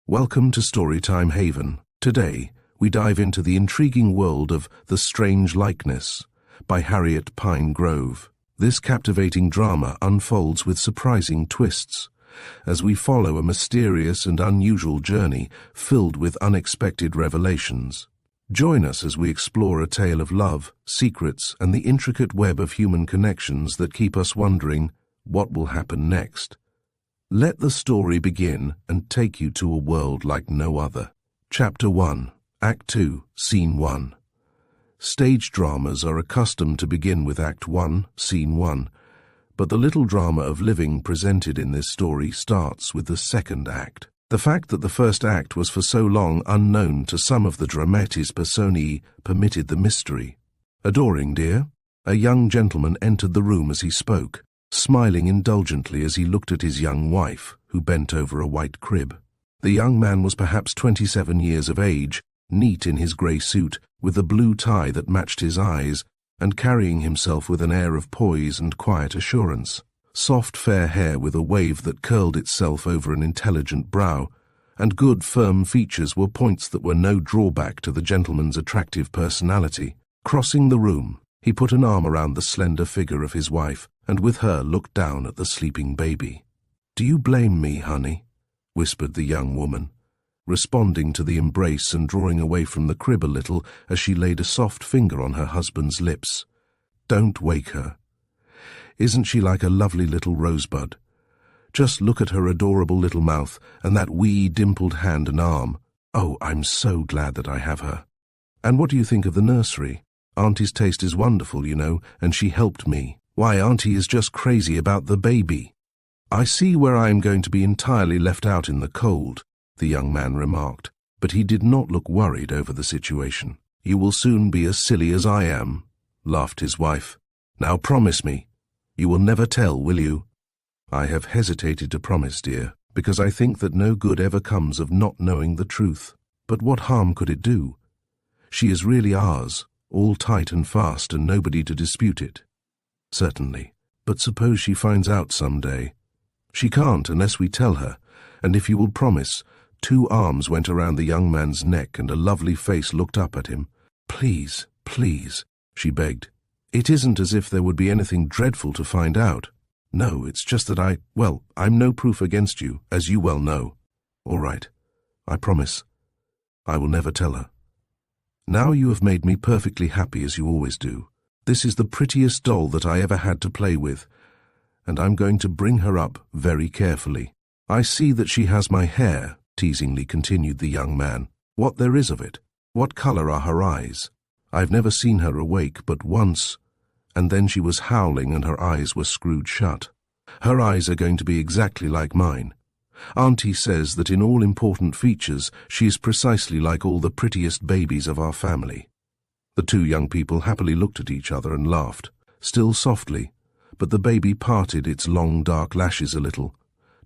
Welcome to Storytime Haven. Today, we dive into the intriguing world of The Strange Likeness by Harriet Pyne Grove. This captivating drama unfolds with surprising twists as we follow a mysterious and unusual journey filled with unexpected revelations. Join us as we explore a tale of love, secrets, and the intricate web of human connections that keep us wondering what will happen next. Let the story begin and take you to a world like no other. Chapter 1, Act 2, Scene 1. Stage dramas are accustomed to begin with Act 1, Scene 1, but the little drama of living presented in this story starts with the second act. The fact that the first act was for so long unknown to some of the dramatis personae permitted the mystery. "Adoring, dear?" A young gentleman entered the room as he spoke, smiling indulgently as he looked at his young wife, who bent over a white crib. The young man was perhaps 27 years of age, neat in his grey suit, with a blue tie that matched his eyes, and carrying himself with an air of poise and quiet assurance. Soft fair hair with a wave that curled itself over an intelligent brow, and good firm features were points that were no drawback to the gentleman's attractive personality. Crossing the room, he put an arm around the slender figure of his wife, and with her looked down at the sleeping baby. "Do you blame me, honey?" whispered the young woman, responding to the embrace and drawing away from the crib a little as she laid a soft finger on her husband's lips. "Don't wake her. Isn't she like a lovely little rosebud? Just look at her adorable little mouth and that wee dimpled hand and arm. Oh, I'm so glad that I have her. And what do you think of the nursery? Auntie's taste is wonderful, you know, and she helped me. Why, Auntie is just crazy about the baby." "I see where I am going to be entirely left out in the cold," the young man remarked, but he did not look worried over the situation. "You will soon be as silly as I am," laughed his wife. "Now promise me. You will never tell, will you?" "I have hesitated to promise, dear, because I think that no good ever comes of not knowing the truth. But what harm could it do? She is really ours, all tight and fast, and nobody to dispute it." "Certainly. But suppose she finds out some day?" "She can't unless we tell her, and if you will promise." Two arms went around the young man's neck and a lovely face looked up at him. "Please, please," she begged. "It isn't as if there would be anything dreadful to find out. No, it's just that I'm no proof against you, as you well know." "All right. I promise. I will never tell her. Now you have made me perfectly happy as you always do. This is the prettiest doll that I ever had to play with, and I'm going to bring her up very carefully. I see that she has my hair," teasingly continued the young man. "What there is of it. What color are her eyes? I've never seen her awake but once, and then she was howling and her eyes were screwed shut. Her eyes are going to be exactly like mine. Auntie says that in all important features she is precisely like all the prettiest babies of our family." The two young people happily looked at each other and laughed, still softly, but the baby parted its long dark lashes a little,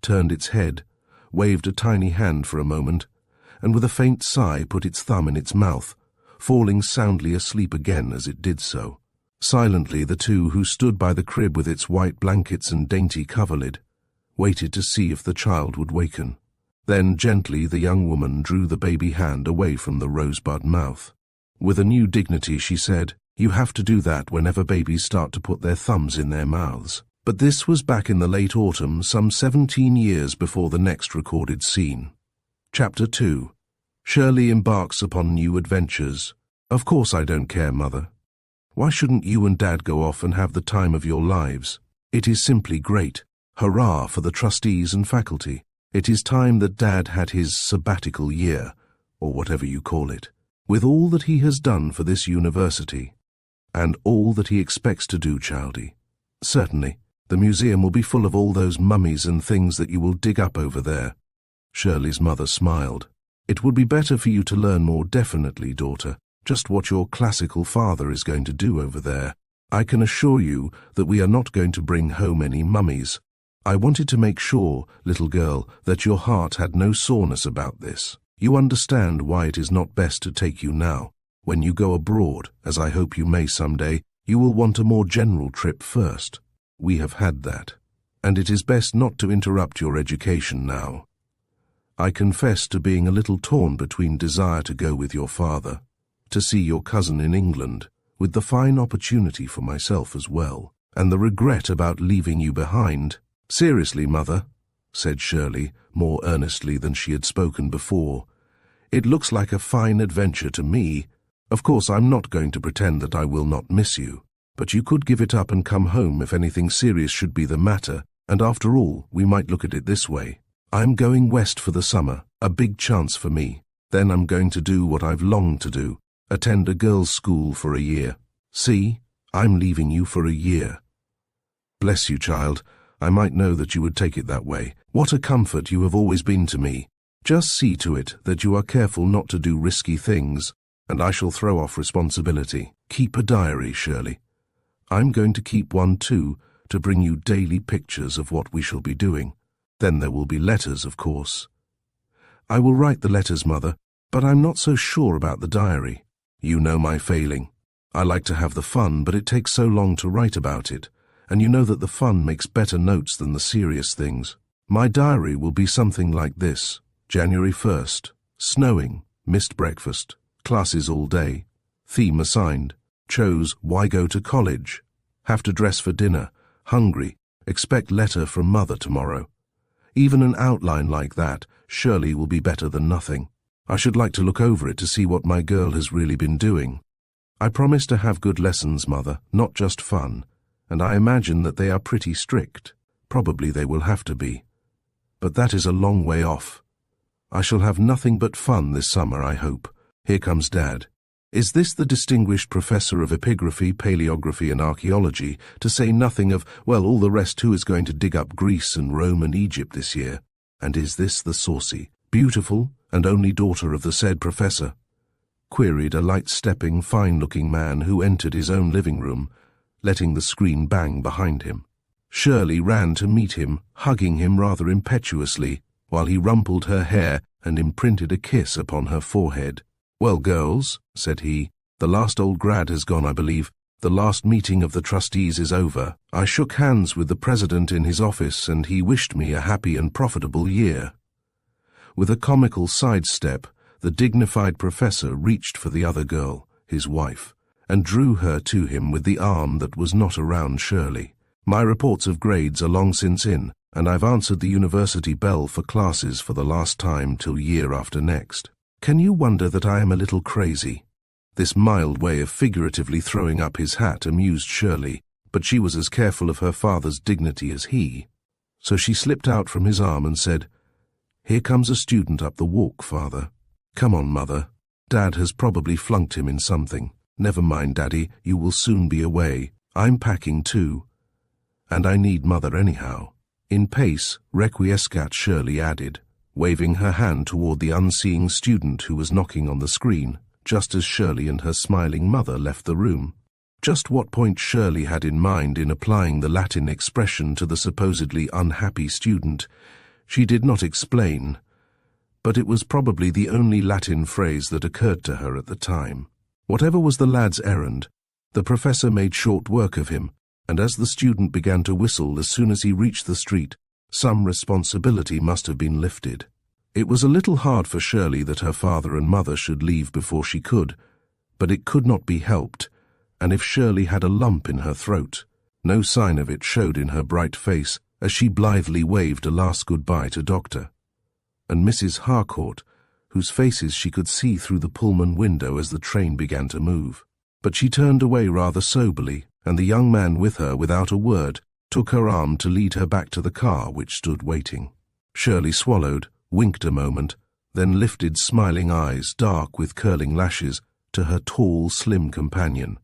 turned its head, waved a tiny hand for a moment, and with a faint sigh put its thumb in its mouth, falling soundly asleep again as it did so. Silently the two, who stood by the crib with its white blankets and dainty coverlid, waited to see if the child would waken. Then gently the young woman drew the baby hand away from the rosebud mouth. With a new dignity she said, "You have to do that whenever babies start to put their thumbs in their mouths." But this was back in the late autumn, some 17 years before the next recorded scene. Chapter 2. Shirley embarks upon new adventures. "Of course I don't care, Mother. Why shouldn't you and Dad go off and have the time of your lives? It is simply great. Hurrah for the trustees and faculty. It is time that Dad had his sabbatical year, or whatever you call it. With all that he has done for this university, and all that he expects to do, childie. Certainly, the museum will be full of all those mummies and things that you will dig up over there." Shirley's mother smiled. "It would be better for you to learn more definitely, daughter, just what your classical father is going to do over there. I can assure you that we are not going to bring home any mummies. I wanted to make sure, little girl, that your heart had no soreness about this. You understand why it is not best to take you now. When you go abroad, as I hope you may some day, you will want a more general trip first. We have had that, and it is best not to interrupt your education now." I confess to being a little torn between desire to go with your father, to see your cousin in England, with the fine opportunity for myself as well, and the regret about leaving you behind. Seriously, Mother, said Shirley, more earnestly than she had spoken before, it looks like a fine adventure to me. Of course, I'm not going to pretend that I will not miss you, but you could give it up and come home if anything serious should be the matter, and after all, we might look at it this way. I'm going west for the summer, a big chance for me. Then I'm going to do what I've longed to do, attend a girls' school for a year. See, I'm leaving you for a year. Bless you, child. I might know that you would take it that way. What a comfort you have always been to me. Just see to it that you are careful not to do risky things, and I shall throw off responsibility. Keep a diary, Shirley. I'm going to keep one too, to bring you daily pictures of what we shall be doing. Then there will be letters, of course. I will write the letters, Mother, but I'm not so sure about the diary. You know my failing. I like to have the fun, but it takes so long to write about it, and you know that the fun makes better notes than the serious things. My diary will be something like this. January 1st. Snowing. Missed breakfast. Classes all day. Theme assigned. Chose why go to college. Have to dress for dinner. Hungry. Expect letter from Mother tomorrow. Even an outline like that surely will be better than nothing. I should like to look over it to see what my girl has really been doing. I promise to have good lessons, Mother, not just fun, and I imagine that they are pretty strict. Probably they will have to be. But that is a long way off. I shall have nothing but fun this summer, I hope. Here comes Dad. Is this the distinguished professor of epigraphy, paleography and archaeology, to say nothing of, well, all the rest who is going to dig up Greece and Rome and Egypt this year? And is this the saucy, beautiful, and only daughter of the said professor? Queried a light-stepping, fine-looking man who entered his own living room, letting the screen bang behind him. Shirley ran to meet him, hugging him rather impetuously, while he rumpled her hair and imprinted a kiss upon her forehead. "Well, girls," said he, "the last old grad has gone, I believe. The last meeting of the trustees is over. I shook hands with the president in his office, and he wished me a happy and profitable year." With a comical sidestep, the dignified professor reached for the other girl, his wife, and drew her to him with the arm that was not around Shirley. "My reports of grades are long since in, and I've answered the university bell for classes for the last time till year after next. Can you wonder that I am a little crazy?" This mild way of figuratively throwing up his hat amused Shirley, but she was as careful of her father's dignity as he. So she slipped out from his arm and said, "Here comes a student up the walk, Father. Come on, Mother. Dad has probably flunked him in something. Never mind, Daddy, you will soon be away. I'm packing too. And I need Mother anyhow." In pace, requiescat, Shirley added, waving her hand toward the unseeing student who was knocking on the screen, just as Shirley and her smiling mother left the room. Just what point Shirley had in mind in applying the Latin expression to the supposedly unhappy student, she did not explain, but it was probably the only Latin phrase that occurred to her at the time. Whatever was the lad's errand, the professor made short work of him, and as the student began to whistle as soon as he reached the street, some responsibility must have been lifted. It was a little hard for Shirley that her father and mother should leave before she could, but it could not be helped, and if Shirley had a lump in her throat, no sign of it showed in her bright face as she blithely waved a last goodbye to Doctor. And Mrs. Harcourt, whose faces she could see through the Pullman window as the train began to move. But she turned away rather soberly, and the young man with her, without a word, took her arm to lead her back to the car which stood waiting. Shirley swallowed, winked a moment, then lifted smiling eyes, dark with curling lashes, to her tall, slim companion.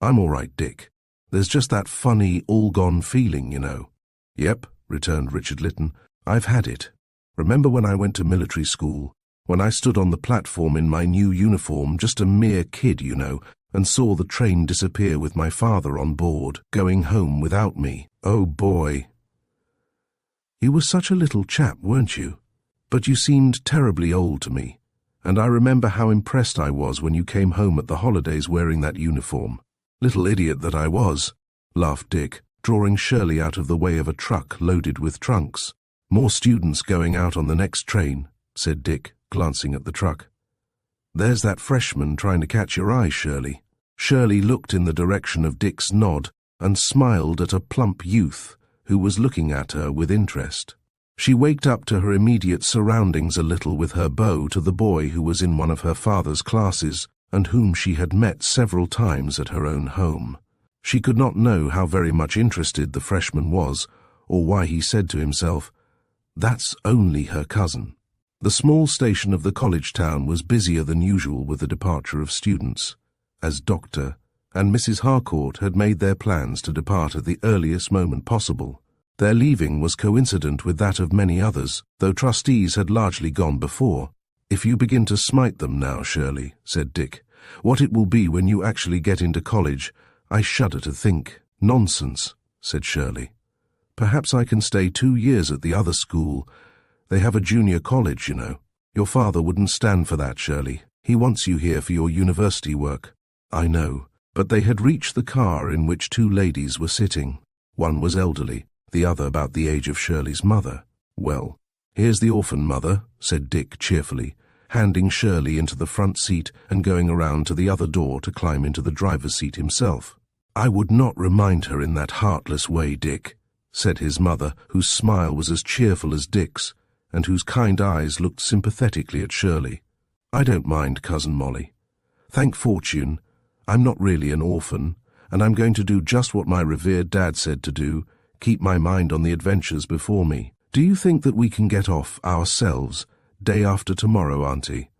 "I'm all right, Dick. There's just that funny, all-gone feeling, you know." "Yep," returned Richard Lytton. "I've had it. Remember when I went to military school, when I stood on the platform in my new uniform, just a mere kid, you know, and saw the train disappear with my father on board, going home without me. Oh, boy. You were such a little chap, weren't you? But you seemed terribly old to me, and I remember how impressed I was when you came home at the holidays wearing that uniform. Little idiot that I was," laughed Dick, drawing Shirley out of the way of a truck loaded with trunks. "More students going out on the next train. said Dick, glancing at the truck. "There's that freshman trying to catch your eye, Shirley." Shirley looked in the direction of Dick's nod and smiled at a plump youth who was looking at her with interest. She waked up to her immediate surroundings a little with her bow to the boy who was in one of her father's classes and whom she had met several times at her own home. She could not know how very much interested the freshman was, or why he said to himself, "That's only her cousin." The small station of the college town was busier than usual with the departure of students, as Dr. and Mrs. Harcourt had made their plans to depart at the earliest moment possible. Their leaving was coincident with that of many others, though trustees had largely gone before. "If you begin to smite them now, Shirley," said Dick, "what it will be when you actually get into college, I shudder to think." "Nonsense," said Shirley. "Perhaps I can stay 2 years at the other school. They have a junior college, you know. Your father wouldn't stand for that, Shirley. He wants you here for your university work." "I know." But they had reached the car in which 2 ladies were sitting. One was elderly, the other about the age of Shirley's mother. "Well, here's the orphan mother," said Dick cheerfully, handing Shirley into the front seat and going around to the other door to climb into the driver's seat himself. "I would not remind her in that heartless way, Dick," said his mother, whose smile was as cheerful as Dick's, and whose kind eyes looked sympathetically at Shirley. "I don't mind, Cousin Molly. Thank fortune, I'm not really an orphan, and I'm going to do just what my revered dad said to do, keep my mind on the adventures before me. Do you think that we can get off ourselves day after tomorrow, Auntie?"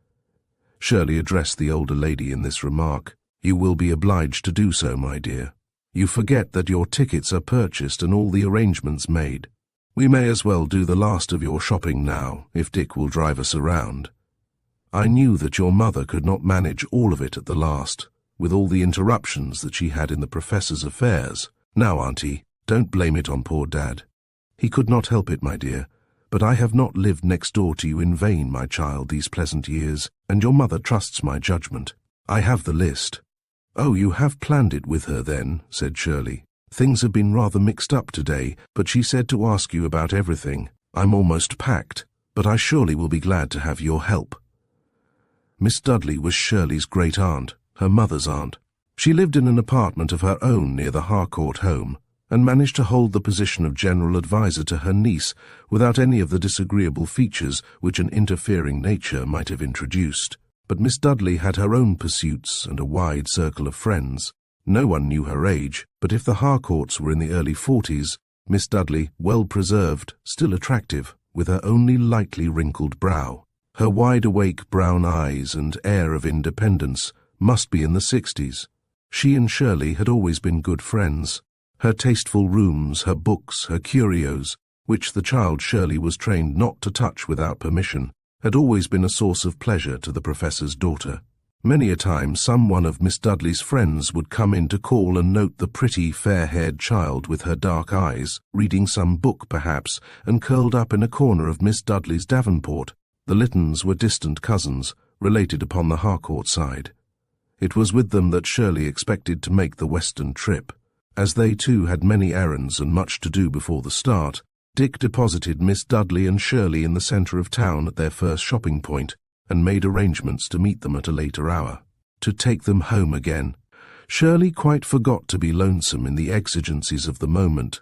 Shirley addressed the older lady in this remark. "You will be obliged to do so, my dear. You forget that your tickets are purchased and all the arrangements made. We may as well do the last of your shopping now, if Dick will drive us around. I knew that your mother could not manage all of it at the last, with all the interruptions that she had in the professor's affairs. Now, Auntie, don't blame it on poor Dad. He could not help it, my dear, but I have not lived next door to you in vain, my child, these pleasant years, and your mother trusts my judgment. I have the list." "Oh, you have planned it with her then," said Shirley. "Things have been rather mixed up today, but she said to ask you about everything. I'm almost packed, but I surely will be glad to have your help." Miss Dudley was Shirley's great-aunt, her mother's aunt. She lived in an apartment of her own near the Harcourt home, and managed to hold the position of general adviser to her niece without any of the disagreeable features which an interfering nature might have introduced. But Miss Dudley had her own pursuits and a wide circle of friends. No one knew her age, but if the Harcourts were in the early 40s, Miss Dudley, well-preserved, still attractive, with her only lightly wrinkled brow. Her wide-awake brown eyes and air of independence must be in the 60s. She and Shirley had always been good friends. Her tasteful rooms, her books, her curios, which the child Shirley was trained not to touch without permission, had always been a source of pleasure to the professor's daughter. Many a time some one of Miss Dudley's friends would come in to call and note the pretty, fair-haired child with her dark eyes, reading some book perhaps, and curled up in a corner of Miss Dudley's davenport. The Littons were distant cousins, related upon the Harcourt side. It was with them that Shirley expected to make the western trip. As they too had many errands and much to do before the start, Dick deposited Miss Dudley and Shirley in the centre of town at their first shopping point, and made arrangements to meet them at a later hour, to take them home again. Shirley quite forgot to be lonesome in the exigencies of the moment,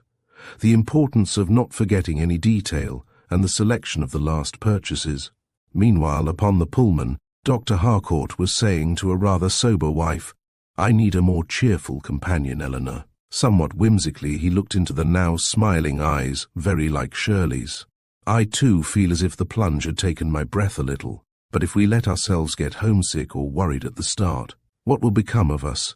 the importance of not forgetting any detail, and the selection of the last purchases. Meanwhile, upon the Pullman, Dr. Harcourt was saying to a rather sober wife, "I need a more cheerful companion, Eleanor." Somewhat whimsically he looked into the now smiling eyes, very like Shirley's. "I too feel as if the plunge had taken my breath a little. But if we let ourselves get homesick or worried at the start, what will become of us?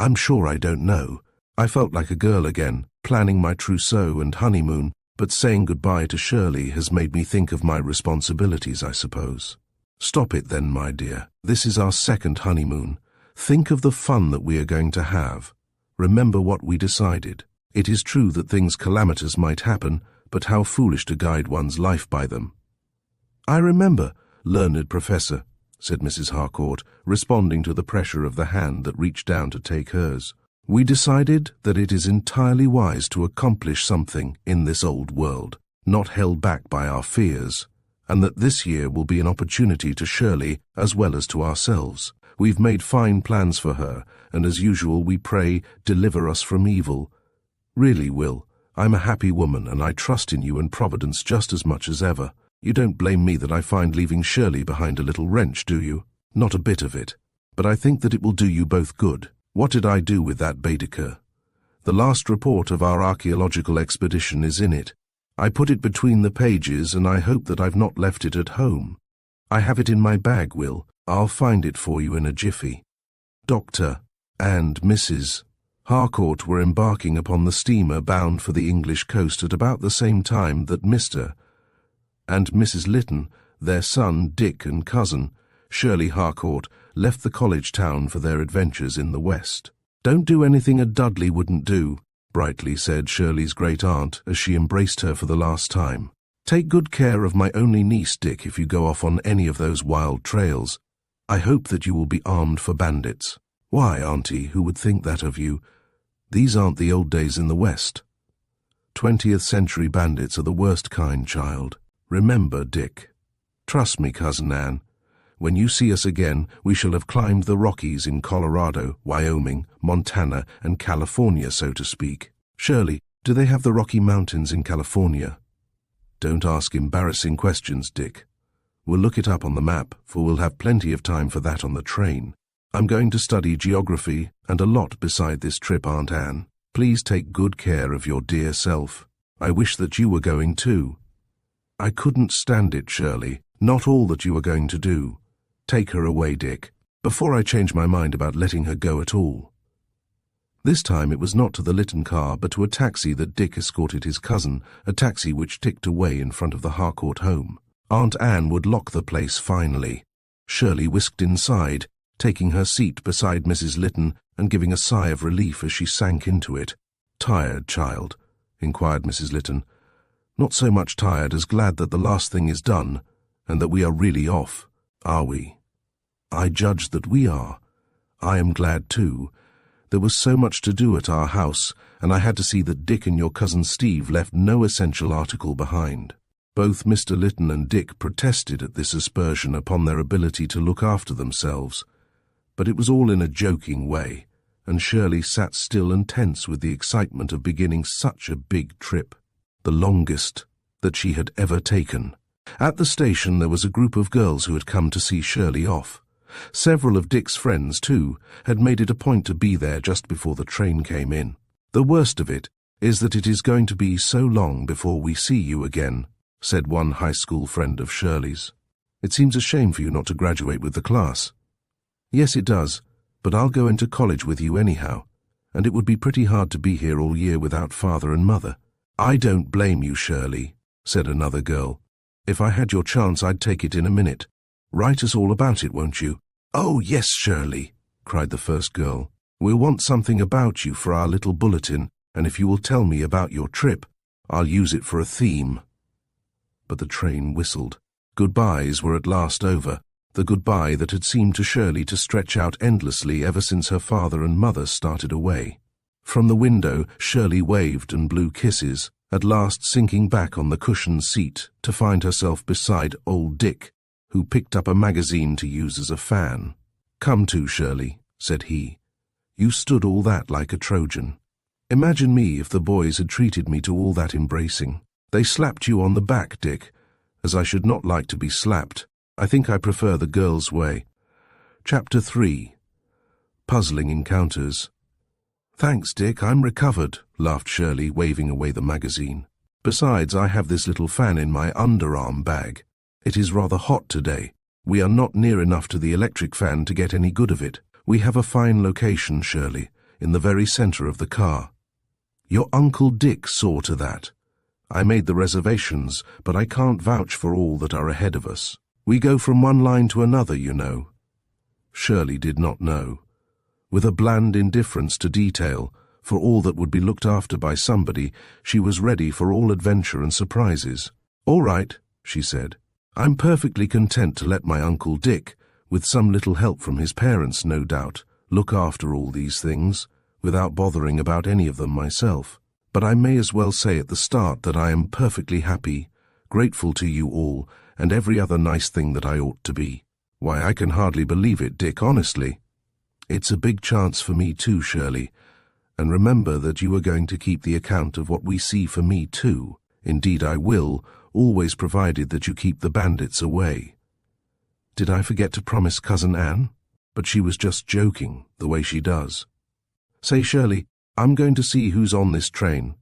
I'm sure I don't know. I felt like a girl again, planning my trousseau and honeymoon, but saying goodbye to Shirley has made me think of my responsibilities, I suppose." "Stop it then, my dear. This is our second honeymoon. Think of the fun that we are going to have. Remember what we decided. It is true that things calamitous might happen, but how foolish to guide one's life by them." "I remember, learned professor," said Mrs. Harcourt, responding to the pressure of the hand that reached down to take hers. "We decided that it is entirely wise to accomplish something in this old world, not held back by our fears, and that this year will be an opportunity to Shirley as well as to ourselves. We've made fine plans for her, and as usual we pray, deliver us from evil. Really, Will, I'm a happy woman, and I trust in you and Providence just as much as ever. You don't blame me that I find leaving Shirley behind a little wrench, do you? Not a bit of it. But I think that it will do you both good. What did I do with that Baedeker? The last report of our archaeological expedition is in it. I put it between the pages, and I hope that I've not left it at home. I have it in my bag, Will. I'll find it for you in a jiffy. Dr. and Mrs. Harcourt were embarking upon the steamer bound for the English coast at about the same time that Mr. and Mrs. Lytton, their son Dick and cousin, Shirley Harcourt, left the college town for their adventures in the West. "Don't do anything a Dudley wouldn't do," brightly said Shirley's great-aunt as she embraced her for the last time. "Take good care of my only niece, Dick, if you go off on any of those wild trails. I hope that you will be armed for bandits." "Why, Auntie, who would think that of you? These aren't the old days in the West. 20th century bandits are the worst kind, child. Remember, Dick. Trust me, Cousin Anne. When you see us again, we shall have climbed the Rockies in Colorado, Wyoming, Montana, and California, so to speak. Shirley, do they have the Rocky Mountains in California?" "Don't ask embarrassing questions, Dick. We'll look it up on the map, for we'll have plenty of time for that on the train. I'm going to study geography and a lot beside this trip, Aunt Anne. Please take good care of your dear self. I wish that you were going too." "I couldn't stand it, Shirley. Not all that you are going to do. Take her away, Dick, before I change my mind about letting her go at all." This time it was not to the Lytton car, but to a taxi that Dick escorted his cousin, a taxi which ticked away in front of the Harcourt home. Aunt Anne would lock the place finally. Shirley whisked inside, taking her seat beside Mrs. Lytton and giving a sigh of relief as she sank into it. "Tired, child?" inquired Mrs. Lytton. "Not so much tired as glad that the last thing is done, and that we are really off, are we?" "I judge that we are. I am glad too. There was so much to do at our house, and I had to see that Dick and your cousin Steve left no essential article behind." Both Mr. Lytton and Dick protested at this aspersion upon their ability to look after themselves, but it was all in a joking way, and Shirley sat still and tense with the excitement of beginning such a big trip, the longest that she had ever taken. At the station there was a group of girls who had come to see Shirley off. Several of Dick's friends, too, had made it a point to be there just before the train came in. "The worst of it is that it is going to be so long before we see you again," said one high school friend of Shirley's. "It seems a shame for you not to graduate with the class." "Yes, it does, but I'll go into college with you anyhow, and it would be pretty hard to be here all year without father and mother." "I don't blame you, Shirley," said another girl. "If I had your chance, I'd take it in a minute. Write us all about it, won't you?" "Oh, yes, Shirley," cried the first girl. "We'll want something about you for our little bulletin, and if you will tell me about your trip, I'll use it for a theme." But the train whistled. Goodbyes were at last over, the goodbye that had seemed to Shirley to stretch out endlessly ever since her father and mother started away. From the window, Shirley waved and blew kisses, at last sinking back on the cushioned seat to find herself beside old Dick, who picked up a magazine to use as a fan. "Come to, Shirley," said he. "You stood all that like a Trojan. Imagine me if the boys had treated me to all that embracing. They slapped you on the back, Dick, as I should not like to be slapped. I think I prefer the girls' way." Chapter 3. Puzzling Encounters. "Thanks, Dick, I'm recovered," laughed Shirley, waving away the magazine. "Besides, I have this little fan in my underarm bag. It is rather hot today. We are not near enough to the electric fan to get any good of it. We have a fine location, Shirley, in the very center of the car. Your Uncle Dick saw to that. I made the reservations, but I can't vouch for all that are ahead of us. We go from one line to another, you know." Shirley did not know. With a bland indifference to detail, for all that would be looked after by somebody, she was ready for all adventure and surprises. "All right," she said. "I'm perfectly content to let my Uncle Dick, with some little help from his parents, no doubt, look after all these things, without bothering about any of them myself. But I may as well say at the start that I am perfectly happy, grateful to you all, and every other nice thing that I ought to be. Why, I can hardly believe it, Dick, honestly. It's a big chance for me too, Shirley. And remember that you are going to keep the account of what we see for me too. Indeed I will, always provided that you keep the bandits away. Did I forget to promise Cousin Anne? But she was just joking, the way she does. Say, Shirley, I'm going to see who's on this train.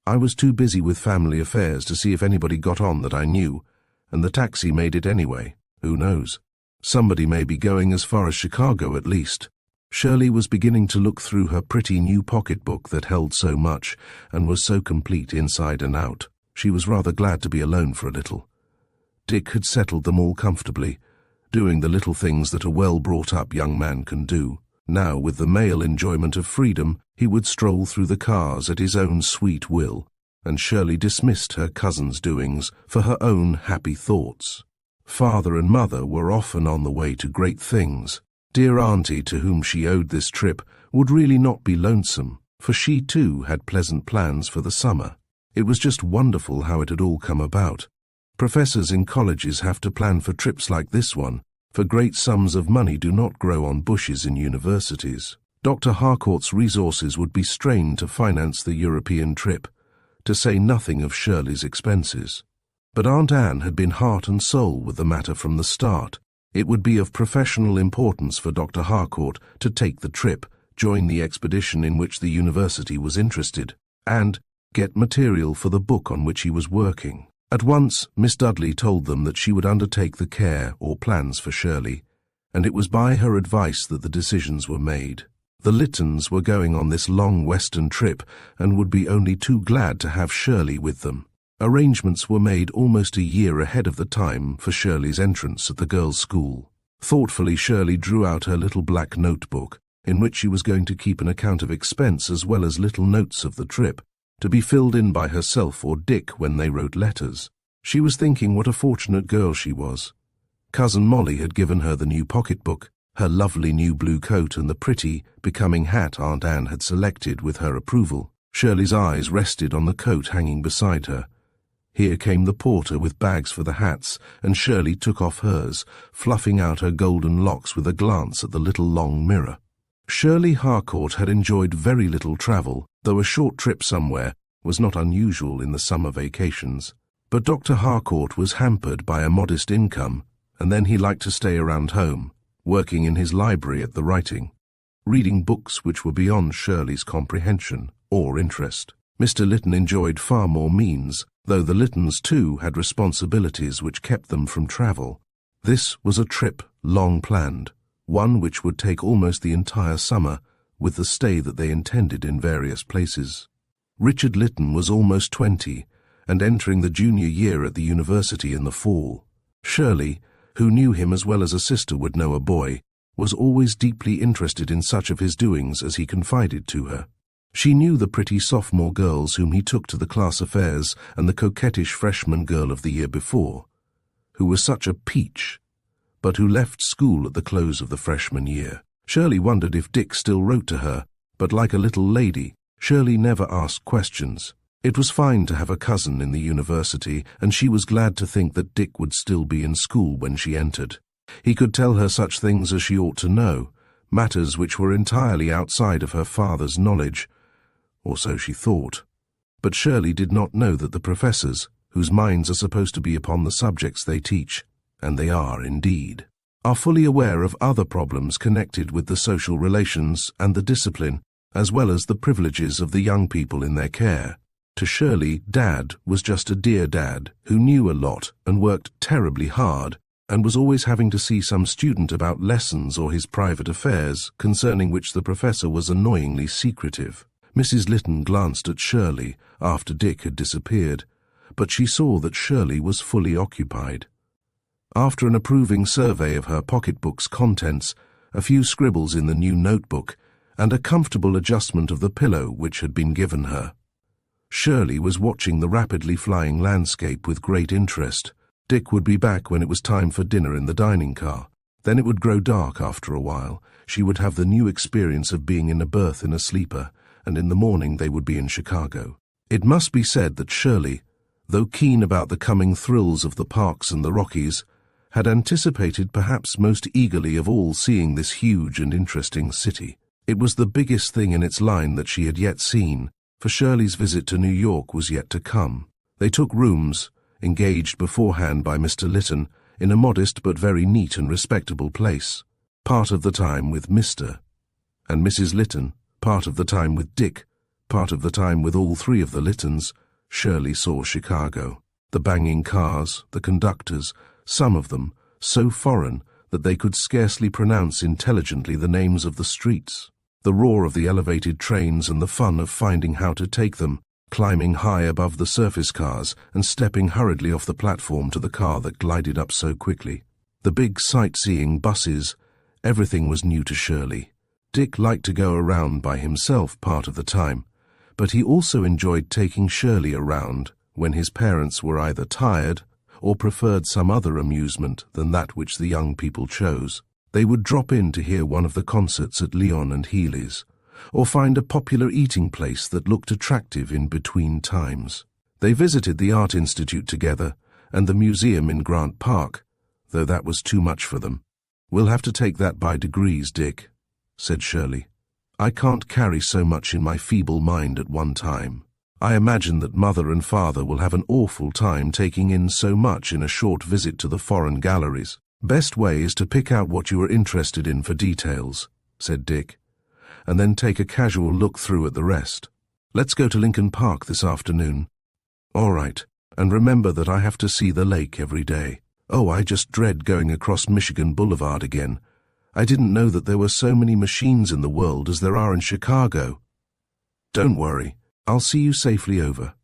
I was too busy with family affairs to see if anybody got on that I knew, and the taxi made it anyway. Who knows? Somebody may be going as far as Chicago at least. Shirley was beginning to look through her pretty new pocketbook that held so much and was so complete inside and out. She was rather glad to be alone for a little. Dick had settled them all comfortably, doing the little things that a well-brought-up young man can do. Now, with the male enjoyment of freedom, he would stroll through the cars at his own sweet will, and Shirley dismissed her cousin's doings for her own happy thoughts. Father and mother were often on the way to great things. Dear auntie, to whom she owed this trip, would really not be lonesome, for she too had pleasant plans for the summer. It was just wonderful how it had all come about. Professors in colleges have to plan for trips like this one, for great sums of money do not grow on bushes in universities. Dr. Harcourt's resources would be strained to finance the European trip, to say nothing of Shirley's expenses. But Aunt Anne had been heart and soul with the matter from the start. It would be of professional importance for Dr. Harcourt to take the trip, join the expedition in which the university was interested, and get material for the book on which he was working. At once, Miss Dudley told them that she would undertake the care or plans for Shirley, and it was by her advice that the decisions were made. The Littons were going on this long western trip and would be only too glad to have Shirley with them. Arrangements were made almost a year ahead of the time for Shirley's entrance at the girls' school. Thoughtfully, Shirley drew out her little black notebook, in which she was going to keep an account of expense as well as little notes of the trip, to be filled in by herself or Dick when they wrote letters. She was thinking what a fortunate girl she was. Cousin Molly had given her the new pocketbook, her lovely new blue coat and the pretty, becoming hat Aunt Anne had selected with her approval. Shirley's eyes rested on the coat hanging beside her. Here came the porter with bags for the hats, and Shirley took off hers, fluffing out her golden locks with a glance at the little long mirror. Shirley Harcourt had enjoyed very little travel, though a short trip somewhere was not unusual in the summer vacations. But Dr. Harcourt was hampered by a modest income, and then he liked to stay around home, working in his library at the writing, reading books which were beyond Shirley's comprehension or interest. Mr. Lytton enjoyed far more means, though the Lyttons too had responsibilities which kept them from travel. This was a trip long planned, one which would take almost the entire summer, with the stay that they intended in various places. Richard Lytton was almost 20, and entering the junior year at the university in the fall. Shirley, who knew him as well as a sister would know a boy, was always deeply interested in such of his doings as he confided to her. She knew the pretty sophomore girls whom he took to the class affairs and the coquettish freshman girl of the year before, who was such a peach, but who left school at the close of the freshman year. Shirley wondered if Dick still wrote to her, but like a little lady, Shirley never asked questions. It was fine to have a cousin in the university, and she was glad to think that Dick would still be in school when she entered. He could tell her such things as she ought to know, matters which were entirely outside of her father's knowledge, or so she thought. But Shirley did not know that the professors, whose minds are supposed to be upon the subjects they teach, and they are indeed, are fully aware of other problems connected with the social relations and the discipline, as well as the privileges of the young people in their care. To Shirley, Dad was just a dear dad who knew a lot and worked terribly hard, and was always having to see some student about lessons or his private affairs, concerning which the professor was annoyingly secretive. Mrs. Lytton glanced at Shirley after Dick had disappeared, but she saw that Shirley was fully occupied. After an approving survey of her pocketbook's contents, a few scribbles in the new notebook, and a comfortable adjustment of the pillow which had been given her, Shirley was watching the rapidly flying landscape with great interest. Dick would be back when it was time for dinner in the dining car. Then it would grow dark after a while. She would have the new experience of being in a berth in a sleeper, and in the morning they would be in Chicago. It must be said that Shirley, though keen about the coming thrills of the parks and the Rockies, had anticipated perhaps most eagerly of all seeing this huge and interesting city. It was the biggest thing in its line that she had yet seen, for Shirley's visit to New York was yet to come. They took rooms, engaged beforehand by Mr. Lytton, in a modest but very neat and respectable place, part of the time with Mr. and Mrs. Lytton, part of the time with Dick, part of the time with all three of the Lyttons. Shirley saw Chicago. The banging cars, the conductors, some of them so foreign that they could scarcely pronounce intelligently the names of the streets, the roar of the elevated trains and the fun of finding how to take them, climbing high above the surface cars and stepping hurriedly off the platform to the car that glided up so quickly. The big sightseeing buses, everything was new to Shirley. Dick liked to go around by himself part of the time, but he also enjoyed taking Shirley around when his parents were either tired or preferred some other amusement than that which the young people chose. They would drop in to hear one of the concerts at Leon and Healy's, or find a popular eating place that looked attractive in between times. They visited the Art Institute together and the museum in Grant Park, though that was too much for them. "We'll have to take that by degrees, Dick," said Shirley. "I can't carry so much in my feeble mind at one time. I imagine that Mother and Father will have an awful time taking in so much in a short visit to the foreign galleries. Best way is to pick out what you are interested in for details," said Dick, "and then take a casual look through at the rest. Let's go to Lincoln Park this afternoon." "All right, and remember that I have to see the lake every day. Oh, I just dread going across Michigan Boulevard again. I didn't know that there were so many machines in the world as there are in Chicago." "Don't worry. I'll see you safely over.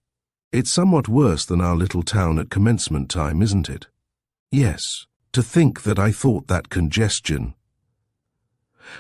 It's somewhat worse than our little town at commencement time, isn't it?" "Yes, to think that I thought that congestion."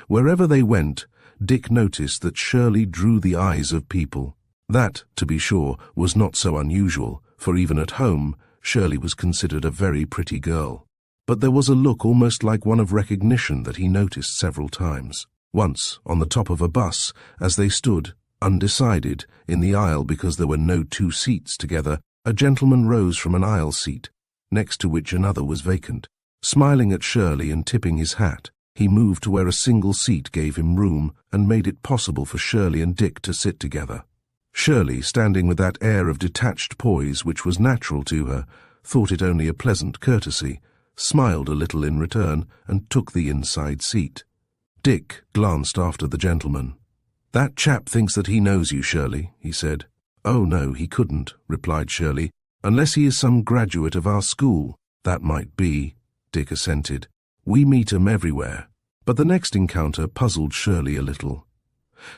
Wherever they went, Dick noticed that Shirley drew the eyes of people. That, to be sure, was not so unusual, for even at home, Shirley was considered a very pretty girl. But there was a look almost like one of recognition that he noticed several times. Once, on the top of a bus, as they stood, undecided, in the aisle because there were no two seats together, a gentleman rose from an aisle seat, next to which another was vacant. Smiling at Shirley and tipping his hat, he moved to where a single seat gave him room and made it possible for Shirley and Dick to sit together. Shirley, standing with that air of detached poise which was natural to her, thought it only a pleasant courtesy, smiled a little in return, and took the inside seat. Dick glanced after the gentleman. "That chap thinks that he knows you, Shirley," he said. "Oh, no, he couldn't," replied Shirley, "unless he is some graduate of our school." "That might be," Dick assented. "We meet 'em everywhere." But the next encounter puzzled Shirley a little.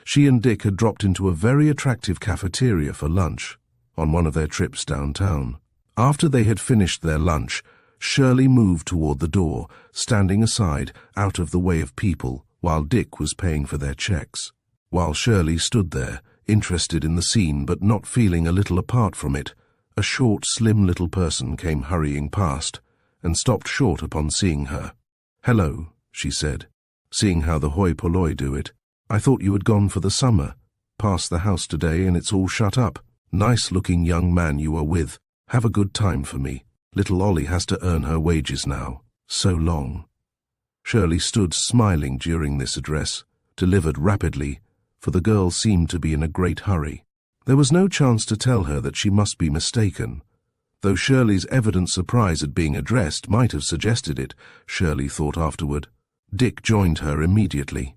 She and Dick had dropped into a very attractive cafeteria for lunch on one of their trips downtown. After they had finished their lunch, Shirley moved toward the door, standing aside, out of the way of people, while Dick was paying for their checks. While Shirley stood there, interested in the scene but not feeling a little apart from it, a short, slim little person came hurrying past and stopped short upon seeing her. "Hello," she said, "seeing how the hoi polloi do it. I thought you had gone for the summer. Passed the house today and it's all shut up. Nice-looking young man you are with. Have a good time for me. Little Ollie has to earn her wages now. So long." Shirley stood smiling during this address, delivered rapidly, for the girl seemed to be in a great hurry. There was no chance to tell her that she must be mistaken, though Shirley's evident surprise at being addressed might have suggested it, Shirley thought afterward. Dick joined her immediately.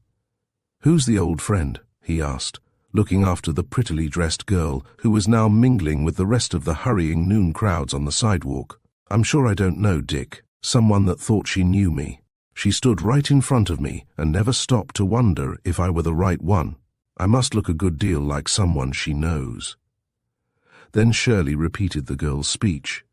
"Who's the old friend?" he asked, looking after the prettily dressed girl who was now mingling with the rest of the hurrying noon crowds on the sidewalk. "I'm sure I don't know, Dick. Someone that thought she knew me. She stood right in front of me and never stopped to wonder if I were the right one. I must look a good deal like someone she knows." Then Shirley repeated the girl's speech.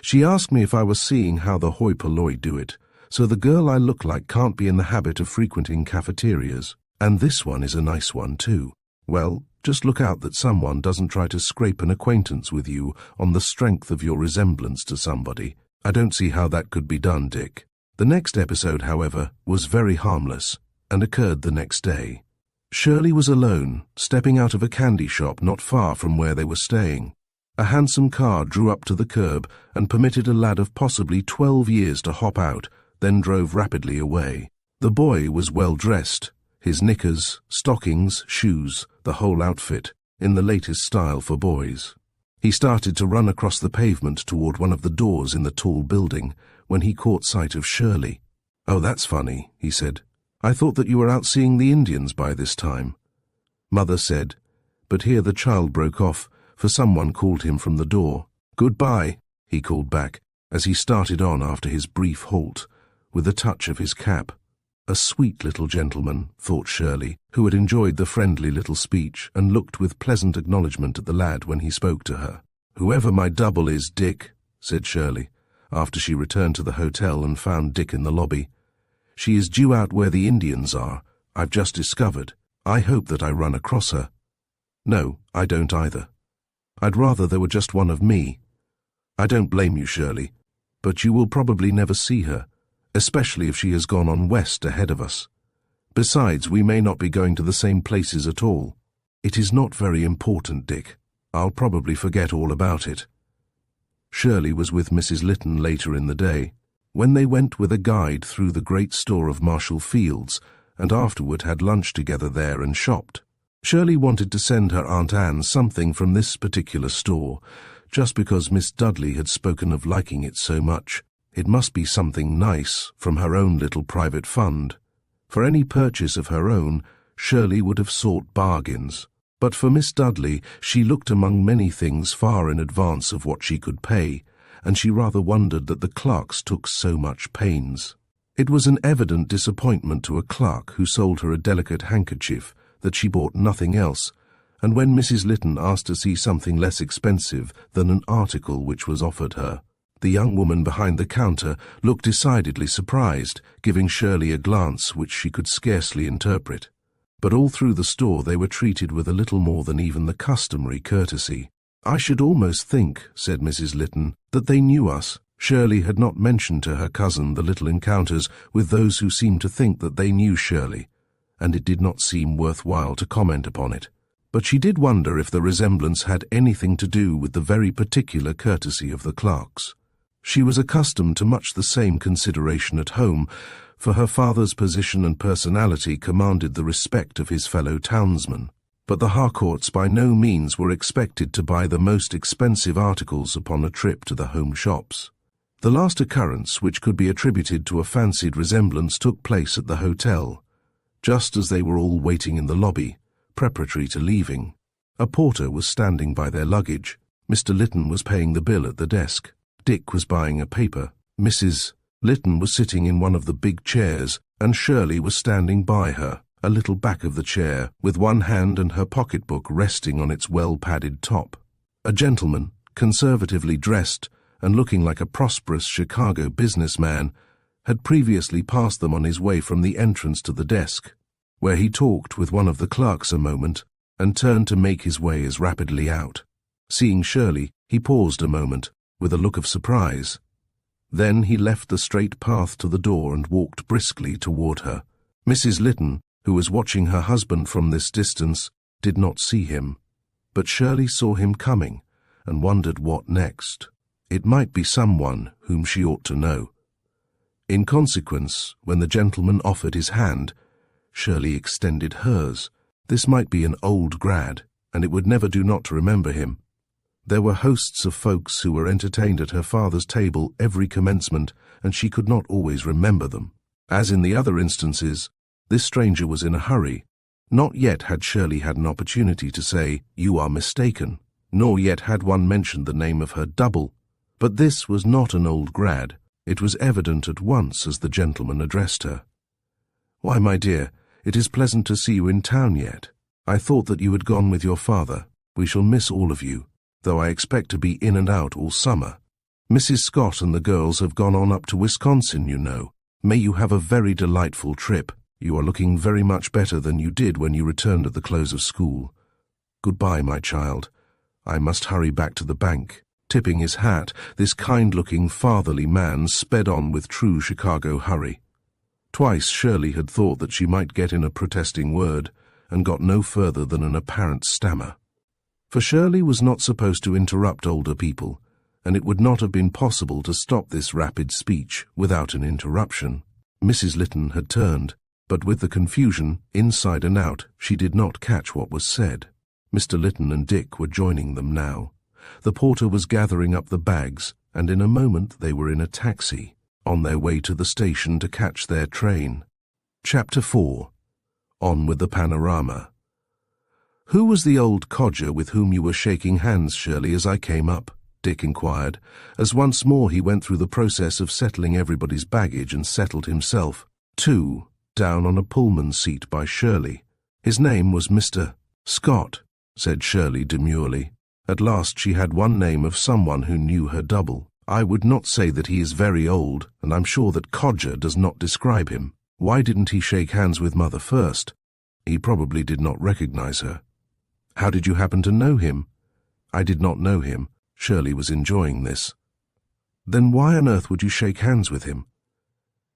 "She asked me if I was seeing how the hoi polloi do it, so the girl I look like can't be in the habit of frequenting cafeterias. And this one is a nice one, too. Well, just look out that someone doesn't try to scrape an acquaintance with you on the strength of your resemblance to somebody. I don't see how that could be done, Dick." The next episode, however, was very harmless, and occurred the next day. Shirley was alone, stepping out of a candy shop not far from where they were staying. A handsome car drew up to the curb and permitted a lad of possibly 12 years to hop out, then drove rapidly away. The boy was well dressed, his knickers, stockings, shoes, the whole outfit, in the latest style for boys. He started to run across the pavement toward one of the doors in the tall building when he caught sight of Shirley. "Oh, that's funny," he said. "I thought that you were out seeing the Indians by this time." Mother said, but here the child broke off, for someone called him from the door. "Goodbye," he called back, as he started on after his brief halt, with a touch of his cap. A sweet little gentleman, thought Shirley, who had enjoyed the friendly little speech and looked with pleasant acknowledgment at the lad when he spoke to her. "Whoever my double is, Dick," said Shirley, after she returned to the hotel and found Dick in the lobby. "She is due out where the Indians are, I've just discovered. I hope that I run across her." "No, I don't either. I'd rather there were just one of me." "I don't blame you, Shirley, but you will probably never see her, especially if she has gone on west ahead of us. Besides, we may not be going to the same places at all." "It is not very important, Dick. I'll probably forget all about it." Shirley was with Mrs. Lytton later in the day, when they went with a guide through the great store of Marshall Fields, and afterward had lunch together there and shopped. Shirley wanted to send her Aunt Anne something from this particular store, just because Miss Dudley had spoken of liking it so much. It must be something nice from her own little private fund. For any purchase of her own, Shirley would have sought bargains. But for Miss Dudley, she looked among many things far in advance of what she could pay, and she rather wondered that the clerks took so much pains. It was an evident disappointment to a clerk who sold her a delicate handkerchief that she bought nothing else, and when Mrs. Lytton asked to see something less expensive than an article which was offered her, the young woman behind the counter looked decidedly surprised, giving Shirley a glance which she could scarcely interpret. But all through the store they were treated with a little more than even the customary courtesy. "I should almost think," said Mrs. Lytton, "that they knew us." Shirley had not mentioned to her cousin the little encounters with those who seemed to think that they knew Shirley, and it did not seem worthwhile to comment upon it. But she did wonder if the resemblance had anything to do with the very particular courtesy of the clerks. She was accustomed to much the same consideration at home, for her father's position and personality commanded the respect of his fellow townsmen. But the Harcourts by no means were expected to buy the most expensive articles upon a trip to the home shops. The last occurrence which could be attributed to a fancied resemblance took place at the hotel, just as they were all waiting in the lobby, preparatory to leaving. A porter was standing by their luggage. Mr. Lytton was paying the bill at the desk. Dick was buying a paper. Mrs. Lytton was sitting in one of the big chairs, and Shirley was standing by her, a little back of the chair, with one hand and her pocketbook resting on its well-padded top. A gentleman, conservatively dressed and looking like a prosperous Chicago businessman, had previously passed them on his way from the entrance to the desk, where he talked with one of the clerks a moment and turned to make his way as rapidly out. Seeing Shirley, he paused a moment, with a look of surprise. Then he left the straight path to the door and walked briskly toward her. Mrs. Lytton, who was watching her husband from this distance, did not see him, but Shirley saw him coming and wondered what next. It might be someone whom she ought to know. In consequence, when the gentleman offered his hand, Shirley extended hers. This might be an old grad, and it would never do not to remember him. There were hosts of folks who were entertained at her father's table every commencement, and she could not always remember them. As in the other instances, this stranger was in a hurry. Not yet had Shirley had an opportunity to say, "You are mistaken," nor yet had one mentioned the name of her double. But this was not an old grad. It was evident at once as the gentleman addressed her. "Why, my dear, it is pleasant to see you in town yet. I thought that you had gone with your father. We shall miss all of you, though I expect to be in and out all summer. Mrs. Scott and the girls have gone on up to Wisconsin, you know. May you have a very delightful trip. You are looking very much better than you did when you returned at the close of school. Goodbye, my child. I must hurry back to the bank." Tipping his hat, this kind-looking, fatherly man sped on with true Chicago hurry. Twice Shirley had thought that she might get in a protesting word, and got no further than an apparent stammer. For Shirley was not supposed to interrupt older people, and it would not have been possible to stop this rapid speech without an interruption. Mrs. Lytton had turned, but with the confusion, inside and out, she did not catch what was said. Mr. Lytton and Dick were joining them now. The porter was gathering up the bags, and in a moment they were in a taxi, on their way to the station to catch their train. Chapter 4. On with the panorama. "Who was the old codger with whom you were shaking hands, Shirley, as I came up?" Dick inquired, as once more he went through the process of settling everybody's baggage and settled himself, too, down on a Pullman seat by Shirley. "His name was Mr. Scott," said Shirley demurely. At last she had one name of someone who knew her double. "I would not say that he is very old, and I'm sure that codger does not describe him. Why didn't he shake hands with Mother first? He probably did not recognize her." "How did you happen to know him?" "I did not know him." Shirley was enjoying this. "Then why on earth would you shake hands with him?"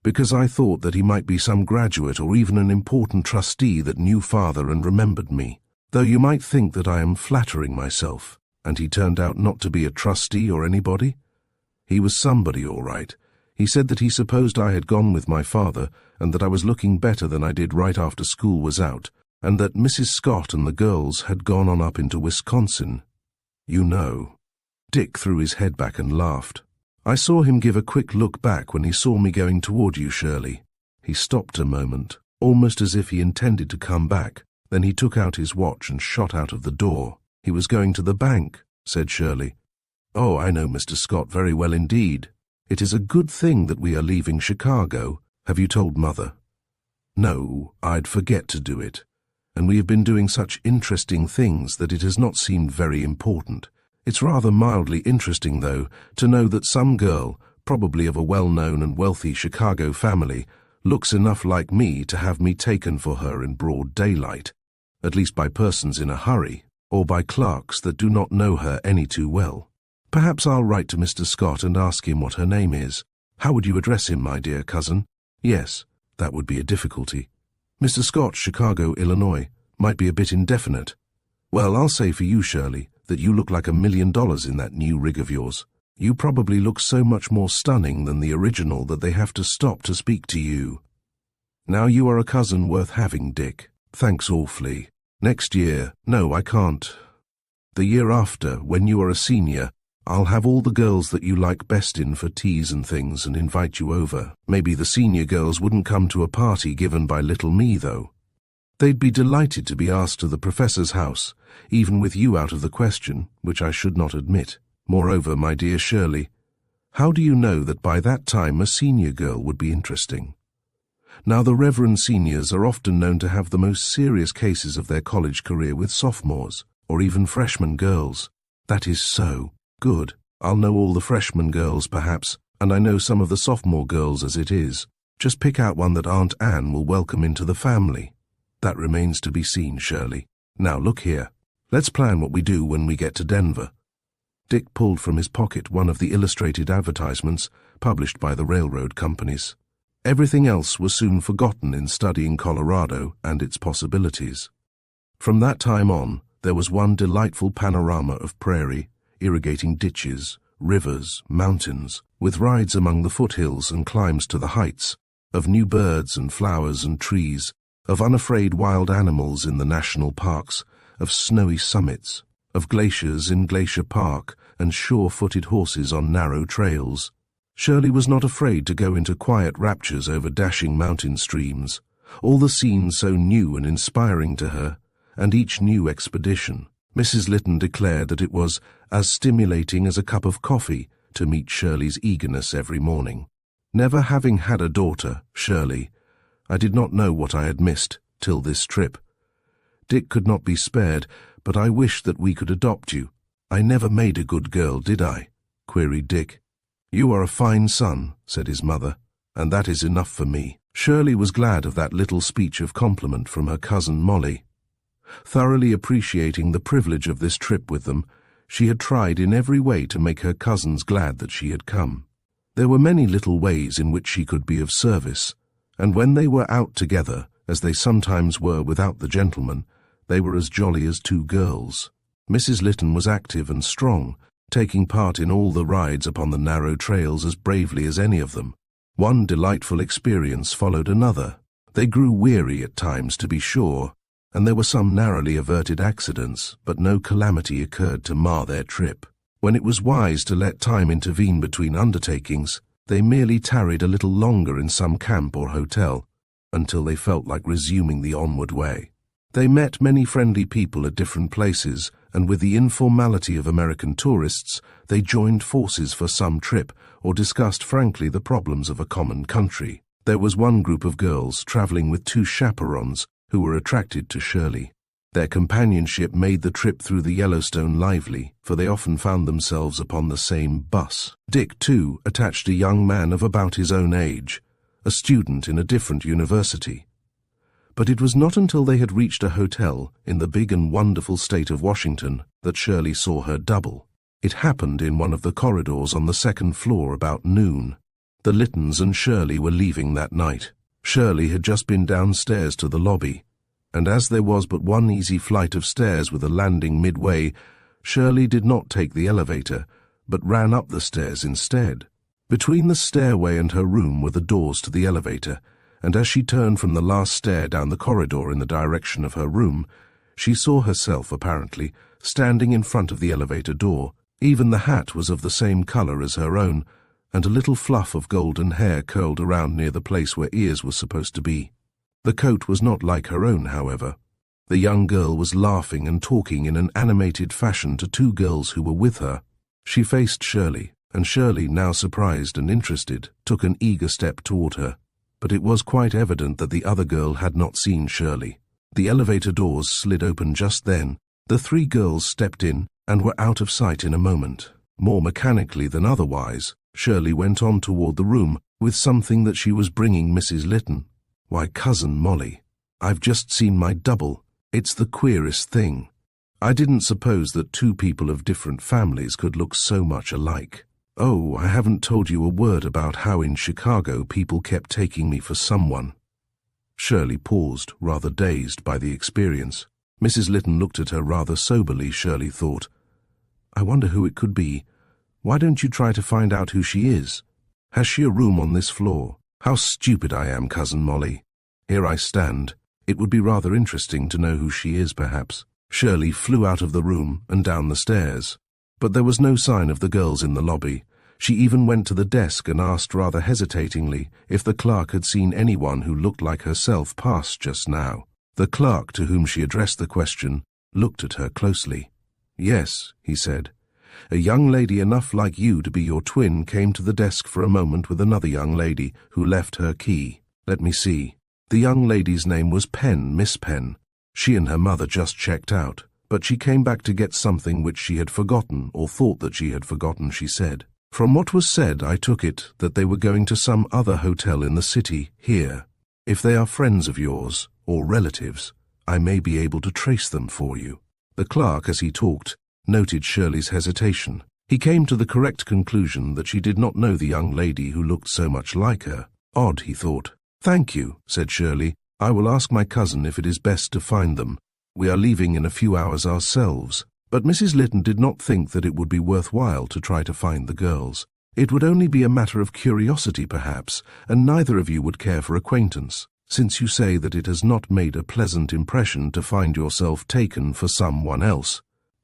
"Because I thought that he might be some graduate or even an important trustee that knew Father and remembered me. Though you might think that I am flattering myself, and he turned out not to be a trustee or anybody. He was somebody, all right. He said that he supposed I had gone with my father, and that I was looking better than I did right after school was out, and that Mrs. Scott and the girls had gone on up into Wisconsin. You know." Dick threw his head back and laughed. "I saw him give a quick look back when he saw me going toward you, Shirley." He stopped a moment, almost as if he intended to come back. Then he took out his watch and shot out of the door. "He was going to the bank," said Shirley. "Oh, I know Mr. Scott very well indeed. It is a good thing that we are leaving Chicago. Have you told Mother?" "No, I'd forget to do it. And we have been doing such interesting things that it has not seemed very important. It's rather mildly interesting, though, to know that some girl, probably of a well-known and wealthy Chicago family, looks enough like me to have me taken for her in broad daylight, at least by persons in a hurry, or by clerks that do not know her any too well. Perhaps I'll write to Mr. Scott and ask him what her name is. How would you address him, my dear cousin?" "Yes, that would be a difficulty. Mr. Scott, Chicago, Illinois, might be a bit indefinite. Well, I'll say for you, Shirley, that you look like $1 million in that new rig of yours. You probably look so much more stunning than the original that they have to stop to speak to you. Now you are a cousin worth having, Dick. Thanks awfully. Next year, no, I can't. The year after, when you are a senior, I'll have all the girls that you like best in for teas and things and invite you over. Maybe the senior girls wouldn't come to a party given by little me, though. They'd be delighted to be asked to the professor's house, even with you out of the question, which I should not admit. Moreover, my dear Shirley, how do you know that by that time a senior girl would be interesting? Now, the Reverend Seniors are often known to have the most serious cases of their college career with sophomores, or even freshman girls. That is so. Good. I'll know all the freshman girls, perhaps, and I know some of the sophomore girls as it is. Just pick out one that Aunt Anne will welcome into the family. That remains to be seen, Shirley. Now, look here. Let's plan what we do when we get to Denver." Dick pulled from his pocket one of the illustrated advertisements published by the railroad companies. Everything else was soon forgotten in studying Colorado and its possibilities. From that time on, there was one delightful panorama of prairie, irrigating ditches, rivers, mountains, with rides among the foothills and climbs to the heights, of new birds and flowers and trees, of unafraid wild animals in the national parks, of snowy summits, of glaciers in Glacier Park and sure-footed horses on narrow trails. Shirley was not afraid to go into quiet raptures over dashing mountain streams, all the scenes so new and inspiring to her, and each new expedition. Mrs. Lytton declared that it was as stimulating as a cup of coffee to meet Shirley's eagerness every morning. Never having had a daughter, Shirley, I did not know what I had missed till this trip. Dick could not be spared, but I wished that we could adopt you. I never made a good girl, did I? Queried Dick. You are a fine son, said his mother, and that is enough for me. Shirley was glad of that little speech of compliment from her cousin Molly. Thoroughly appreciating the privilege of this trip with them, she had tried in every way to make her cousins glad that she had come. There were many little ways in which she could be of service, and when they were out together, as they sometimes were without the gentleman, they were as jolly as two girls. Mrs. Lytton was active and strong, taking part in all the rides upon the narrow trails as bravely as any of them. One delightful experience followed another. They grew weary at times, to be sure, and there were some narrowly averted accidents, but no calamity occurred to mar their trip. When it was wise to let time intervene between undertakings, they merely tarried a little longer in some camp or hotel, until they felt like resuming the onward way. They met many friendly people at different places, and with the informality of American tourists, they joined forces for some trip or discussed frankly the problems of a common country. There was one group of girls traveling with two chaperons who were attracted to Shirley. Their companionship made the trip through the Yellowstone lively, for they often found themselves upon the same bus. Dick, too, attached a young man of about his own age, a student in a different university. But it was not until they had reached a hotel in the big and wonderful state of Washington that Shirley saw her double. It happened in one of the corridors on the second floor about noon. The Lyttons and Shirley were leaving that night. Shirley had just been downstairs to the lobby, and as there was but one easy flight of stairs with a landing midway, Shirley did not take the elevator, but ran up the stairs instead. Between the stairway and her room were the doors to the elevator, and as she turned from the last stair down the corridor in the direction of her room, she saw herself, apparently, standing in front of the elevator door. Even the hat was of the same color as her own, and a little fluff of golden hair curled around near the place where ears were supposed to be. The coat was not like her own, however. The young girl was laughing and talking in an animated fashion to two girls who were with her. She faced Shirley, and Shirley, now surprised and interested, took an eager step toward her. But it was quite evident that the other girl had not seen Shirley. The elevator doors slid open just then. The three girls stepped in and were out of sight in a moment. More mechanically than otherwise, Shirley went on toward the room with something that she was bringing Mrs. Lytton. "Why, Cousin Molly, I've just seen my double. It's the queerest thing. I didn't suppose that two people of different families could look so much alike. Oh, I haven't told you a word about how in Chicago people kept taking me for someone." Shirley paused, rather dazed by the experience. Mrs. Lytton looked at her rather soberly, Shirley thought. "I wonder who it could be. Why don't you try to find out who she is? Has she a room on this floor? How stupid I am, Cousin Molly. Here I stand. It would be rather interesting to know who she is, perhaps." Shirley flew out of the room and down the stairs. But there was no sign of the girls in the lobby. She even went to the desk and asked rather hesitatingly if the clerk had seen anyone who looked like herself pass just now. The clerk, to whom she addressed the question, looked at her closely. "Yes," he said. "A young lady enough like you to be your twin came to the desk for a moment with another young lady who left her key. Let me see. The young lady's name was Penn, Miss Penn. She and her mother just checked out, but she came back to get something which she had forgotten, or thought that she had forgotten, she said. From what was said, I took it that they were going to some other hotel in the city, here. If they are friends of yours, or relatives, I may be able to trace them for you." The clerk, as he talked, noted Shirley's hesitation. He came to the correct conclusion that she did not know the young lady who looked so much like her. Odd, he thought. "Thank you," said Shirley. "I will ask my cousin if it is best to find them. We are leaving in a few hours ourselves." But Mrs. Lytton did not think that it would be worthwhile to try to find the girls. It would only be a matter of curiosity, perhaps, and neither of you would care for acquaintance, since you say that it has not made a pleasant impression to find yourself taken for someone else.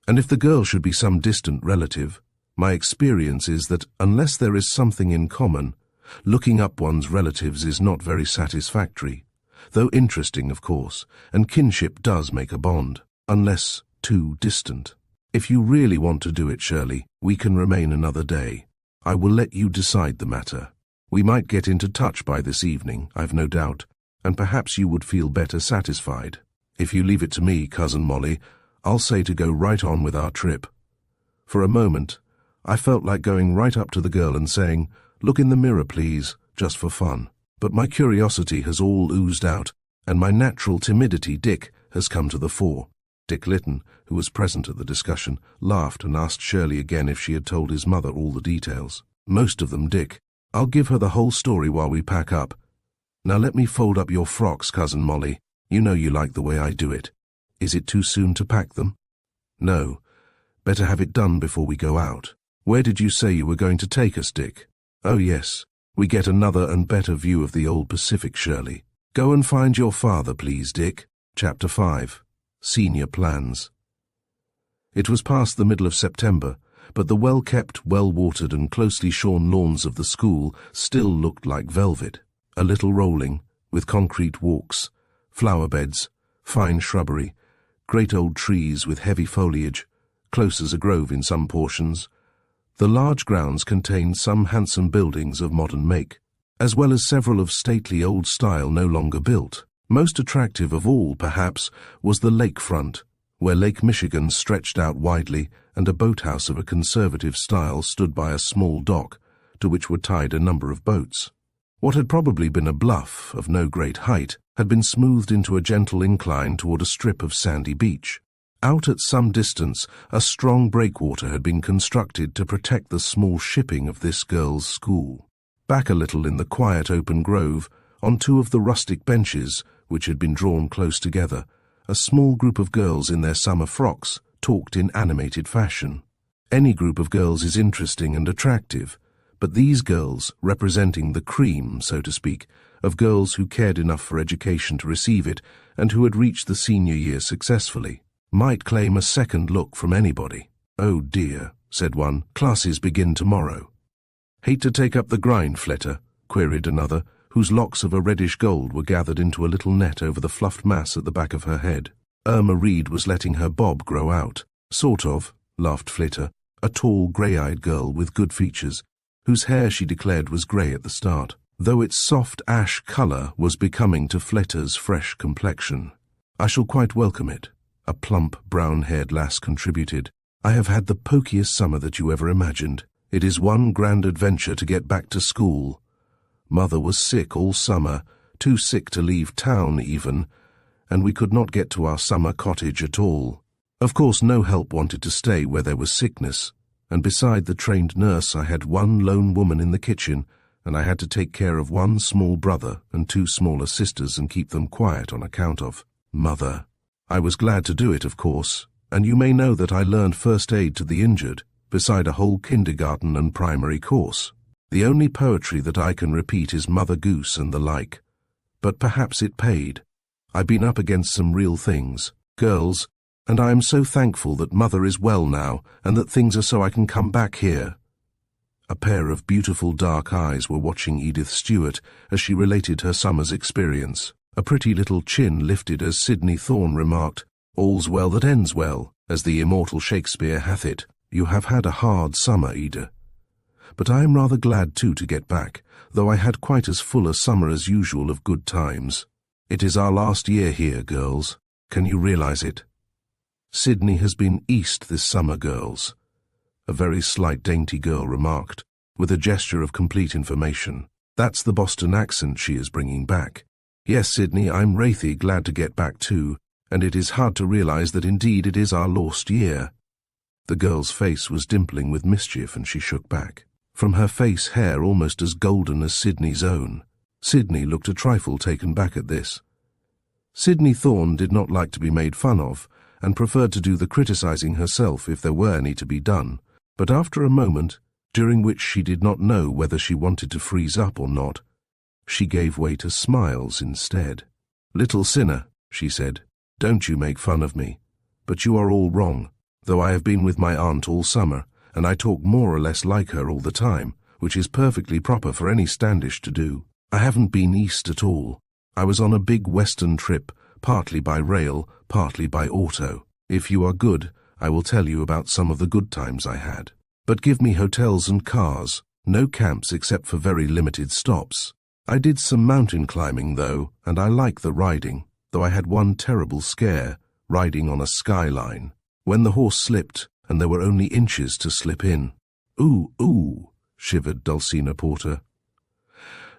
And if the girl should be some distant relative, my experience is that unless there is something in common, looking up one's relatives is not very satisfactory, though interesting, of course, and kinship does make a bond, unless too distant. If you really want to do it, Shirley, we can remain another day. I will let you decide the matter. We might get into touch by this evening, I've no doubt, and perhaps you would feel better satisfied. If you leave it to me, Cousin Molly, I'll say to go right on with our trip." For a moment, I felt like going right up to the girl and saying, "Look in the mirror, please," just for fun. But my curiosity has all oozed out, and my natural timidity, Dick, has come to the fore. Dick Lytton, who was present at the discussion, laughed and asked Shirley again if she had told his mother all the details. "Most of them, Dick. I'll give her the whole story while we pack up. Now let me fold up your frocks, Cousin Molly. You know you like the way I do it. Is it too soon to pack them?" "No, Better have it done before we go out. Where did you say you were going to take us, Dick? Oh yes, we get another and better view of the old Pacific, Shirley. Go and find your father, please, Dick. Chapter 5. Senior Plans. It was past the middle of September, but the well-kept, well-watered and closely shorn lawns of the school still looked like velvet, a little rolling, with concrete walks, flower beds, fine shrubbery, great old trees with heavy foliage, close as a grove in some portions. The large grounds contained some handsome buildings of modern make, as well as several of stately old style no longer built. Most attractive of all, perhaps, was the lakefront, where Lake Michigan stretched out widely and a boathouse of a conservative style stood by a small dock, to which were tied a number of boats. What had probably been a bluff of no great height had been smoothed into a gentle incline toward a strip of sandy beach. Out at some distance, a strong breakwater had been constructed to protect the small shipping of this girls' school. Back a little in the quiet open grove, on two of the rustic benches, which had been drawn close together, a small group of girls in their summer frocks talked in animated fashion. Any group of girls is interesting and attractive, but these girls, representing the cream, so to speak, of girls who cared enough for education to receive it and who had reached the senior year successfully, might claim a second look from anybody. "Oh dear," said one, "classes begin tomorrow." "Hate to take up the grind, Flitter?" queried another, whose locks of a reddish gold were gathered into a little net over the fluffed mass at the back of her head. Irma Reed was letting her bob grow out. "Sort of," laughed Flitter, a tall, grey-eyed girl with good features, whose hair she declared was grey at the start, though its soft ash colour was becoming to Flitter's fresh complexion. "I shall quite welcome it," a plump, brown-haired lass contributed. "I have had the pokiest summer that you ever imagined. It is one grand adventure to get back to school. Mother was sick all summer, too sick to leave town even, and we could not get to our summer cottage at all. Of course no help wanted to stay where there was sickness, and beside the trained nurse I had one lone woman in the kitchen, and I had to take care of one small brother and two smaller sisters and keep them quiet on account of Mother. I was glad to do it, of course, and you may know that I learned first aid to the injured, beside a whole kindergarten and primary course. The only poetry that I can repeat is Mother Goose and the like. But perhaps it paid. I've been up against some real things, girls, and I am so thankful that Mother is well now and that things are so I can come back here." A pair of beautiful dark eyes were watching Edith Stewart as she related her summer's experience. A pretty little chin lifted as Sidney Thorne remarked, "All's well that ends well, as the immortal Shakespeare hath it. You have had a hard summer, Ida. But I am rather glad too to get back, though I had quite as full a summer as usual of good times. It is our last year here, girls. Can you realize it? Sidney has been east this summer, girls," a very slight dainty girl remarked, with a gesture of complete information. "That's the Boston accent she is bringing back. Yes, Sidney, I'm wrathy glad to get back too, and it is hard to realize that indeed it is our lost year." The girl's face was dimpling with mischief and she shook back. From her face hair almost as golden as Sidney's own. Sidney looked a trifle taken back at this. Sidney Thorne did not like to be made fun of, and preferred to do the criticizing herself if there were any to be done, but after a moment, during which she did not know whether she wanted to freeze up or not, she gave way to smiles instead. "Little sinner," she said, "don't you make fun of me. But you are all wrong, though I have been with my aunt all summer, and I talk more or less like her all the time, which is perfectly proper for any Standish to do. I haven't been east at all. I was on a big western trip, partly by rail, partly by auto. If you are good, I will tell you about some of the good times I had. But give me hotels and cars, no camps except for very limited stops. I did some mountain climbing, though, and I like the riding, though I had one terrible scare, riding on a skyline, when the horse slipped, and there were only inches to slip in." "Ooh, ooh," shivered Dulcina Porter.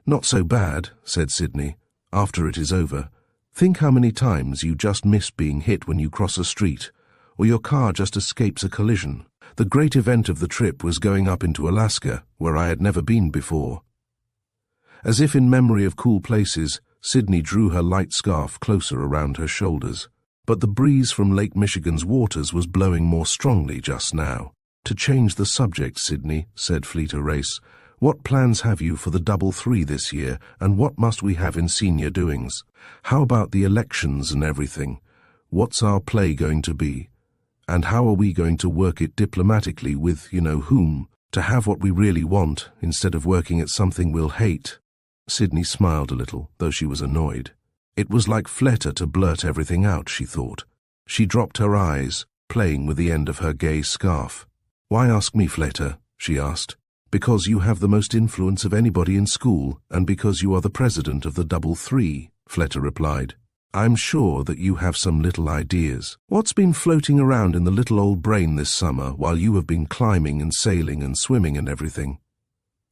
"Not so bad," said Sidney, "after it is over. Think how many times you just miss being hit when you cross a street, or your car just escapes a collision. The great event of the trip was going up into Alaska, where I had never been before." As if in memory of cool places, Sidney drew her light scarf closer around her shoulders. but the breeze from Lake Michigan's waters was blowing more strongly just now. "To change the subject, Sydney," said Fleeta Race, "what plans have you for the Double Three this year, and what must we have in senior doings? How about the elections and everything? What's our play going to be? And how are we going to work it diplomatically with you-know-whom, to have what we really want, instead of working at something we'll hate?" Sydney smiled a little, though she was annoyed. It was like Fleta to blurt everything out, she thought. She dropped her eyes, playing with the end of her gay scarf. "Why ask me, Fleta?" she asked. "Because you have the most influence of anybody in school, and because you are the president of the Double Three," Fleta replied. "I'm sure that you have some little ideas. What's been floating around in the little old brain this summer while you have been climbing and sailing and swimming and everything?"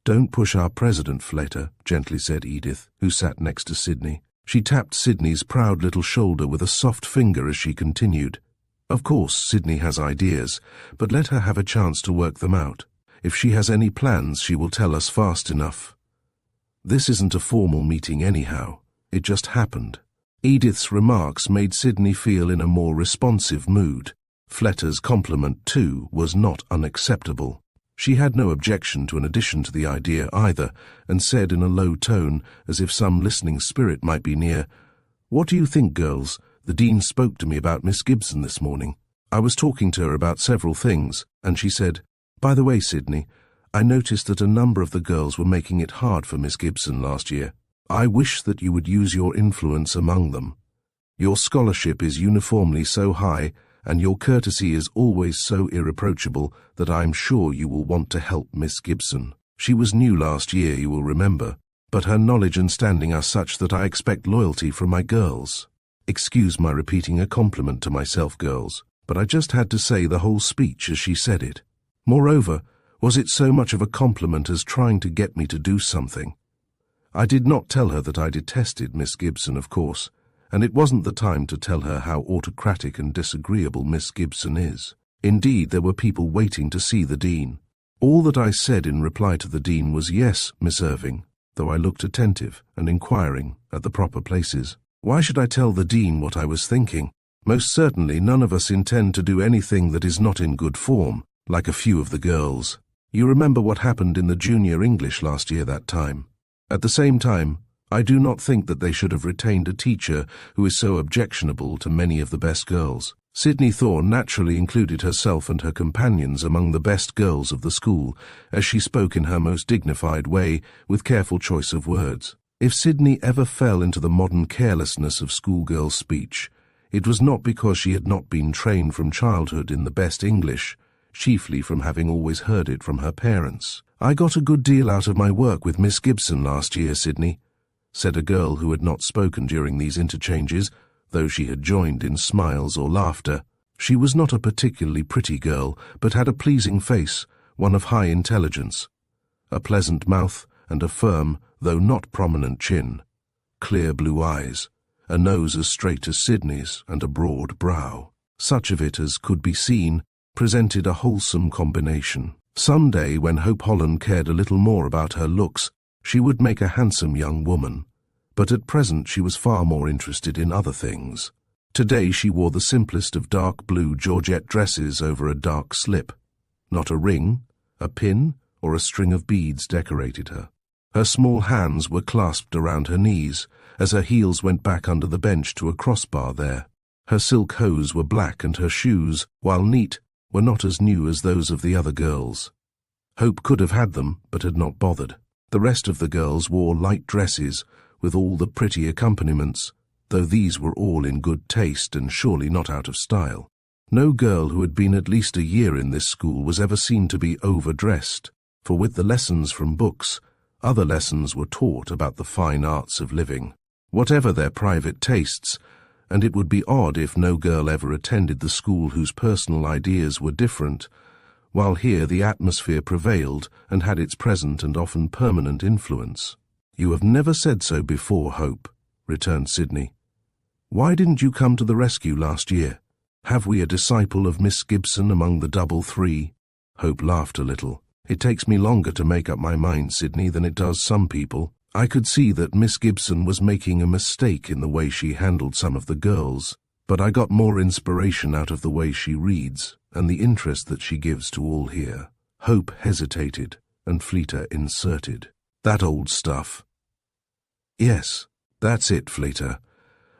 "Don't push our president, Fleta," gently said Edith, who sat next to Sydney. She tapped Sydney's proud little shoulder with a soft finger as she continued. "Of course, Sydney has ideas, but let her have a chance to work them out. If she has any plans, she will tell us fast enough. This isn't a formal meeting anyhow. It just happened." Edith's remarks made Sydney feel in a more responsive mood. Fleta's compliment, too, was not unacceptable. She had no objection to an addition to the idea either, and said in a low tone, as if some listening spirit might be near, "What do you think, girls? The Dean spoke to me about Miss Gibson this morning. I was talking to her about several things, and she said, 'By the way, Sydney, I noticed that a number of the girls were making it hard for Miss Gibson last year. I wish that you would use your influence among them. Your scholarship is uniformly so high, and your courtesy is always so irreproachable that I am sure you will want to help Miss Gibson. She was new last year, you will remember, but her knowledge and standing are such that I expect loyalty from my girls.' Excuse my repeating a compliment to myself, girls, but I just had to say the whole speech as she said it. Moreover, was it so much of a compliment as trying to get me to do something? I did not tell her that I detested Miss Gibson, of course, and it wasn't the time to tell her how autocratic and disagreeable Miss Gibson is. Indeed, there were people waiting to see the Dean. All that I said in reply to the Dean was, 'Yes, Miss Irving,' though I looked attentive and inquiring at the proper places. Why should I tell the Dean what I was thinking? Most certainly none of us intend to do anything that is not in good form, like a few of the girls. You remember what happened in the junior English last year that time. At the same time, I do not think that they should have retained a teacher who is so objectionable to many of the best girls." Sydney Thorne naturally included herself and her companions among the best girls of the school, as she spoke in her most dignified way, with careful choice of words. If Sydney ever fell into the modern carelessness of schoolgirl speech, it was not because she had not been trained from childhood in the best English, chiefly from having always heard it from her parents. "I got a good deal out of my work with Miss Gibson last year, Sydney," said a girl who had not spoken during these interchanges, though she had joined in smiles or laughter. She was not a particularly pretty girl, but had a pleasing face, one of high intelligence, a pleasant mouth, and a firm, though not prominent chin, clear blue eyes, a nose as straight as Sydney's, and a broad brow. Such of it as could be seen presented a wholesome combination. Some day, when Hope Holland cared a little more about her looks, she would make a handsome young woman, but at present she was far more interested in other things. Today she wore the simplest of dark blue georgette dresses over a dark slip. Not a ring, a pin, or a string of beads decorated her. Her small hands were clasped around her knees, as her heels went back under the bench to a crossbar there. Her silk hose were black, and her shoes, while neat, were not as new as those of the other girls. Hope could have had them, but had not bothered. The rest of the girls wore light dresses, with all the pretty accompaniments, though these were all in good taste and surely not out of style. No girl who had been at least a year in this school was ever seen to be overdressed, for with the lessons from books, other lessons were taught about the fine arts of living. Whatever their private tastes, and it would be odd if no girl ever attended the school whose personal ideas were different, while here the atmosphere prevailed and had its present and often permanent influence. "You have never said so before, Hope," returned Sydney. "Why didn't you come to the rescue last year? Have we a disciple of Miss Gibson among the Double Three?" Hope laughed a little. "It takes me longer to make up my mind, Sydney, than it does some people. I could see that Miss Gibson was making a mistake in the way she handled some of the girls. But I got more inspiration out of the way she reads and the interest that she gives to all here. Hope hesitated, and Fleeta inserted. That old stuff. Yes, that's it, Fleeta.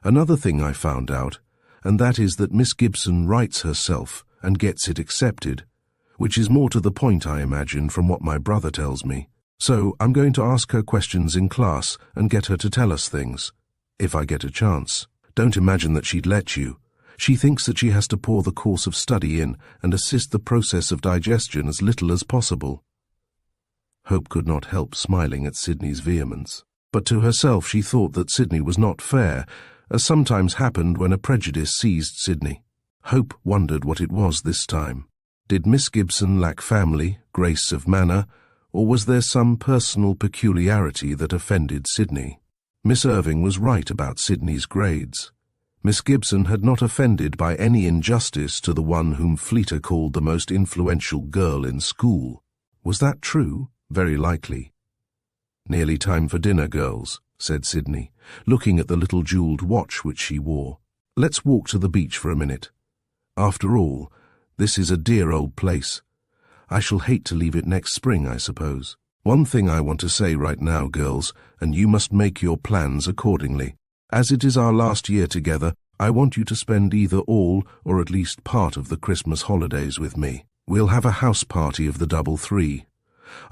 Another thing I found out, and that is that Miss Gibson writes herself and gets it accepted, which is more to the point, I imagine, from what my brother tells me. So I'm going to ask her questions in class and get her to tell us things, if I get a chance. Don't imagine that she'd let you. She thinks that she has to pour the course of study in and assist the process of digestion as little as possible. Hope could not help smiling at Sydney's vehemence, but to herself she thought that Sydney was not fair, as sometimes happened when a prejudice seized Sydney. Hope wondered what it was this time. Did Miss Gibson lack family, grace of manner, or was there some personal peculiarity that offended Sydney? Miss Irving was right about Sydney's grades. Miss Gibson had not offended by any injustice to the one whom Fleeta called the most influential girl in school. Was that true? Very likely. "Nearly time for dinner, girls," said Sydney, looking at the little jewelled watch which she wore. "Let's walk to the beach for a minute. After all, this is a dear old place. I shall hate to leave it next spring, I suppose. One thing I want to say right now, girls, and you must make your plans accordingly. As it is our last year together, I want you to spend either all or at least part of the Christmas holidays with me. We'll have a house party of the double three.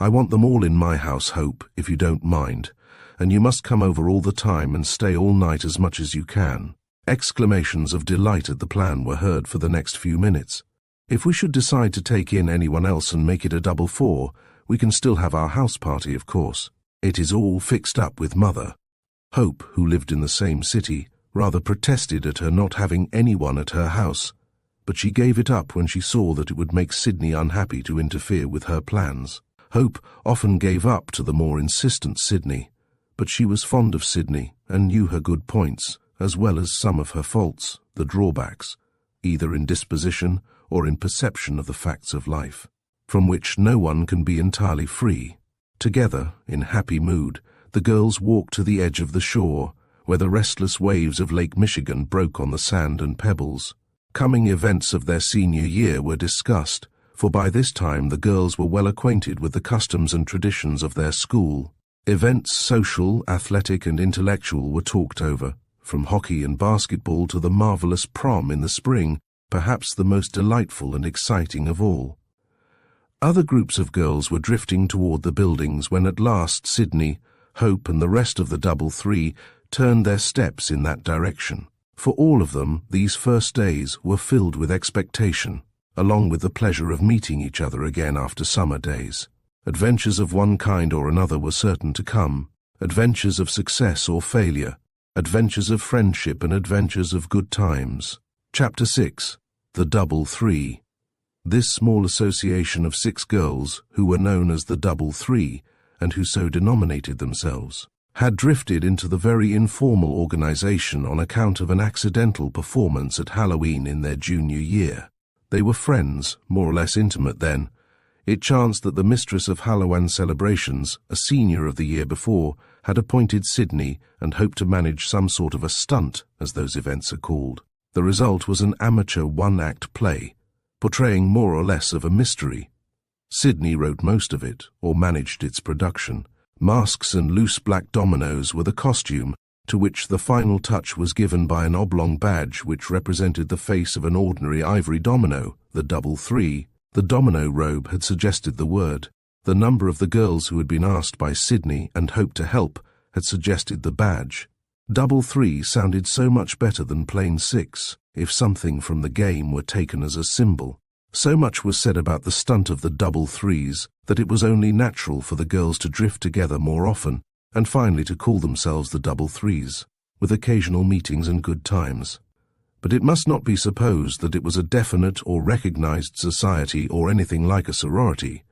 I want them all in my house, Hope, if you don't mind, and you must come over all the time and stay all night as much as you can." Exclamations of delight at the plan were heard for the next few minutes. "If we should decide to take in anyone else and make it a double four, we can still have our house party, of course. It is all fixed up with Mother." Hope, who lived in the same city, rather protested at her not having anyone at her house, but she gave it up when she saw that it would make Sydney unhappy to interfere with her plans. Hope often gave up to the more insistent Sydney, but she was fond of Sydney and knew her good points, as well as some of her faults, the drawbacks, either in disposition or in perception of the facts of life, from which no one can be entirely free. Together, in happy mood, the girls walked to the edge of the shore, where the restless waves of Lake Michigan broke on the sand and pebbles. Coming events of their senior year were discussed, for by this time the girls were well acquainted with the customs and traditions of their school. Events social, athletic, and intellectual were talked over, from hockey and basketball to the marvelous prom in the spring, perhaps the most delightful and exciting of all. Other groups of girls were drifting toward the buildings when at last Sydney, Hope, and the rest of the double three turned their steps in that direction. For all of them, these first days were filled with expectation, along with the pleasure of meeting each other again after summer days. Adventures of one kind or another were certain to come, adventures of success or failure, adventures of friendship and adventures of good times. Chapter 6. The Double Three. This small association of 6 girls, who were known as the Double Three, and who so denominated themselves, had drifted into the very informal organization on account of an accidental performance at Halloween in their junior year. They were friends, more or less intimate then. It chanced that the mistress of Halloween celebrations, a senior of the year before, had appointed Sydney and hoped to manage some sort of a stunt, as those events are called. The result was an amateur one-act play, portraying more or less of a mystery. Sydney wrote most of it, or managed its production. Masks and loose black dominoes were the costume, to which the final touch was given by an oblong badge which represented the face of an ordinary ivory domino, the double three. The domino robe had suggested the word. The number of the girls who had been asked by Sydney and hoped to help had suggested the badge. Double three sounded so much better than plain 6, if something from the game were taken as a symbol. So much was said about the stunt of the double threes that it was only natural for the girls to drift together more often, and finally to call themselves the double threes, with occasional meetings and good times. But it must not be supposed that it was a definite or recognized society or anything like a sorority,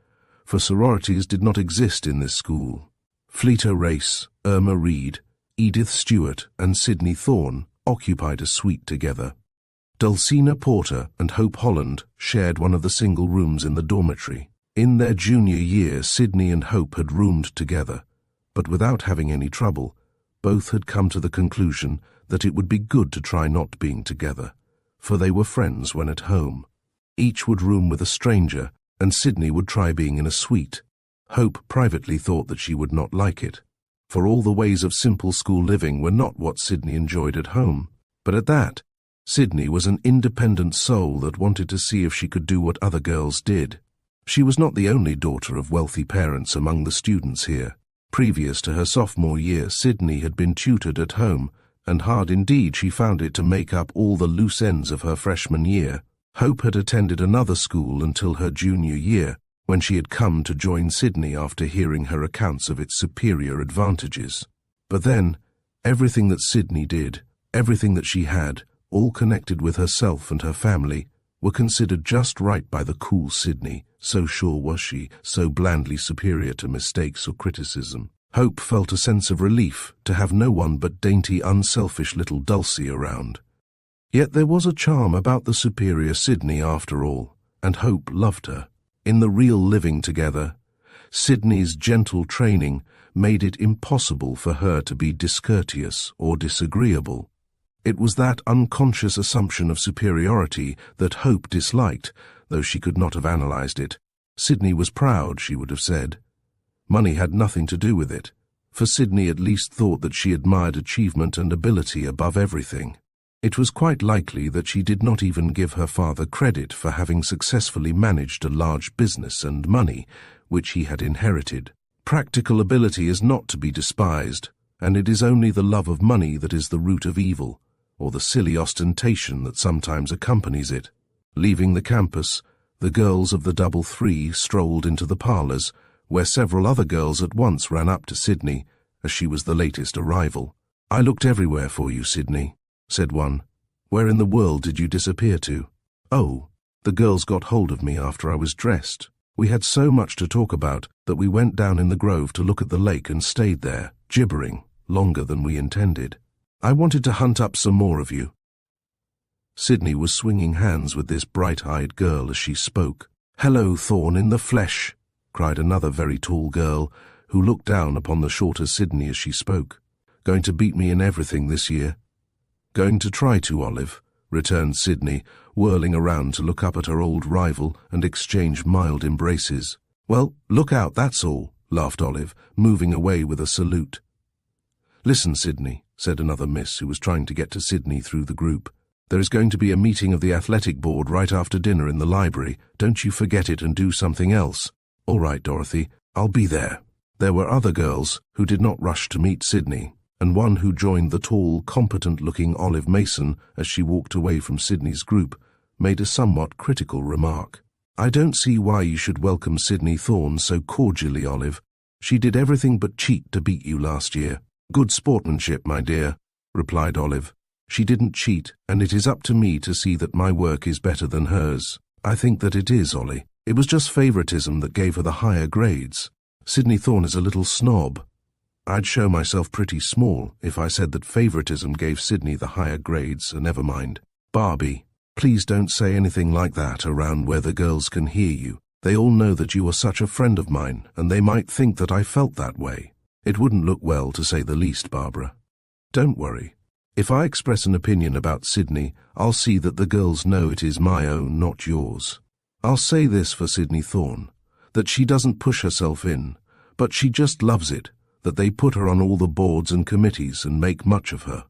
for sororities did not exist in this school. Fleeta Race, Irma Reed, Edith Stewart, and Sydney Thorne occupied a suite together. Dulcina Porter and Hope Holland shared one of the single rooms in the dormitory. In their junior year, Sydney and Hope had roomed together, but without having any trouble, Both had come to the conclusion that it would be good to try not being together, for they were friends when at home. Each would room with a stranger, and Sydney would try being in a suite. Hope privately thought that she would not like it, for all the ways of simple school living were not what Sydney enjoyed at home. But at that, Sydney was an independent soul that wanted to see if she could do what other girls did. She was not the only daughter of wealthy parents among the students here. Previous to her sophomore year, Sydney had been tutored at home, and hard indeed she found it to make up all the loose ends of her freshman year. Hope had attended another school until her junior year, when she had come to join Sydney after hearing her accounts of its superior advantages. But then, everything that Sydney did, everything that she had, all connected with herself and her family, were considered just right by the cool Sydney, so sure was she, so blandly superior to mistakes or criticism. Hope felt a sense of relief to have no one but dainty, unselfish little Dulcie around. Yet there was a charm about the superior Sydney after all, and Hope loved her. In the real living together, Sydney's gentle training made it impossible for her to be discourteous or disagreeable. It was that unconscious assumption of superiority that Hope disliked, though she could not have analyzed it. Sydney was proud, she would have said. Money had nothing to do with it, for Sydney at least thought that she admired achievement and ability above everything. It was quite likely that she did not even give her father credit for having successfully managed a large business and money, which he had inherited. Practical ability is not to be despised, and it is only the love of money that is the root of evil, or the silly ostentation that sometimes accompanies it. Leaving the campus, the girls of the Double Three strolled into the parlors, where several other girls at once ran up to Sydney, as she was the latest arrival. "I looked everywhere for you, Sydney," said one. "Where in the world did you disappear to?" "Oh, the girls got hold of me after I was dressed. We had so much to talk about that we went down in the grove to look at the lake and stayed there, gibbering, longer than we intended. I wanted to hunt up some more of you." Sydney was swinging hands with this bright-eyed girl as she spoke. "Hello, thorn in the flesh," cried another very tall girl, who looked down upon the shorter Sydney as she spoke. "Going to beat me in everything this year?" "Going to try to, Olive," returned Sydney, whirling around to look up at her old rival and exchange mild embraces. "Well, look out, that's all," laughed Olive, moving away with a salute. "Listen, Sydney," said another miss who was trying to get to Sydney through the group. "There is going to be a meeting of the athletic board right after dinner in the library. Don't you forget it and do something else." "All right, Dorothy, I'll be there." There were other girls who did not rush to meet Sydney, and one who joined the tall, competent-looking Olive Mason as she walked away from Sydney's group, made a somewhat critical remark. "I don't see why you should welcome Sydney Thorne so cordially, Olive. She did everything but cheat to beat you last year." "Good sportsmanship, my dear," replied Olive. "She didn't cheat, and it is up to me to see that my work is better than hers." "I think that it is, Ollie. It was just favoritism that gave her the higher grades. Sydney Thorne is a little snob. I'd show myself pretty small if I said that favoritism gave Sydney the higher grades, and never mind." "Barbie, please don't say anything like that around where the girls can hear you. They all know that you are such a friend of mine, and they might think that I felt that way. It wouldn't look well, to say the least, Barbara." "Don't worry. If I express an opinion about Sydney, I'll see that the girls know it is my own, not yours. I'll say this for Sydney Thorne, that she doesn't push herself in, but she just loves it, that they put her on all the boards and committees and make much of her."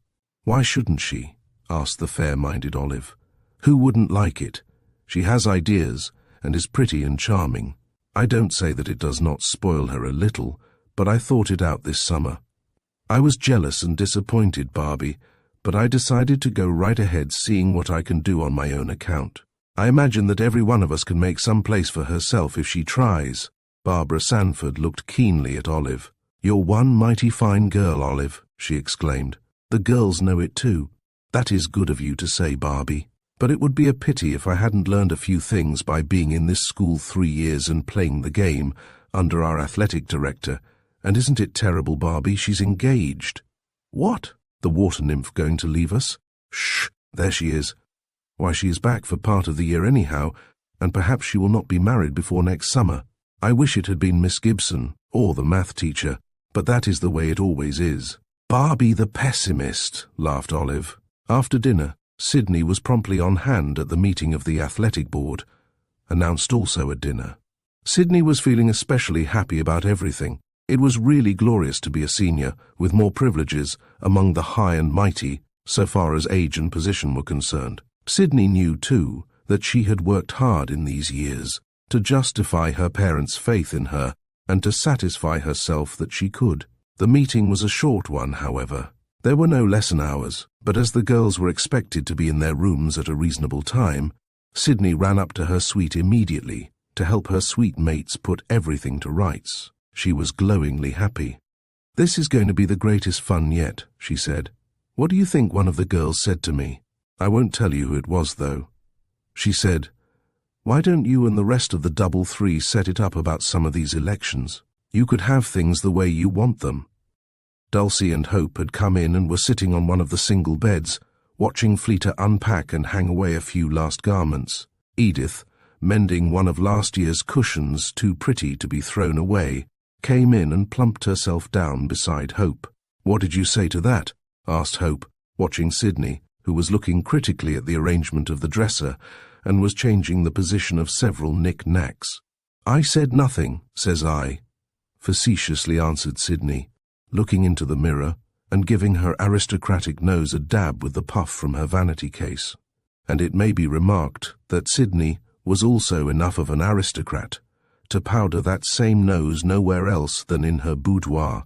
"Why shouldn't she?" asked the fair-minded Olive. "Who wouldn't like it? She has ideas, and is pretty and charming. I don't say that it does not spoil her a little, but I thought it out this summer. I was jealous and disappointed, Barbie, but I decided to go right ahead seeing what I can do on my own account. I imagine that every one of us can make some place for herself if she tries." Barbara Sanford looked keenly at Olive. "You're one mighty fine girl, Olive," she exclaimed. "The girls know it too." "That is good of you to say, Barbie. But it would be a pity if I hadn't learned a few things by being in this school 3 years and playing the game under our athletic director. And isn't it terrible, Barbie, she's engaged." "What? The water nymph going to leave us?" "Shh, there she is." "Why, she is back for part of the year anyhow, and perhaps she will not be married before next summer. I wish it had been Miss Gibson, or the math teacher, but that is the way it always is. Barbie the pessimist, laughed Olive. After dinner, Sydney was promptly on hand at the meeting of the athletic board, announced also at dinner. Sydney was feeling especially happy about everything. It was really glorious to be a senior, with more privileges among the high and mighty, so far as age and position were concerned. Sydney knew, too, that she had worked hard in these years to justify her parents' faith in her and to satisfy herself that she could. The meeting was a short one, however. There were no lesson hours, but as the girls were expected to be in their rooms at a reasonable time, Sydney ran up to her suite immediately to help her sweet mates put everything to rights. She was glowingly happy. "This is going to be the greatest fun yet," she said. "What do you think one of the girls said to me? I won't tell you who it was, though. She said, 'Why don't you and the rest of the double three set it up about some of these elections? You could have things the way you want them.'" Dulcie and Hope had come in and were sitting on one of the single beds, watching Fleeta unpack and hang away a few last garments. Edith, mending one of last year's cushions too pretty to be thrown away, came in and plumped herself down beside Hope. "What did you say to that?" asked Hope, watching Sydney, who was looking critically at the arrangement of the dresser and was changing the position of several knick-knacks. "I said nothing, says I," facetiously answered Sydney, looking into the mirror and giving her aristocratic nose a dab with the puff from her vanity case. And it may be remarked that Sydney was also enough of an aristocrat to powder that same nose nowhere else than in her boudoir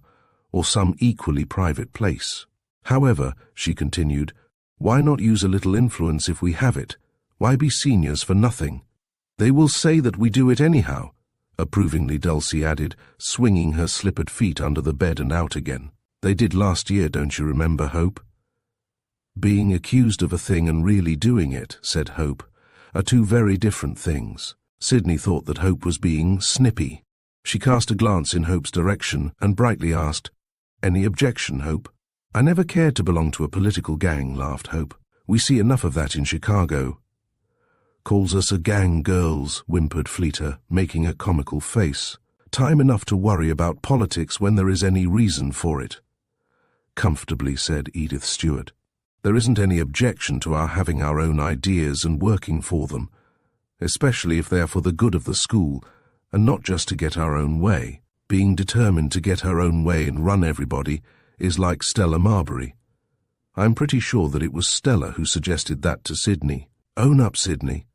or some equally private place. "However," she continued, "why not use a little influence if we have it? Why be seniors for nothing? They will say that we do it anyhow," approvingly Dulcie added, swinging her slippered feet under the bed and out again. "They did last year, don't you remember, Hope?" "Being accused of a thing and really doing it," said Hope, "are two very different things." Sydney thought that Hope was being snippy. She cast a glance in Hope's direction and brightly asked, "Any objection, Hope?" "I never cared to belong to a political gang," laughed Hope. "We see enough of that in Chicago." "Calls us a gang, girls," whimpered Fleeta, making a comical face. "Time enough to worry about politics when there is any reason for it." "Comfortably," said Edith Stewart. "There isn't any objection to our having our own ideas and working for them, especially if they are for the good of the school and not just to get our own way. Being determined to get her own way and run everybody is like Stella Marbury. I'm pretty sure that it was Stella who suggested that to Sydney. Own up, Sydney.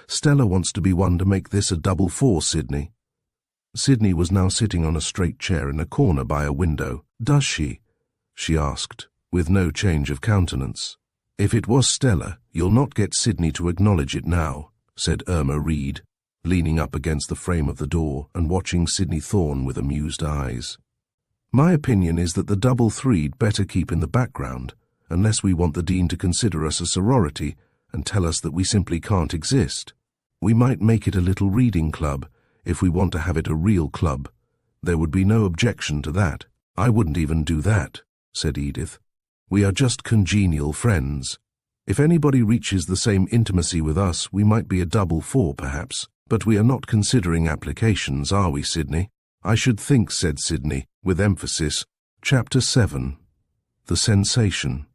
Stella wants to be one to make this a double four, Sydney." Sydney was now sitting on a straight chair in a corner by a window. "Does she?" she asked, with no change of countenance. "If it was Stella, you'll not get Sydney to acknowledge it now," said Irma Reed, leaning up against the frame of the door and watching Sydney Thorne with amused eyes. "My opinion is that the double three'd better keep in the background, unless we want the dean to consider us a sorority and tell us that we simply can't exist. We might make it a little reading club, if we want to have it a real club. There would be no objection to that." "I wouldn't even do that," said Edith. "We are just congenial friends. If anybody reaches the same intimacy with us, we might be a double four, perhaps. But we are not considering applications, are we, Sydney?" "I should think," said Sydney, with emphasis. Chapter 7. The Sensation.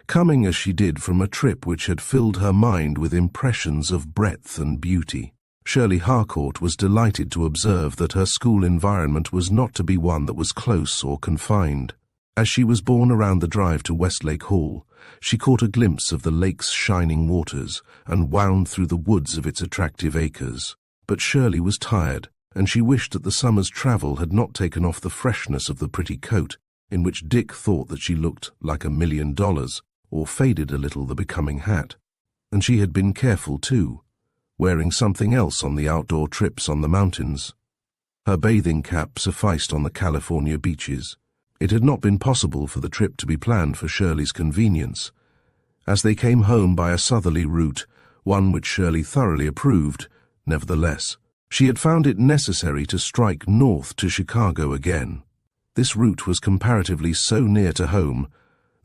Coming as she did from a trip which had filled her mind with impressions of breadth and beauty, Shirley Harcourt was delighted to observe that her school environment was not to be one that was close or confined. As she was borne around the drive to Westlake Hall, she caught a glimpse of the lake's shining waters and wound through the woods of its attractive acres. But Shirley was tired, and she wished that the summer's travel had not taken off the freshness of the pretty coat, in which Dick thought that she looked like $1 million, or faded a little the becoming hat. And she had been careful, too, wearing something else on the outdoor trips on the mountains. Her bathing cap sufficed on the California beaches. It had not been possible for the trip to be planned for Shirley's convenience. As they came home by a southerly route, one which Shirley thoroughly approved, nevertheless, she had found it necessary to strike north to Chicago again. This route was comparatively so near to home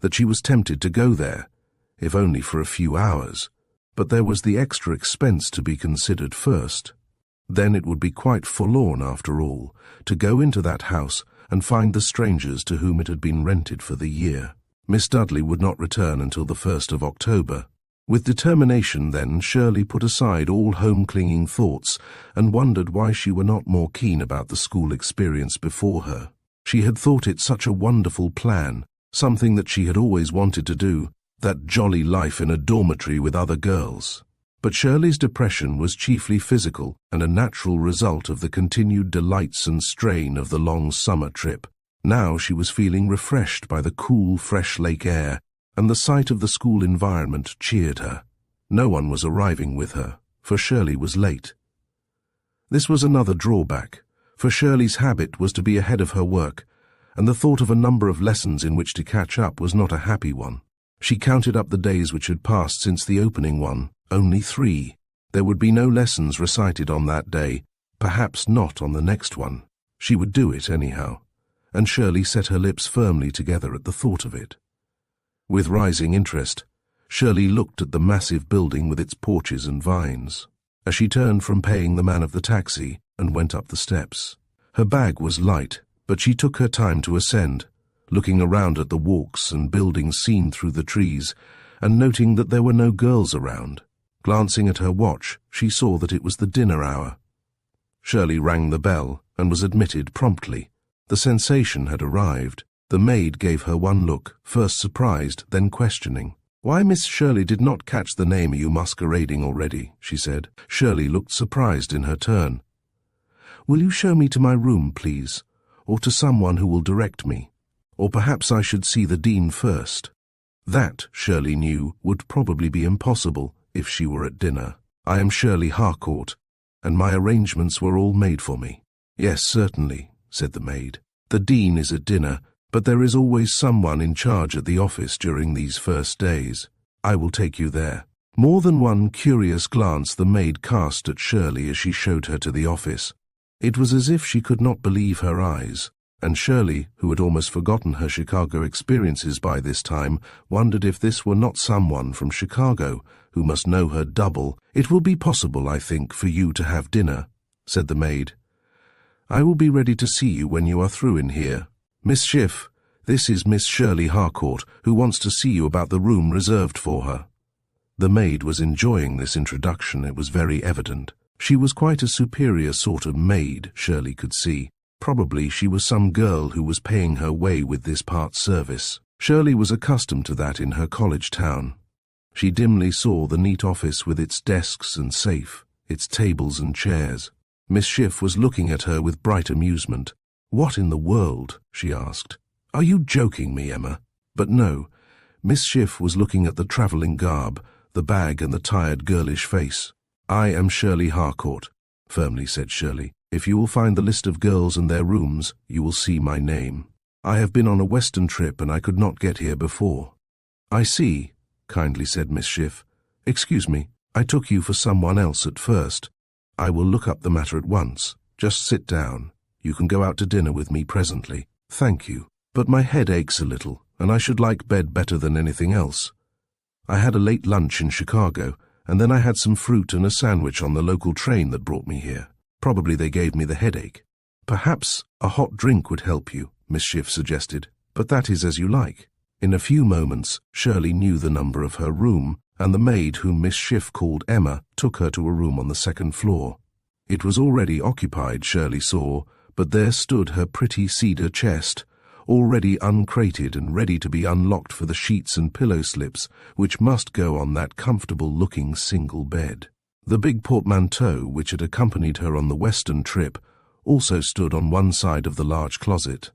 that she was tempted to go there, if only for a few hours. But there was the extra expense to be considered first. Then it would be quite forlorn, after all, to go into that house and find the strangers to whom it had been rented for the year. Miss Dudley would not return until the 1st of October. With determination, then, Shirley put aside all home-clinging thoughts and wondered why she were not more keen about the school experience before her. She had thought it such a wonderful plan, something that she had always wanted to do, that jolly life in a dormitory with other girls. But Shirley's depression was chiefly physical and a natural result of the continued delights and strain of the long summer trip. Now she was feeling refreshed by the cool, fresh lake air, and the sight of the school environment cheered her. No one was arriving with her, for Shirley was late. This was another drawback, for Shirley's habit was to be ahead of her work, and the thought of a number of lessons in which to catch up was not a happy one. She counted up the days which had passed since the opening one. Only 3. There would be no lessons recited on that day, perhaps not on the next one. She would do it anyhow, and Shirley set her lips firmly together at the thought of it. With rising interest, Shirley looked at the massive building with its porches and vines, as she turned from paying the man of the taxi and went up the steps. Her bag was light, but she took her time to ascend, looking around at the walks and buildings seen through the trees, and noting that there were no girls around. Glancing at her watch, she saw that it was the dinner hour. Shirley rang the bell and was admitted promptly. The sensation had arrived. The maid gave her one look, first surprised, then questioning. "Why, Miss Shirley did not catch the name. Are you masquerading already?" she said. Shirley looked surprised in her turn. "Will you show me to my room, please, or to someone who will direct me? Or perhaps I should see the dean first." That, Shirley knew, would probably be impossible if she were at dinner. "I am Shirley Harcourt, and my arrangements were all made for me." "Yes, certainly," said the maid. "The dean is at dinner, but there is always someone in charge at the office during these first days. I will take you there." More than one curious glance the maid cast at Shirley as she showed her to the office. It was as if she could not believe her eyes, and Shirley, who had almost forgotten her Chicago experiences by this time, wondered if this were not someone from Chicago who must know her double. "It will be possible, I think, for you to have dinner," said the maid. "I will be ready to see you when you are through in here. Miss Schiff, this is Miss Shirley Harcourt, who wants to see you about the room reserved for her." The maid was enjoying this introduction, it was very evident. She was quite a superior sort of maid, Shirley could see. Probably she was some girl who was paying her way with this part service. Shirley was accustomed to that in her college town. She dimly saw the neat office with its desks and safe, its tables and chairs. Miss Schiff was looking at her with bright amusement. "What in the world?" she asked. "Are you joking me, Emma?" But no, Miss Schiff was looking at the travelling garb, the bag and the tired girlish face. "I am Shirley Harcourt," firmly said Shirley. "If you will find the list of girls and their rooms, you will see my name. I have been on a Western trip and I could not get here before." "I see," kindly said Miss Schiff. "Excuse me, I took you for someone else at first. I will look up the matter at once. Just sit down. You can go out to dinner with me presently." "Thank you, but my head aches a little, and I should like bed better than anything else. I had a late lunch in Chicago, and then I had some fruit and a sandwich on the local train that brought me here. Probably they gave me the headache." "Perhaps a hot drink would help you," Miss Schiff suggested, "but that is as you like." In a few moments, Shirley knew the number of her room, and the maid whom Miss Schiff called Emma took her to a room on the 2nd floor. It was already occupied, Shirley saw, but there stood her pretty cedar chest, already uncrated and ready to be unlocked for the sheets and pillow slips which must go on that comfortable-looking single bed. The big portmanteau which had accompanied her on the Western trip also stood on one side of the large closet.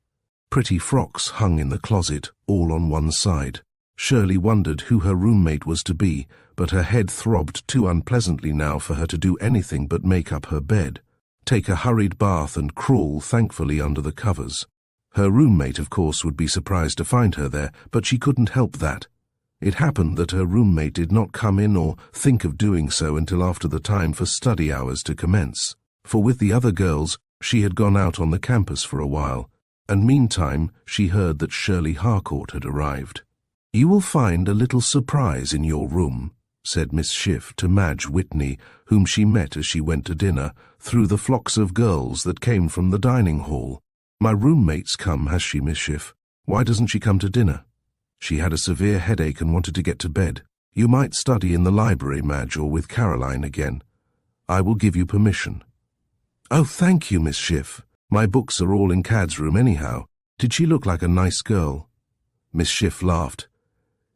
Pretty frocks hung in the closet, all on one side. Shirley wondered who her roommate was to be, but her head throbbed too unpleasantly now for her to do anything but make up her bed, take a hurried bath and crawl thankfully under the covers. Her roommate, of course, would be surprised to find her there, but she couldn't help that. It happened that her roommate did not come in or think of doing so until after the time for study hours to commence, for with the other girls she had gone out on the campus for a while, and meantime she heard that Shirley Harcourt had arrived. "You will find a little surprise in your room," said Miss Schiff to Madge Whitney, whom she met as she went to dinner, through the flocks of girls that came from the dining hall. My roommate's come, has she, Miss Schiff? Why doesn't she come to dinner? She had a severe headache and wanted to get to bed. You might study in the library, Madge, or with Caroline again. I will give you permission. Oh, thank you, Miss Schiff. My books are all in Cad's room anyhow. Did she look like a nice girl? Miss Schiff laughed.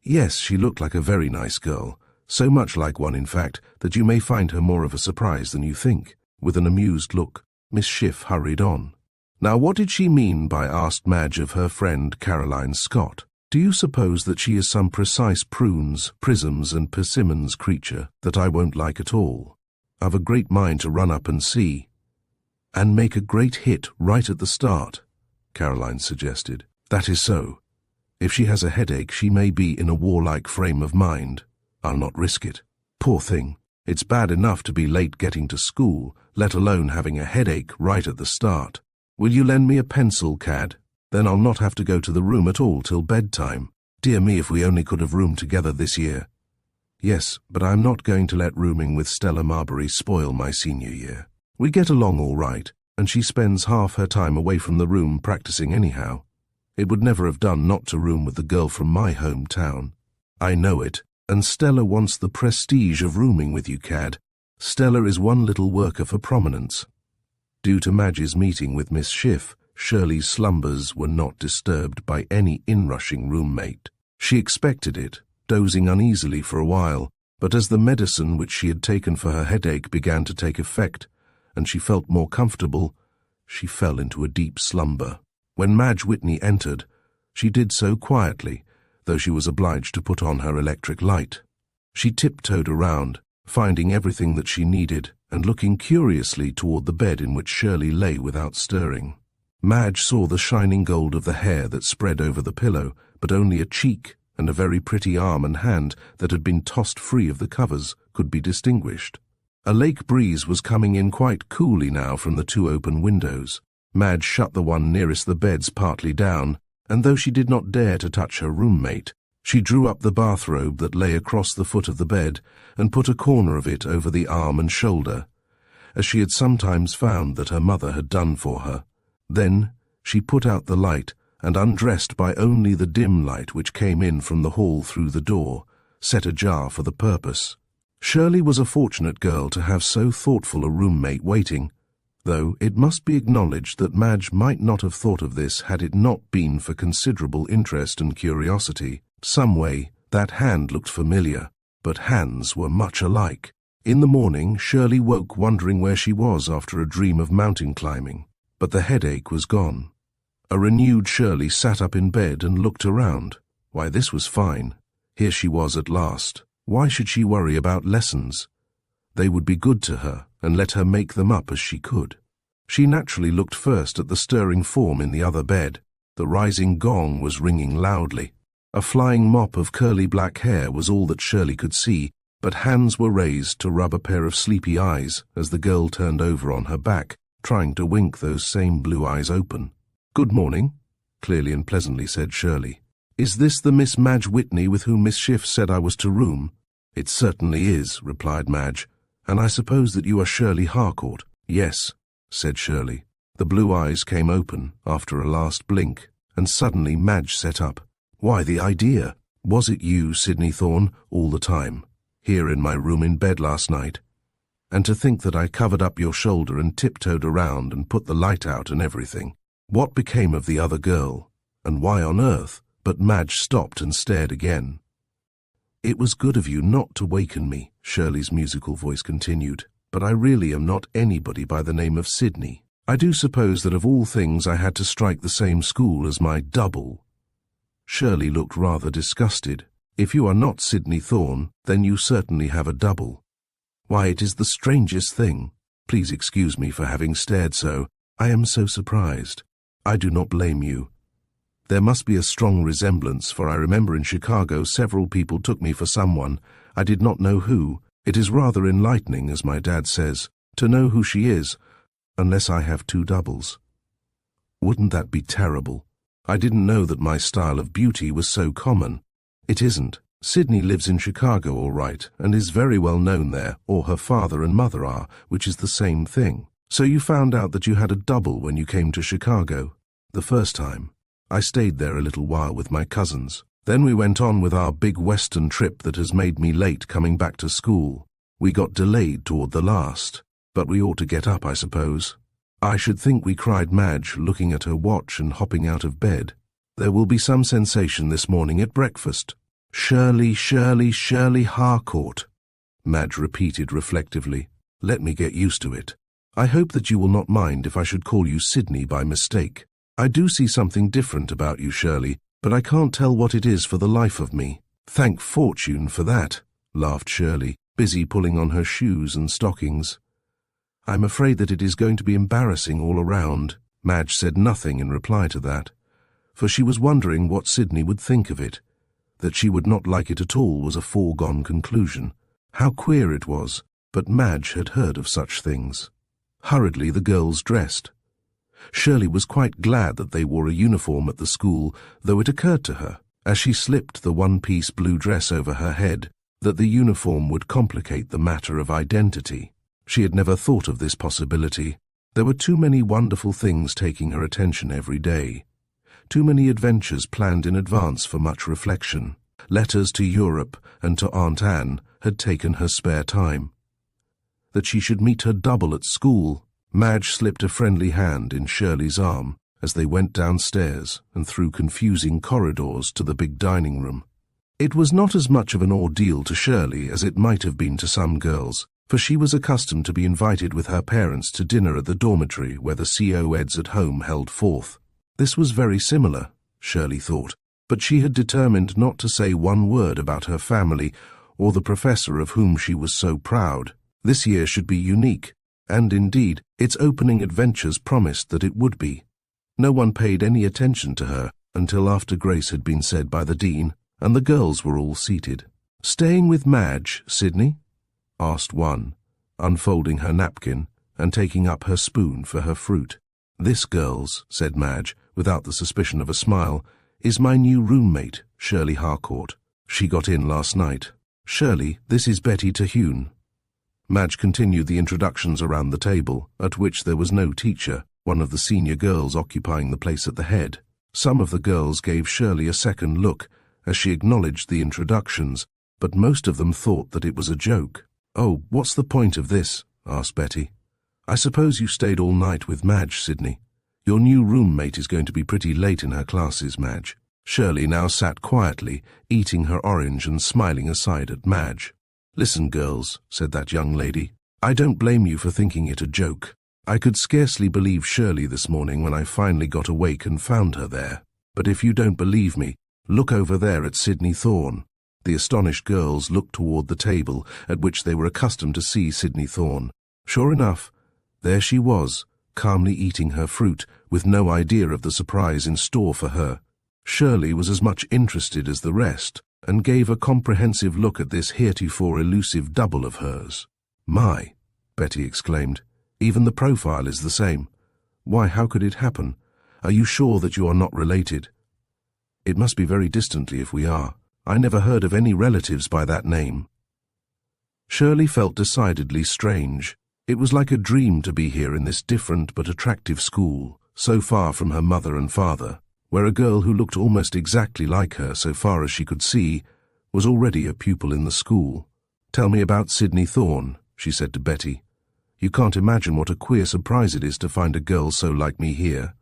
Yes, she looked like a very nice girl. So much like one, in fact, that you may find her more of a surprise than you think. With an amused look, Miss Schiff hurried on. Now, what did she mean by asked Madge of her friend Caroline Scott? Do you suppose that she is some precise prunes, prisms and persimmons creature that I won't like at all? I've a great mind to run up and see. And make a great hit right at the start, Caroline suggested. That is so. If she has a headache, she may be in a warlike frame of mind. I'll not risk it. Poor thing. It's bad enough to be late getting to school, let alone having a headache right at the start. Will you lend me a pencil, Cad? Then I'll not have to go to the room at all till bedtime. Dear me, if we only could have roomed together this year. Yes, but I'm not going to let rooming with Stella Marbury spoil my senior year. We get along all right, and she spends half her time away from the room practicing anyhow. It would never have done not to room with the girl from my hometown. I know it, and Stella wants the prestige of rooming with you, Cad. Stella is one little worker for prominence. Due to Madge's meeting with Miss Schiff, Shirley's slumbers were not disturbed by any inrushing roommate. She expected it, dozing uneasily for a while, but as the medicine which she had taken for her headache began to take effect, and she felt more comfortable, she fell into a deep slumber. When Madge Whitney entered, she did so quietly, though she was obliged to put on her electric light. She tiptoed around, finding everything that she needed, and looking curiously toward the bed in which Shirley lay without stirring. Madge saw the shining gold of the hair that spread over the pillow, but only a cheek and a very pretty arm and hand that had been tossed free of the covers could be distinguished. A lake breeze was coming in quite coolly now from the two open windows. Madge shut the one nearest the beds partly down, and though she did not dare to touch her roommate, she drew up the bathrobe that lay across the foot of the bed and put a corner of it over the arm and shoulder, as she had sometimes found that her mother had done for her. Then she put out the light and, undressed by only the dim light which came in from the hall through the door, set ajar for the purpose. Shirley was a fortunate girl to have so thoughtful a roommate waiting, though it must be acknowledged that Madge might not have thought of this had it not been for considerable interest and curiosity. Some way, that hand looked familiar, but hands were much alike. In the morning, Shirley woke wondering where she was after a dream of mountain climbing, but the headache was gone. A renewed Shirley sat up in bed and looked around. Why, this was fine. Here she was at last. Why should she worry about lessons? They would be good to her, and let her make them up as she could. She naturally looked first at the stirring form in the other bed. The rising gong was ringing loudly. A flying mop of curly black hair was all that Shirley could see, but hands were raised to rub a pair of sleepy eyes as the girl turned over on her back, trying to wink those same blue eyes open. "Good morning," clearly and pleasantly said Shirley. "Is this the Miss Madge Whitney with whom Miss Schiff said I was to room?" "It certainly is," replied Madge. "And I suppose that you are Shirley Harcourt?" "Yes," said Shirley. The blue eyes came open after a last blink, and suddenly Madge sat up. "Why, the idea! Was it you, Sidney Thorne, all the time, here in my room in bed last night? And to think that I covered up your shoulder and tiptoed around and put the light out and everything. What became of the other girl? And why on earth?" But Madge stopped and stared again. "It was good of you not to waken me," Shirley's musical voice continued, "but I really am not anybody by the name of Sidney. I do suppose that of all things I had to strike the same school as my double." Shirley looked rather disgusted. "If you are not Sidney Thorne, then you certainly have a double. Why, it is the strangest thing. Please excuse me for having stared so. I am so surprised. I do not blame you. There must be a strong resemblance, for I remember in Chicago several people took me for someone. I did not know who. It is rather enlightening, as my dad says, to know who she is, unless I have two doubles. Wouldn't that be terrible? I didn't know that my style of beauty was so common. It isn't. Sidney lives in Chicago all right, and is very well known there, or her father and mother are, which is the same thing. So you found out that you had a double when you came to Chicago?" The first time, I stayed there a little while with my cousins. Then we went on with our big Western trip that has made me late coming back to school. We got delayed toward the last, but we ought to get up, I suppose. I should think we cried Madge, looking at her watch and hopping out of bed. There will be some sensation this morning at breakfast. Shirley, Shirley, Shirley Harcourt, Madge repeated reflectively. Let me get used to it. I hope that you will not mind if I should call you Sydney by mistake. I do see something different about you, Shirley, but I can't tell what it is for the life of me. Thank fortune for that, laughed Shirley, busy pulling on her shoes and stockings. I'm afraid that it is going to be embarrassing all around. Madge said nothing in reply to that, for she was wondering what Sydney would think of it. That she would not like it at all was a foregone conclusion. How queer it was, but Madge had heard of such things. Hurriedly the girls dressed. Shirley was quite glad that they wore a uniform at the school, though it occurred to her, as she slipped the one-piece blue dress over her head, that the uniform would complicate the matter of identity. She had never thought of this possibility. There were too many wonderful things taking her attention every day. Too many adventures planned in advance for much reflection. Letters to Europe and to Aunt Anne had taken her spare time. That she should meet her double at school. Madge slipped a friendly hand in Shirley's arm as they went downstairs and through confusing corridors to the big dining room. It was not as much of an ordeal to Shirley as it might have been to some girls, for she was accustomed to be invited with her parents to dinner at the dormitory where the co-eds at home held forth. This was very similar, Shirley thought, but she had determined not to say one word about her family or the professor of whom she was so proud. This year should be unique, and indeed, its opening adventures promised that it would be. No one paid any attention to her until after grace had been said by the dean, and the girls were all seated. "Staying with Madge, Sydney?" asked one, unfolding her napkin and taking up her spoon for her fruit. "This, girls," said Madge, without the suspicion of a smile, "is my new roommate, Shirley Harcourt. She got in last night. Shirley, this is Betty Terhune." Madge continued the introductions around the table, at which there was no teacher, one of the senior girls occupying the place at the head. Some of the girls gave Shirley a second look as she acknowledged the introductions, but most of them thought that it was a joke. "Oh, what's the point of this?" asked Betty. "I suppose you stayed all night with Madge, Sydney. Your new roommate is going to be pretty late in her classes, Madge." Shirley now sat quietly, eating her orange and smiling aside at Madge. "Listen, girls," said that young lady, "I don't blame you for thinking it a joke. I could scarcely believe Shirley this morning when I finally got awake and found her there. But if you don't believe me, look over there at Sydney Thorne." The astonished girls looked toward the table at which they were accustomed to see Sydney Thorne. Sure enough, there she was, calmly eating her fruit, with no idea of the surprise in store for her. Shirley was as much interested as the rest, and gave a comprehensive look at this heretofore elusive double of hers. "My," Betty exclaimed, "even the profile is the same. Why, how could it happen? Are you sure that you are not related?" "It must be very distantly if we are. I never heard of any relatives by that name." Shirley felt decidedly strange. It was like a dream to be here in this different but attractive school, so far from her mother and father, where a girl who looked almost exactly like her so far as she could see was already a pupil in the school. "Tell me about Sydney Thorne," she said to Betty. "You can't imagine what a queer surprise it is to find a girl so like me here."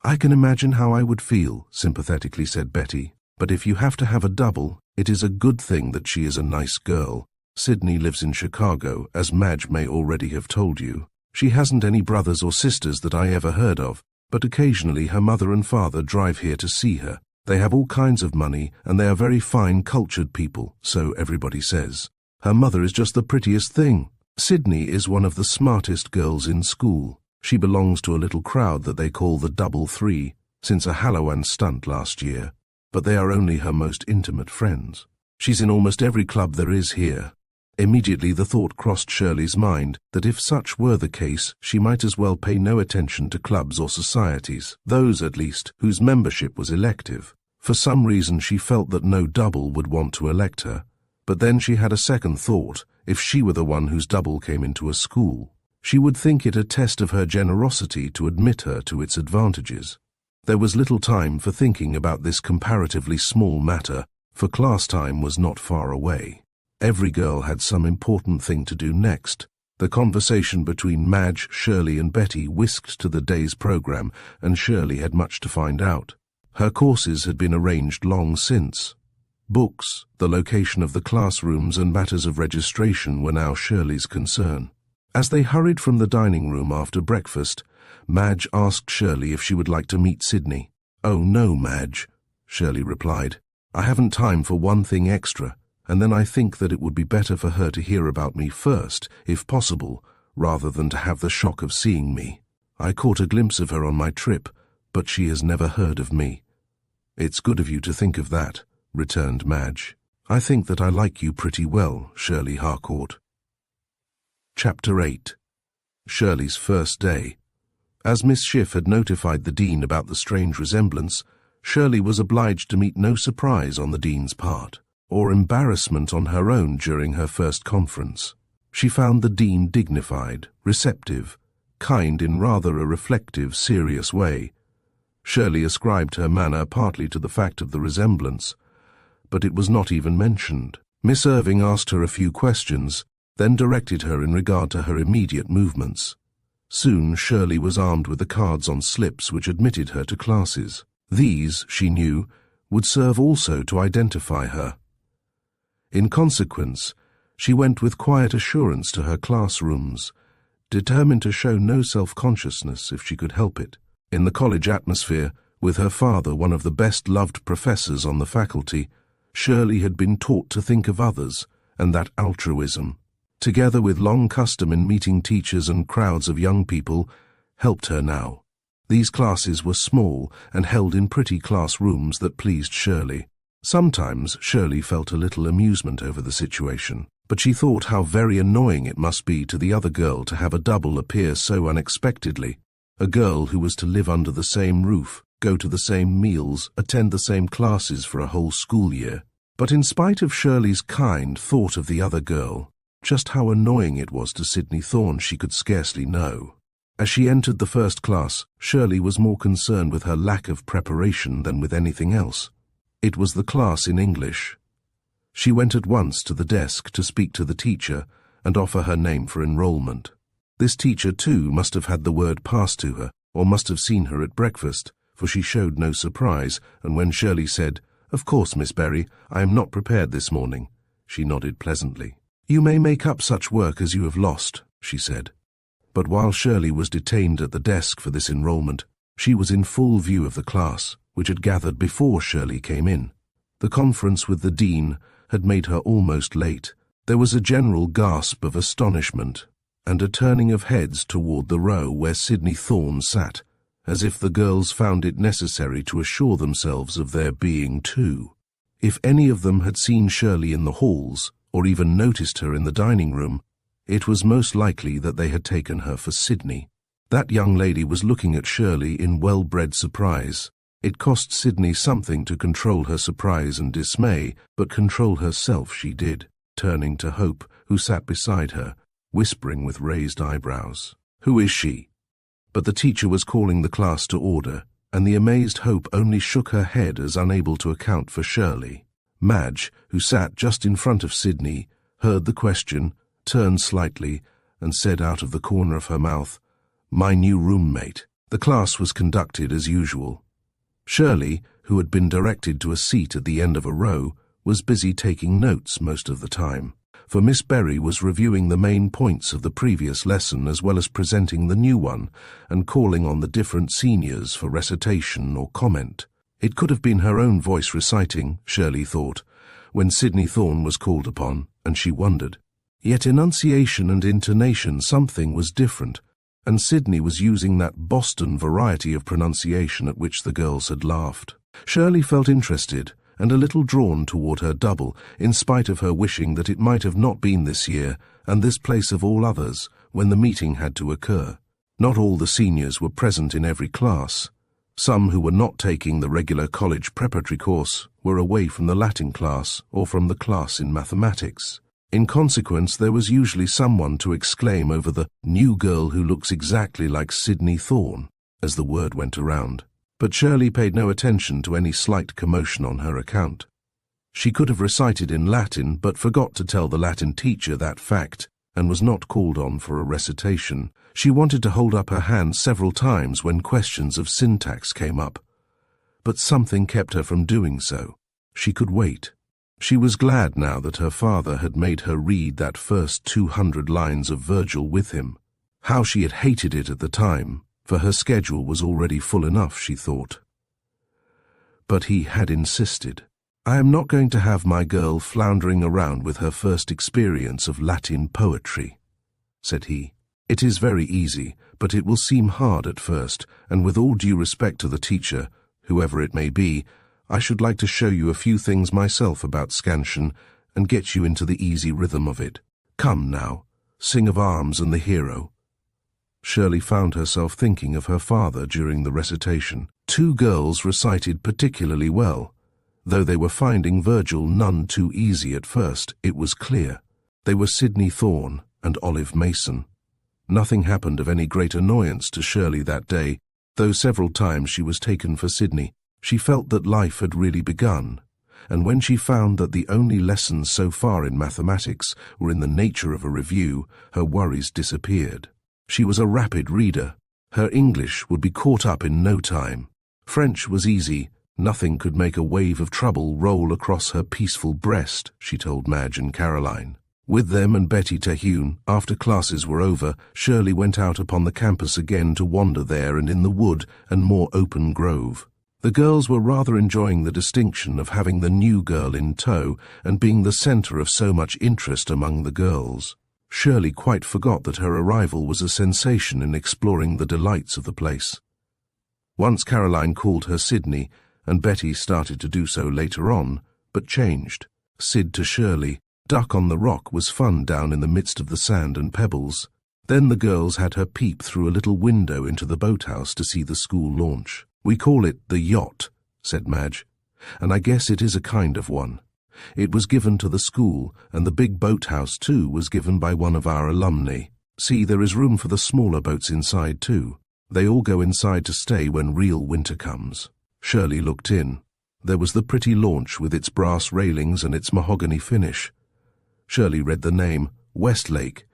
"I can imagine how I would feel," sympathetically said Betty. "But if you have to have a double, it is a good thing that she is a nice girl. Sydney lives in Chicago, as Madge may already have told you. She hasn't any brothers or sisters that I ever heard of, but occasionally her mother and father drive here to see her. They have all kinds of money, and they are very fine, cultured people, so everybody says. Her mother is just the prettiest thing. Sydney is one of the smartest girls in school. She belongs to a little crowd that they call the Double Three, since a Halloween stunt last year, but they are only her most intimate friends. She's in almost every club there is here." Immediately the thought crossed Shirley's mind that if such were the case, she might as well pay no attention to clubs or societies, those at least whose membership was elective. For some reason she felt that no double would want to elect her, but then she had a second thought. If she were the one whose double came into a school, she would think it a test of her generosity to admit her to its advantages. There was little time for thinking about this comparatively small matter, for class time was not far away. Every girl had some important thing to do next. The conversation between Madge, Shirley and Betty whisked to the day's program, and Shirley had much to find out. Her courses had been arranged long since. Books, the location of the classrooms and matters of registration were now Shirley's concern. As they hurried from the dining room after breakfast, Madge asked Shirley if she would like to meet Sydney. "Oh no, Madge," Shirley replied. "I haven't time for one thing extra, and then I think that it would be better for her to hear about me first, if possible, rather than to have the shock of seeing me. I caught a glimpse of her on my trip, but she has never heard of me." "It's good of you to think of that," returned Madge. "I think that I like you pretty well, Shirley Harcourt." Chapter 8. Shirley's First Day. As Miss Schiff had notified the Dean about the strange resemblance, Shirley was obliged to meet no surprise on the Dean's part, or embarrassment on her own during her first conference. She found the Dean dignified, receptive, kind in rather a reflective, serious way. Shirley ascribed her manner partly to the fact of the resemblance, but it was not even mentioned. Miss Irving asked her a few questions, then directed her in regard to her immediate movements. Soon Shirley was armed with the cards on slips which admitted her to classes. These, she knew, would serve also to identify her. In consequence, she went with quiet assurance to her classrooms, determined to show no self-consciousness if she could help it. In the college atmosphere, with her father one of the best-loved professors on the faculty, Shirley had been taught to think of others, and that altruism, together with long custom in meeting teachers and crowds of young people, helped her now. These classes were small and held in pretty classrooms that pleased Shirley. Sometimes Shirley felt a little amusement over the situation, but she thought how very annoying it must be to the other girl to have a double appear so unexpectedly, a girl who was to live under the same roof, go to the same meals, attend the same classes for a whole school year. But in spite of Shirley's kind thought of the other girl, just how annoying it was to Sydney Thorne she could scarcely know. As she entered the first class, Shirley was more concerned with her lack of preparation than with anything else. It was the class in English. She went at once to the desk to speak to the teacher and offer her name for enrollment. This teacher, too, must have had the word passed to her, or must have seen her at breakfast, for she showed no surprise, and when Shirley said, "Of course, Miss Berry, I am not prepared this morning," she nodded pleasantly. "You may make up such work as you have lost," she said. But while Shirley was detained at the desk for this enrollment, she was in full view of the class, which had gathered before Shirley came in. The conference with the Dean had made her almost late. There was a general gasp of astonishment, and a turning of heads toward the row where Sydney Thorne sat, as if the girls found it necessary to assure themselves of their being too. If any of them had seen Shirley in the halls, or even noticed her in the dining room, it was most likely that they had taken her for Sydney. That young lady was looking at Shirley in well-bred surprise. It cost Sydney something to control her surprise and dismay, but control herself she did, turning to Hope, who sat beside her, whispering with raised eyebrows. "Who is she?" But the teacher was calling the class to order, and the amazed Hope only shook her head as unable to account for Shirley. Madge, who sat just in front of Sydney, heard the question, turned slightly, and said out of the corner of her mouth, "My new roommate." The class was conducted as usual. Shirley, who had been directed to a seat at the end of a row, was busy taking notes most of the time, for Miss Berry was reviewing the main points of the previous lesson as well as presenting the new one and calling on the different seniors for recitation or comment. It could have been her own voice reciting, Shirley thought, when Sydney Thorne was called upon, and she wondered. Yet enunciation and intonation something was different, and Sydney was using that Boston variety of pronunciation at which the girls had laughed. Shirley felt interested and a little drawn toward her double, in spite of her wishing that it might have not been this year, and this place of all others, when the meeting had to occur. Not all the seniors were present in every class. Some who were not taking the regular college preparatory course were away from the Latin class or from the class in mathematics. In consequence, there was usually someone to exclaim over the new girl who looks exactly like Sydney Thorne, as the word went around. But Shirley paid no attention to any slight commotion on her account. She could have recited in Latin, but forgot to tell the Latin teacher that fact, and was not called on for a recitation. She wanted to hold up her hand several times when questions of syntax came up, but something kept her from doing so. She could wait. She was glad now that her father had made her read that first 200 lines of Virgil with him. How she had hated it at the time, for her schedule was already full enough, she thought. But he had insisted. "I am not going to have my girl floundering around with her first experience of Latin poetry," said he. "It is very easy, but it will seem hard at first, and with all due respect to the teacher, whoever it may be, I should like to show you a few things myself about scansion and get you into the easy rhythm of it. Come now, sing of arms and the hero." Shirley found herself thinking of her father during the recitation. Two girls recited particularly well. Though they were finding Virgil none too easy at first, it was clear. They were Sidney Thorne and Olive Mason. Nothing happened of any great annoyance to Shirley that day, though several times she was taken for Sidney. She felt that life had really begun, and when she found that the only lessons so far in mathematics were in the nature of a review, her worries disappeared. She was a rapid reader. Her English would be caught up in no time. French was easy. Nothing could make a wave of trouble roll across her peaceful breast, she told Madge and Caroline. With them and Betty Terhune, after classes were over, Shirley went out upon the campus again to wander there and in the wood and more open grove. The girls were rather enjoying the distinction of having the new girl in tow and being the center of so much interest among the girls. Shirley quite forgot that her arrival was a sensation in exploring the delights of the place. Once Caroline called her Sidney, and Betty started to do so later on, but changed. Sid to Shirley. Duck on the rock was fun down in the midst of the sand and pebbles. Then the girls had her peep through a little window into the boathouse to see the school launch. "We call it the yacht," said Madge, "and I guess it is a kind of one. It was given to the school, and the big boathouse, too, was given by one of our alumni. See, there is room for the smaller boats inside, too. They all go inside to stay when real winter comes." Shirley looked in. There was the pretty launch with its brass railings and its mahogany finish. Shirley read the name, Westlake,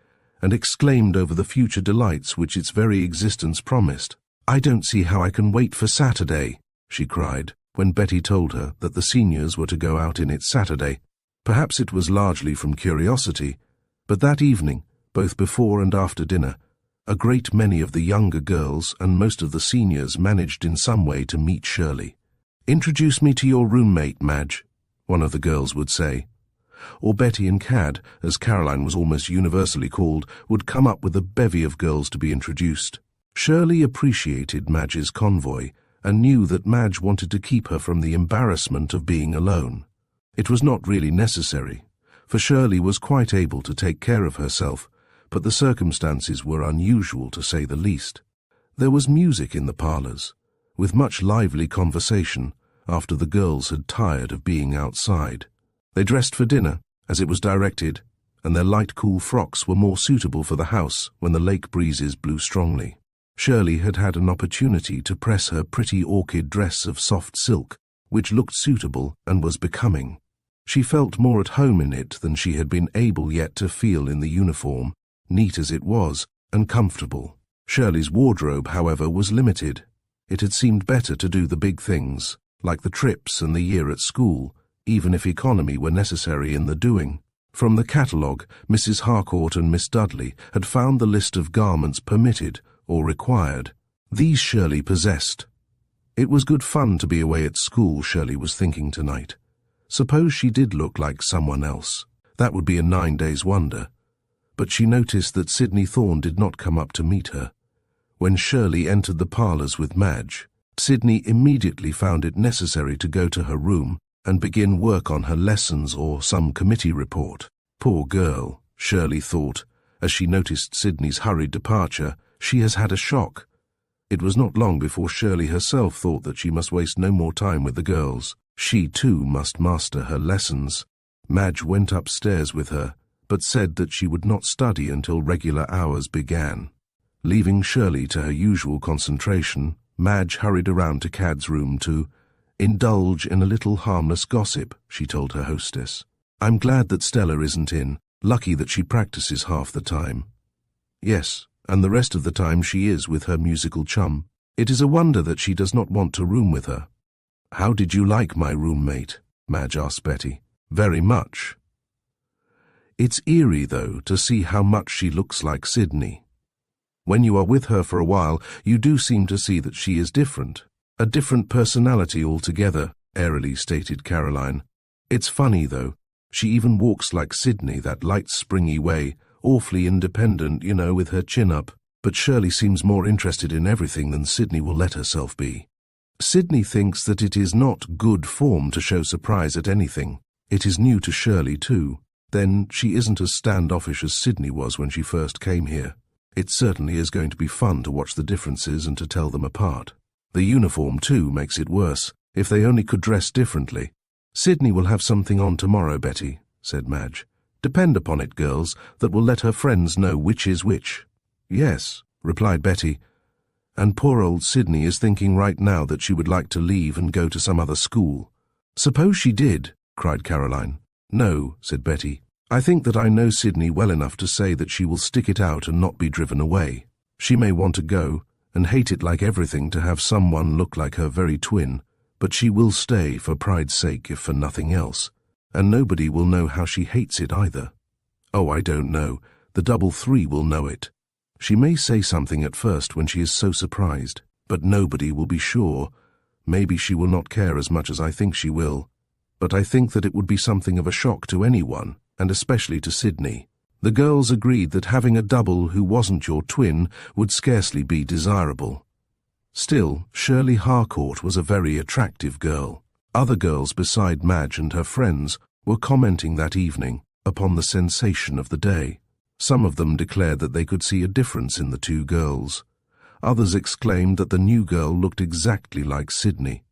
and exclaimed over the future delights which its very existence promised. "I don't see how I can wait for Saturday," she cried, when Betty told her that the seniors were to go out in it Saturday. Perhaps it was largely from curiosity, but that evening, both before and after dinner, a great many of the younger girls and most of the seniors managed in some way to meet Shirley. "Introduce me to your roommate, Madge," one of the girls would say. Or Betty and Cad, as Caroline was almost universally called, would come up with a bevy of girls to be introduced. Shirley appreciated Madge's convoy and knew that Madge wanted to keep her from the embarrassment of being alone. It was not really necessary, for Shirley was quite able to take care of herself, but the circumstances were unusual to say the least. There was music in the parlours, with much lively conversation after the girls had tired of being outside. They dressed for dinner, as it was directed, and their light cool frocks were more suitable for the house when the lake breezes blew strongly. Shirley had had an opportunity to press her pretty orchid dress of soft silk, which looked suitable and was becoming. She felt more at home in it than she had been able yet to feel in the uniform, neat as it was, and comfortable. Shirley's wardrobe, however, was limited. It had seemed better to do the big things, like the trips and the year at school, even if economy were necessary in the doing. From the catalogue, Mrs. Harcourt and Miss Dudley had found the list of garments permitted or required. These Shirley possessed. It was good fun to be away at school, Shirley was thinking tonight. Suppose she did look like someone else. That would be a 9 days' wonder. But she noticed that Sidney Thorne did not come up to meet her. When Shirley entered the parlours with Madge, Sidney immediately found it necessary to go to her room and begin work on her lessons or some committee report. Poor girl, Shirley thought, as she noticed Sidney's hurried departure. She has had a shock. It was not long before Shirley herself thought that she must waste no more time with the girls. She, too, must master her lessons. Madge went upstairs with her, but said that she would not study until regular hours began. Leaving Shirley to her usual concentration, Madge hurried around to Cad's room to indulge in a little harmless gossip, she told her hostess. I'm glad that Stella isn't in. Lucky that she practices half the time. Yes, and the rest of the time she is with her musical chum. It is a wonder that she does not want to room with her. How did you like my roommate? Madge asked Betty. Very much. It's eerie, though, to see how much she looks like Sydney. When you are with her for a while, you do seem to see that she is different. A different personality altogether, airily stated Caroline. It's funny, though. She even walks like Sydney, that light, springy way, awfully independent, you know, with her chin up, but Shirley seems more interested in everything than Sydney will let herself be. Sydney thinks that it is not good form to show surprise at anything. It is new to Shirley, too. Then she isn't as standoffish as Sydney was when she first came here. It certainly is going to be fun to watch the differences and to tell them apart. The uniform, too, makes it worse. If they only could dress differently. Sydney will have something on tomorrow, Betty, said Madge. Depend upon it, girls, that will let her friends know which is which. Yes, replied Betty. And poor old Sydney is thinking right now that she would like to leave and go to some other school. Suppose she did, cried Caroline. No, said Betty. I think that I know Sydney well enough to say that she will stick it out and not be driven away. She may want to go, and hate it like everything to have someone look like her very twin, but she will stay for pride's sake if for nothing else, and nobody will know how she hates it either. Oh, I don't know. The double three will know it. She may say something at first when she is so surprised, but nobody will be sure. Maybe she will not care as much as I think she will, but I think that it would be something of a shock to anyone, and especially to Sydney. The girls agreed that having a double who wasn't your twin would scarcely be desirable. Still, Shirley Harcourt was a very attractive girl. Other girls beside Madge and her friends were commenting that evening upon the sensation of the day. Some of them declared that they could see a difference in the two girls. Others exclaimed that the new girl looked exactly like Sydney.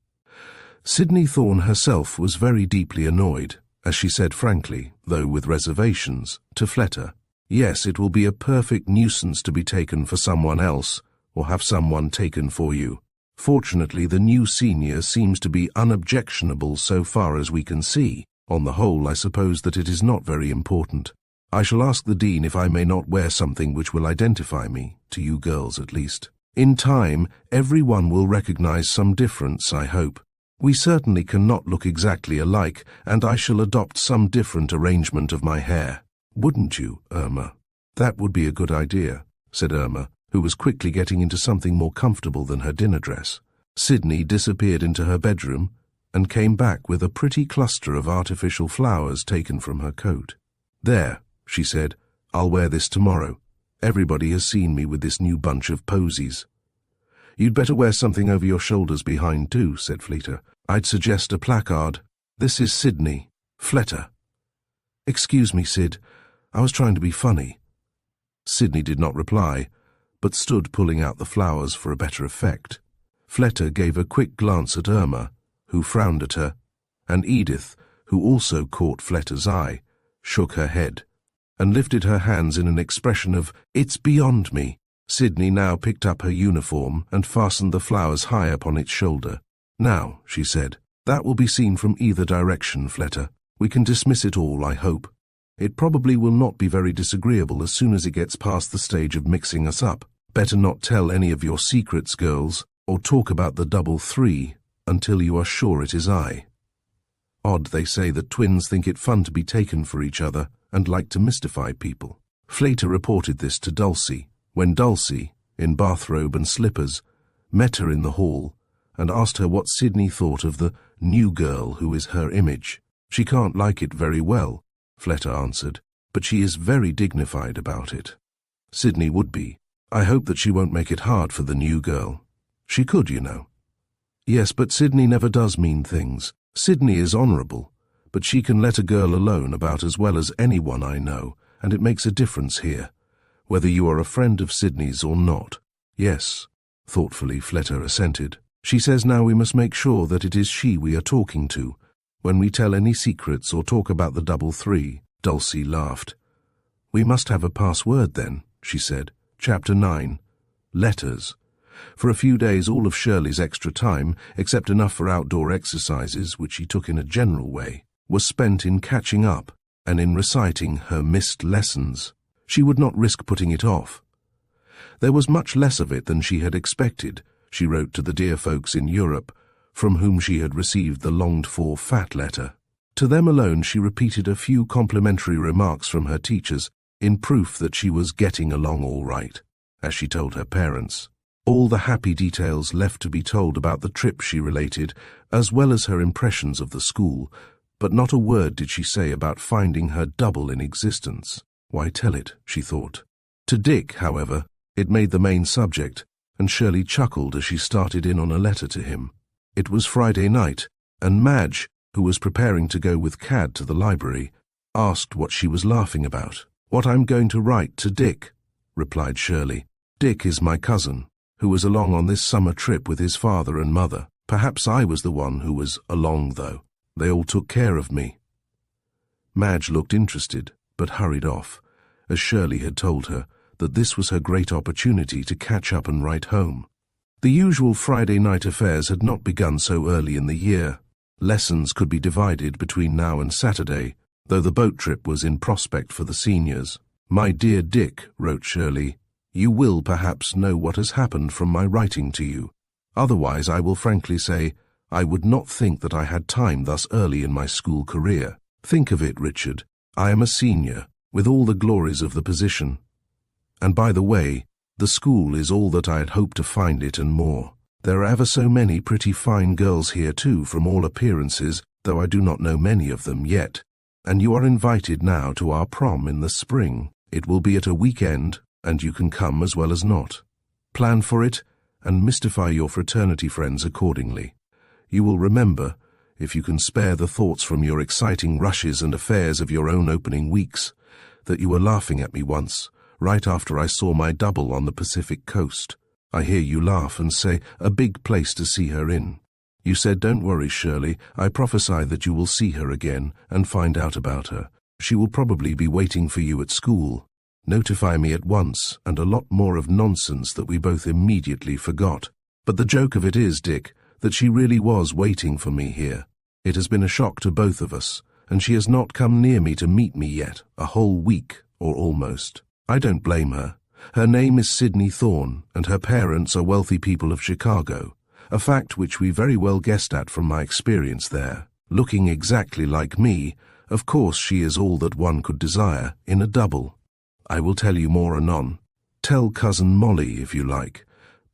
Sydney Thorne herself was very deeply annoyed, as she said frankly, though with reservations, to Fleta. Yes, it will be a perfect nuisance to be taken for someone else, or have someone taken for you. Fortunately, the new senior seems to be unobjectionable so far as we can see. On the whole, I suppose that it is not very important. I shall ask the dean if I may not wear something which will identify me, to you girls at least. In time, everyone will recognize some difference, I hope. We certainly cannot look exactly alike, and I shall adopt some different arrangement of my hair. Wouldn't you, Irma? That would be a good idea, said Irma, who was quickly getting into something more comfortable than her dinner dress. Sydney disappeared into her bedroom and came back with a pretty cluster of artificial flowers taken from her coat. There, she said, I'll wear this tomorrow. Everybody has seen me with this new bunch of posies. You'd better wear something over your shoulders behind too, said Fleta. I'd suggest a placard. This is Sydney. Fleta. Excuse me, Sid. I was trying to be funny. Sydney did not reply, but stood pulling out the flowers for a better effect. Fleta gave a quick glance at Irma, who frowned at her, and Edith, who also caught Fleta's eye, shook her head, and lifted her hands in an expression of, "It's beyond me." Sydney now picked up her uniform and fastened the flowers high upon its shoulder. "Now," she said, "that will be seen from either direction, Fleta. We can dismiss it all, I hope. It probably will not be very disagreeable as soon as it gets past the stage of mixing us up. Better not tell any of your secrets, girls, or talk about the double three until you are sure it is I." Odd they say that twins think it fun to be taken for each other and like to mystify people. Fleta reported this to Dulcie, when Dulcie, in bathrobe and slippers, met her in the hall and asked her what Sydney thought of the new girl who is her image. "She can't like it very well," Fleta answered, "but she is very dignified about it." Sydney would be. "I hope that she won't make it hard for the new girl. She could, you know." "Yes, but Sydney never does mean things. Sydney is honourable, but she can let a girl alone about as well as anyone I know, and it makes a difference here, whether you are a friend of Sydney's or not." "Yes," thoughtfully Fleta assented. "She says now we must make sure that it is she we are talking to when we tell any secrets or talk about the double three." Dulcie laughed. "We must have a password then," she said. "Chapter 9. Letters. For a few days all of Shirley's extra time, except enough for outdoor exercises, which she took in a general way, was spent in catching up and in reciting her missed lessons. She would not risk putting it off. There was much less of it than she had expected, she wrote to the dear folks in Europe, from whom she had received the longed-for fat letter. To them alone she repeated a few complimentary remarks from her teachers, in proof that she was getting along all right, as she told her parents. All the happy details left to be told about the trip she related, as well as her impressions of the school, but not a word did she say about finding her double in existence. Why tell it, she thought. To Dick, however, it made the main subject, and Shirley chuckled as she started in on a letter to him. It was Friday night, and Madge, who was preparing to go with Cad to the library, asked what she was laughing about. "What I'm going to write to Dick," replied Shirley. "Dick is my cousin, who was along on this summer trip with his father and mother. Perhaps I was the one who was along, though. They all took care of me." Madge looked interested, but hurried off, as Shirley had told her that this was her great opportunity to catch up and write home. The usual Friday night affairs had not begun so early in the year. Lessons could be divided between now and Saturday, though the boat trip was in prospect for the seniors. "My dear Dick," wrote Shirley, "you will perhaps know what has happened from my writing to you. Otherwise, I will frankly say, I would not think that I had time thus early in my school career. Think of it, Richard. I am a senior, with all the glories of the position. And by the way, the school is all that I had hoped to find it and more. There are ever so many pretty fine girls here too, from all appearances, though I do not know many of them yet. And you are invited now to our prom in the spring. It will be at a weekend, and you can come as well as not. Plan for it, and mystify your fraternity friends accordingly. You will remember, if you can spare the thoughts from your exciting rushes and affairs of your own opening weeks, that you were laughing at me once, right after I saw my double on the Pacific coast. I hear you laugh and say, a big place to see her in. You said, don't worry, Shirley, I prophesy that you will see her again and find out about her. She will probably be waiting for you at school. Notify me at once, and a lot more of nonsense that we both immediately forgot. But the joke of it is, Dick, that she really was waiting for me here. It has been a shock to both of us, and she has not come near me to meet me yet, a whole week, or almost. I don't blame her. Her name is Sydney Thorne, and her parents are wealthy people of Chicago, a fact which we very well guessed at from my experience there. Looking exactly like me, of course she is all that one could desire in a double. I will tell you more anon. Tell Cousin Molly if you like,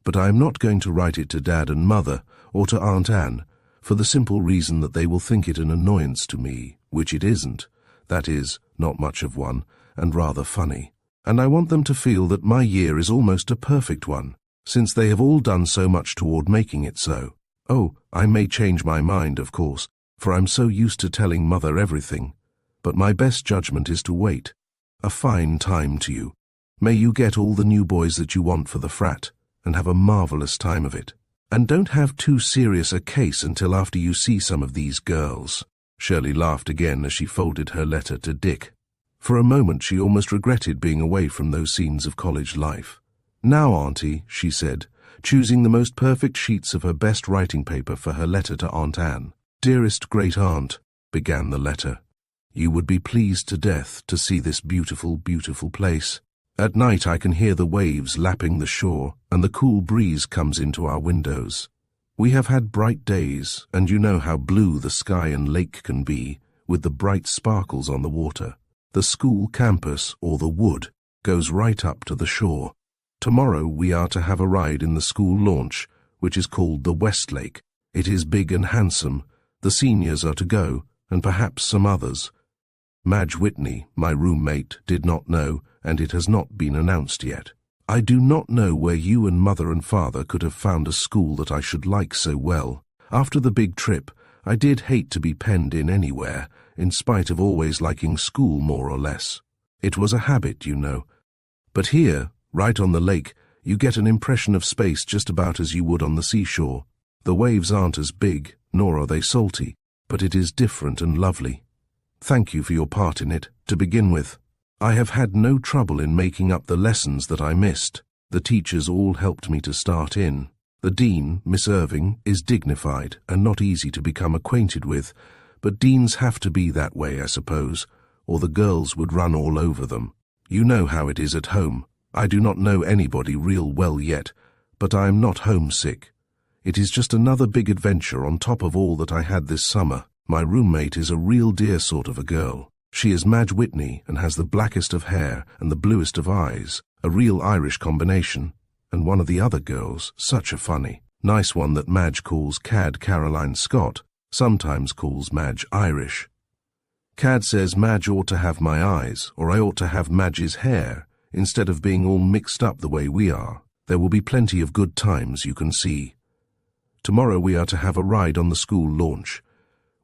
but I am not going to write it to Dad and Mother, or to Aunt Anne, for the simple reason that they will think it an annoyance to me, which it isn't. That is, not much of one, and rather funny. And I want them to feel that my year is almost a perfect one, since they have all done so much toward making it so. Oh, I may change my mind, of course, for I'm so used to telling Mother everything, but my best judgment is to wait. A fine time to you. May you get all the new boys that you want for the frat, and have a marvelous time of it. And don't have too serious a case until after you see some of these girls." Shirley laughed again as she folded her letter to Dick. For a moment she almost regretted being away from those scenes of college life. "Now, Auntie," she said, choosing the most perfect sheets of her best writing paper for her letter to Aunt Anne. "Dearest great aunt," began the letter, "you would be pleased to death to see this beautiful, beautiful place. At night I can hear the waves lapping the shore, and the cool breeze comes into our windows. We have had bright days, and you know how blue the sky and lake can be, with the bright sparkles on the water. The school campus, or the wood, goes right up to the shore. Tomorrow we are to have a ride in the school launch, which is called the Westlake. It is big and handsome. The seniors are to go, and perhaps some others. Madge Whitney, my roommate, did not know, and it has not been announced yet. I do not know where you and Mother and Father could have found a school that I should like so well. After the big trip, I did hate to be penned in anywhere, in spite of always liking school more or less. It was a habit, you know. But here, right on the lake, you get an impression of space just about as you would on the seashore. The waves aren't as big, nor are they salty, but it is different and lovely. Thank you for your part in it, to begin with. I have had no trouble in making up the lessons that I missed. The teachers all helped me to start in. The dean, Miss Irving, is dignified and not easy to become acquainted with, but deans have to be that way, I suppose, or the girls would run all over them. You know how it is at home. I do not know anybody real well yet, but I am not homesick. It is just another big adventure on top of all that I had this summer. My roommate is a real dear sort of a girl. She is Madge Whitney and has the blackest of hair and the bluest of eyes, a real Irish combination. And one of the other girls, such a funny, nice one that Madge calls Cad Caroline Scott, sometimes calls Madge Irish. Cad says Madge ought to have my eyes, or I ought to have Madge's hair, instead of being all mixed up the way we are. There will be plenty of good times, you can see. Tomorrow we are to have a ride on the school launch,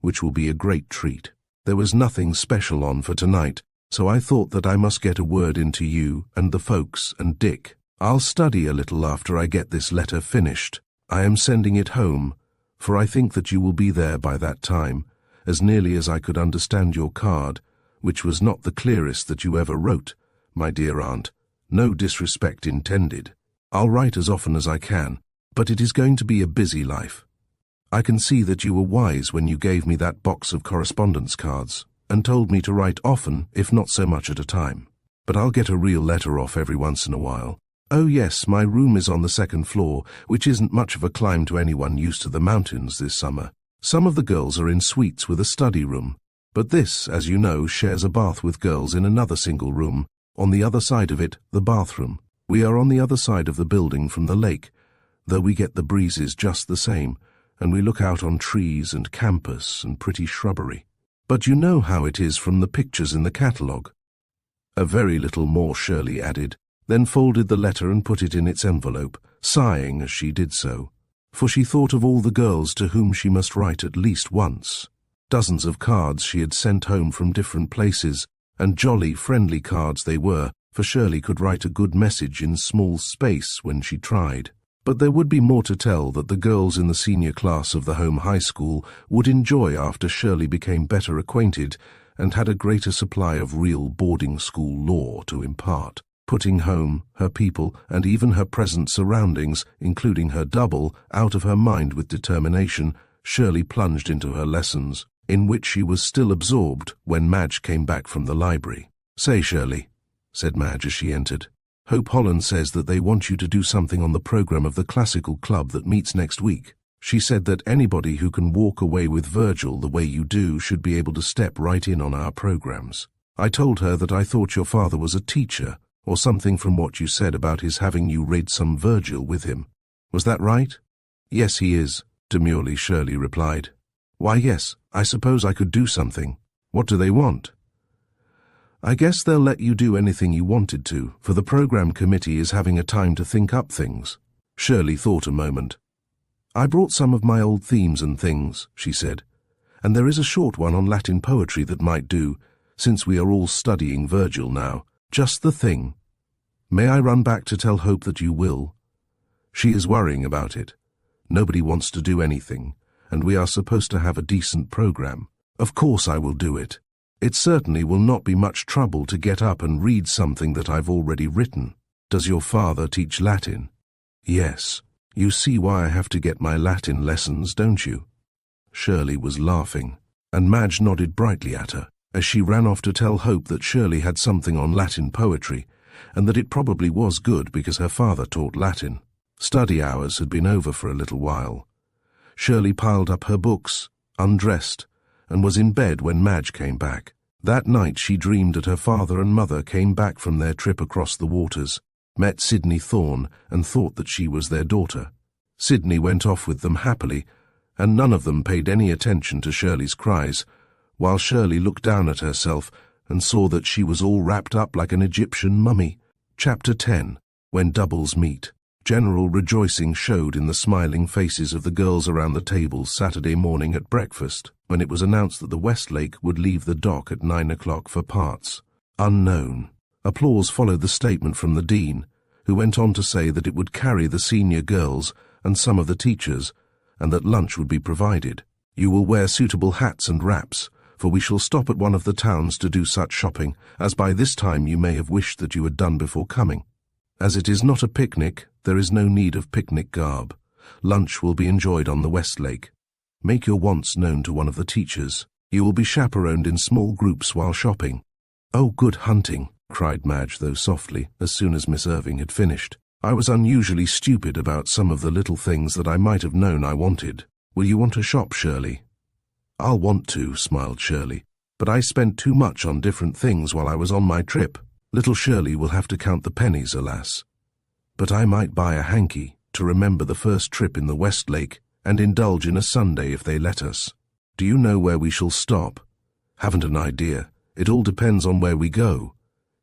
which will be a great treat. There was nothing special on for tonight, so I thought that I must get a word into you and the folks and Dick. I'll study a little after I get this letter finished. I am sending it home, for I think that you will be there by that time, as nearly as I could understand your card, which was not the clearest that you ever wrote, my dear aunt. No disrespect intended. I'll write as often as I can, but it is going to be a busy life. I can see that you were wise when you gave me that box of correspondence cards, and told me to write often, if not so much at a time. But I'll get a real letter off every once in a while. Oh yes, my room is on the second floor, which isn't much of a climb to anyone used to the mountains this summer. Some of the girls are in suites with a study room, but this, as you know, shares a bath with girls in another single room. On the other side of it, the bathroom. We are on the other side of the building from the lake, though we get the breezes just the same, and we look out on trees and campus and pretty shrubbery. But you know how it is from the pictures in the catalogue. A very little more, Shirley added, then folded the letter and put it in its envelope, sighing as she did so, for she thought of all the girls to whom she must write at least once. Dozens of cards she had sent home from different places, and jolly, friendly cards they were, for Shirley could write a good message in small space when she tried. But there would be more to tell that the girls in the senior class of the home high school would enjoy after Shirley became better acquainted and had a greater supply of real boarding school lore to impart. Putting home, her people, and even her present surroundings, including her double, out of her mind with determination, Shirley plunged into her lessons, in which she was still absorbed when Madge came back from the library. "Say, Shirley," said Madge as she entered, "Hope Holland says that they want you to do something on the program of the classical club that meets next week. She said that anybody who can walk away with Virgil the way you do should be able to step right in on our programs. I told her that I thought your father was a teacher, or something from what you said about his having you read some Virgil with him. Was that right?" "Yes, he is," demurely Shirley replied. "Why, yes, I suppose I could do something. What do they want?" "I guess they'll let you do anything you wanted to, for the program committee is having a time to think up things." Shirley thought a moment. "I brought some of my old themes and things," she said, "and there is a short one on Latin poetry that might do, since we are all studying Virgil now. Just the thing. May I run back to tell Hope that you will? She is worrying about it. Nobody wants to do anything, and we are supposed to have a decent program. Of course I will do it. It certainly will not be much trouble to get up and read something that I've already written. Does your father teach Latin?" "Yes. You see why I have to get my Latin lessons, don't you?" Shirley was laughing, and Madge nodded brightly at her, as she ran off to tell Hope that Shirley had something on Latin poetry, and that it probably was good because her father taught Latin. Study hours had been over for a little while. Shirley piled up her books, undressed, and was in bed when Madge came back. That night she dreamed that her father and mother came back from their trip across the waters, met Sydney Thorne, and thought that she was their daughter. Sydney went off with them happily, and none of them paid any attention to Shirley's cries, while Shirley looked down at herself and saw that she was all wrapped up like an Egyptian mummy. Chapter 10. When Doubles Meet. General rejoicing showed in the smiling faces of the girls around the tables Saturday morning at breakfast, when it was announced that the Westlake would leave the dock at 9 o'clock for parts unknown. Applause followed the statement from the dean, who went on to say that it would carry the senior girls and some of the teachers, and that lunch would be provided. "You will wear suitable hats and wraps, for we shall stop at one of the towns to do such shopping, as by this time you may have wished that you had done before coming." As it is not a picnic, there is no need of picnic garb. Lunch will be enjoyed on the Westlake. Make your wants known to one of the teachers. You will be chaperoned in small groups while shopping." "Oh, good hunting," cried Madge, though softly, as soon as Miss Irving had finished. "I was unusually stupid about some of the little things that I might have known I wanted. Will you want to shop, Shirley?" "I'll want to," smiled Shirley, "but I spent too much on different things while I was on my trip. Little Shirley will have to count the pennies, alas. But I might buy a hanky to remember the first trip in the Westlake and indulge in a sundae if they let us. Do you know where we shall stop?" "Haven't an idea. It all depends on where we go."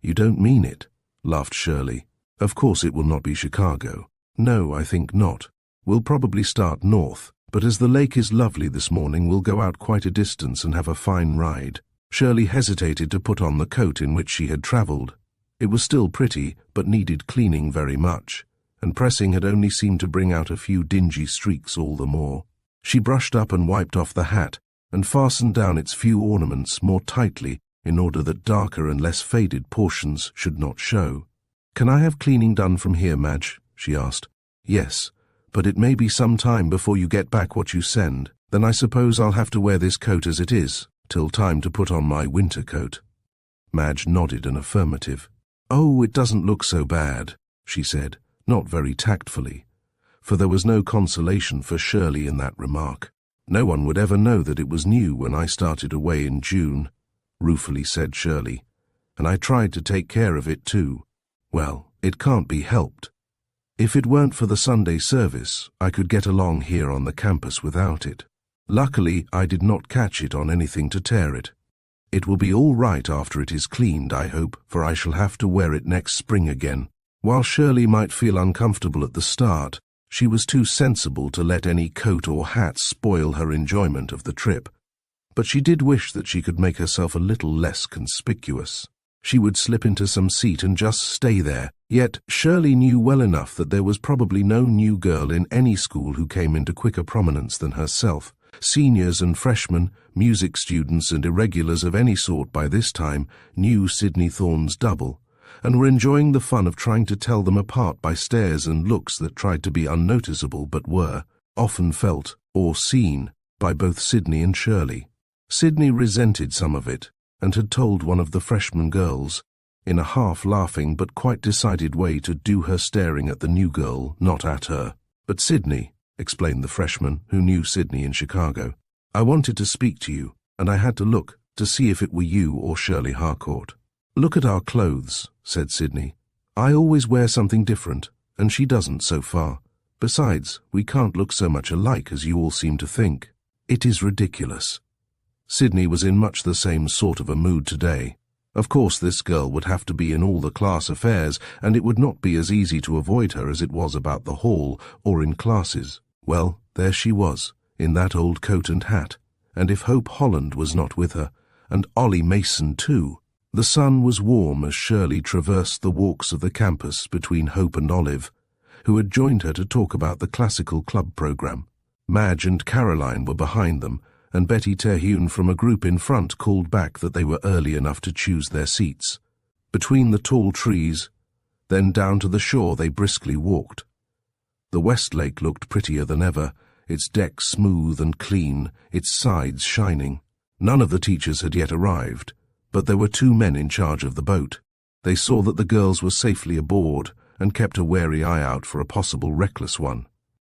"You don't mean it," laughed Shirley. "Of course it will not be Chicago." "No, I think not. We'll probably start north, but as the lake is lovely this morning, we'll go out quite a distance and have a fine ride." Shirley hesitated to put on the coat in which she had travelled. It was still pretty, but needed cleaning very much, and pressing had only seemed to bring out a few dingy streaks all the more. She brushed up and wiped off the hat, and fastened down its few ornaments more tightly in order that darker and less faded portions should not show. "Can I have cleaning done from here, Madge?" she asked. "Yes, but it may be some time before you get back what you send. Then I suppose I'll have to wear this coat as it is, till time to put on my winter coat." Madge nodded an affirmative. "Oh, it doesn't look so bad," she said, not very tactfully, for there was no consolation for Shirley in that remark. "No one would ever know that it was new when I started away in June," ruefully said Shirley, "and I tried to take care of it too. Well, it can't be helped. If it weren't for the Sunday service, I could get along here on the campus without it. Luckily, I did not catch it on anything to tear it. It will be all right after it is cleaned, I hope, for I shall have to wear it next spring again." While Shirley might feel uncomfortable at the start, she was too sensible to let any coat or hat spoil her enjoyment of the trip. But she did wish that she could make herself a little less conspicuous. She would slip into some seat and just stay there. Yet Shirley knew well enough that there was probably no new girl in any school who came into quicker prominence than herself. Seniors and freshmen, music students and irregulars of any sort by this time knew Sydney Thorne's double, and were enjoying the fun of trying to tell them apart by stares and looks that tried to be unnoticeable but were, often felt, or seen, by both Sydney and Shirley. Sydney resented some of it, and had told one of the freshman girls, in a half-laughing but quite decided way, to do her staring at the new girl, not at her. "But Sydney," explained the freshman, who knew Sydney in Chicago, "I wanted to speak to you, and I had to look to see if it were you or Shirley Harcourt." "Look at our clothes," said Sydney. "I always wear something different, and she doesn't so far. Besides, we can't look so much alike as you all seem to think. It is ridiculous." Sydney was in much the same sort of a mood today. Of course this girl would have to be in all the class affairs, and it would not be as easy to avoid her as it was about the hall or in classes. Well, there she was, in that old coat and hat, and if Hope Holland was not with her, and Ollie Mason too. The sun was warm as Shirley traversed the walks of the campus between Hope and Olive, who had joined her to talk about the classical club program. Madge and Caroline were behind them, and Betty Terhune from a group in front called back that they were early enough to choose their seats. Between the tall trees, then down to the shore they briskly walked. The Westlake looked prettier than ever, its deck smooth and clean, its sides shining. None of the teachers had yet arrived, but there were 2 men in charge of the boat. They saw that the girls were safely aboard and kept a wary eye out for a possible reckless one.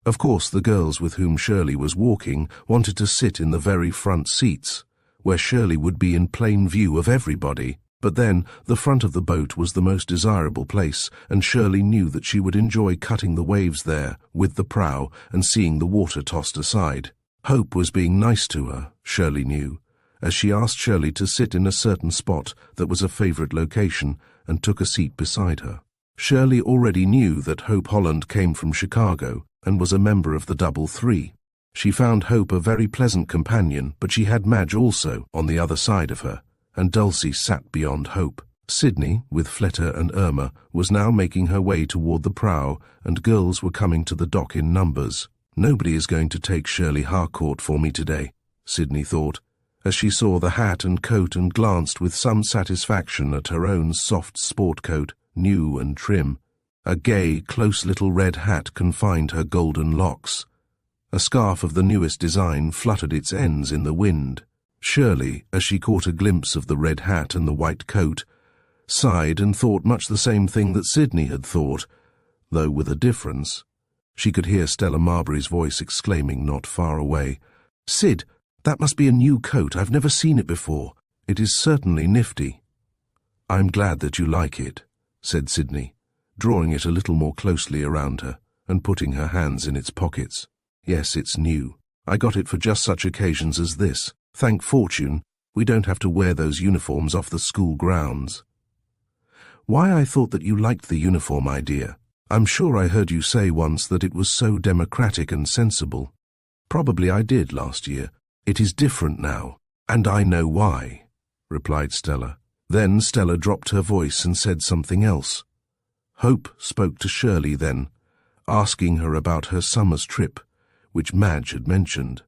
Of course, the girls with whom Shirley was walking wanted to sit in the very front seats, where Shirley would be in plain view of everybody. But then, the front of the boat was the most desirable place, and Shirley knew that she would enjoy cutting the waves there, with the prow, and seeing the water tossed aside. Hope was being nice to her, Shirley knew, as she asked Shirley to sit in a certain spot that was a favourite location, and took a seat beside her. Shirley already knew that Hope Holland came from Chicago, and was a member of the Double Three. She found Hope a very pleasant companion, but she had Madge also on the other side of her, and Dulcie sat beyond Hope. Sydney, with Fleta and Irma, was now making her way toward the prow, and girls were coming to the dock in numbers. "Nobody is going to take Shirley Harcourt for me today," Sydney thought, as she saw the hat and coat and glanced with some satisfaction at her own soft sport coat, new and trim. A gay, close little red hat confined her golden locks. A scarf of the newest design fluttered its ends in the wind. Shirley, as she caught a glimpse of the red hat and the white coat, sighed and thought much the same thing that Sydney had thought, though with a difference. She could hear Stella Marbury's voice exclaiming not far away, "Sid, that must be a new coat. I've never seen it before. It is certainly nifty." "I'm glad that you like it," said Sydney, drawing it a little more closely around her and putting her hands in its pockets. "Yes, it's new. I got it for just such occasions as this. Thank fortune, we don't have to wear those uniforms off the school grounds." "Why, I thought that you liked the uniform idea. I'm sure I heard you say once that it was so democratic and sensible." "Probably I did last year. It is different now, and I know why," replied Stella. Then Stella dropped her voice and said something else. Hope spoke to Shirley then, asking her about her summer's trip, which Madge had mentioned.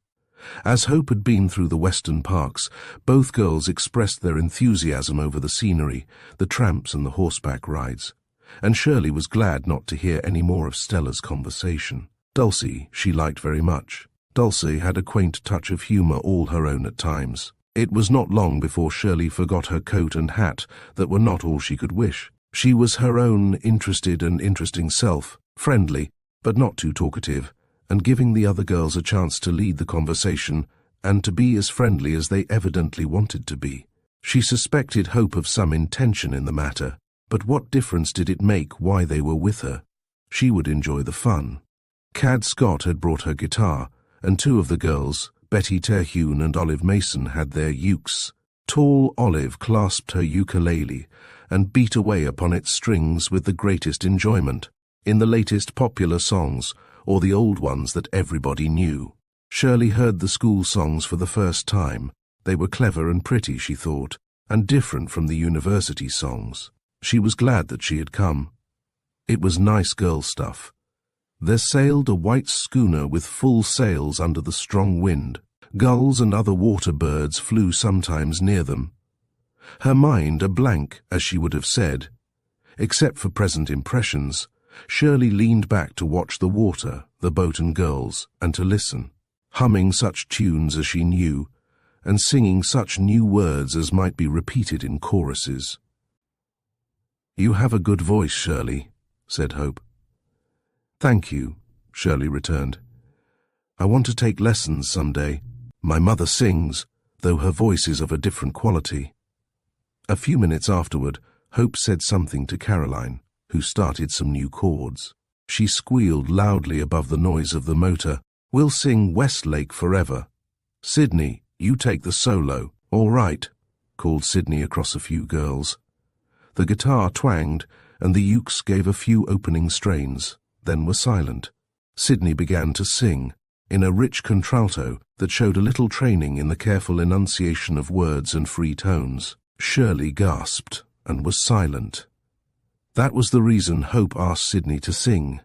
As Hope had been through the western parks, both girls expressed their enthusiasm over the scenery, the tramps and the horseback rides, and Shirley was glad not to hear any more of Stella's conversation. Dulcie she liked very much. Dulcie had a quaint touch of humour all her own at times. It was not long before Shirley forgot her coat and hat that were not all she could wish. She was her own interested and interesting self, friendly, but not too talkative, and giving the other girls a chance to lead the conversation and to be as friendly as they evidently wanted to be. She suspected Hope of some intention in the matter, but what difference did it make why they were with her? She would enjoy the fun. Cad Scott had brought her guitar, and two of the girls, Betty Terhune and Olive Mason, had their ukes. Tall Olive clasped her ukulele and beat away upon its strings with the greatest enjoyment, in the latest popular songs or the old ones that everybody knew. Shirley heard the school songs for the first time. They were clever and pretty, she thought, and different from the university songs. She was glad that she had come. It was nice girl stuff. There sailed a white schooner with full sails under the strong wind. Gulls and other water birds flew sometimes near them. Her mind a blank, as she would have said. Except for present impressions, Shirley leaned back to watch the water, the boat and girls, and to listen, humming such tunes as she knew, and singing such new words as might be repeated in choruses. "You have a good voice, Shirley," said Hope. "Thank you," Shirley returned. "I want to take lessons some day. My mother sings, though her voice is of a different quality." A few minutes afterward, Hope said something to Caroline, who started some new chords. She squealed loudly above the noise of the motor, "We'll sing Westlake forever. Sydney, you take the solo." "All right," called Sydney across a few girls. The guitar twanged, and the ukes gave a few opening strains, then were silent. Sydney began to sing, in a rich contralto that showed a little training in the careful enunciation of words and free tones. Shirley gasped and was silent. That was the reason Hope asked Sydney to sing.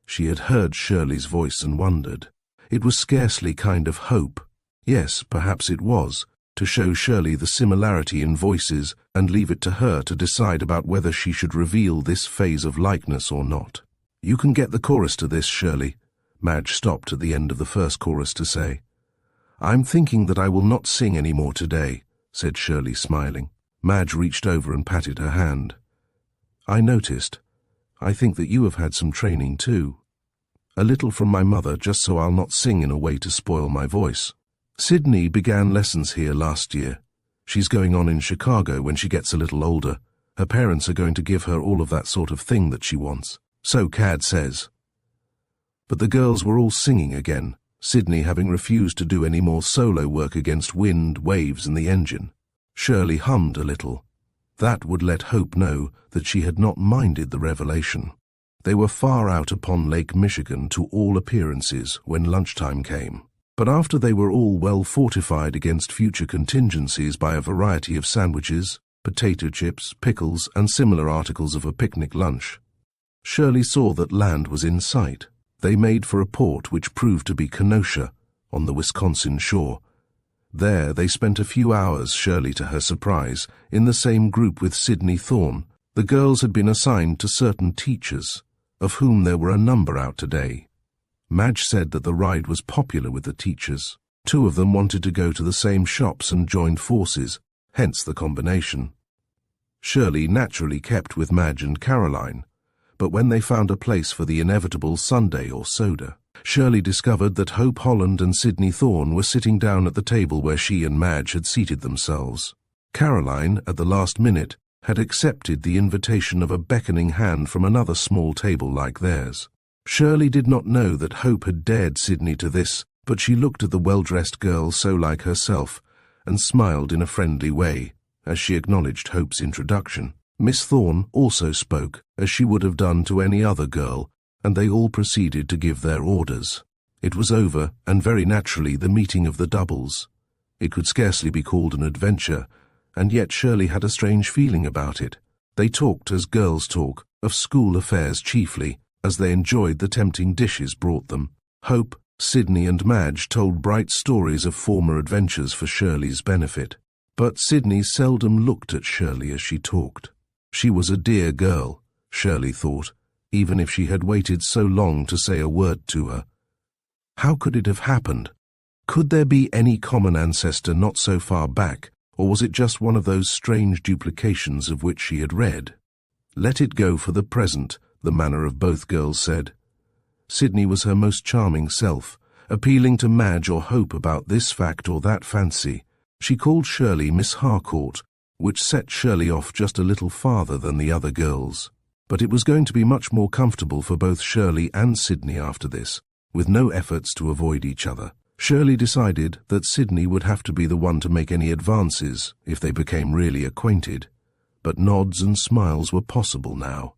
She had heard Shirley's voice and wondered. It was scarcely kind of Hope. Yes, perhaps it was, to show Shirley the similarity in voices and leave it to her to decide about whether she should reveal this phase of likeness or not. "You can get the chorus to this, Shirley," Madge stopped at the end of the first chorus to say. "I'm thinking that I will not sing any more today," said Shirley, smiling. Madge reached over and patted her hand. "I noticed. I think that you have had some training too. A little from my mother, just so I'll not sing in a way to spoil my voice. Sydney began lessons here last year. She's going on in Chicago when she gets a little older. Her parents are going to give her all of that sort of thing that she wants. So Cad says." But the girls were all singing again, Sydney having refused to do any more solo work against wind, waves, and the engine. Shirley hummed a little. That would let Hope know that she had not minded the revelation. They were far out upon Lake Michigan to all appearances when lunchtime came. But after they were all well fortified against future contingencies by a variety of sandwiches, potato chips, pickles, and similar articles of a picnic lunch, Shirley saw that land was in sight. They made for a port which proved to be Kenosha, on the Wisconsin shore. There they spent a few hours, Shirley to her surprise, in the same group with Sydney Thorne, The girls had been assigned to certain teachers, of whom there were a number out today. Madge said that the ride was popular with the teachers. 2 of them wanted to go to the same shops and joined forces, hence the combination. Shirley naturally kept with Madge and Caroline, but when they found a place for the inevitable sundae or soda, Shirley discovered that Hope Holland and Sydney Thorne were sitting down at the table where she and Madge had seated themselves. Caroline, at the last minute, had accepted the invitation of a beckoning hand from another small table like theirs. Shirley did not know that Hope had dared Sydney to this, but she looked at the well-dressed girl so like herself, and smiled in a friendly way, as she acknowledged Hope's introduction. Miss Thorne also spoke, as she would have done to any other girl, and they all proceeded to give their orders. It was over, and very naturally the meeting of the doubles. It could scarcely be called an adventure, and yet Shirley had a strange feeling about it. They talked as girls talk, of school affairs chiefly, as they enjoyed the tempting dishes brought them. Hope, Sydney and Madge told bright stories of former adventures for Shirley's benefit. But Sydney seldom looked at Shirley as she talked. She was a dear girl, Shirley thought, even if she had waited so long to say a word to her. How could it have happened? Could there be any common ancestor not so far back, or was it just one of those strange duplications of which she had read? Let it go for the present, the manner of both girls said. Sydney was her most charming self, appealing to Madge or Hope about this fact or that fancy. She called Shirley Miss Harcourt, which set Shirley off just a little farther than the other girls. But it was going to be much more comfortable for both Shirley and Sydney after this, with no efforts to avoid each other. Shirley decided that Sydney would have to be the one to make any advances if they became really acquainted, but nods and smiles were possible now.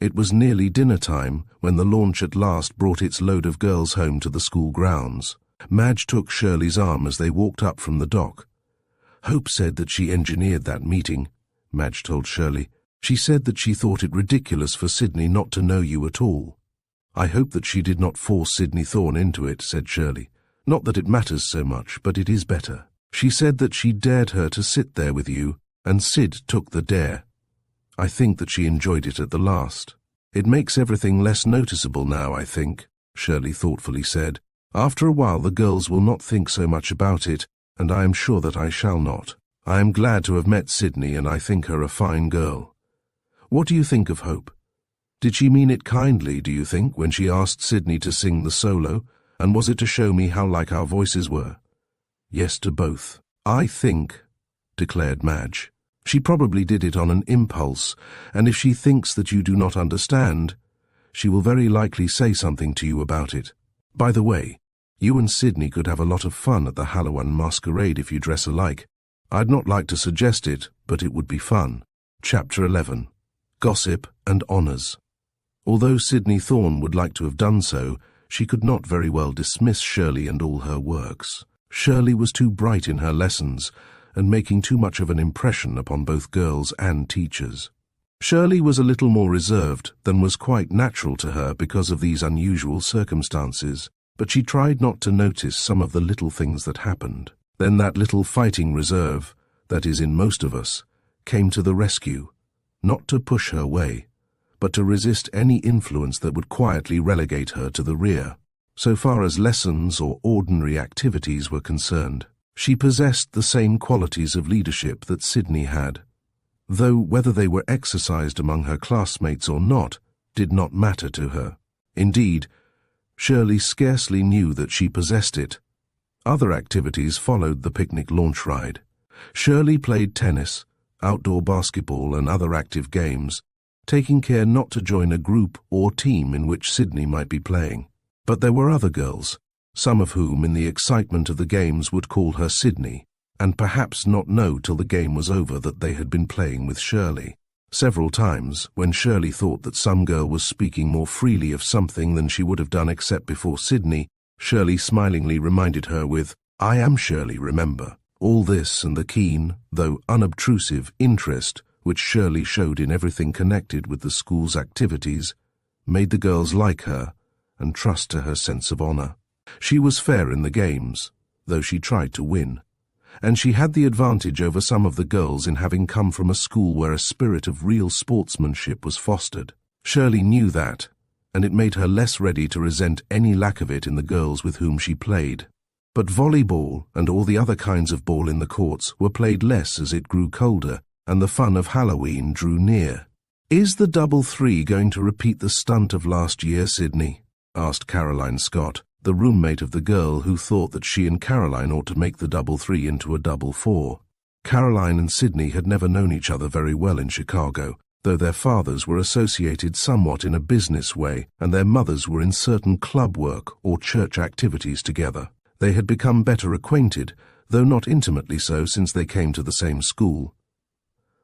It was nearly dinner time when the launch at last brought its load of girls home to the school grounds. Madge took Shirley's arm as they walked up from the dock. Hope said that she engineered that meeting, Madge told Shirley. She said that she thought it ridiculous for Sydney not to know you at all. I hope that she did not force Sydney Thorne into it, said Shirley. Not that it matters so much, but it is better. She said that she dared her to sit there with you, and Sid took the dare. I think that she enjoyed it at the last. It makes everything less noticeable now, I think, Shirley thoughtfully said. After a while the girls will not think so much about it, and I am sure that I shall not. I am glad to have met Sydney, and I think her a fine girl. What do you think of Hope? Did she mean it kindly, do you think, when she asked Sydney to sing the solo, and was it to show me how like our voices were? Yes to both. I think, declared Madge. She probably did it on an impulse, and if she thinks that you do not understand, she will very likely say something to you about it. By the way, you and Sydney could have a lot of fun at the Halloween masquerade if you dress alike. I'd not like to suggest it, but it would be fun. Chapter 11. Gossip and Honours. Although Sydney Thorne would like to have done so, she could not very well dismiss Shirley and all her works. Shirley was too bright in her lessons, and making too much of an impression upon both girls and teachers. Shirley was a little more reserved than was quite natural to her because of these unusual circumstances, but she tried not to notice some of the little things that happened. Then that little fighting reserve, that is in most of us, came to the rescue, not to push her way, but to resist any influence that would quietly relegate her to the rear. So far as lessons or ordinary activities were concerned, she possessed the same qualities of leadership that Sydney had, though whether they were exercised among her classmates or not did not matter to her. Indeed, Shirley scarcely knew that she possessed it. Other activities followed the picnic launch ride. Shirley played tennis, outdoor basketball and other active games, taking care not to join a group or team in which Sydney might be playing. But there were other girls, some of whom in the excitement of the games would call her Sydney, and perhaps not know till the game was over that they had been playing with Shirley. Several times, when Shirley thought that some girl was speaking more freely of something than she would have done except before Sydney, Shirley smilingly reminded her with, "I am Shirley, remember." All this and the keen, though unobtrusive, interest which Shirley showed in everything connected with the school's activities made the girls like her and trust to her sense of honour. She was fair in the games, though she tried to win. and she had the advantage over some of the girls in having come from a school where a spirit of real sportsmanship was fostered. Shirley knew that, and it made her less ready to resent any lack of it in the girls with whom she played. But volleyball and all the other kinds of ball in the courts were played less as it grew colder and the fun of Halloween drew near. "Is the double three going to repeat the stunt of last year, Sydney?" asked Caroline Scott, the roommate of the girl who thought that she and Caroline ought to make the double three into a double four. Caroline and Sydney had never known each other very well in Chicago, though their fathers were associated somewhat in a business way and their mothers were in certain club work or church activities together. They had become better acquainted, though not intimately so since they came to the same school.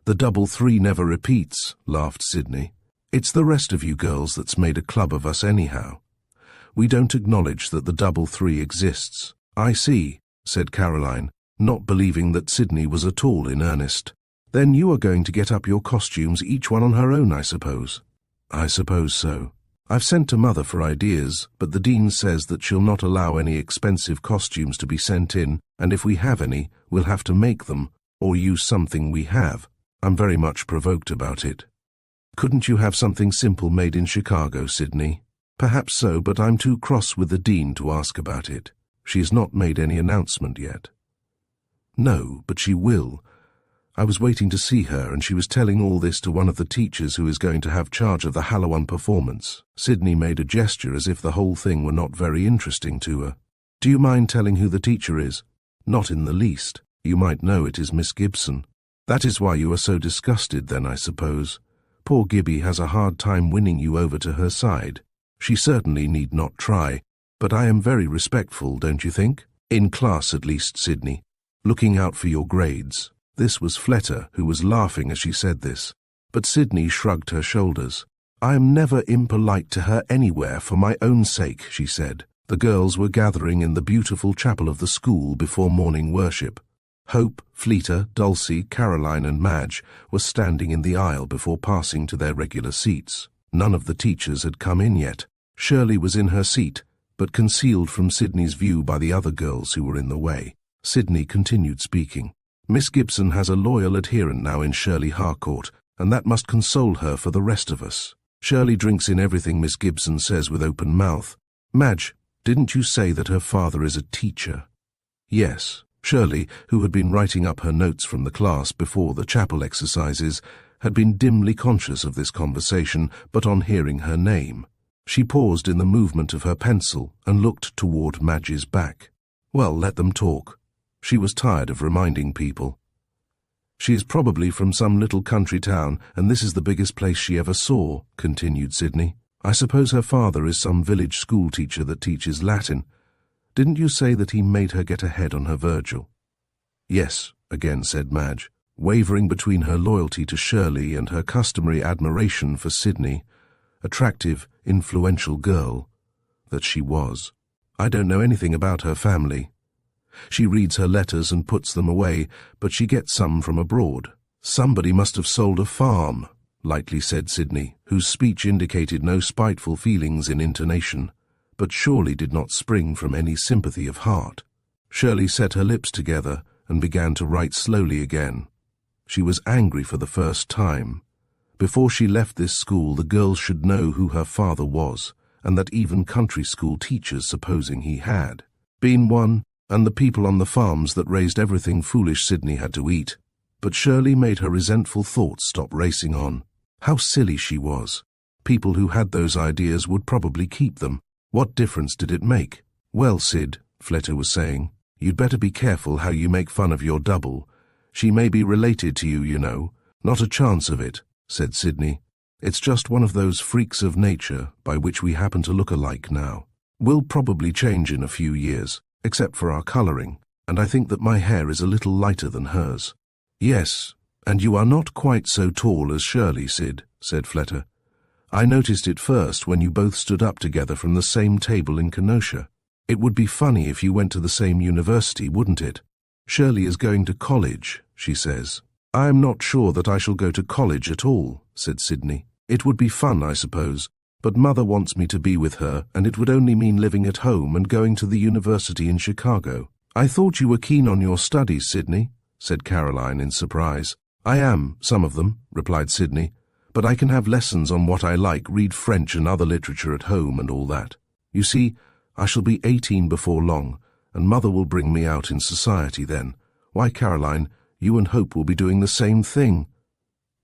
"The double three never repeats," laughed Sydney. "It's the rest of you girls that's made a club of us anyhow. We don't acknowledge that the double three exists." "I see," said Caroline, not believing that Sydney was at all in earnest. "Then you are going to get up your costumes, each one on her own, I suppose?" "I suppose so. I've sent to Mother for ideas, but the Dean says that she'll not allow any expensive costumes to be sent in, and if we have any, we'll have to make them, or use something we have. I'm very much provoked about it." "Couldn't you have something simple made in Chicago, Sydney?" "Perhaps so, but I'm too cross with the Dean to ask about it. She has not made any announcement yet." "No, but she will. I was waiting to see her, and she was telling all this to one of the teachers who is going to have charge of the Halloween performance." Sydney made a gesture as if the whole thing were not very interesting to her. "Do you mind telling who the teacher is?" "Not in the least. You might know it is Miss Gibson." "That is why you are so disgusted then, I suppose. Poor Gibby has a hard time winning you over to her side. She certainly need not try, but I am very respectful, don't you think? In class at least, Sydney. Looking out for your grades." This was Fleta, who was laughing as she said this, but Sydney shrugged her shoulders. "I am never impolite to her anywhere for my own sake," she said. The girls were gathering in the beautiful chapel of the school before morning worship. Hope, Fleta, Dulcie, Caroline and Madge were standing in the aisle before passing to their regular seats. None of the teachers had come in yet. Shirley was in her seat, but concealed from Sydney's view by the other girls who were in the way. Sydney continued speaking. "Miss Gibson has a loyal adherent now in Shirley Harcourt, and that must console her for the rest of us. Shirley drinks in everything Miss Gibson says with open mouth. Madge, didn't you say that her father is a teacher?" "Yes." Shirley, who had been writing up her notes from the class before the chapel exercises, had been dimly conscious of this conversation, but on hearing her name, she paused in the movement of her pencil and looked toward Madge's back. Well, let them talk. She was tired of reminding people. "She is probably from some little country town, and this is the biggest place she ever saw," continued Sydney. "I suppose her father is some village school teacher that teaches Latin. Didn't you say that he made her get ahead on her Virgil?" "Yes," again said Madge, wavering between her loyalty to Shirley and her customary admiration for Sydney, attractive, influential girl that she was. "I don't know anything about her family. She reads her letters and puts them away, but she gets some from abroad." "Somebody must have sold a farm," lightly said Sydney, whose speech indicated no spiteful feelings in intonation, but surely did not spring from any sympathy of heart. Shirley set her lips together and began to write slowly again. She was angry for the first time. Before she left this school, the girls should know who her father was, and that even country school teachers, supposing he had been one, and the people on the farms that raised everything foolish Sydney had to eat. But Shirley made her resentful thoughts stop racing on. How silly she was. People who had those ideas would probably keep them. What difference did it make? "Well, Sid," Fleta was saying, "you'd better be careful how you make fun of your double. She may be related to you, you know." "Not a chance of it," said Sydney. "It's just one of those freaks of nature by which we happen to look alike now. We'll probably change in a few years, except for our colouring, and I think that my hair is a little lighter than hers." "Yes, and you are not quite so tall as Shirley, Sid," said Fleta. "I noticed it first when you both stood up together from the same table in Kenosha. It would be funny if you went to the same university, wouldn't it? Shirley is going to college, she says." "I am not sure that I shall go to college at all," said Sydney. "It would be fun, I suppose, but Mother wants me to be with her, and it would only mean living at home and going to the university in Chicago. "I thought you were keen on your studies, Sydney," said Caroline in surprise. "I am, some of them," replied Sydney, "but I can have lessons on what I like, read French and other literature at home and all that. You see, I shall be 18 before long, and Mother will bring me out in society then. Why, Caroline, you and Hope will be doing the same thing."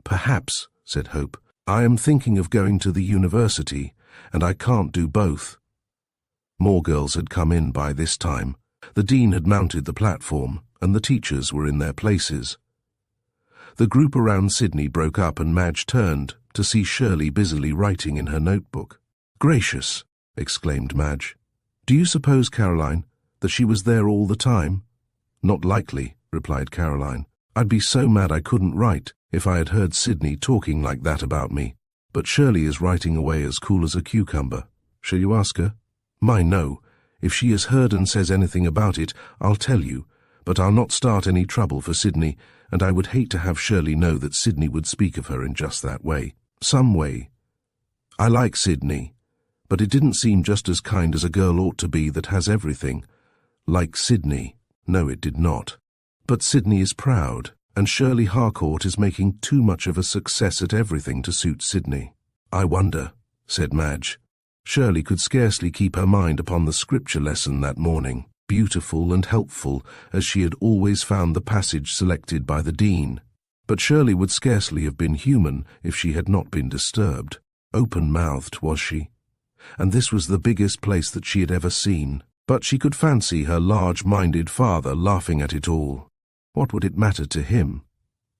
"Perhaps," said Hope. "I am thinking of going to the university, and I can't do both." More girls had come in by this time. The dean had mounted the platform, and the teachers were in their places. The group around Sydney broke up, and Madge turned to see Shirley busily writing in her notebook. "Gracious!" exclaimed Madge. "Do you suppose, Caroline, that she was there all the time?" "Not likely," replied Caroline. "I'd be so mad I couldn't write if I had heard Sydney talking like that about me. But Shirley is writing away as cool as a cucumber. Shall you ask her?" "My, no. If she has heard and says anything about it, I'll tell you, but I'll not start any trouble for Sydney, and I would hate to have Shirley know that Sydney would speak of her in just that way. Some way. I like Sydney, but it didn't seem just as kind as a girl ought to be that has everything. Like Sydney. No, it did not. But Sydney is proud, and Shirley Harcourt is making too much of a success at everything to suit Sydney." "I wonder," said Madge. Shirley could scarcely keep her mind upon the scripture lesson that morning, beautiful and helpful as she had always found the passage selected by the dean. But Shirley would scarcely have been human if she had not been disturbed. Open-mouthed, was she? And this was the biggest place that she had ever seen. But she could fancy her large-minded father laughing at it all. What would it matter to him?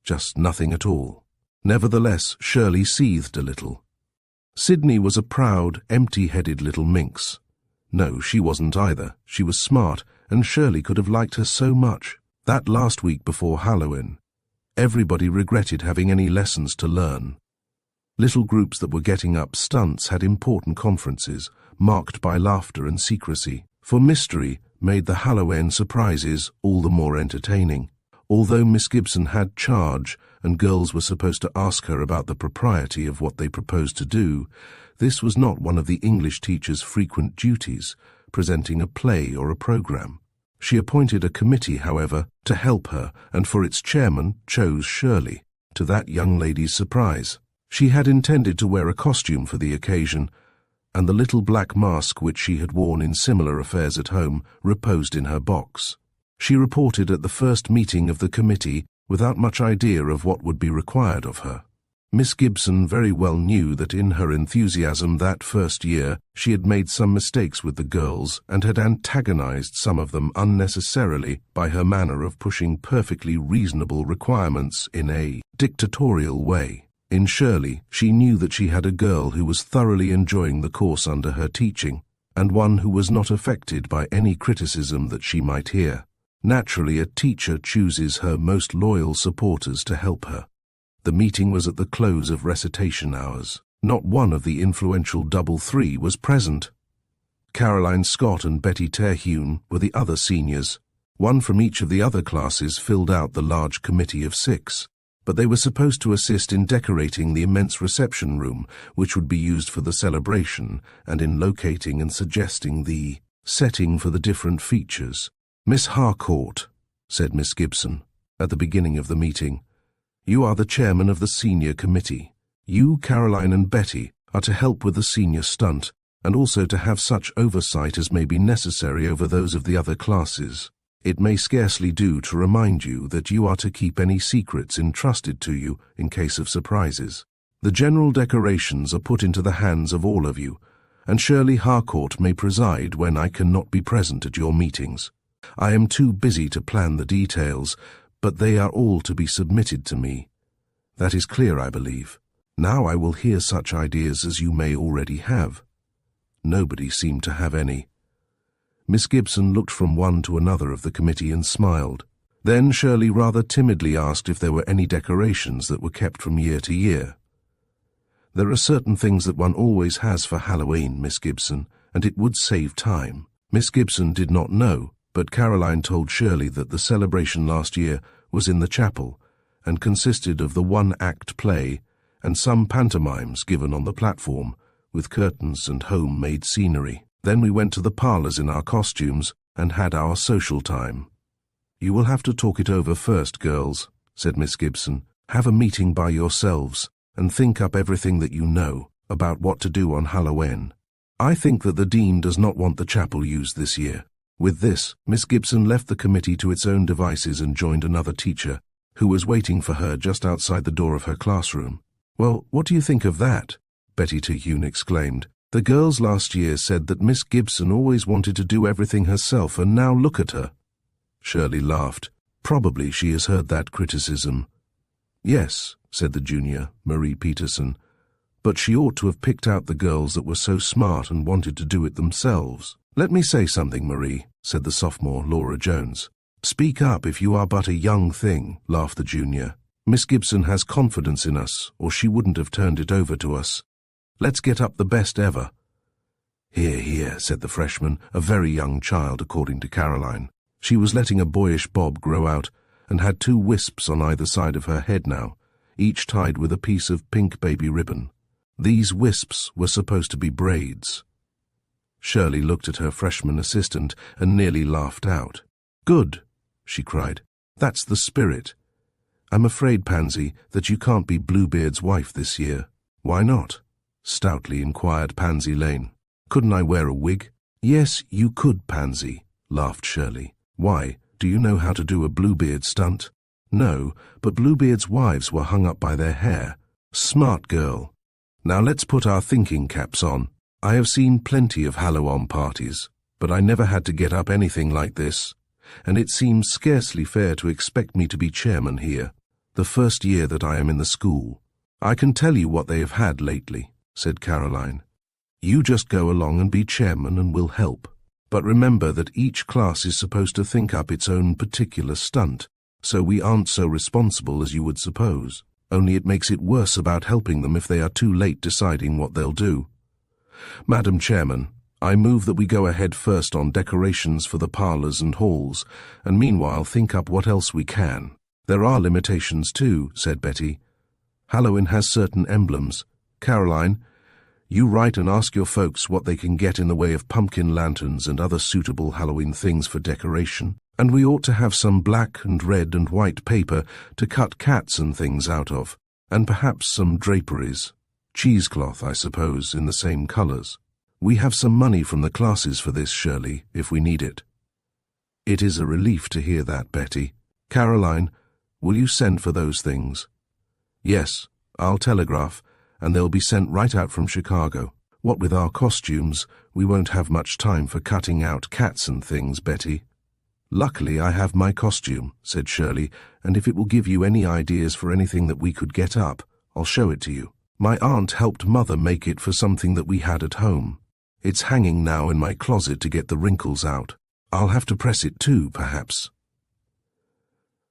Just nothing at all. Nevertheless, Shirley seethed a little. Sydney was a proud, empty-headed little minx. No, she wasn't either. She was smart, and Shirley could have liked her so much. That last week before Halloween, everybody regretted having any lessons to learn. Little groups that were getting up stunts had important conferences, marked by laughter and secrecy, for mystery made the Halloween surprises all the more entertaining. Although Miss Gibson had charge, and girls were supposed to ask her about the propriety of what they proposed to do, this was not one of the English teacher's frequent duties, presenting a play or a program. She appointed a committee, however, to help her, and for its chairman chose Shirley, to that young lady's surprise. She had intended to wear a costume for the occasion, and the little black mask which she had worn in similar affairs at home reposed in her box. She reported at the first meeting of the committee without much idea of what would be required of her. Miss Gibson very well knew that in her enthusiasm that first year she had made some mistakes with the girls and had antagonized some of them unnecessarily by her manner of pushing perfectly reasonable requirements in a dictatorial way. In Shirley, she knew that she had a girl who was thoroughly enjoying the course under her teaching, and one who was not affected by any criticism that she might hear. Naturally, a teacher chooses her most loyal supporters to help her. The meeting was at the close of recitation hours. Not one of the influential double three was present. Caroline Scott and Betty Terhune were the other seniors. One from each of the other classes filled out the large committee of 6, but they were supposed to assist in decorating the immense reception room, which would be used for the celebration, and in locating and suggesting the setting for the different features. "Miss Harcourt," said Miss Gibson, at the beginning of the meeting, "you are the chairman of the senior committee. You, Caroline, and Betty are to help with the senior stunt, and also to have such oversight as may be necessary over those of the other classes. It may scarcely do to remind you that you are to keep any secrets entrusted to you in case of surprises. The general decorations are put into the hands of all of you, and Shirley Harcourt may preside when I cannot be present at your meetings. I am too busy to plan the details, but they are all to be submitted to me. That is clear, I believe. Now I will hear such ideas as you may already have." Nobody seemed to have any. Miss Gibson looked from one to another of the committee and smiled. Then Shirley rather timidly asked if there were any decorations that were kept from year to year. "There are certain things that one always has for Halloween, Miss Gibson, and it would save time." Miss Gibson did not know, but Caroline told Shirley that the celebration last year was in the chapel and consisted of the one-act play and some pantomimes given on the platform, with curtains and home-made scenery. Then we went to the parlours in our costumes, and had our social time. "You will have to talk it over first, girls," said Miss Gibson. "Have a meeting by yourselves and think up everything that you know about what to do on Halloween. I think that the Dean does not want the chapel used this year." With this, Miss Gibson left the committee to its own devices and joined another teacher, who was waiting for her just outside the door of her classroom. "Well, what do you think of that?" Betty Terhune exclaimed. "The girls last year said that Miss Gibson always wanted to do everything herself, and now look at her." Shirley laughed. "Probably she has heard that criticism." "Yes," said the junior, Marie Peterson, "but she ought to have picked out the girls that were so smart and wanted to do it themselves." "Let me say something, Marie," said the sophomore, Laura Jones. "Speak up if you are but a young thing," laughed the junior. "Miss Gibson has confidence in us, or she wouldn't have turned it over to us. Let's get up the best ever." "Hear, hear," said the freshman, a very young child according to Caroline. She was letting a boyish bob grow out, and had 2 wisps on either side of her head now, each tied with a piece of pink baby ribbon. These wisps were supposed to be braids. Shirley looked at her freshman assistant and nearly laughed out. "Good," she cried. "That's the spirit. I'm afraid, Pansy, that you can't be Bluebeard's wife this year." "Why not?" stoutly inquired Pansy Lane. "Couldn't I wear a wig?" "Yes, you could, Pansy," laughed Shirley. "Why, do you know how to do a Bluebeard stunt?" "No, but Bluebeard's wives were hung up by their hair." "Smart girl. Now let's put our thinking caps on. I have seen plenty of Halloween parties, but I never had to get up anything like this, and it seems scarcely fair to expect me to be chairman here, the first year that I am in the school. I can tell you what they have had lately," said Caroline. "You just go along and be chairman and we'll help. But remember that each class is supposed to think up its own particular stunt, so we aren't so responsible as you would suppose. Only it makes it worse about helping them if they are too late deciding what they'll do. Madam Chairman, I move that we go ahead first on decorations for the parlors and halls, and meanwhile think up what else we can." "There are limitations too," said Betty. "Halloween has certain emblems. Caroline, you write and ask your folks what they can get in the way of pumpkin lanterns and other suitable Halloween things for decoration. And we ought to have some black and red and white paper to cut cats and things out of, and perhaps some draperies. Cheesecloth, I suppose, in the same colors. We have some money from the classes for this, Shirley, if we need it." "It is a relief to hear that, Betty. Caroline, will you send for those things?" "Yes, I'll telegraph, and they'll be sent right out from Chicago. What with our costumes, we won't have much time for cutting out cats and things, Betty." "Luckily I have my costume," said Shirley, "and if it will give you any ideas for anything that we could get up, I'll show it to you. My aunt helped Mother make it for something that we had at home. It's hanging now in my closet to get the wrinkles out. I'll have to press it too, perhaps."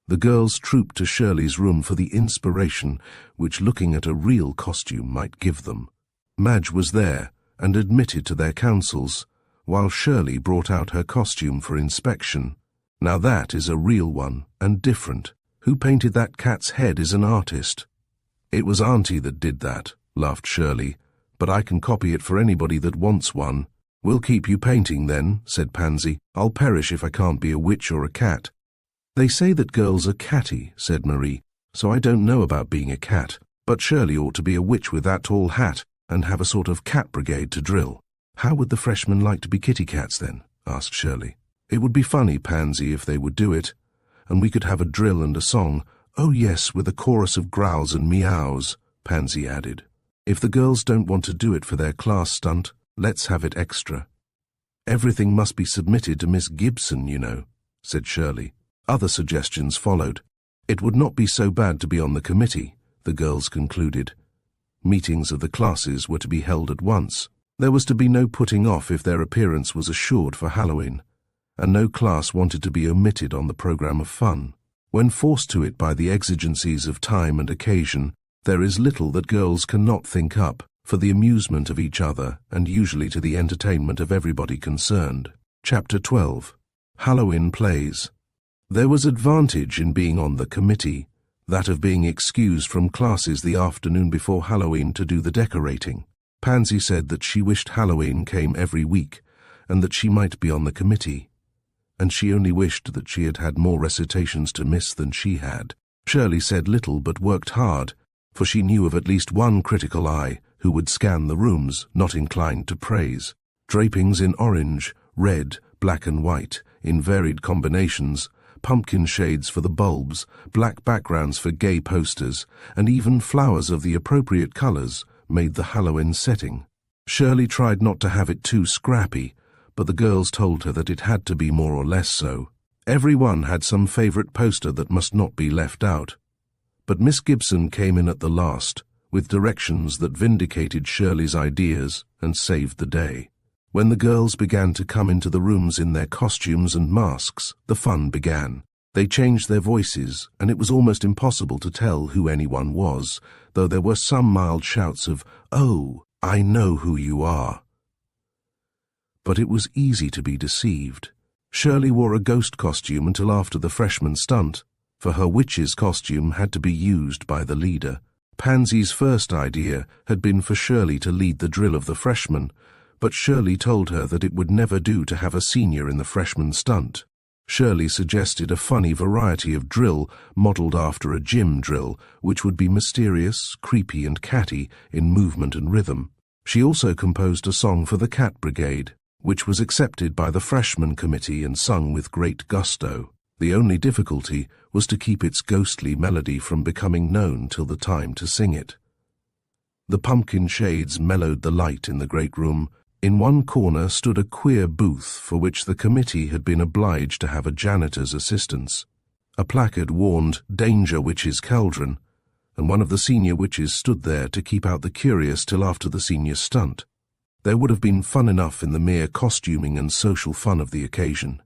The girls trooped to Shirley's room for the inspiration which looking at a real costume might give them. Madge was there and admitted to their counsels, while Shirley brought out her costume for inspection. "Now that is a real one, and different. Who painted that cat's head is an artist." "It was Auntie that did that," laughed Shirley, "but I can copy it for anybody that wants one." "We'll keep you painting then," said Pansy. "I'll perish if I can't be a witch or a cat." "They say that girls are catty," said Marie, "so I don't know about being a cat, but Shirley ought to be a witch with that tall hat and have a sort of cat brigade to drill." "How would the freshmen like to be kitty cats then?" asked Shirley. "It would be funny, Pansy, if they would do it, and we could have a drill and a song. Oh yes, with a chorus of growls and meows," Pansy added. "If the girls don't want to do it for their class stunt, let's have it extra." "Everything must be submitted to Miss Gibson, you know," said Shirley. Other suggestions followed. It would not be so bad to be on the committee, the girls concluded. Meetings of the classes were to be held at once. There was to be no putting off if their appearance was assured for Halloween, and no class wanted to be omitted on the program of fun. When forced to it by the exigencies of time and occasion, there is little that girls cannot think up, for the amusement of each other and usually to the entertainment of everybody concerned. Chapter 12. Halloween Plays. There was advantage in being on the committee, that of being excused from classes the afternoon before Halloween to do the decorating. Pansy said that she wished Halloween came every week, and that she might be on the committee. and she only wished that she had had more recitations to miss than she had. Shirley said little but worked hard, for she knew of at least one critical eye who would scan the rooms, not inclined to praise. Drapings in orange, red, black and white, in varied combinations, pumpkin shades for the bulbs, black backgrounds for gay posters, and even flowers of the appropriate colors made the Halloween setting. Shirley tried not to have it too scrappy, but the girls told her that it had to be more or less so. Every one had some favorite poster that must not be left out. But Miss Gibson came in at the last, with directions that vindicated Shirley's ideas and saved the day. When the girls began to come into the rooms in their costumes and masks, the fun began. They changed their voices, and it was almost impossible to tell who anyone was, though there were some mild shouts of, "Oh, I know who you are." But it was easy to be deceived. Shirley wore a ghost costume until after the freshman stunt, for her witch's costume had to be used by the leader. Pansy's first idea had been for Shirley to lead the drill of the freshmen, but Shirley told her that it would never do to have a senior in the freshman stunt. Shirley suggested a funny variety of drill modelled after a gym drill, which would be mysterious, creepy and catty in movement and rhythm. She also composed a song for the Cat Brigade, which was accepted by the freshman committee and sung with great gusto. The only difficulty was to keep its ghostly melody from becoming known till the time to sing it. The pumpkin shades mellowed the light in the great room. In one corner stood a queer booth for which the committee had been obliged to have a janitor's assistance. A placard warned, "Danger, Witch's Cauldron," and one of the senior witches stood there to keep out the curious till after the senior stunt. There would have been fun enough in the mere costuming and social fun of the occasion.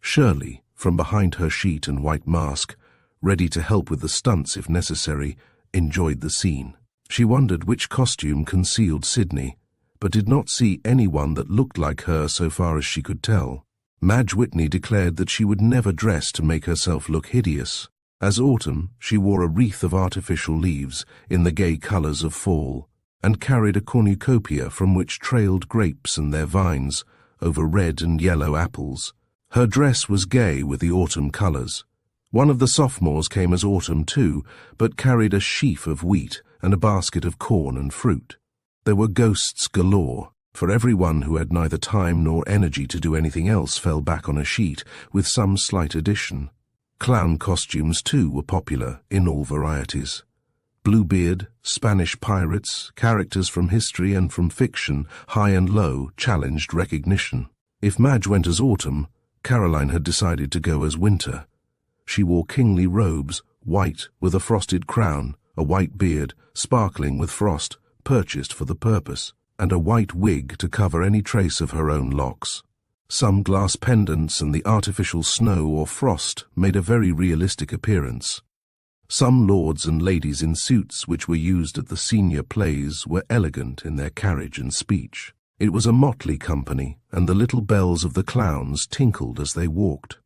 Shirley, from behind her sheet and white mask, ready to help with the stunts if necessary, enjoyed the scene. She wondered which costume concealed Sydney, but did not see anyone that looked like her so far as she could tell. Madge Whitney declared that she would never dress to make herself look hideous. As autumn, she wore a wreath of artificial leaves in the gay colours of fall, and carried a cornucopia from which trailed grapes and their vines over red and yellow apples. Her dress was gay with the autumn colours. One of the sophomores came as autumn too, but carried a sheaf of wheat and a basket of corn and fruit. There were ghosts galore, for everyone who had neither time nor energy to do anything else fell back on a sheet, with some slight addition. Clown costumes too were popular in all varieties. Bluebeard, Spanish pirates, characters from history and from fiction, high and low, challenged recognition. If Madge went as autumn, Caroline had decided to go as winter. She wore kingly robes, white with a frosted crown, a white beard, sparkling with frost, purchased for the purpose, and a white wig to cover any trace of her own locks. Some glass pendants and the artificial snow or frost made a very realistic appearance. Some lords and ladies in suits which were used at the senior plays were elegant in their carriage and speech. It was a motley company, and the little bells of the clowns tinkled as they walked.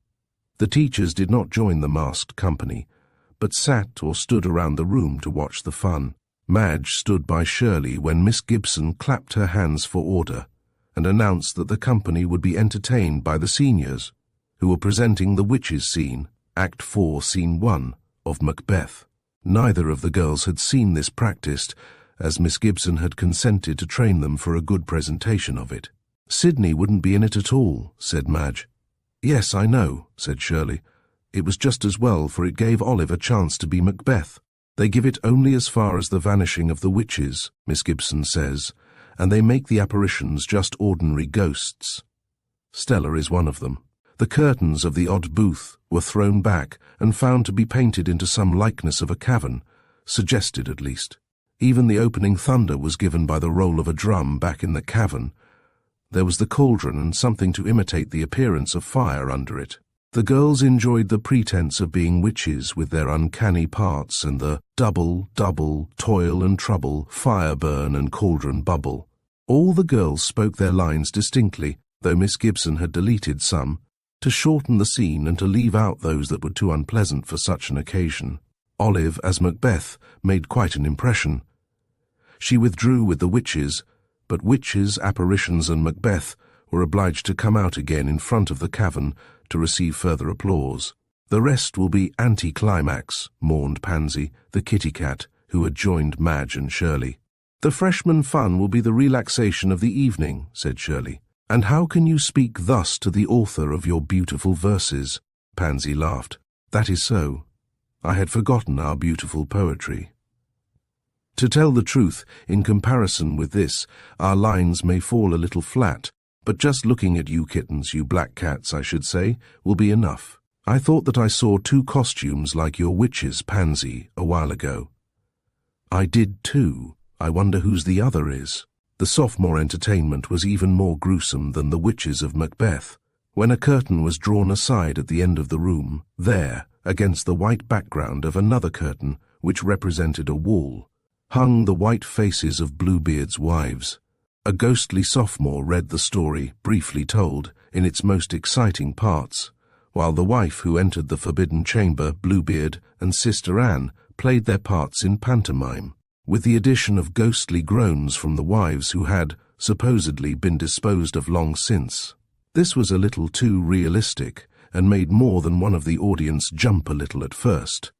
The teachers did not join the masked company, but sat or stood around the room to watch the fun. Madge stood by Shirley when Miss Gibson clapped her hands for order and announced that the company would be entertained by the seniors, who were presenting the witches' scene, Act 4, Scene 1, of Macbeth. Neither of the girls had seen this practiced, as Miss Gibson had consented to train them for a good presentation of it. "Sydney wouldn't be in it at all," said Madge. "Yes, I know," said Shirley. "It was just as well, for it gave Olive a chance to be Macbeth. They give it only as far as the vanishing of the witches, Miss Gibson says, and they make the apparitions just ordinary ghosts. Stella is one of them. The curtains of the odd booth were thrown back and found to be painted into some likeness of a cavern, suggested at least. Even the opening thunder was given by the roll of a drum back in the cavern. There was the cauldron and something to imitate the appearance of fire under it. The girls enjoyed the pretense of being witches with their uncanny parts and the double, toil and trouble, fire burn and cauldron bubble. All the girls spoke their lines distinctly, though Miss Gibson had deleted some, to shorten the scene and to leave out those that were too unpleasant for such an occasion. Olive, as Macbeth, made quite an impression. She withdrew with the witches, but witches, apparitions and Macbeth were obliged to come out again in front of the cavern to receive further applause. "The rest will be anti-climax," mourned Pansy, the kitty cat, who had joined Madge and Shirley. "The freshman fun will be the relaxation of the evening," said Shirley. "And how can you speak thus to the author of your beautiful verses?" Pansy laughed. "That is so. I had forgotten our beautiful poetry. To tell the truth, in comparison with this, our lines may fall a little flat, but just looking at you kittens, you black cats, I should say, will be enough. I thought that I saw 2 costumes like your witches, Pansy, a while ago." "I did too. I wonder whose the other is." The sophomore entertainment was even more gruesome than the witches of Macbeth. When a curtain was drawn aside at the end of the room, there, against the white background of another curtain, which represented a wall, hung the white faces of Bluebeard's wives. A ghostly sophomore read the story, briefly told, in its most exciting parts, while the wife who entered the forbidden chamber, Bluebeard, and Sister Anne played their parts in pantomime, with the addition of ghostly groans from the wives who had, supposedly, been disposed of long since. This was a little too realistic, and made more than one of the audience jump a little at first.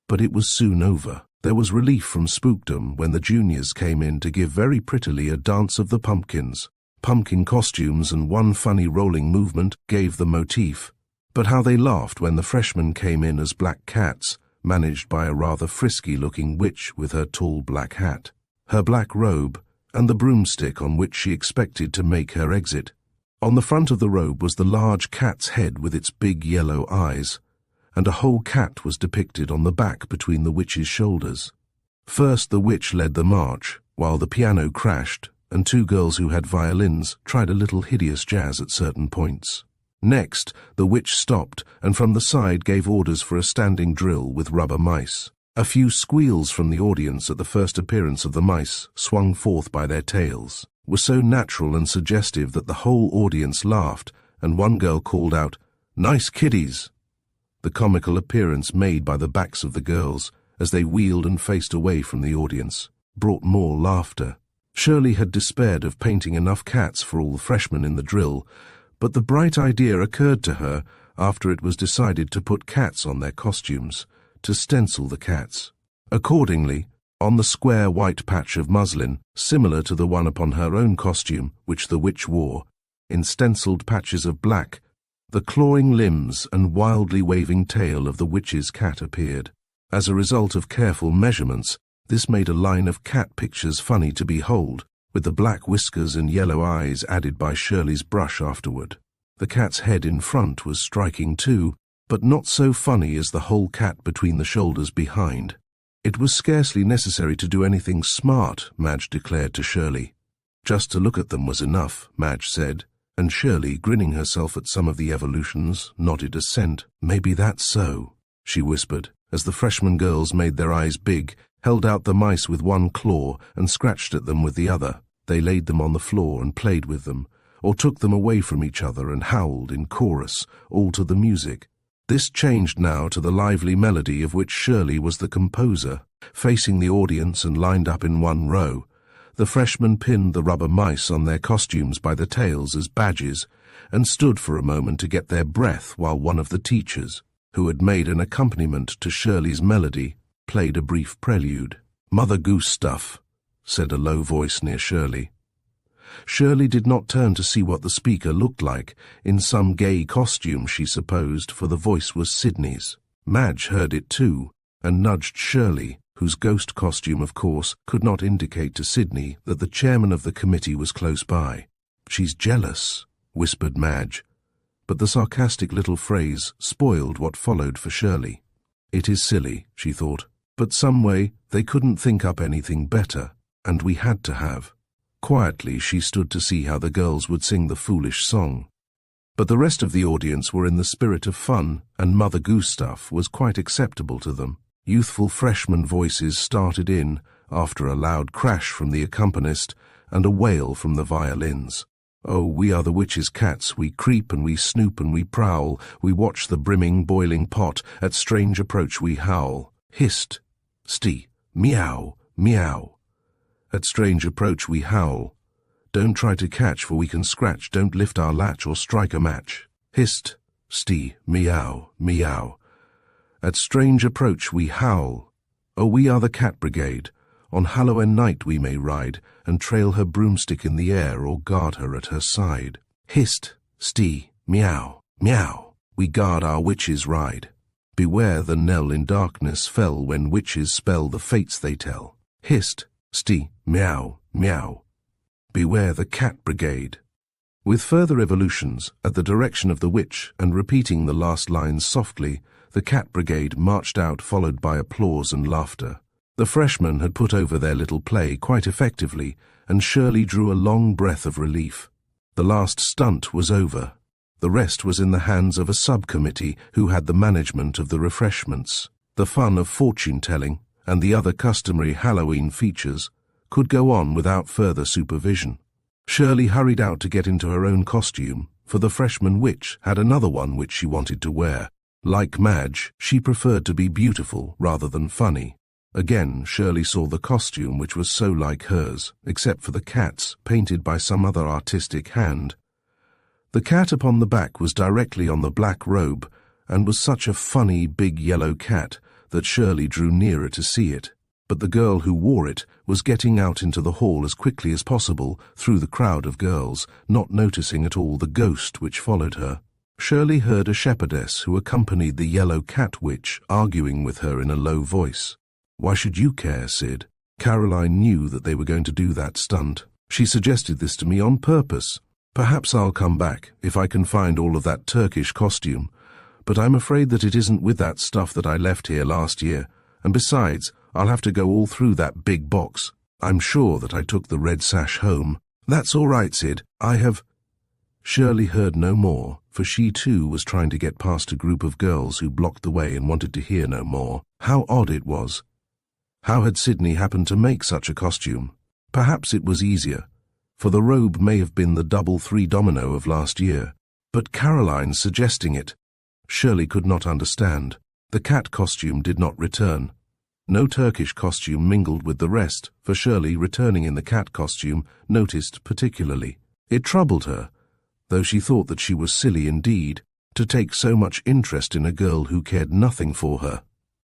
But it was soon over. There was relief from spookdom when the juniors came in to give very prettily a dance of the pumpkins. Pumpkin costumes and one funny rolling movement gave the motif. But how they laughed when the freshmen came in as black cats, managed by a rather frisky-looking witch with her tall black hat, her black robe, and the broomstick on which she expected to make her exit. On the front of the robe was the large cat's head with its big yellow eyes, and a whole cat was depicted on the back between the witch's shoulders. First the witch led the march, while the piano crashed, and 2 girls who had violins tried a little hideous jazz at certain points. Next, the witch stopped, and from the side gave orders for a standing drill with rubber mice. A few squeals from the audience at the first appearance of the mice, swung forth by their tails, were so natural and suggestive that the whole audience laughed, and one girl called out, "Nice kiddies!" The comical appearance made by the backs of the girls, as they wheeled and faced away from the audience, brought more laughter. Shirley had despaired of painting enough cats for all the freshmen in the drill, but the bright idea occurred to her after it was decided to put cats on their costumes, to stencil the cats. Accordingly, on the square white patch of muslin, similar to the one upon her own costume, which the witch wore, in stenciled patches of black, the clawing limbs and wildly waving tail of the witch's cat appeared. As a result of careful measurements, this made a line of cat pictures funny to behold, with the black whiskers and yellow eyes added by Shirley's brush afterward. The cat's head in front was striking too, but not so funny as the whole cat between the shoulders behind. It was scarcely necessary to do anything smart, Madge declared to Shirley. Just to look at them was enough, Madge said, and Shirley, grinning herself at some of the evolutions, nodded assent. "Maybe that's so," she whispered, as the freshman girls made their eyes big, held out the mice with one claw, and scratched at them with the other. They laid them on the floor and played with them, or took them away from each other and howled in chorus, all to the music. This changed now to the lively melody of which Shirley was the composer. Facing the audience and lined up in one row, the freshmen pinned the rubber mice on their costumes by the tails as badges, and stood for a moment to get their breath while one of the teachers, who had made an accompaniment to Shirley's melody, played a brief prelude. "Mother Goose stuff," said a low voice near Shirley. Shirley did not turn to see what the speaker looked like, in some gay costume, she supposed, for the voice was Sydney's. Madge heard it too, and nudged Shirley, whose ghost costume, of course, could not indicate to Sydney that the chairman of the committee was close by. "She's jealous," whispered Madge, but the sarcastic little phrase spoiled what followed for Shirley. It is silly, she thought, but some way they couldn't think up anything better, and we had to have. Quietly she stood to see how the girls would sing the foolish song. But the rest of the audience were in the spirit of fun, and Mother Goose stuff was quite acceptable to them. Youthful freshman voices started in, after a loud crash from the accompanist and a wail from the violins. "Oh, we are the witch's cats, we creep and we snoop and we prowl, we watch the brimming, boiling pot, at strange approach we howl. Hist, sti, meow, meow. At strange approach we howl. Don't try to catch, for we can scratch. Don't lift our latch or strike a match. Hist, sti, meow, meow. At strange approach we howl. Oh, we are the cat brigade. On Halloween night we may ride, and trail her broomstick in the air, or guard her at her side. Hist, sti, meow, meow. We guard our witches' ride. Beware the knell in darkness fell, when witches spell the fates they tell. Hist, sti, meow, meow. Beware the cat brigade. With further evolutions, at the direction of the witch, and repeating the last lines softly, the cat brigade marched out, followed by applause and laughter. The freshmen had put over their little play quite effectively, and Shirley drew a long breath of relief. The last stunt was over. The rest was in the hands of a subcommittee who had the management of the refreshments. The fun of fortune-telling, and the other customary Halloween features, could go on without further supervision. Shirley hurried out to get into her own costume, for the freshman witch had another one which she wanted to wear. Like Madge, she preferred to be beautiful rather than funny. Again, Shirley saw the costume which was so like hers, except for the cat's, painted by some other artistic hand. The cat upon the back was directly on the black robe, and was such a funny big yellow cat that Shirley drew nearer to see it. But the girl who wore it was getting out into the hall as quickly as possible through the crowd of girls, not noticing at all the ghost which followed her. Shirley heard a shepherdess who accompanied the yellow cat witch arguing with her in a low voice. "Why should you care, Sid? Caroline knew that they were going to do that stunt. She suggested this to me on purpose. Perhaps I'll come back if I can find all of that Turkish costume, but I'm afraid that it isn't with that stuff that I left here last year, and besides, I'll have to go all through that big box. I'm sure that I took the red sash home." "That's all right, Sid. I have—" Shirley heard no more, for she too was trying to get past a group of girls who blocked the way and wanted to hear no more. How odd it was. How had Sydney happened to make such a costume? Perhaps it was easier, for the robe may have been the double 3 domino of last year. But Caroline suggesting it, Shirley could not understand. The cat costume did not return. No Turkish costume mingled with the rest, for Shirley, returning in the cat costume, noticed particularly. It troubled her, though she thought that she was silly indeed, to take so much interest in a girl who cared nothing for her.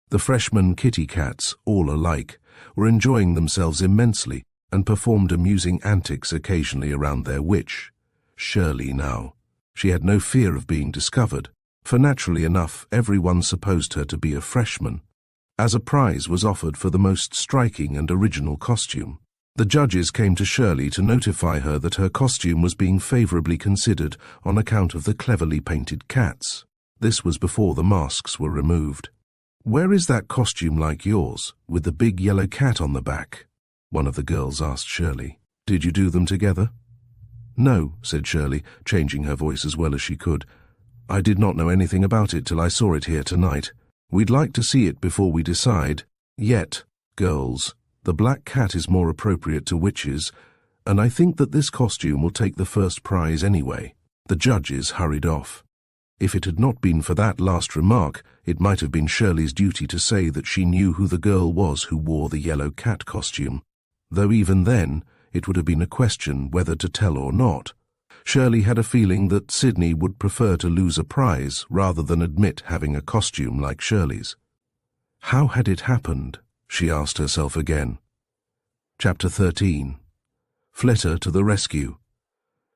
The freshman kitty cats, all alike, were enjoying themselves immensely, and performed amusing antics occasionally around their witch. Shirley now. She had no fear of being discovered, for naturally enough everyone supposed her to be a freshman. As a prize was offered for the most striking and original costume. The judges came to Shirley to notify her that her costume was being favorably considered on account of the cleverly painted cats. This was before the masks were removed. "Where is that costume like yours, with the big yellow cat on the back?" one of the girls asked Shirley. "Did you do them together?" "No," said Shirley, changing her voice as well as she could. "I did not know anything about it till I saw it here tonight. We'd like to see it before we decide. Yet, girls, the black cat is more appropriate to witches, and I think that this costume will take the first prize anyway." The judges hurried off. If it had not been for that last remark, it might have been Shirley's duty to say that she knew who the girl was who wore the yellow cat costume, though even then it would have been a question whether to tell or not. Shirley had a feeling that Sydney would prefer to lose a prize rather than admit having a costume like Shirley's. How had it happened? She asked herself again. Chapter 13. Flitter to the rescue.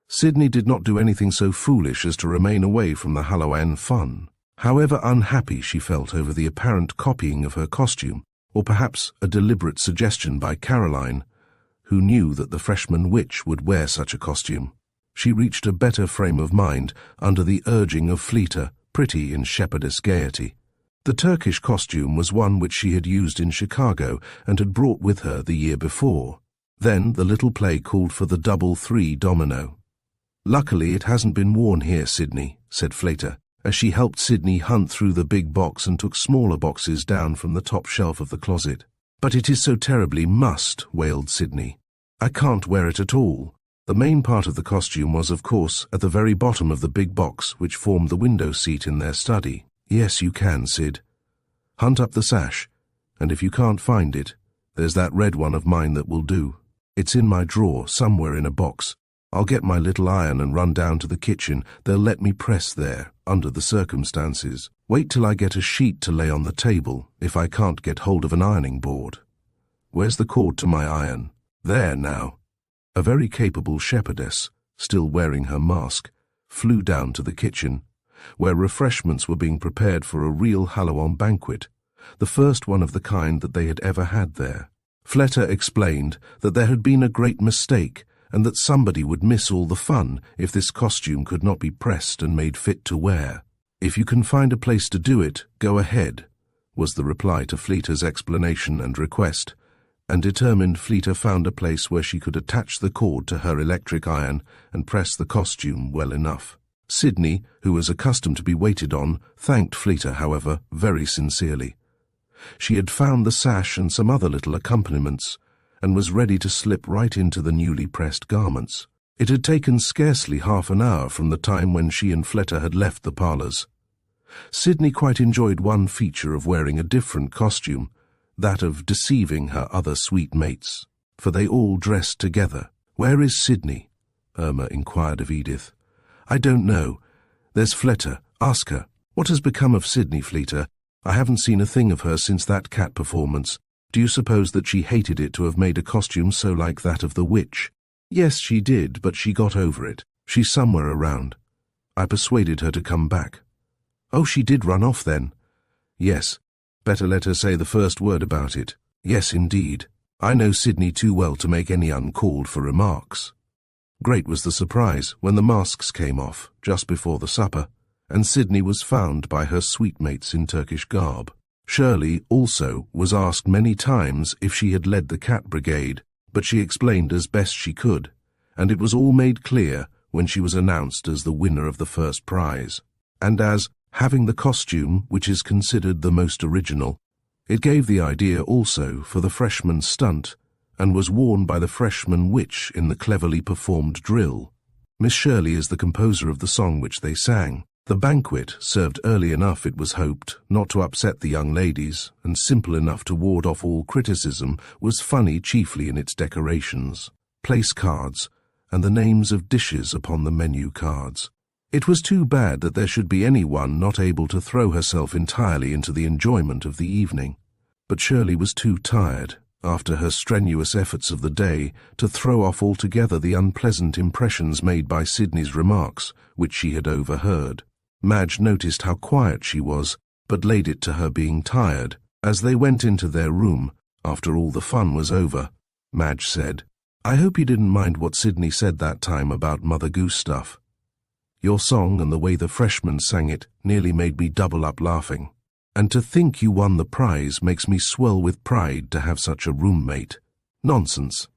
Sydney did not do anything so foolish as to remain away from the Halloween fun. However unhappy she felt over the apparent copying of her costume, or perhaps a deliberate suggestion by Caroline, who knew that the freshman witch would wear such a costume, she reached a better frame of mind under the urging of Fleeter, pretty in shepherdess gaiety. The Turkish costume was one which she had used in Chicago and had brought with her the year before. Then the little play called for the double 3 domino. "Luckily it hasn't been worn here, Sydney," said Fleeter, as she helped Sydney hunt through the big box and took smaller boxes down from the top shelf of the closet. "But it is so terribly must," wailed Sydney. "I can't wear it at all." The main part of the costume was, of course, at the very bottom of the big box which formed the window seat in their study. "Yes, you can, Sid. Hunt up the sash, and if you can't find it, there's that red one of mine that will do. It's in my drawer, somewhere in a box. I'll get my little iron and run down to the kitchen. They'll let me press there, under the circumstances. Wait till I get a sheet to lay on the table, if I can't get hold of an ironing board. Where's the cord to my iron? There now." A very capable shepherdess, still wearing her mask, flew down to the kitchen, where refreshments were being prepared for a real Halloween banquet, the first one of the kind that they had ever had there. Fleta explained that there had been a great mistake, and that somebody would miss all the fun if this costume could not be pressed and made fit to wear. "If you can find a place to do it, go ahead," was the reply to Fleta's explanation and request, and determined Fleta found a place where she could attach the cord to her electric iron and press the costume well enough. Sydney, who was accustomed to be waited on, thanked Fleta, however, very sincerely. She had found the sash and some other little accompaniments, and was ready to slip right into the newly pressed garments. It had taken scarcely half an hour from the time when she and Fleta had left the parlours. Sydney quite enjoyed one feature of wearing a different costume, that of deceiving her other sweet mates, for they all dressed together. "Where is Sydney?" Irma inquired of Edith. "I don't know. There's Fleta. Ask her." "What has become of Sydney, Fleta? I haven't seen a thing of her since that cat performance. Do you suppose that she hated it to have made a costume so like that of the witch?" "Yes, she did, but she got over it. She's somewhere around. I persuaded her to come back." "Oh, she did run off then?" "Yes. Better let her say the first word about it." "Yes, indeed. I know Sydney too well to make any uncalled for remarks." Great was the surprise when the masks came off, just before the supper, and Sydney was found by her sweet mates in Turkish garb. Shirley, also, was asked many times if she had led the cat brigade, but she explained as best she could, and it was all made clear when she was announced as the winner of the first prize. And as having the costume which is considered the most original, it gave the idea also for the freshman stunt, and was worn by the freshman witch in the cleverly performed drill. Miss Shirley is the composer of the song which they sang. The banquet, served early enough, it was hoped, not to upset the young ladies, and simple enough to ward off all criticism, was funny chiefly in its decorations, place cards, and the names of dishes upon the menu cards. It was too bad that there should be anyone not able to throw herself entirely into the enjoyment of the evening. But Shirley was too tired, after her strenuous efforts of the day, to throw off altogether the unpleasant impressions made by Sydney's remarks, which she had overheard. Madge noticed how quiet she was, but laid it to her being tired. As they went into their room, after all the fun was over, Madge said, "I hope you didn't mind what Sydney said that time about Mother Goose stuff. Your song and the way the freshmen sang it nearly made me double up laughing. And to think you won the prize makes me swell with pride to have such a roommate. Nonsense.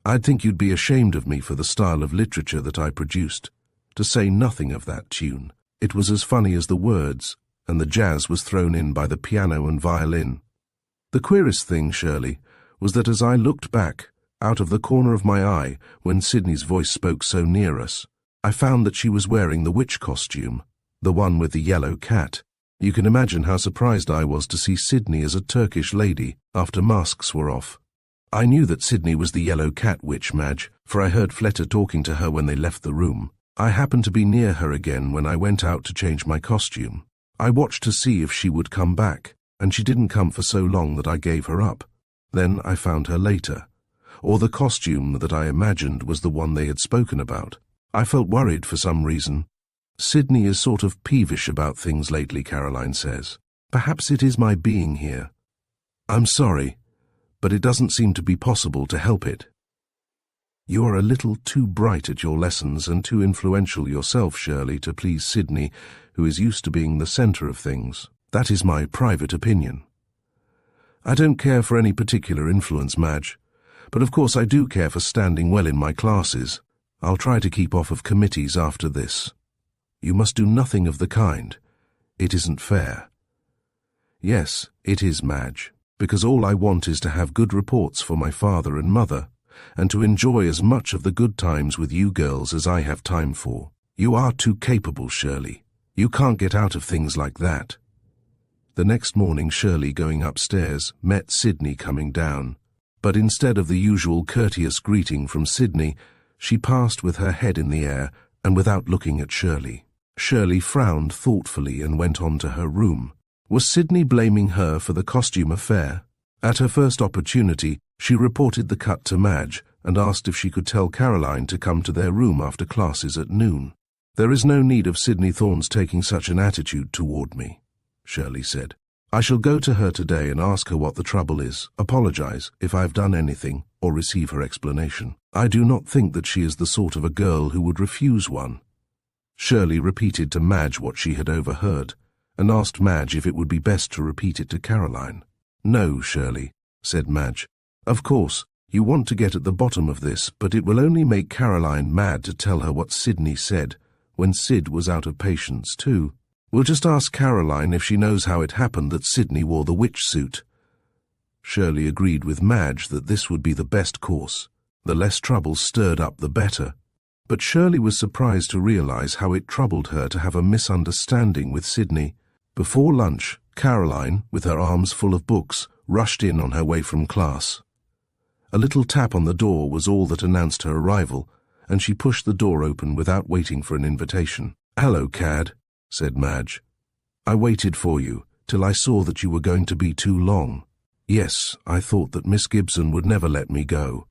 I'd think you'd be ashamed of me for the style of literature that I produced, to say nothing of that tune. It was as funny as the words, and the jazz was thrown in by the piano and violin. The queerest thing, Shirley, was that as I looked back, out of the corner of my eye, when Sydney's voice spoke so near us, I found that she was wearing the witch costume, the one with the yellow cat. You can imagine how surprised I was to see Sydney as a Turkish lady after masks were off. I knew that Sydney was the yellow cat witch, Madge, for I heard Fleta talking to her when they left the room. I happened to be near her again when I went out to change my costume. I watched to see if she would come back, and she didn't come for so long that I gave her up. Then I found her later, or the costume that I imagined was the one they had spoken about. I felt worried for some reason. Sydney is sort of peevish about things lately, Caroline says. Perhaps it is my being here. I'm sorry, but it doesn't seem to be possible to help it. You are a little too bright at your lessons and too influential yourself, Shirley, to please Sydney, who is used to being the centre of things. That is my private opinion. I don't care for any particular influence, Madge, but of course I do care for standing well in my classes. I'll try to keep off of committees after this. You must do nothing of the kind. It isn't fair. Yes, it is, Madge, because all I want is to have good reports for my father and mother, and to enjoy as much of the good times with you girls as I have time for. You are too capable, Shirley. You can't get out of things like that. The next morning, Shirley, going upstairs, met Sydney coming down, but instead of the usual courteous greeting from Sydney, She passed with her head in the air and without looking at Shirley. Shirley frowned thoughtfully and went on to her room. Was Sydney blaming her for the costume affair? At her first opportunity, she reported the cut to Madge and asked if she could tell Caroline to come to their room after classes at noon. "There is no need of Sydney Thorne's taking such an attitude toward me," Shirley said. "I shall go to her today and ask her what the trouble is, apologize if I have done anything, or receive her explanation. I do not think that she is the sort of a girl who would refuse one." Shirley repeated to Madge what she had overheard, and asked Madge if it would be best to repeat it to Caroline. "No, Shirley," said Madge. "Of course, you want to get at the bottom of this, but it will only make Caroline mad to tell her what Sydney said, when Sid was out of patience too. We'll just ask Caroline if she knows how it happened that Sydney wore the witch suit." Shirley agreed with Madge that this would be the best course. The less trouble stirred up, the better. But Shirley was surprised to realize how it troubled her to have a misunderstanding with Sydney. Before lunch, Caroline, with her arms full of books, rushed in on her way from class. A little tap on the door was all that announced her arrival, and she pushed the door open without waiting for an invitation. "Hello, Cad," said Madge. "I waited for you, till I saw that you were going to be too long. Yes, I thought that Miss Gibson would never let me go.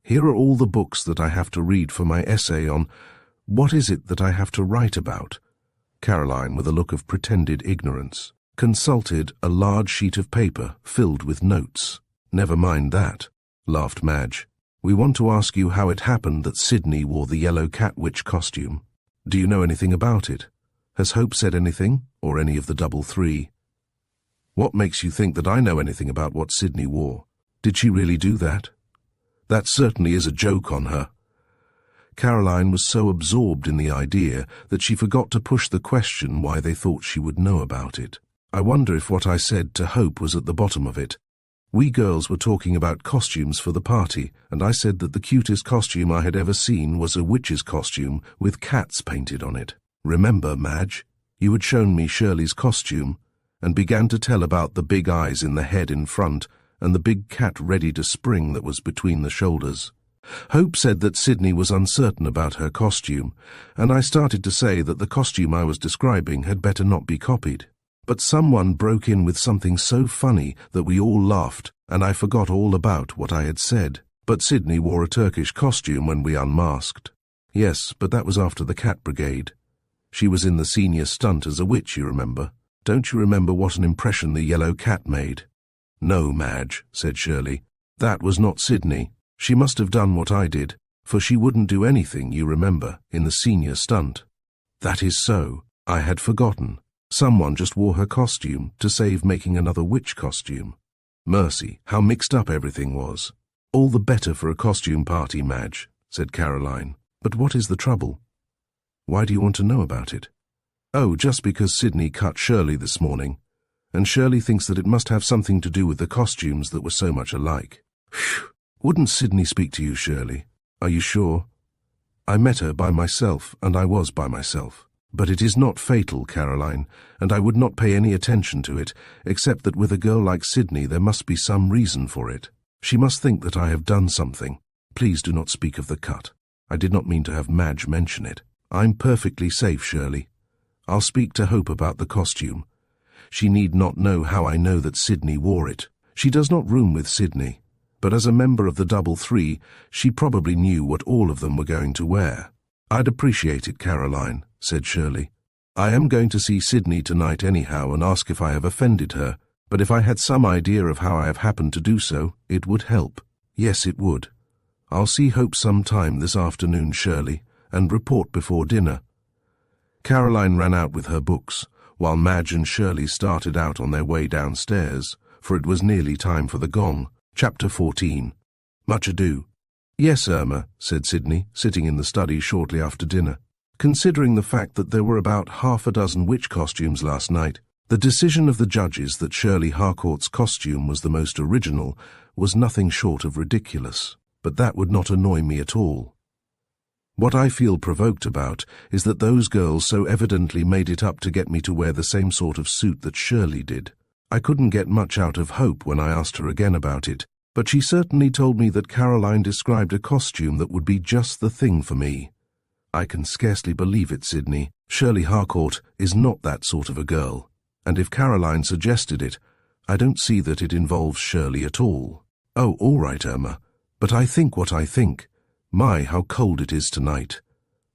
Here are all the books that I have to read for my essay on what is it that I have to write about?" Caroline, with a look of pretended ignorance, consulted a large sheet of paper filled with notes. "Never mind that," laughed Madge. "We want to ask you how it happened that Sydney wore the yellow cat witch costume. Do you know anything about it? Has Hope said anything, or any of the double three?" "What makes you think that I know anything about what Sydney wore? Did she really do that? That certainly is a joke on her." Caroline was so absorbed in the idea that she forgot to push the question why they thought she would know about it. "I wonder if what I said to Hope was at the bottom of it. We girls were talking about costumes for the party, and I said that the cutest costume I had ever seen was a witch's costume with cats painted on it. Remember, Madge, you had shown me Shirley's costume, and began to tell about the big eyes in the head in front and the big cat ready to spring that was between the shoulders. Hope said that Sydney was uncertain about her costume, and I started to say that the costume I was describing had better not be copied. But someone broke in with something so funny that we all laughed, and I forgot all about what I had said. But Sydney wore a Turkish costume when we unmasked." "Yes, but that was after the cat brigade. She was in the senior stunt as a witch, you remember. Don't you remember what an impression the yellow cat made?" "No, Madge," said Shirley. "That was not Sydney. She must have done what I did, for she wouldn't do anything, you remember, in the senior stunt." "That is so. I had forgotten. Someone just wore her costume to save making another witch costume. Mercy, how mixed up everything was." "All the better for a costume party, Madge," said Caroline. "But what is the trouble? Why do you want to know about it?" "Oh, just because Sydney cut Shirley this morning, and Shirley thinks that it must have something to do with the costumes that were so much alike." "Phew! Wouldn't Sydney speak to you, Shirley? Are you sure?" "I met her by myself, and I was by myself. But it is not fatal, Caroline, and I would not pay any attention to it, except that with a girl like Sydney there must be some reason for it. She must think that I have done something. Please do not speak of the cut. I did not mean to have Madge mention it. I'm perfectly safe, Shirley. I'll speak to Hope about the costume. She need not know how I know that Sydney wore it. She does not room with Sydney, but as a member of the double three, she probably knew what all of them were going to wear." "I'd appreciate it, Caroline," said Shirley. "I am going to see Sydney tonight anyhow and ask if I have offended her, but if I had some idea of how I have happened to do so, it would help. Yes, it would. I'll see Hope sometime this afternoon, Shirley, and report before dinner." Caroline ran out with her books, while Madge and Shirley started out on their way downstairs, for it was nearly time for the gong. Chapter 14. Much Ado. "Yes, Irma," said Sydney, sitting in the study shortly after dinner. "Considering the fact that there were about half a dozen witch costumes last night, the decision of the judges that Shirley Harcourt's costume was the most original was nothing short of ridiculous, but that would not annoy me at all. What I feel provoked about is that those girls so evidently made it up to get me to wear the same sort of suit that Shirley did. I couldn't get much out of Hope when I asked her again about it, But she certainly told me that Caroline described a costume that would be just the thing for me. I can scarcely believe it, Sydney. Shirley Harcourt is not that sort of a girl. And if Caroline suggested it, I don't see that it involves Shirley at all. Oh, all right, Irma. But I think what I think. My, how cold it is tonight.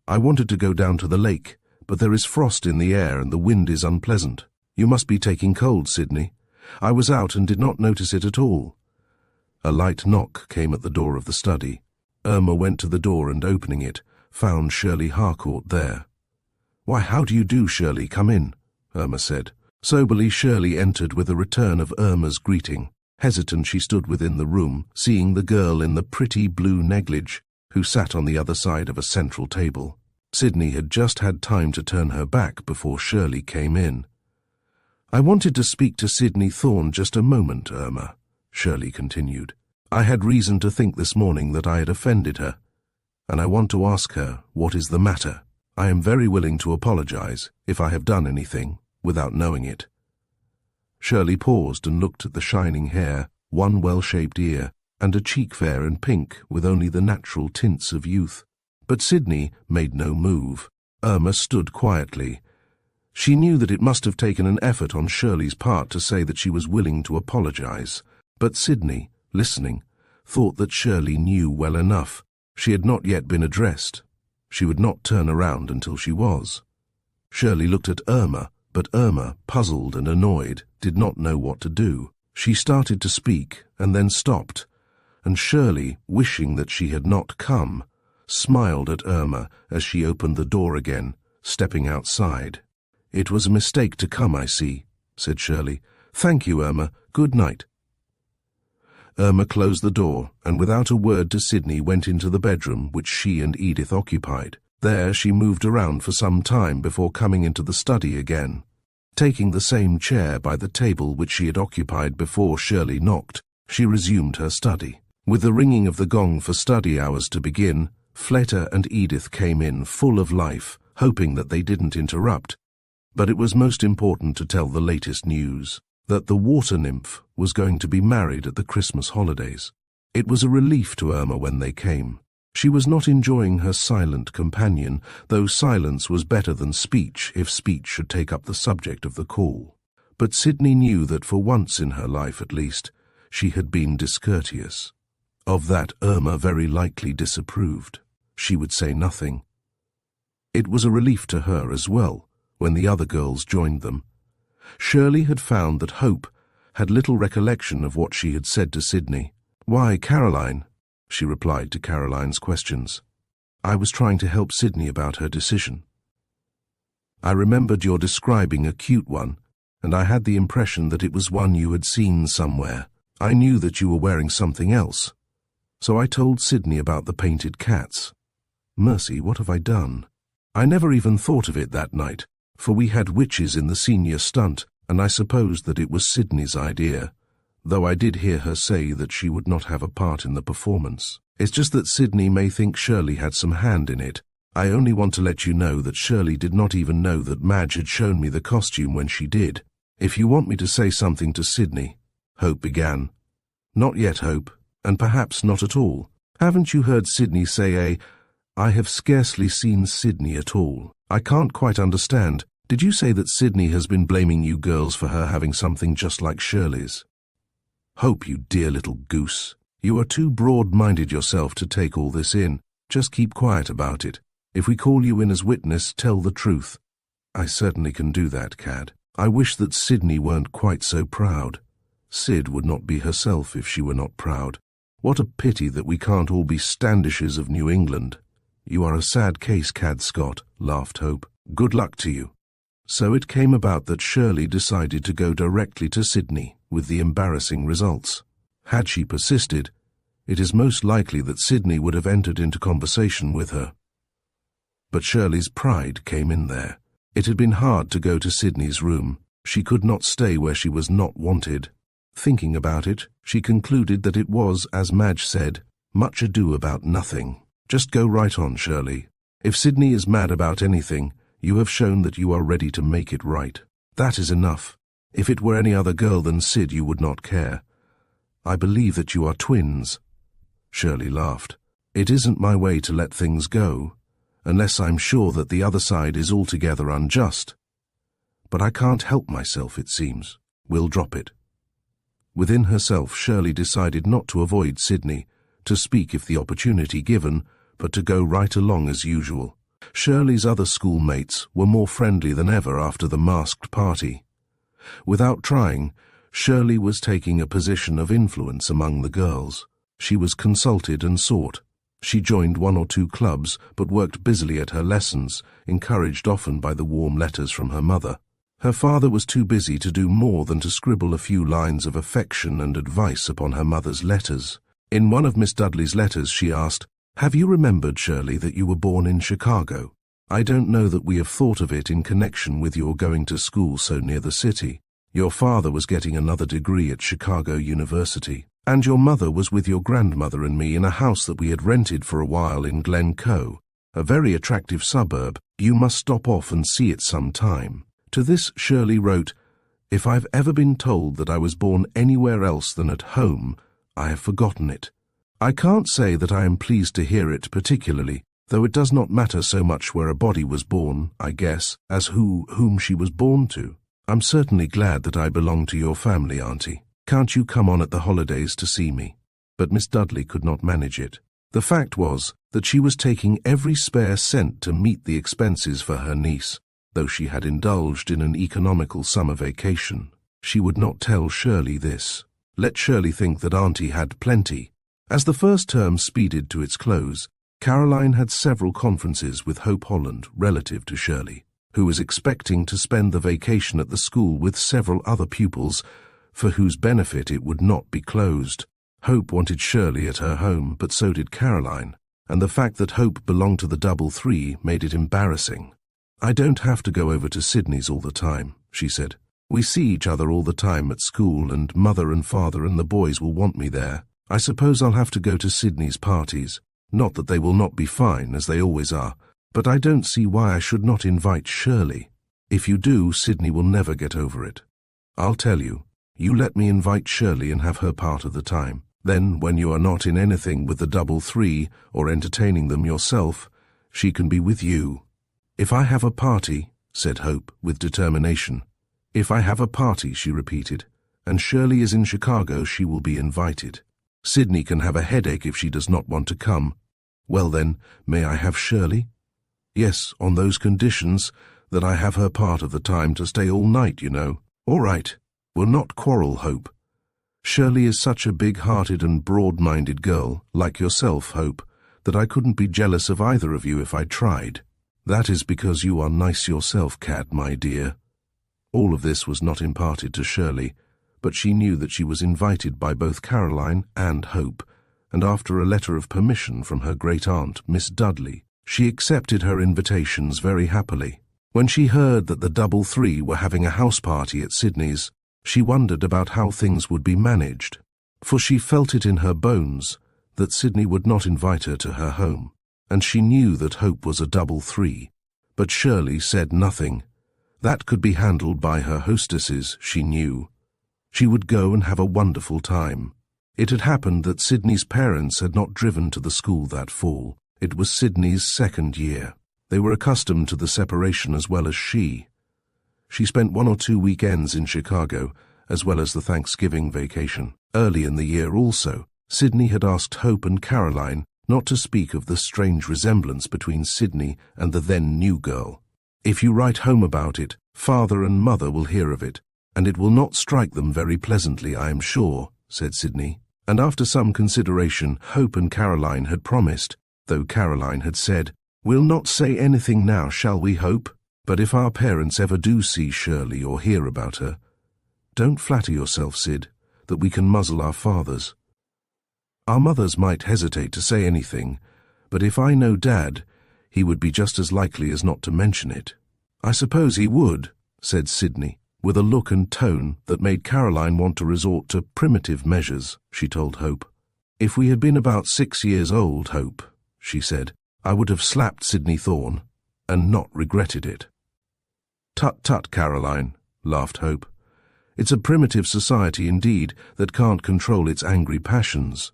I wanted to go down to the lake, but there is frost in the air and the wind is unpleasant. You must be taking cold, Sydney. I was out and did not notice it at all. A light knock came at the door of the study. Irma went to the door and, opening it, found Shirley Harcourt there. "Why, how do you do, Shirley? Come in," Irma said. Soberly, Shirley entered with a return of Irma's greeting. Hesitant, she stood within the room, seeing the girl in the pretty blue negligee, who sat on the other side of a central table. Sydney had just had time to turn her back before Shirley came in. "I wanted to speak to Sydney Thorne just a moment, Irma," Shirley continued. "I had reason to think this morning that I had offended her, and I want to ask her what is the matter. I am very willing to apologize if I have done anything without knowing it." Shirley paused and looked at the shining hair, one well-shaped ear, and a cheek fair and pink with only the natural tints of youth. But Sydney made no move. Irma stood quietly. She knew that it must have taken an effort on Shirley's part to say that she was willing to apologize. But Sydney, listening, thought that Shirley knew well enough. She had not yet been addressed. She would not turn around until she was. Shirley looked at Irma, but Irma, puzzled and annoyed, did not know what to do. She started to speak and then stopped, and Shirley, wishing that she had not come, smiled at Irma as she opened the door again, stepping outside. "It was a mistake to come, I see," said Shirley. "Thank you, Irma. Good night." Irma closed the door and without a word to Sydney went into the bedroom which she and Edith occupied. There she moved around for some time before coming into the study again. Taking the same chair by the table which she had occupied before Shirley knocked, she resumed her study. With the ringing of the gong for study hours to begin, Fleta and Edith came in full of life, hoping that they didn't interrupt. But it was most important to tell the latest news, that the water nymph was going to be married at the Christmas holidays. It was a relief to Irma when they came. She was not enjoying her silent companion, though silence was better than speech if speech should take up the subject of the call. But Sydney knew that for once in her life at least, she had been discourteous. Of that Irma very likely disapproved. She would say nothing. It was a relief to her as well, when the other girls joined them. Shirley had found that Hope had little recollection of what she had said to Sydney. "Why, Caroline?" she replied to Caroline's questions. "I was trying to help Sydney about her decision. I remembered your describing a cute one, and I had the impression that it was one you had seen somewhere. I knew that you were wearing something else, so I told Sydney about the painted cats. Mercy, what have I done? I never even thought of it that night, for we had witches in the senior stunt, and I supposed that it was Sydney's idea, though I did hear her say that she would not have a part in the performance. It's just that Sydney may think Shirley had some hand in it. I only want to let you know that Shirley did not even know that Madge had shown me the costume when she did. If you want me to say something to Sydney," Hope began. "Not yet, Hope, and perhaps not at all. Haven't you heard Sydney say I have scarcely seen Sydney at all. I can't quite understand. Did you say that Sydney has been blaming you girls for her having something just like Shirley's?" "Hope, you dear little goose. You are too broad-minded yourself to take all this in. Just keep quiet about it. If we call you in as witness, tell the truth." "I certainly can do that, Cad. I wish that Sydney weren't quite so proud. Sid would not be herself if she were not proud. What a pity that we can't all be Standishes of New England." "You are a sad case, Cad Scott," laughed Hope. "Good luck to you." So it came about that Shirley decided to go directly to Sydney with the embarrassing results. Had she persisted, it is most likely that Sydney would have entered into conversation with her. But Shirley's pride came in there. It had been hard to go to Sydney's room. She could not stay where she was not wanted. Thinking about it, she concluded that it was, as Madge said, much ado about nothing. Just go right on, Shirley. If Sydney is mad about anything, you have shown that you are ready to make it right. That is enough. If it were any other girl than Sid, you would not care. I believe that you are twins." Shirley laughed. "It isn't my way to let things go, unless I'm sure that the other side is altogether unjust. But I can't help myself, it seems. We'll drop it." Within herself, Shirley decided not to avoid Sydney, to speak if the opportunity given, but to go right along as usual. Shirley's other schoolmates were more friendly than ever after the masked party. Without trying, Shirley was taking a position of influence among the girls. She was consulted and sought. She joined 1 or 2 clubs, but worked busily at her lessons, encouraged often by the warm letters from her mother. Her father was too busy to do more than to scribble a few lines of affection and advice upon her mother's letters. In one of Miss Dudley's letters she asked, "Have you remembered, Shirley, that you were born in Chicago? I don't know that we have thought of it in connection with your going to school so near the city. Your father was getting another degree at Chicago University, and your mother was with your grandmother and me in a house that we had rented for a while in Glen Coe, a very attractive suburb. You must stop off and see it some time." To this Shirley wrote, "If I've ever been told that I was born anywhere else than at home, I have forgotten it. I can't say that I am pleased to hear it particularly, though it does not matter so much where a body was born, I guess, as whom she was born to. I'm certainly glad that I belong to your family, Auntie. Can't you come on at the holidays to see me?" But Miss Dudley could not manage it. The fact was that she was taking every spare cent to meet the expenses for her niece, though she had indulged in an economical summer vacation. She would not tell Shirley this. Let Shirley think that Auntie had plenty. As the first term speeded to its close, Caroline had several conferences with Hope Holland relative to Shirley, who was expecting to spend the vacation at the school with several other pupils, for whose benefit it would not be closed. Hope wanted Shirley at her home, but so did Caroline, and the fact that Hope belonged to the double three made it embarrassing. "I don't have to go over to Sydney's all the time," she said. "We see each other all the time at school, and Mother and Father and the boys will want me there. I suppose I'll have to go to Sydney's parties. Not that they will not be fine, as they always are, but I don't see why I should not invite Shirley. If you do, Sydney will never get over it. I'll tell you, you let me invite Shirley and have her part of the time. Then, when you are not in anything with the double three, or entertaining them yourself, she can be with you." "If I have a party," said Hope with determination. "If I have a party," she repeated, "and Shirley is in Chicago, she will be invited. Sydney can have a headache if she does not want to come. Well then, may I have Shirley?" "Yes, on those conditions, that I have her part of the time to stay all night, you know." "All right, we'll not quarrel, Hope. Shirley is such a big-hearted and broad-minded girl, like yourself, Hope, that I couldn't be jealous of either of you if I tried. That is because you are nice yourself, Cat, my dear." All of this was not imparted to Shirley, but she knew that she was invited by both Caroline and Hope, and after a letter of permission from her great-aunt, Miss Dudley, she accepted her invitations very happily. When she heard that the double three were having a house party at Sydney's, she wondered about how things would be managed, for she felt it in her bones that Sydney would not invite her to her home, and she knew that Hope was a double three, but Shirley said nothing. That could be handled by her hostesses, she knew. She would go and have a wonderful time. It had happened that Sydney's parents had not driven to the school that fall. It was Sydney's second year. They were accustomed to the separation as well as she. She spent 1 or 2 weekends in Chicago, as well as the Thanksgiving vacation. Early in the year also, Sydney had asked Hope and Caroline not to speak of the strange resemblance between Sydney and the then new girl. "If you write home about it, Father and Mother will hear of it, and it will not strike them very pleasantly, I am sure," said Sydney. And after some consideration, Hope and Caroline had promised, though Caroline had said, "We'll not say anything now, shall we, Hope? But if our parents ever do see Shirley or hear about her, don't flatter yourself, Sid, that we can muzzle our fathers. Our mothers might hesitate to say anything, but if I know Dad, he would be just as likely as not to mention it." "I suppose he would," said Sydney, with a look and tone that made Caroline want to resort to primitive measures. She told Hope, "If we had been about 6 years old, Hope," she said, "I would have slapped Sydney Thorne, and not regretted it." "Tut, tut, Caroline," laughed Hope. It's a primitive society indeed that can't control its angry passions.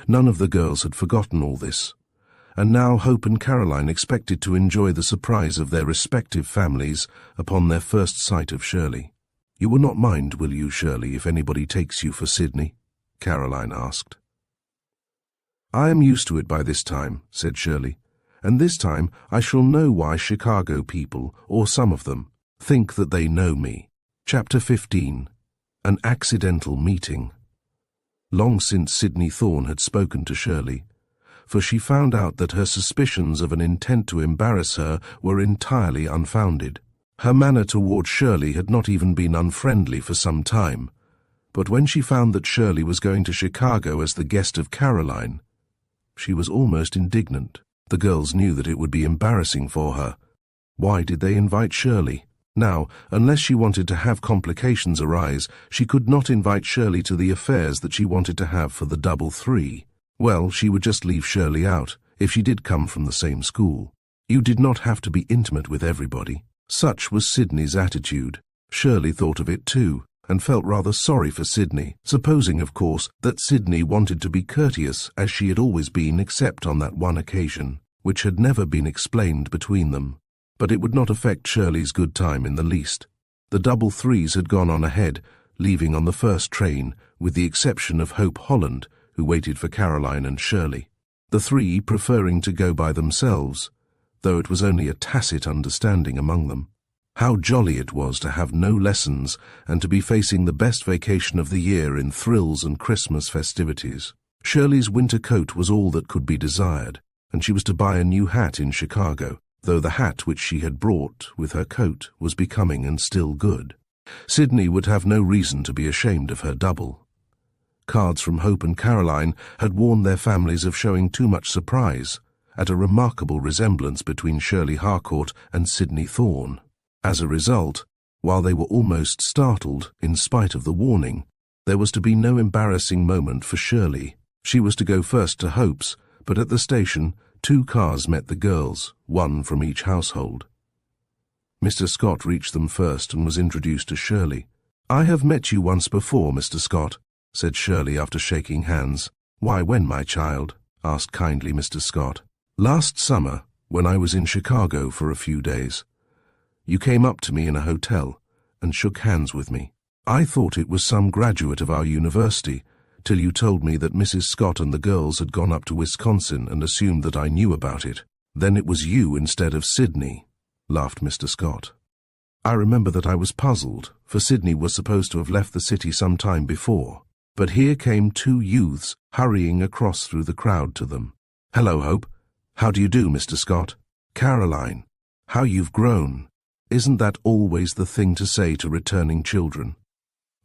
None of the girls had forgotten all this, and now Hope and Caroline expected to enjoy the surprise of their respective families upon their first sight of Shirley. "You will not mind, will you, Shirley, if anybody takes you for Sydney?" Caroline asked. "I am used to it by this time," said Shirley, "and this time I shall know why Chicago people, or some of them, think that they know me." Chapter 15. An Accidental Meeting. Long since Sydney Thorne had spoken to Shirley, for she found out that her suspicions of an intent to embarrass her were entirely unfounded. Her manner toward Shirley had not even been unfriendly for some time, but when she found that Shirley was going to Chicago as the guest of Caroline, she was almost indignant. The girls knew that it would be embarrassing for her. Why did they invite Shirley? Now, unless she wanted to have complications arise, she could not invite Shirley to the affairs that she wanted to have for the double three. Well, she would just leave Shirley out, if she did come from the same school. You did not have to be intimate with everybody. Such was Sydney's attitude. Shirley thought of it too, and felt rather sorry for Sydney, supposing, of course, that Sydney wanted to be courteous as she had always been except on that one occasion, which had never been explained between them. But it would not affect Shirley's good time in the least. The double threes had gone on ahead, leaving on the first train, with the exception of Hope Holland, who waited for Caroline and Shirley. The three preferring to go by themselves, though it was only a tacit understanding among them. How jolly it was to have no lessons and to be facing the best vacation of the year in thrills and Christmas festivities. Shirley's winter coat was all that could be desired, and she was to buy a new hat in Chicago, though the hat which she had brought with her coat was becoming and still good. Sydney would have no reason to be ashamed of her double. Cards from Hope and Caroline had warned their families of showing too much surprise at a remarkable resemblance between Shirley Harcourt and Sydney Thorne. As a result, while they were almost startled, in spite of the warning, there was to be no embarrassing moment for Shirley. She was to go first to Hope's, but at the station, 2 cars met the girls, 1 from each household. Mr. Scott reached them first and was introduced to Shirley. "I have met you once before, Mr. Scott," said Shirley after shaking hands. "Why, when, my child?" asked kindly Mr. Scott. "Last summer, when I was in Chicago for a few days. You came up to me in a hotel and shook hands with me. I thought it was some graduate of our university, till you told me that Mrs. Scott and the girls had gone up to Wisconsin and assumed that I knew about it. Then it was you instead of Sydney," laughed Mr. Scott. "I remember that I was puzzled, for Sydney was supposed to have left the city some time before. But here came 2 youths hurrying across through the crowd to them. 'Hello, Hope. How do you do, Mr. Scott? Caroline, how you've grown. Isn't that always the thing to say to returning children?'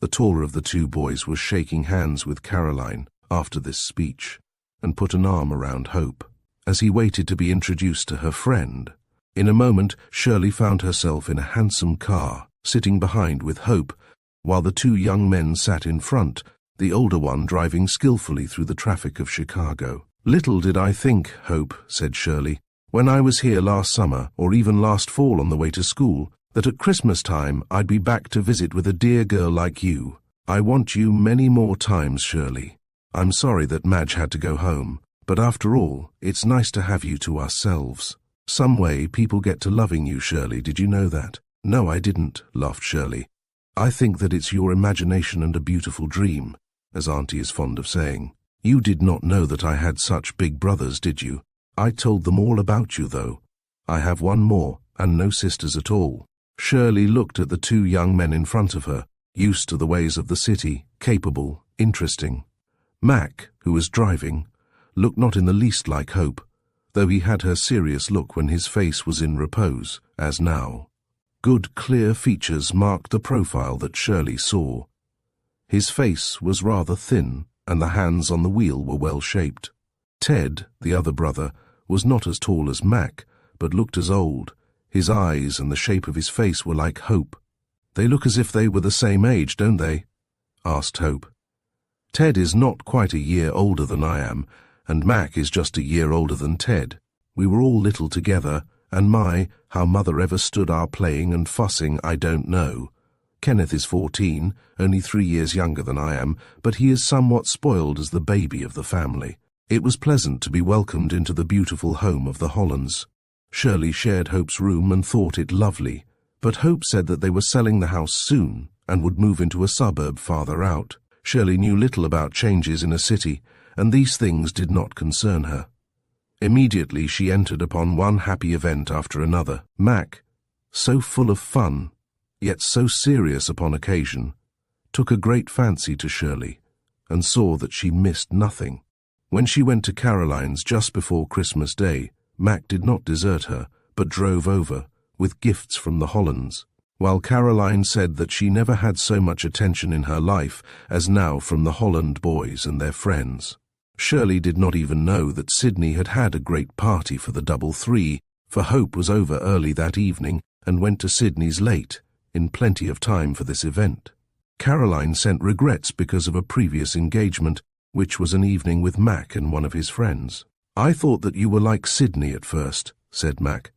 The taller of the 2 boys was shaking hands with Caroline after this speech, and put an arm around Hope, as he waited to be introduced to her friend. In a moment, Shirley found herself in a handsome car, sitting behind with Hope, while the 2 young men sat in front, the older one driving skillfully through the traffic of Chicago. "Little did I think, Hope," said Shirley, "when I was here last summer, or even last fall on the way to school, that at Christmas time I'd be back to visit with a dear girl like you. I want you many more times, Shirley. I'm sorry that Madge had to go home, but after all, it's nice to have you to ourselves. Some way people get to loving you, Shirley, did you know that?" "No, I didn't," laughed Shirley. "I think that it's your imagination and a beautiful dream, as Auntie is fond of saying. You did not know that I had such big brothers, did you? I told them all about you, though. I have one more, and no sisters at all." Shirley looked at the 2 young men in front of her, used to the ways of the city, capable, interesting. Mac, who was driving, looked not in the least like Hope, though he had her serious look when his face was in repose, as now. Good, clear features marked the profile that Shirley saw. His face was rather thin, and the hands on the wheel were well-shaped. Ted, the other brother, was not as tall as Mac, but looked as old. His eyes and the shape of his face were like Hope. "They look as if they were the same age, don't they?" asked Hope. "Ted is not quite a year older than I am, and Mac is just a year older than Ted. We were all little together, and how Mother ever stood our playing and fussing, I don't know. Kenneth is 14, only 3 years younger than I am, but he is somewhat spoiled as the baby of the family. It was pleasant to be welcomed into the beautiful home of the Hollands. Shirley shared Hope's room and thought it lovely, but Hope said that they were selling the house soon and would move into a suburb farther out. Shirley knew little about changes in a city, and these things did not concern her. Immediately she entered upon one happy event after another. Mac, so full of fun, yet so serious upon occasion, took a great fancy to Shirley, and saw that she missed nothing. When she went to Caroline's just before Christmas Day, Mac did not desert her, but drove over, with gifts from the Hollands, while Caroline said that she never had so much attention in her life as now from the Holland boys and their friends. Shirley did not even know that Sydney had had a great party for the Double Three, for Hope was over early that evening and went to Sydney's late, in plenty of time for this event. Caroline sent regrets because of a previous engagement, which was an evening with Mac and one of his friends. "I thought that you were like Sydney at first," said Mac,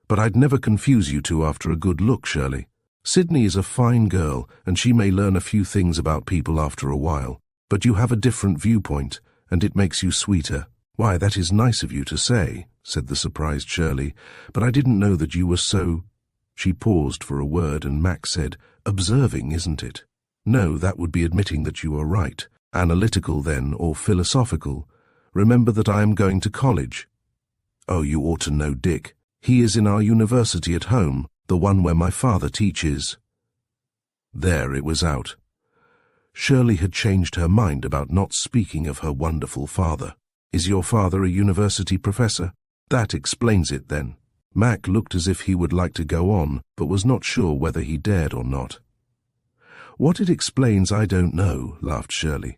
"but I'd never confuse you two after a good look, Shirley. Sydney is a fine girl, and she may learn a few things about people after a while, but you have a different viewpoint, and it makes you sweeter." "Why, that is nice of you to say," said the surprised Shirley, "but I didn't know that you were so—" She paused for a word, and Mac said, "Observing, isn't it?" "No, that would be admitting that you are right. Analytical, then, or philosophical. Remember that I am going to college." "Oh, you ought to know Dick. He is in our university at home, the one where my father teaches." There it was out. Shirley had changed her mind about not speaking of her wonderful father. "Is your father a university professor?" "That explains it, then." Mac looked as if he would like to go on, but was not sure whether he dared or not. "What it explains I don't know," laughed Shirley.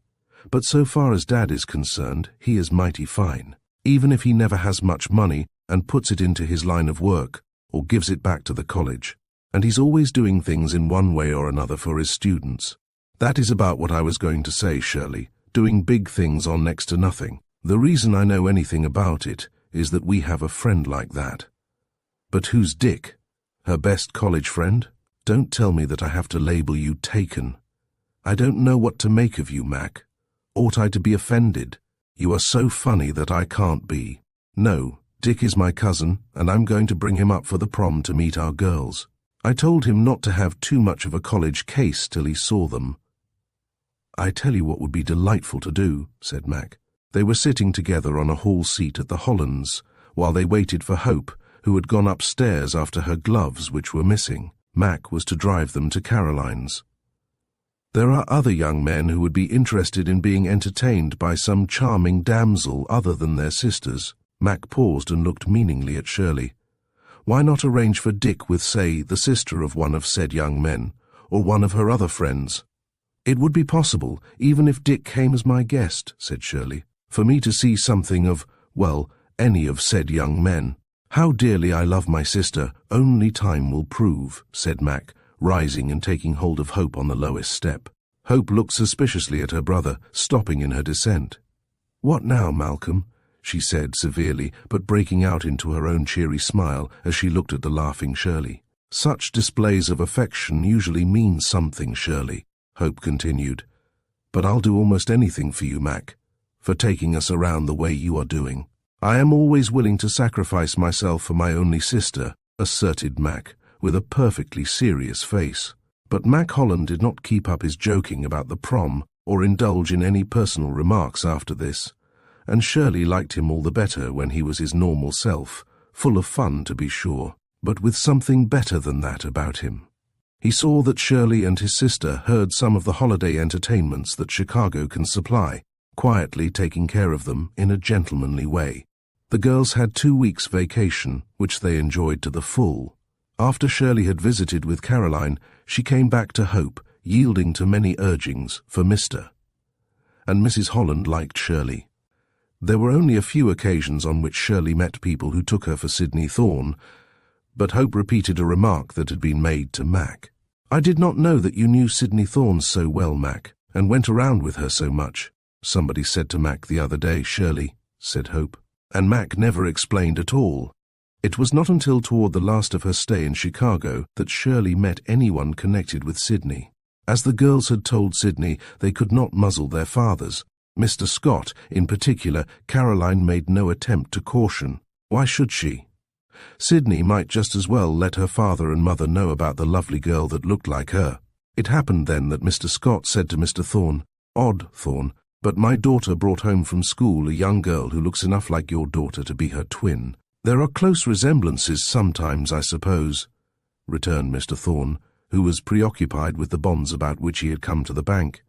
"But so far as Dad is concerned, he is mighty fine, even if he never has much money and puts it into his line of work, or gives it back to the college. And he's always doing things in one way or another for his students. That is about what I was going to say, Shirley, doing big things on next to nothing. The reason I know anything about it is that we have a friend like that." "But who's Dick? Her best college friend? Don't tell me that I have to label you taken. I don't know what to make of you, Mac. Ought I to be offended? You are so funny that I can't be. No, Dick is my cousin, and I'm going to bring him up for the prom to meet our girls. I told him not to have too much of a college case till he saw them." "I tell you what would be delightful to do," said Mac. They were sitting together on a hall seat at the Hollands, while they waited for Hope, who had gone upstairs after her gloves, which were missing. Mac was to drive them to Caroline's. "There are other young men who would be interested in being entertained by some charming damsel other than their sisters." Mac paused and looked meaningly at Shirley. "Why not arrange for Dick with, say, the sister of one of said young men, or one of her other friends?" "It would be possible, even if Dick came as my guest," said Shirley, "for me to see something of, well, any of said young men. How dearly I love my sister, only time will prove," said Mac, rising and taking hold of Hope on the lowest step. Hope looked suspiciously at her brother, stopping in her descent. "What now, Malcolm?" she said severely, but breaking out into her own cheery smile as she looked at the laughing Shirley. "Such displays of affection usually mean something, Shirley," Hope continued. "But I'll do almost anything for you, Mac, for taking us around the way you are doing." "I am always willing to sacrifice myself for my only sister," asserted Mac, with a perfectly serious face. But Mac Holland did not keep up his joking about the prom or indulge in any personal remarks after this, and Shirley liked him all the better when he was his normal self, full of fun to be sure, but with something better than that about him. He saw that Shirley and his sister heard some of the holiday entertainments that Chicago can supply, quietly taking care of them in a gentlemanly way. The girls had 2 weeks' vacation, which they enjoyed to the full. After Shirley had visited with Caroline, she came back to Hope, yielding to many urgings for Mr. And Mrs. Holland liked Shirley. There were only a few occasions on which Shirley met people who took her for Sydney Thorne, but Hope repeated a remark that had been made to Mac. "I did not know that you knew Sydney Thorne so well, Mac, and went around with her so much," somebody said to Mac the other day. "Shirley," said Hope. And Mac never explained at all. It was not until toward the last of her stay in Chicago that Shirley met anyone connected with Sydney. As the girls had told Sydney, they could not muzzle their fathers. Mr. Scott, in particular, Caroline made no attempt to caution. Why should she? Sydney might just as well let her father and mother know about the lovely girl that looked like her. It happened then that Mr. Scott said to Mr. Thorne, "Odd, Thorne, but my daughter brought home from school a young girl who looks enough like your daughter to be her twin. There are close resemblances sometimes, I suppose," returned Mr. Thorne, who was preoccupied with the bonds about which he had come to the bank.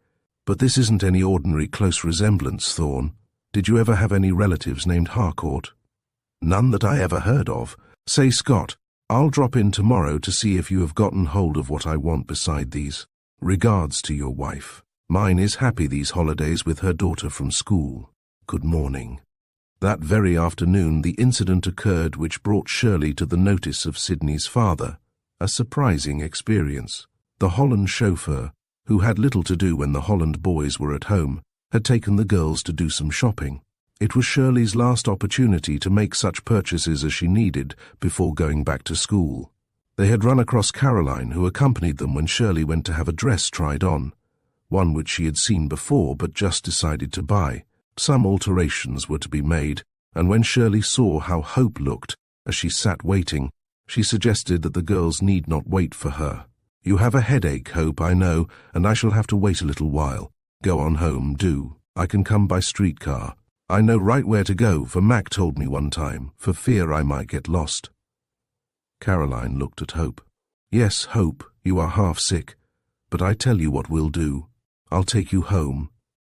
"But this isn't any ordinary close resemblance, Thorne. Did you ever have any relatives named Harcourt?" "None that I ever heard of. Say, Scott, I'll drop in tomorrow to see if you have gotten hold of what I want beside these. Regards to your wife. Mine is happy these holidays with her daughter from school. Good morning." That very afternoon the incident occurred which brought Shirley to the notice of Sydney's father, a surprising experience. The Holland chauffeur, who had little to do when the Holland boys were at home, had taken the girls to do some shopping. It was Shirley's last opportunity to make such purchases as she needed before going back to school. They had run across Caroline, who accompanied them when Shirley went to have a dress tried on, one which she had seen before but just decided to buy. Some alterations were to be made, and when Shirley saw how Hope looked as she sat waiting, she suggested that the girls need not wait for her. "You have a headache, Hope, I know, and I shall have to wait a little while. Go on home, do. I can come by streetcar. I know right where to go, for Mac told me one time, for fear I might get lost." Caroline looked at Hope. "Yes, Hope, you are half sick, but I tell you what we'll do. I'll take you home,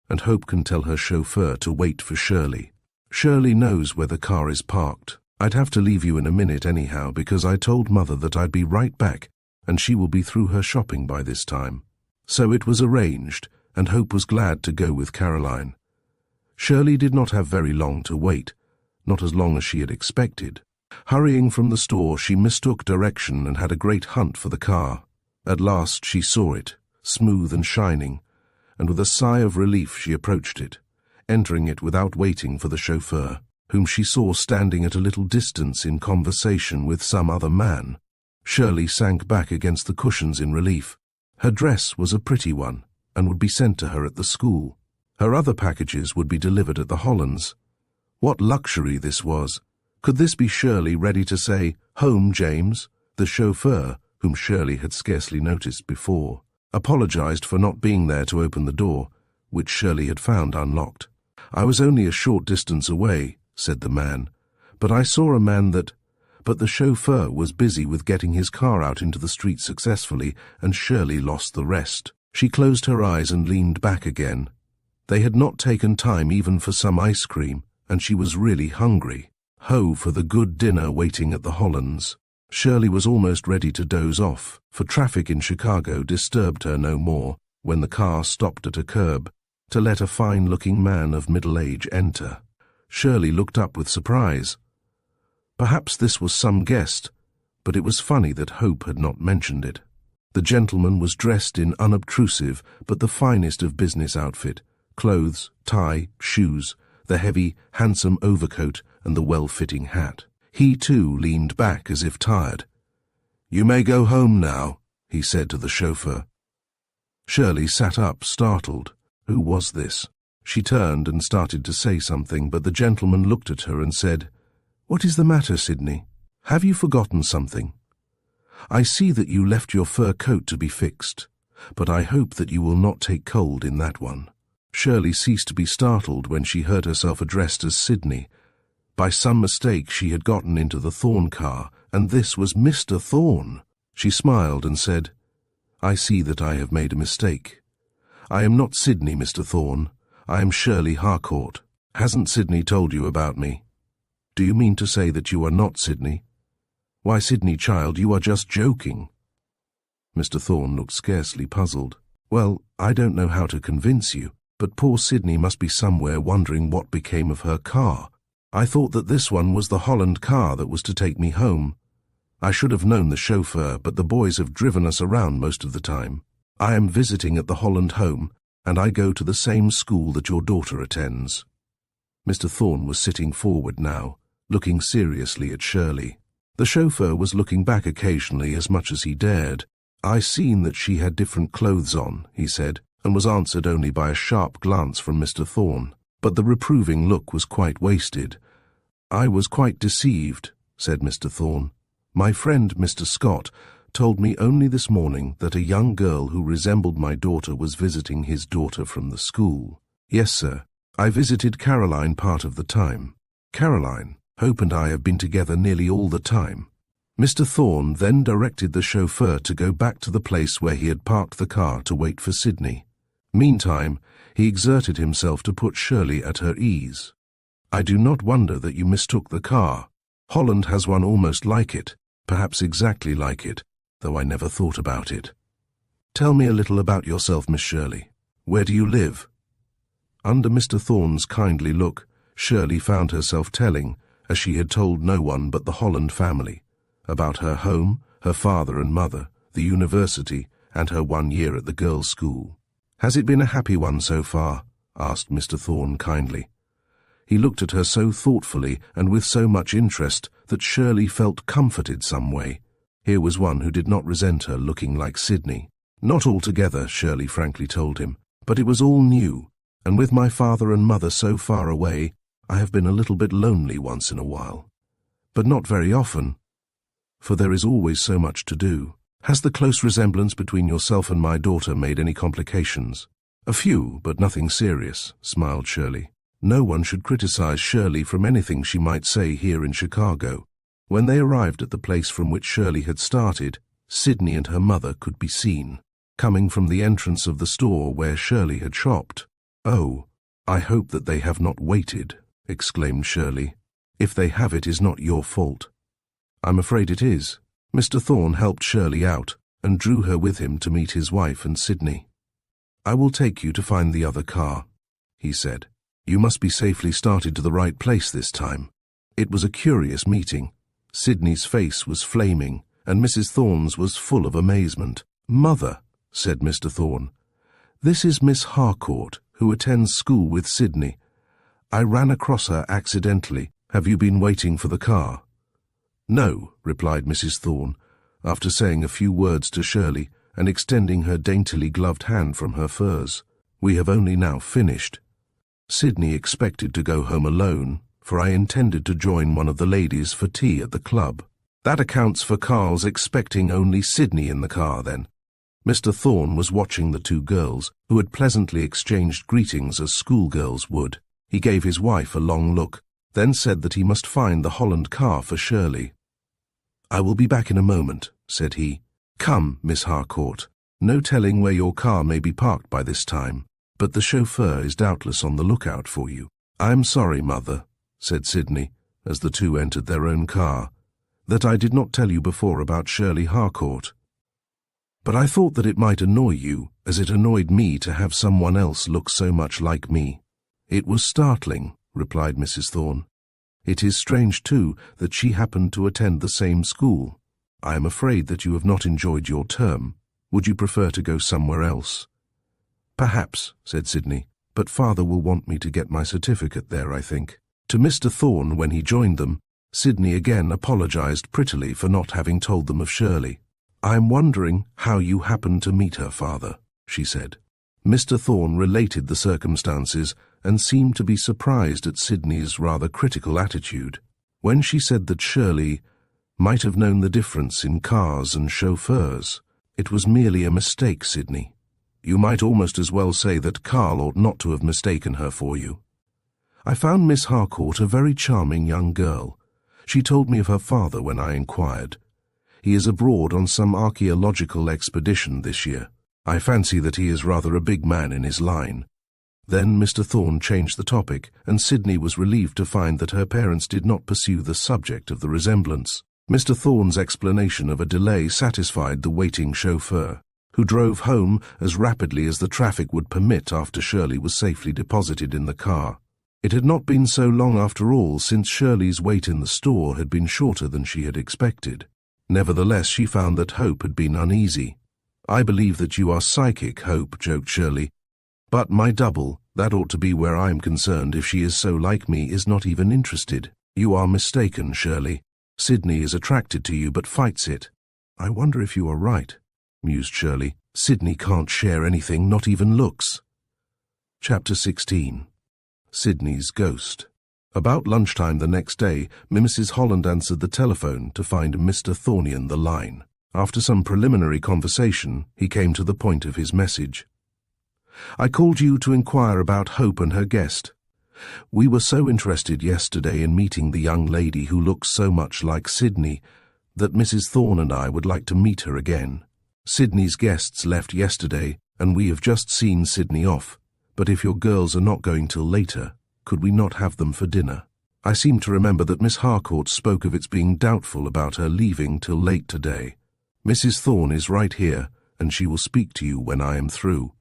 and Hope can tell her chauffeur to wait for Shirley. Shirley knows where the car is parked. I'd have to leave you in a minute anyhow, because I told Mother that I'd be right back, and she will be through her shopping by this time." So it was arranged, and Hope was glad to go with Caroline. Shirley did not have very long to wait, not as long as she had expected. Hurrying from the store, she mistook direction and had a great hunt for the car. At last she saw it, smooth and shining, and with a sigh of relief she approached it, entering it without waiting for the chauffeur, whom she saw standing at a little distance in conversation with some other man. Shirley sank back against the cushions in relief. Her dress was a pretty one, and would be sent to her at the school. Her other packages would be delivered at the Hollands. What luxury this was! Could this be Shirley ready to say, "Home, James"? The chauffeur, whom Shirley had scarcely noticed before, apologized for not being there to open the door, which Shirley had found unlocked. "I was only a short distance away," said the man, "but I saw a man that—" But the chauffeur was busy with getting his car out into the street successfully, and Shirley lost the rest. She closed her eyes and leaned back again. They had not taken time even for some ice cream, and she was really hungry. Ho for the good dinner waiting at the Hollands. Shirley was almost ready to doze off, for traffic in Chicago disturbed her no more when the car stopped at a curb to let a fine-looking man of middle age enter. Shirley looked up with surprise. Perhaps this was some guest, but it was funny that Hope had not mentioned it. The gentleman was dressed in unobtrusive but the finest of business outfit, clothes, tie, shoes, the heavy, handsome overcoat and the well-fitting hat. He, too, leaned back as if tired. "You may go home now," he said to the chauffeur. Shirley sat up, startled. Who was this? She turned and started to say something, but the gentleman looked at her and said, "What is the matter, Sydney? Have you forgotten something? I see that you left your fur coat to be fixed, but I hope that you will not take cold in that one." Shirley ceased to be startled when she heard herself addressed as Sydney. By some mistake she had gotten into the Thorne car, and this was Mr. Thorne. She smiled and said, "I see that I have made a mistake. I am not Sydney, Mr. Thorne. I am Shirley Harcourt. Hasn't Sydney told you about me?" "Do you mean to say that you are not Sydney?" "Why, Sydney, child, you are just joking." Mr. Thorne looked scarcely puzzled. "Well, I don't know how to convince you, but poor Sydney must be somewhere wondering what became of her car. I thought that this one was the Holland car that was to take me home. I should have known the chauffeur, but the boys have driven us around most of the time. I am visiting at the Holland home, and I go to the same school that your daughter attends." Mr. Thorne was sitting forward now, looking seriously at Shirley. The chauffeur was looking back occasionally as much as he dared. "I seen that she had different clothes on," he said, and was answered only by a sharp glance from Mr. Thorne. But the reproving look was quite wasted. "I was quite deceived," said Mr. Thorne. "My friend, Mr. Scott, told me only this morning that a young girl who resembled my daughter was visiting his daughter from the school." "Yes, sir. I visited Caroline part of the time." "Caroline? Hope and I have been together nearly all the time." Mr. Thorne then directed the chauffeur to go back to the place where he had parked the car to wait for Sydney. Meantime, he exerted himself to put Shirley at her ease. "I do not wonder that you mistook the car. Holland has one almost like it, perhaps exactly like it, though I never thought about it. Tell me a little about yourself, Miss Shirley. Where do you live?" Under Mr. Thorne's kindly look, Shirley found herself telling, as she had told no one but the Holland family, about her home, her father and mother, the university, and her 1 year at the girls' school. "Has it been a happy one so far?" asked Mr. Thorne kindly. He looked at her so thoughtfully and with so much interest that Shirley felt comforted some way. Here was one who did not resent her looking like Sydney. "Not altogether," Shirley frankly told him, "but it was all new, and with my father and mother so far away, I have been a little bit lonely once in a while. But not very often, for there is always so much to do." "Has the close resemblance between yourself and my daughter made any complications?" "A few, but nothing serious," smiled Shirley. No one should criticize Shirley from anything she might say here in Chicago. When they arrived at the place from which Shirley had started, Sydney and her mother could be seen, coming from the entrance of the store where Shirley had shopped. "Oh, I hope that they have not waited," exclaimed Shirley. "If they have, it is not your fault." "I'm afraid it is." Mr. Thorne helped Shirley out and drew her with him to meet his wife and Sydney. "I will take you to find the other car," he said. "You must be safely started to the right place this time." It was a curious meeting. Sydney's face was flaming, and Mrs. Thorne's was full of amazement. "Mother," said Mr. Thorne, "this is Miss Harcourt, who attends school with Sydney. I ran across her accidentally. Have you been waiting for the car?" "No," replied Mrs. Thorne, after saying a few words to Shirley and extending her daintily gloved hand from her furs. "We have only now finished. Sydney expected to go home alone, for I intended to join one of the ladies for tea at the club." "That accounts for Carl's expecting only Sydney in the car, then." Mr. Thorne was watching the two girls, who had pleasantly exchanged greetings as schoolgirls would. He gave his wife a long look, then said that he must find the Holland car for Shirley. "I will be back in a moment," said he. "Come, Miss Harcourt. No telling where your car may be parked by this time, but the chauffeur is doubtless on the lookout for you." "I'm sorry, Mother," said Sydney, as the two entered their own car, "that I did not tell you before about Shirley Harcourt. But I thought that it might annoy you, as it annoyed me to have someone else look so much like me." "It was startling," replied Mrs. Thorne. "It is strange, too, that she happened to attend the same school. I am afraid that you have not enjoyed your term. Would you prefer to go somewhere else?" "Perhaps," said Sydney, "but Father will want me to get my certificate there, I think." To Mr. Thorne, when he joined them, Sydney again apologized prettily for not having told them of Shirley. "I am wondering how you happened to meet her, Father," she said. Mr. Thorne related the circumstances and seemed to be surprised at Sydney's rather critical attitude. When she said that Shirley might have known the difference in cars and chauffeurs, "It was merely a mistake, Sydney. You might almost as well say that Carl ought not to have mistaken her for you. I found Miss Harcourt a very charming young girl. She told me of her father when I inquired. He is abroad on some archaeological expedition this year. I fancy that he is rather a big man in his line." Then Mr. Thorne changed the topic, and Sydney was relieved to find that her parents did not pursue the subject of the resemblance. Mr. Thorne's explanation of a delay satisfied the waiting chauffeur, who drove home as rapidly as the traffic would permit after Shirley was safely deposited in the car. It had not been so long after all since Shirley's wait in the store had been shorter than she had expected. Nevertheless, she found that Hope had been uneasy. "I believe that you are psychic, Hope," joked Shirley. "But my double, that ought to be where I am concerned if she is so like me, is not even interested." "You are mistaken, Shirley. Sydney is attracted to you but fights it. I wonder if you are right, mused Shirley. Sydney can't share anything, not even looks. Chapter 16. Sydney's Ghost. About lunchtime the next day, Mrs. Holland answered the telephone to find Mr. Thorny on the line. After some preliminary conversation, he came to the point of his message. I called you to inquire about Hope and her guest. We were so interested yesterday in meeting the young lady who looks so much like Sydney that Mrs. Thorne and I would like to meet her again. Sydney's guests left yesterday, and we have just seen Sydney off, but if your girls are not going till later, could we not have them for dinner? I seem to remember that Miss Harcourt spoke of its being doubtful about her leaving till late today. Mrs. Thorne is right here, and she will speak to you when I am through.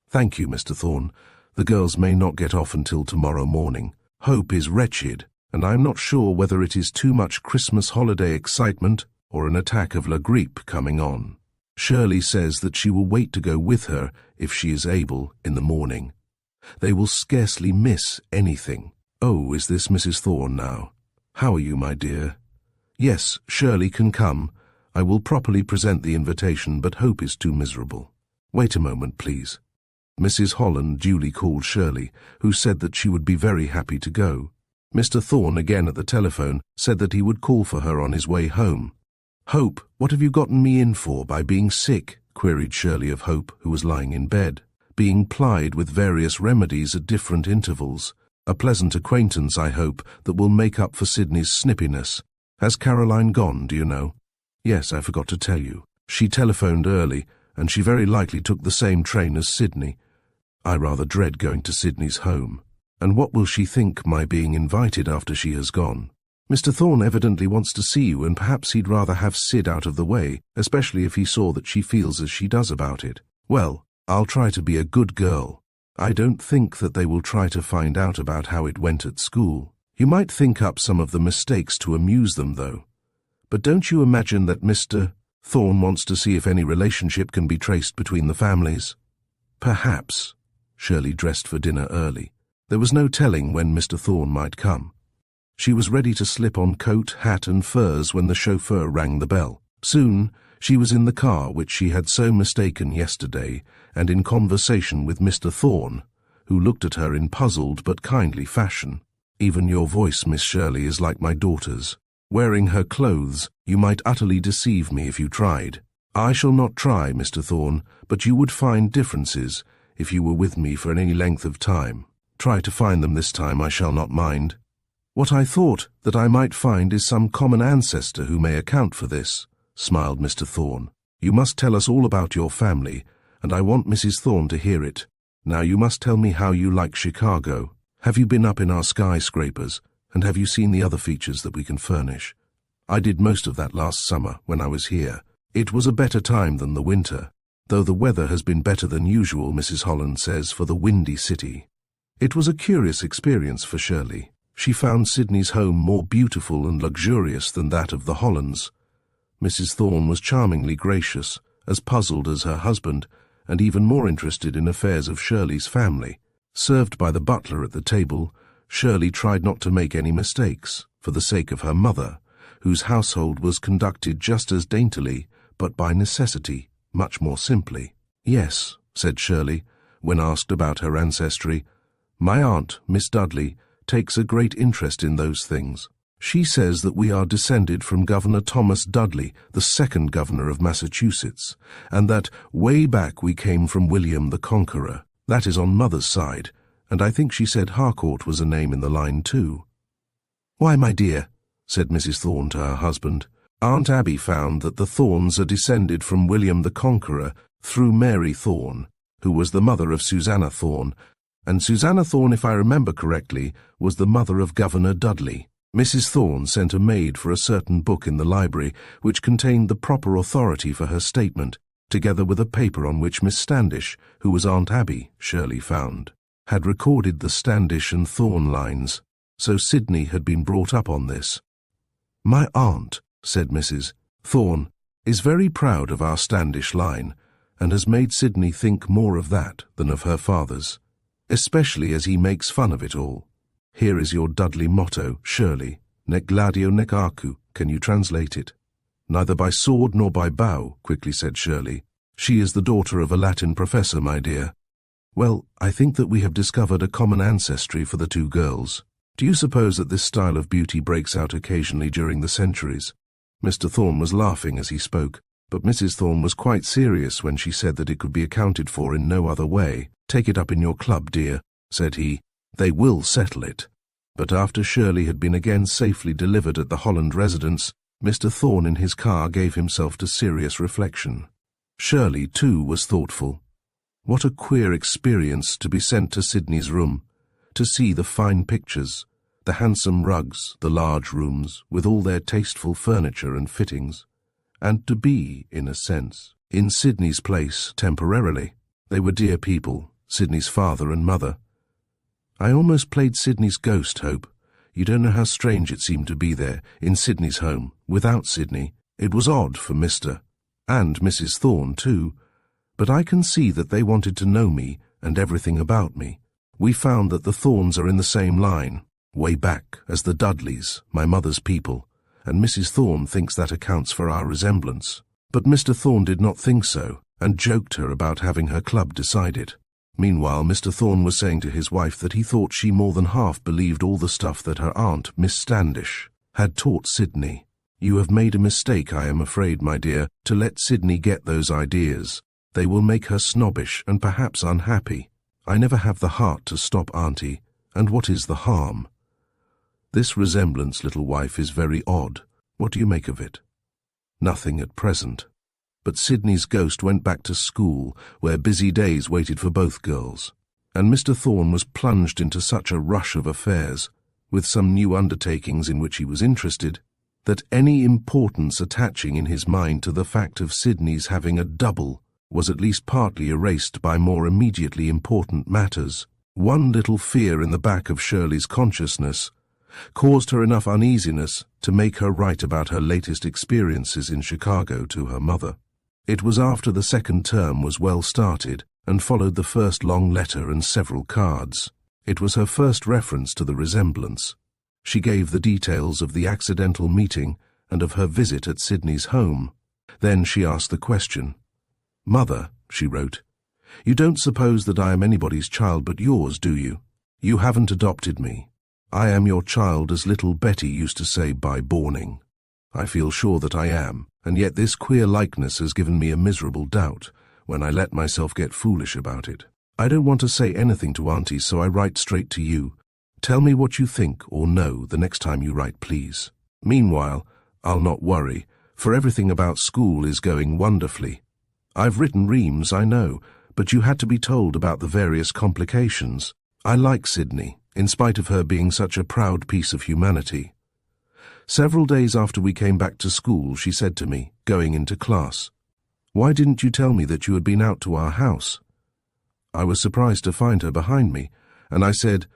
Thank you, Mr. Thorne. The girls may not get off until tomorrow morning. Hope is wretched, and I am not sure whether it is too much Christmas holiday excitement or an attack of la grippe coming on. Shirley says that she will wait to go with her, if she is able, in the morning. They will scarcely miss anything. Oh, is this Mrs. Thorne now? How are you, my dear? Yes, Shirley can come. I will properly present the invitation, but Hope is too miserable. Wait a moment, please. Mrs. Holland duly called Shirley, who said that she would be very happy to go. Mr. Thorne, again at the telephone, said that he would call for her on his way home. Hope, what have you gotten me in for by being sick? Queried Shirley of Hope, who was lying in bed. Being plied with various remedies at different intervals. A pleasant acquaintance, I hope, that will make up for Sydney's snippiness. Has Caroline gone, do you know? Yes, I forgot to tell you. She telephoned early, and she very likely took the same train as Sydney. I rather dread going to Sydney's home. And what will she think my being invited after she has gone? Mr. Thorne evidently wants to see you, and perhaps he'd rather have Sid out of the way, especially if he saw that she feels as she does about it. Well, I'll try to be a good girl. I don't think that they will try to find out about how it went at school. You might think up some of the mistakes to amuse them, though. But don't you imagine that Mr. Thorne wants to see if any relationship can be traced between the families? Perhaps. Shirley dressed for dinner early. There was no telling when Mr. Thorne might come. She was ready to slip on coat, hat, and furs when the chauffeur rang the bell. Soon, she was in the car which she had so mistaken yesterday, and in conversation with Mr. Thorne, who looked at her in puzzled but kindly fashion. Even your voice, Miss Shirley, is like my daughter's. Wearing her clothes, you might utterly deceive me if you tried. I shall not try, Mr. Thorne, but you would find differences if you were with me for any length of time. Try to find them this time, I shall not mind. What I thought that I might find is some common ancestor who may account for this, smiled Mr. Thorne. You must tell us all about your family, and I want Mrs. Thorne to hear it. Now you must tell me how you like Chicago. Have you been up in our skyscrapers, and have you seen the other features that we can furnish? I did most of that last summer when I was here. It was a better time than the winter, though the weather has been better than usual, Mrs. Holland says, for the windy city. It was a curious experience for Shirley. She found Sydney's home more beautiful and luxurious than that of the Hollands. Mrs. Thorne was charmingly gracious, as puzzled as her husband, and even more interested in affairs of Shirley's family. Served by the butler at the table, Shirley tried not to make any mistakes, for the sake of her mother, whose household was conducted just as daintily, but by necessity, much more simply. Yes, said Shirley, when asked about her ancestry. My aunt, Miss Dudley, takes a great interest in those things. She says that we are descended from Governor Thomas Dudley, the second governor of Massachusetts, and that way back we came from William the Conqueror. That is on mother's side, and I think she said Harcourt was a name in the line too. Why, my dear, said Mrs. Thorne to her husband, Aunt Abby found that the Thornes are descended from William the Conqueror through Mary Thorne, who was the mother of Susanna Thorne, and Susanna Thorne, if I remember correctly, was the mother of Governor Dudley. Mrs. Thorne sent a maid for a certain book in the library which contained the proper authority for her statement, together with a paper on which Miss Standish, who was Aunt Abby, Shirley found, had recorded the Standish and Thorne lines, so Sydney had been brought up on this. My aunt, said Mrs. Thorne, is very proud of our Standish line, and has made Sydney think more of that than of her father's, especially as he makes fun of it all. Here is your Dudley motto, Shirley, nec gladio nec arcu. Can you translate it? Neither by sword nor by bow, quickly said Shirley. She is the daughter of a Latin professor, my dear. Well, I think that we have discovered a common ancestry for the two girls. Do you suppose that this style of beauty breaks out occasionally during the centuries? Mr. Thorne was laughing as he spoke, but Mrs. Thorne was quite serious when she said that it could be accounted for in no other way. Take it up in your club, dear, said he. They will settle it. But after Shirley had been again safely delivered at the Holland residence, Mr. Thorne in his car gave himself to serious reflection. Shirley, too, was thoughtful. What a queer experience to be sent to Sydney's room, to see the fine pictures, the handsome rugs, the large rooms, with all their tasteful furniture and fittings, and to be, in a sense, in Sydney's place temporarily. They were dear people, Sydney's father and mother. I almost played Sydney's ghost, Hope. You don't know how strange it seemed to be there, in Sydney's home, without Sydney. It was odd for Mr. and Mrs. Thorne, too. But I can see that they wanted to know me and everything about me. We found that the Thornes are in the same line, way back, as the Dudleys, my mother's people, and Mrs. Thorne thinks that accounts for our resemblance. But Mr. Thorne did not think so, and joked her about having her club decided. Meanwhile, Mr. Thorne was saying to his wife that he thought she more than half believed all the stuff that her aunt, Miss Standish, had taught Sydney. You have made a mistake, I am afraid, my dear, to let Sydney get those ideas. They will make her snobbish and perhaps unhappy. I never have the heart to stop Auntie, and what is the harm? This resemblance, little wife, is very odd. What do you make of it? Nothing at present. But Sydney's ghost went back to school, where busy days waited for both girls, and Mr. Thorne was plunged into such a rush of affairs, with some new undertakings in which he was interested, that any importance attaching in his mind to the fact of Sydney's having a double was at least partly erased by more immediately important matters. One little fear in the back of Shirley's consciousness caused her enough uneasiness to make her write about her latest experiences in Chicago to her mother. It was after the second term was well started, and followed the first long letter and several cards. It was her first reference to the resemblance. She gave the details of the accidental meeting and of her visit at Sydney's home. Then she asked the question. Mother, she wrote, you don't suppose that I am anybody's child but yours, do you? You haven't adopted me. I am your child, as little Betty used to say, by borning. I feel sure that I am, and yet this queer likeness has given me a miserable doubt when I let myself get foolish about it. I don't want to say anything to Auntie, so I write straight to you. Tell me what you think or know the next time you write, please. Meanwhile, I'll not worry, for everything about school is going wonderfully. I've written reams, I know, but you had to be told about the various complications. I like Sydney, in spite of her being such a proud piece of humanity. Several days after we came back to school, she said to me, going into class, "Why didn't you tell me that you had been out to our house?" I was surprised to find her behind me, and I said,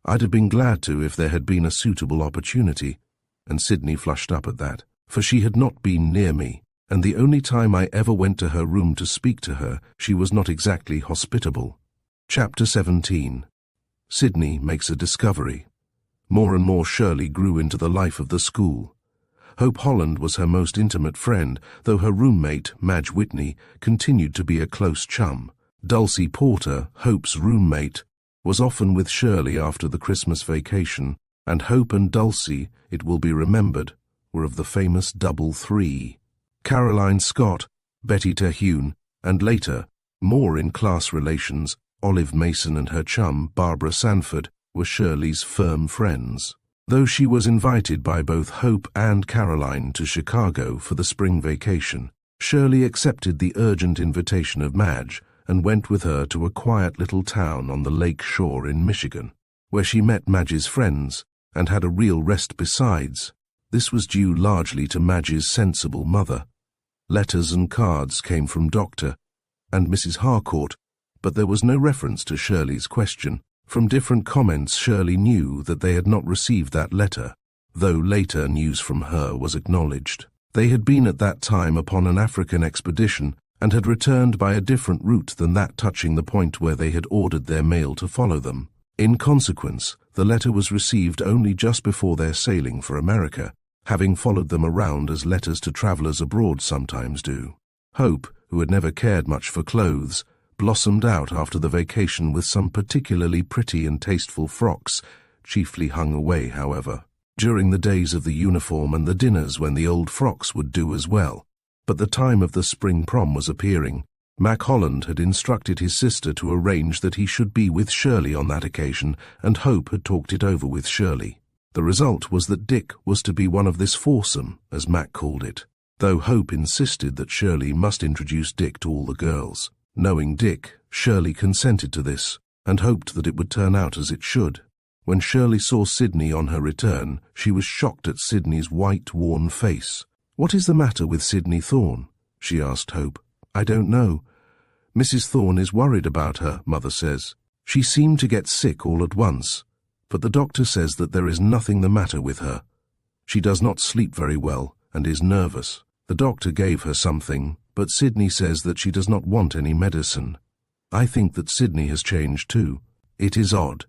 I'd have been glad to if there had been a suitable opportunity, and Sydney flushed up at that, for she had not been near me, and the only time I ever went to her room to speak to her, she was not exactly hospitable. Chapter 17. Sydney makes a discovery. More and more Shirley grew into the life of the school. Hope Holland was her most intimate friend, though her roommate, Madge Whitney, continued to be a close chum. Dulcie Porter, Hope's roommate, was often with Shirley after the Christmas vacation, and Hope and Dulcie, it will be remembered, were of the famous double three. Caroline Scott, Betty Terhune, and later, more in class relations, Olive Mason and her chum, Barbara Sanford, were Shirley's firm friends. Though she was invited by both Hope and Caroline to Chicago for the spring vacation, Shirley accepted the urgent invitation of Madge and went with her to a quiet little town on the lake shore in Michigan, where she met Madge's friends and had a real rest besides. This was due largely to Madge's sensible mother. Letters and cards came from Dr. and Mrs. Harcourt, but there was no reference to Shirley's question. From different comments, Shirley knew that they had not received that letter, though later news from her was acknowledged. They had been at that time upon an African expedition and had returned by a different route than that touching the point where they had ordered their mail to follow them. In consequence, The letter was received only just before their sailing for America, having followed them around as letters to travelers abroad sometimes do. Hope, who had never cared much for clothes, blossomed out after the vacation with some particularly pretty and tasteful frocks, chiefly hung away, however, during the days of the uniform and the dinners when the old frocks would do as well. But the time of the spring prom was appearing. Mac Holland had instructed his sister to arrange that he should be with Shirley on that occasion, and Hope had talked it over with Shirley. The result was that Dick was to be one of this foursome, as Mac called it, though Hope insisted that Shirley must introduce Dick to all the girls. Knowing Dick, Shirley consented to this, and hoped that it would turn out as it should. When Shirley saw Sydney on her return, she was shocked at Sydney's white, worn face. "What is the matter with Sydney Thorne?" she asked Hope. "I don't know. Mrs. Thorne is worried about her, Mother says. She seemed to get sick all at once, but the doctor says that there is nothing the matter with her. She does not sleep very well and is nervous. The doctor gave her something, but Sydney says that she does not want any medicine. I think that Sydney has changed too. It is odd."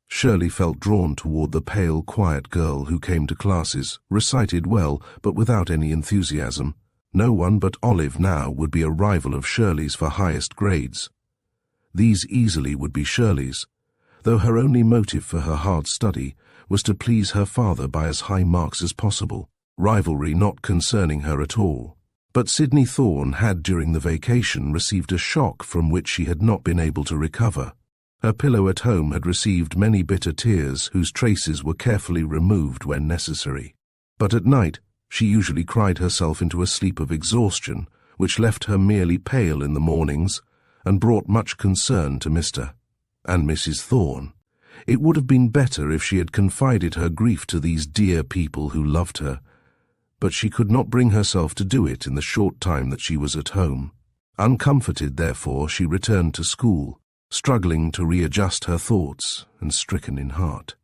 Shirley felt drawn toward the pale, quiet girl who came to classes, recited well, but without any enthusiasm. No one but Olive now would be a rival of Shirley's for highest grades. These easily would be Shirley's, though her only motive for her hard study was to please her father by as high marks as possible, rivalry not concerning her at all. But Sydney Thorne had during the vacation received a shock from which she had not been able to recover. Her pillow at home had received many bitter tears whose traces were carefully removed when necessary. But at night she usually cried herself into a sleep of exhaustion, which left her merely pale in the mornings and brought much concern to Mr. and Mrs. Thorne. It would have been better if she had confided her grief to these dear people who loved her, but she could not bring herself to do it in the short time that she was at home. Uncomforted, therefore, she returned to school, struggling to readjust her thoughts and stricken in heart.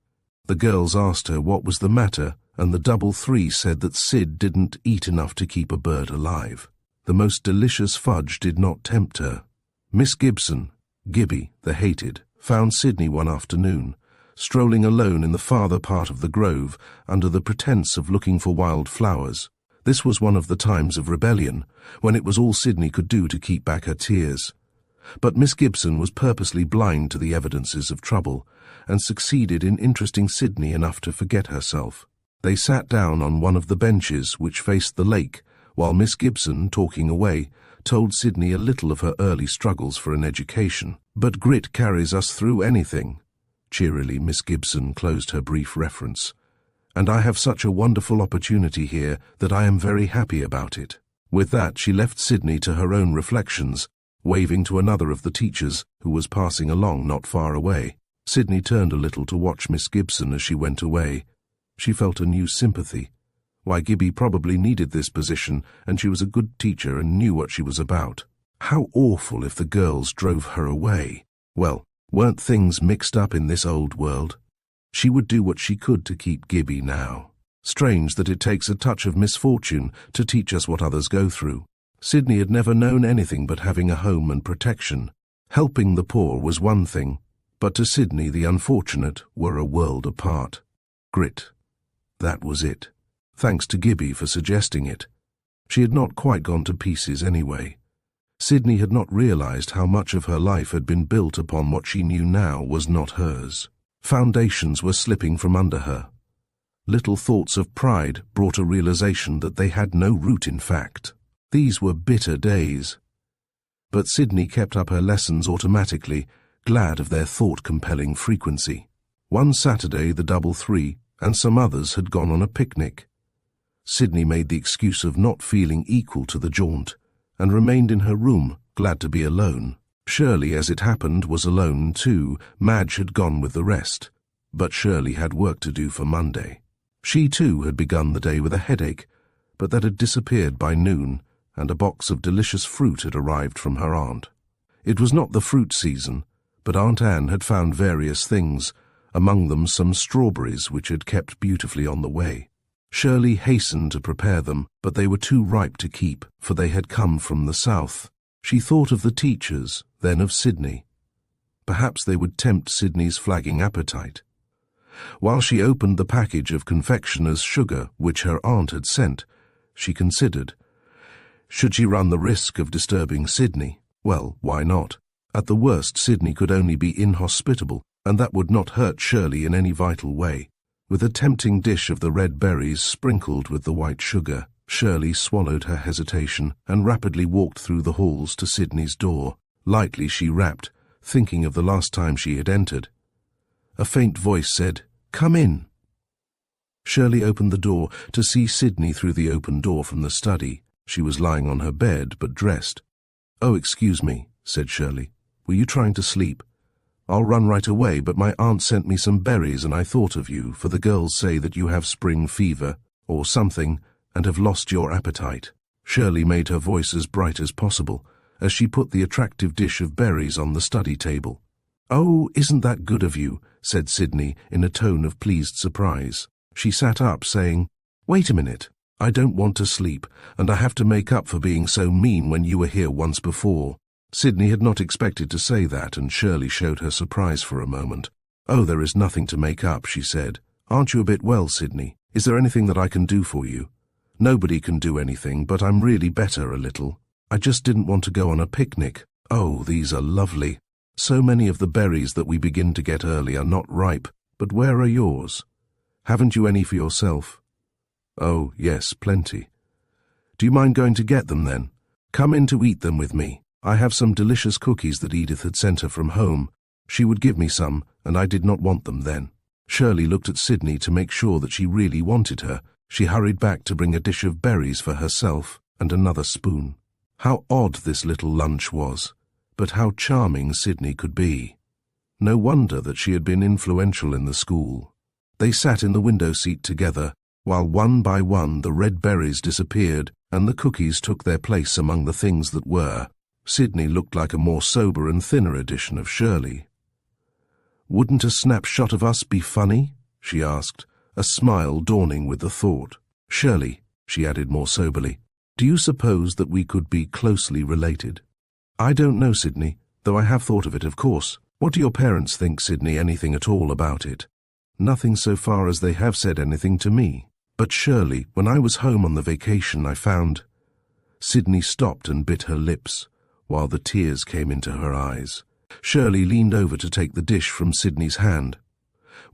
The girls asked her what was the matter, and the double three said that Sid didn't eat enough to keep a bird alive. The most delicious fudge did not tempt her. Miss Gibson, Gibby, the hated, found Sydney one afternoon, strolling alone in the farther part of the grove under the pretence of looking for wild flowers. This was one of the times of rebellion, when it was all Sydney could do to keep back her tears. But Miss Gibson was purposely blind to the evidences of trouble, and succeeded in interesting Sydney enough to forget herself. They sat down on one of the benches which faced the lake, while Miss Gibson, talking away, told Sydney a little of her early struggles for an education. "But grit carries us through anything." Cheerily Miss Gibson closed her brief reference. "And I have such a wonderful opportunity here that I am very happy about it." With that she left Sydney to her own reflections, waving to another of the teachers who was passing along not far away. Sydney turned a little to watch Miss Gibson as she went away. She felt a new sympathy. Why, Gibby probably needed this position, and she was a good teacher and knew what she was about. How awful if the girls drove her away. Well, weren't things mixed up in this old world? She would do what she could to keep Gibby now. Strange that it takes a touch of misfortune to teach us what others go through. Sydney had never known anything but having a home and protection. Helping the poor was one thing, but to Sydney the unfortunate were a world apart. Grit. That was it. Thanks to Gibby for suggesting it. She had not quite gone to pieces anyway. Sydney had not realized how much of her life had been built upon what she knew now was not hers. Foundations were slipping from under her. Little thoughts of pride brought a realization that they had no root in fact. These were bitter days. But Sydney kept up her lessons automatically, glad of their thought-compelling frequency. One Saturday the double three and some others had gone on a picnic. Sydney made the excuse of not feeling equal to the jaunt, and remained in her room, glad to be alone. Shirley, as it happened, was alone too. Madge had gone with the rest, but Shirley had work to do for Monday. She too had begun the day with a headache, but that had disappeared by noon, and a box of delicious fruit had arrived from her aunt. It was not the fruit season, but Aunt Anne had found various things, among them some strawberries which had kept beautifully on the way. Shirley hastened to prepare them, but they were too ripe to keep, for they had come from the south. She thought of the teachers, then of Sydney. Perhaps they would tempt Sydney's flagging appetite. While she opened the package of confectioner's sugar which her aunt had sent, she considered. Should she run the risk of disturbing Sydney? Well, why not? At the worst, Sydney could only be inhospitable, and that would not hurt Shirley in any vital way. With a tempting dish of the red berries sprinkled with the white sugar, Shirley swallowed her hesitation and rapidly walked through the halls to Sydney's door. Lightly she rapped, thinking of the last time she had entered. A faint voice said, "Come in." Shirley opened the door to see Sydney through the open door from the study. She was lying on her bed, but dressed. "Oh, excuse me," said Shirley. "Were you trying to sleep? I'll run right away, but my aunt sent me some berries and I thought of you, for the girls say that you have spring fever, or something, and have lost your appetite." Shirley made her voice as bright as possible, as she put the attractive dish of berries on the study table. "Oh, isn't that good of you?" said Sydney in a tone of pleased surprise. She sat up, saying, "Wait a minute. I don't want to sleep, and I have to make up for being so mean when you were here once before." Sydney had not expected to say that, and Shirley showed her surprise for a moment. "Oh, there is nothing to make up," she said. "Aren't you a bit well, Sydney? Is there anything that I can do for you?" "Nobody can do anything, but I'm really better a little. I just didn't want to go on a picnic. Oh, these are lovely. So many of the berries that we begin to get early are not ripe, but where are yours? Haven't you any for yourself?" "Oh, yes, plenty." "Do you mind going to get them then? Come in to eat them with me. I have some delicious cookies that Edith had sent her from home. She would give me some, and I did not want them then." Shirley looked at Sydney to make sure that she really wanted her. She hurried back to bring a dish of berries for herself and another spoon. How odd this little lunch was, but how charming Sydney could be. No wonder that she had been influential in the school. They sat in the window seat together, while one by one the red berries disappeared and the cookies took their place among the things that were. Sydney looked like a more sober and thinner edition of Shirley. "Wouldn't a snapshot of us be funny?" she asked, a smile dawning with the thought. "Shirley," she added more soberly, "do you suppose that we could be closely related?" "I don't know, Sydney, though I have thought of it, of course. What do your parents think, Sydney, anything at all about it?" "Nothing so far as they have said anything to me. But Shirley, when I was home on the vacation I found—" Sydney stopped and bit her lips, while the tears came into her eyes. Shirley leaned over to take the dish from Sydney's hand.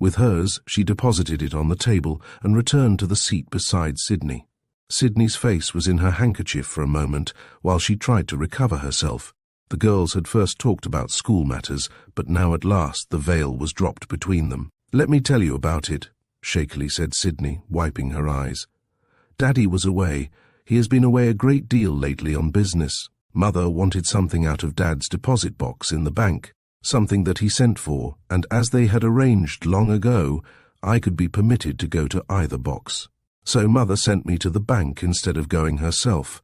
With hers, she deposited it on the table and returned to the seat beside Sydney. Sydney's face was in her handkerchief for a moment while she tried to recover herself. The girls had first talked about school matters, but now at last the veil was dropped between them. "Let me tell you about it," shakily said Sydney, wiping her eyes. "Daddy was away. He has been away a great deal lately on business. Mother wanted something out of Dad's deposit box in the bank, something that he sent for, and as they had arranged long ago, I could be permitted to go to either box. So Mother sent me to the bank instead of going herself.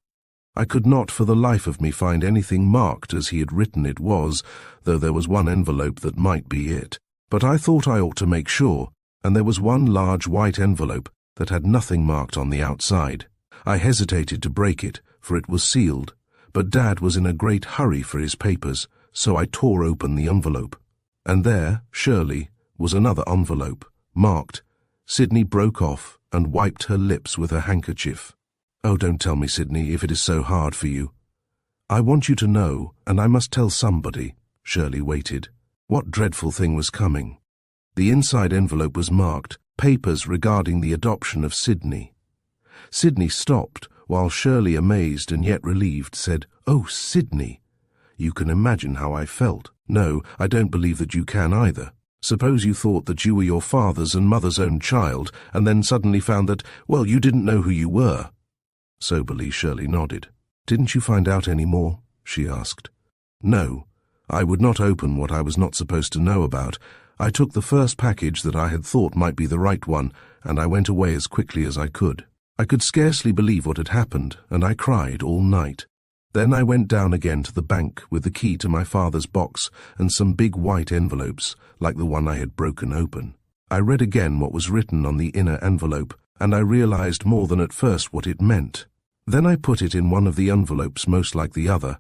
I could not for the life of me find anything marked as he had written it was, though there was one envelope that might be it. But I thought I ought to make sure, and there was one large white envelope that had nothing marked on the outside. I hesitated to break it, for it was sealed, but Dad was in a great hurry for his papers, so I tore open the envelope. And there, Shirley, was another envelope, marked. Sydney broke off and wiped her lips with her handkerchief. "Oh, don't tell me, Sydney, if it is so hard for you." "I want you to know, and I must tell somebody." Shirley waited. What dreadful thing was coming? The inside envelope was marked, "Papers regarding the adoption of Sydney." Sydney stopped, while Shirley, amazed and yet relieved, said, "Oh, Sydney!" You can imagine how I felt. No, I don't believe that you can either. Suppose you thought that you were your father's and mother's own child, and then suddenly found that, well, you didn't know who you were. Soberly, Shirley nodded. "Didn't you find out any more?" she asked. "No. I would not open what I was not supposed to know about. I took the first package that I had thought might be the right one, and I went away as quickly as I could. I could scarcely believe what had happened, and I cried all night. Then I went down again to the bank with the key to my father's box and some big white envelopes, like the one I had broken open. I read again what was written on the inner envelope, and I realized more than at first what it meant. Then I put it in one of the envelopes most like the other,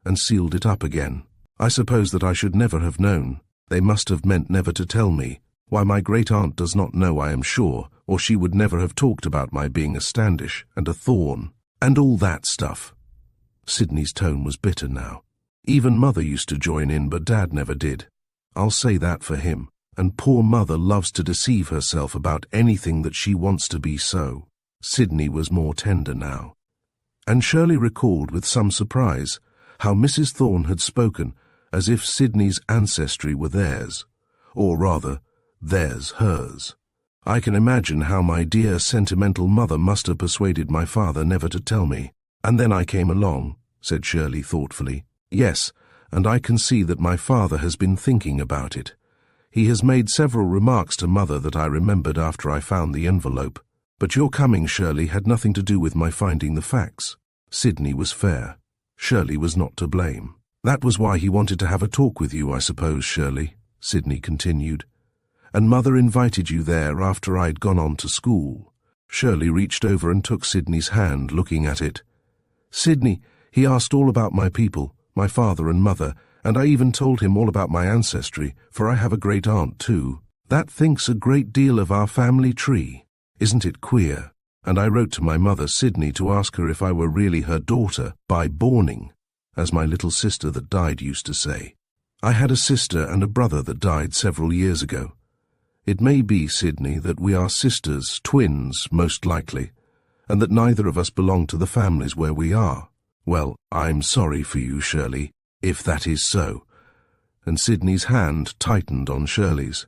and sealed it up again. I suppose that I should never have known. They must have meant never to tell me. Why, my great-aunt does not know, I am sure, or she would never have talked about my being a Standish and a Thorn, and all that stuff." Sidney's tone was bitter now. "Even Mother used to join in, but Dad never did. I'll say that for him. And poor Mother loves to deceive herself about anything that she wants to be so." Sidney was more tender now. And Shirley recalled with some surprise how Mrs. Thorne had spoken as if Sidney's ancestry were theirs, or rather, theirs hers. "I can imagine how my dear sentimental mother must have persuaded my father never to tell me. And then I came along," said Shirley thoughtfully. "Yes, and I can see that my father has been thinking about it. He has made several remarks to Mother that I remembered after I found the envelope. But your coming, Shirley, had nothing to do with my finding the facts." Sidney was fair. Shirley was not to blame. "That was why he wanted to have a talk with you, I suppose, Shirley," Sidney continued. "And Mother invited you there after I'd gone on to school." Shirley reached over and took Sidney's hand, looking at it. "Sidney, he asked all about my people, my father and mother, and I even told him all about my ancestry, for I have a great-aunt too. That thinks a great deal of our family tree. Isn't it queer? And I wrote to my mother, Sidney, to ask her if I were really her daughter by borning, as my little sister that died used to say. I had a sister and a brother that died several years ago. It may be, Sidney, that we are sisters, twins, most likely, and that neither of us belong to the families where we are. Well, I'm sorry for you, Shirley, if that is so." And Sidney's hand tightened on Shirley's.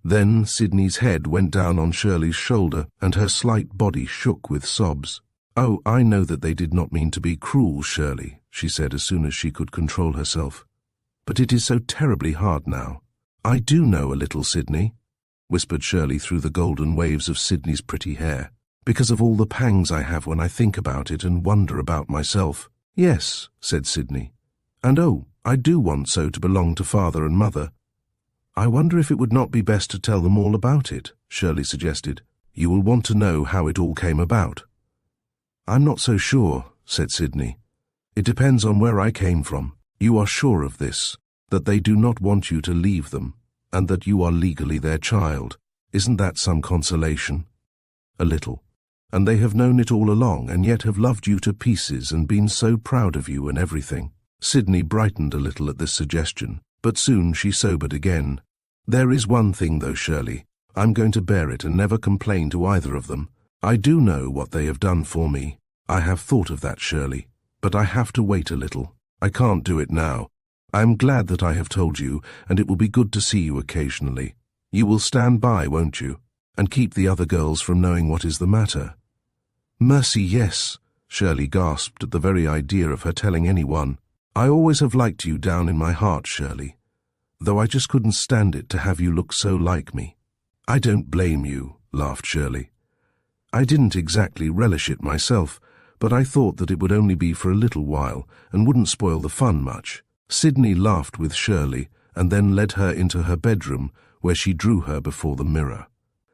Then Sidney's head went down on Shirley's shoulder, and her slight body shook with sobs. "Oh, I know that they did not mean to be cruel, Shirley," she said as soon as she could control herself. "But it is so terribly hard now." "I do know a little, Sidney," whispered Shirley through the golden waves of Sidney's pretty hair, "because of all the pangs I have when I think about it and wonder about myself." "Yes," said Sidney. "And oh, I do want so to belong to Father and Mother." "I wonder if it would not be best to tell them all about it," Shirley suggested. "You will want to know how it all came about." "I'm not so sure," said Sidney. "It depends on where I came from. You are sure of this, that they do not want you to leave them, and that you are legally their child. Isn't that some consolation?" "A little. And they have known it all along, and yet have loved you to pieces and been so proud of you and everything." Sidney brightened a little at this suggestion, but soon she sobered again. "There is one thing, though, Shirley. I'm going to bear it and never complain to either of them. I do know what they have done for me. I have thought of that, Shirley. But I have to wait a little. I can't do it now. I am glad that I have told you, and it will be good to see you occasionally. You will stand by, won't you? And keep the other girls from knowing what is the matter." "Mercy, yes," Shirley gasped at the very idea of her telling anyone. "I always have liked you down in my heart, Shirley, though I just couldn't stand it to have you look so like me." "I don't blame you," laughed Shirley. "I didn't exactly relish it myself, but I thought that it would only be for a little while and wouldn't spoil the fun much." Sidney laughed with Shirley and then led her into her bedroom, where she drew her before the mirror.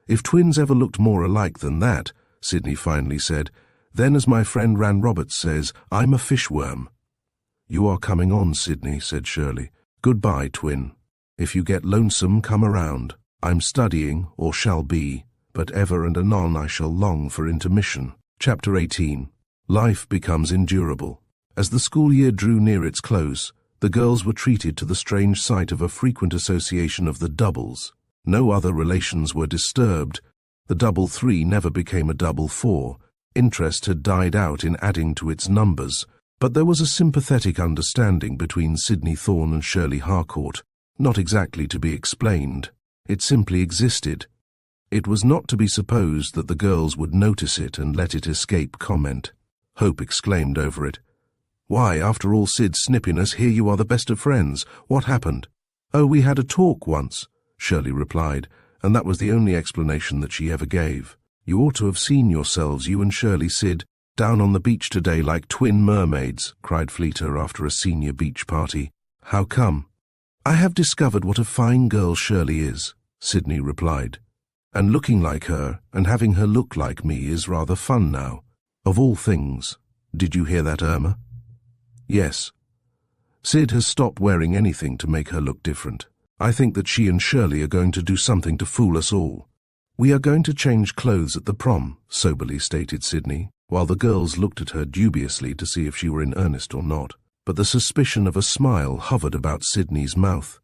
"If twins ever looked more alike than that," Sidney finally said, "then, as my friend Ran Roberts says, I'm a fishworm." "You are coming on, Sidney," said Shirley. "Goodbye, twin. If you get lonesome, come around. I'm studying, or shall be, but ever and anon I shall long for intermission." Chapter 18. Life becomes endurable. As the school year drew near its close, the girls were treated to the strange sight of a frequent association of the doubles. No other relations were disturbed. The double 3 never became a double 4. Interest had died out in adding to its numbers, but there was a sympathetic understanding between Sidney Thorne and Shirley Harcourt, not exactly to be explained. It simply existed. It was not to be supposed that the girls would notice it and let it escape comment. Hope exclaimed over it. "Why, after all Sid's snippiness, here you are the best of friends. What happened?" "Oh, we had a talk once," Shirley replied, and that was the only explanation that she ever gave. "You ought to have seen yourselves, you and Shirley, Sid, down on the beach today like twin mermaids," cried Fleeta after a senior beach party. "How come?" "I have discovered what a fine girl Shirley is," Sidney replied. "And looking like her, and having her look like me, is rather fun now. Of all things. Did you hear that, Irma?" "Yes. Sid has stopped wearing anything to make her look different. I think that she and Shirley are going to do something to fool us all. We are going to change clothes at the prom, soberly stated Sydney, while the girls looked at her dubiously to see if she were in earnest or not. But the suspicion of a smile hovered about Sydney's mouth.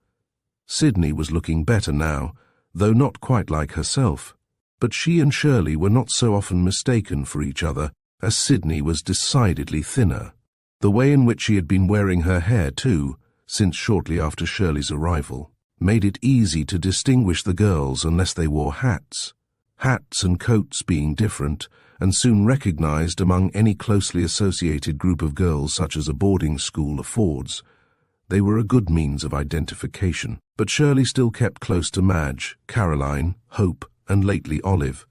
Sydney was looking better now, though not quite like herself. But she and Shirley were not so often mistaken for each other, as Sydney was decidedly thinner. The way in which she had been wearing her hair, too, since shortly after Shirley's arrival, made it easy to distinguish the girls unless they wore hats. Hats and coats being different, and soon recognized among any closely associated group of girls such as a boarding school affords. They were a good means of identification, but Shirley still kept close to Madge, Caroline, Hope, and lately Olive.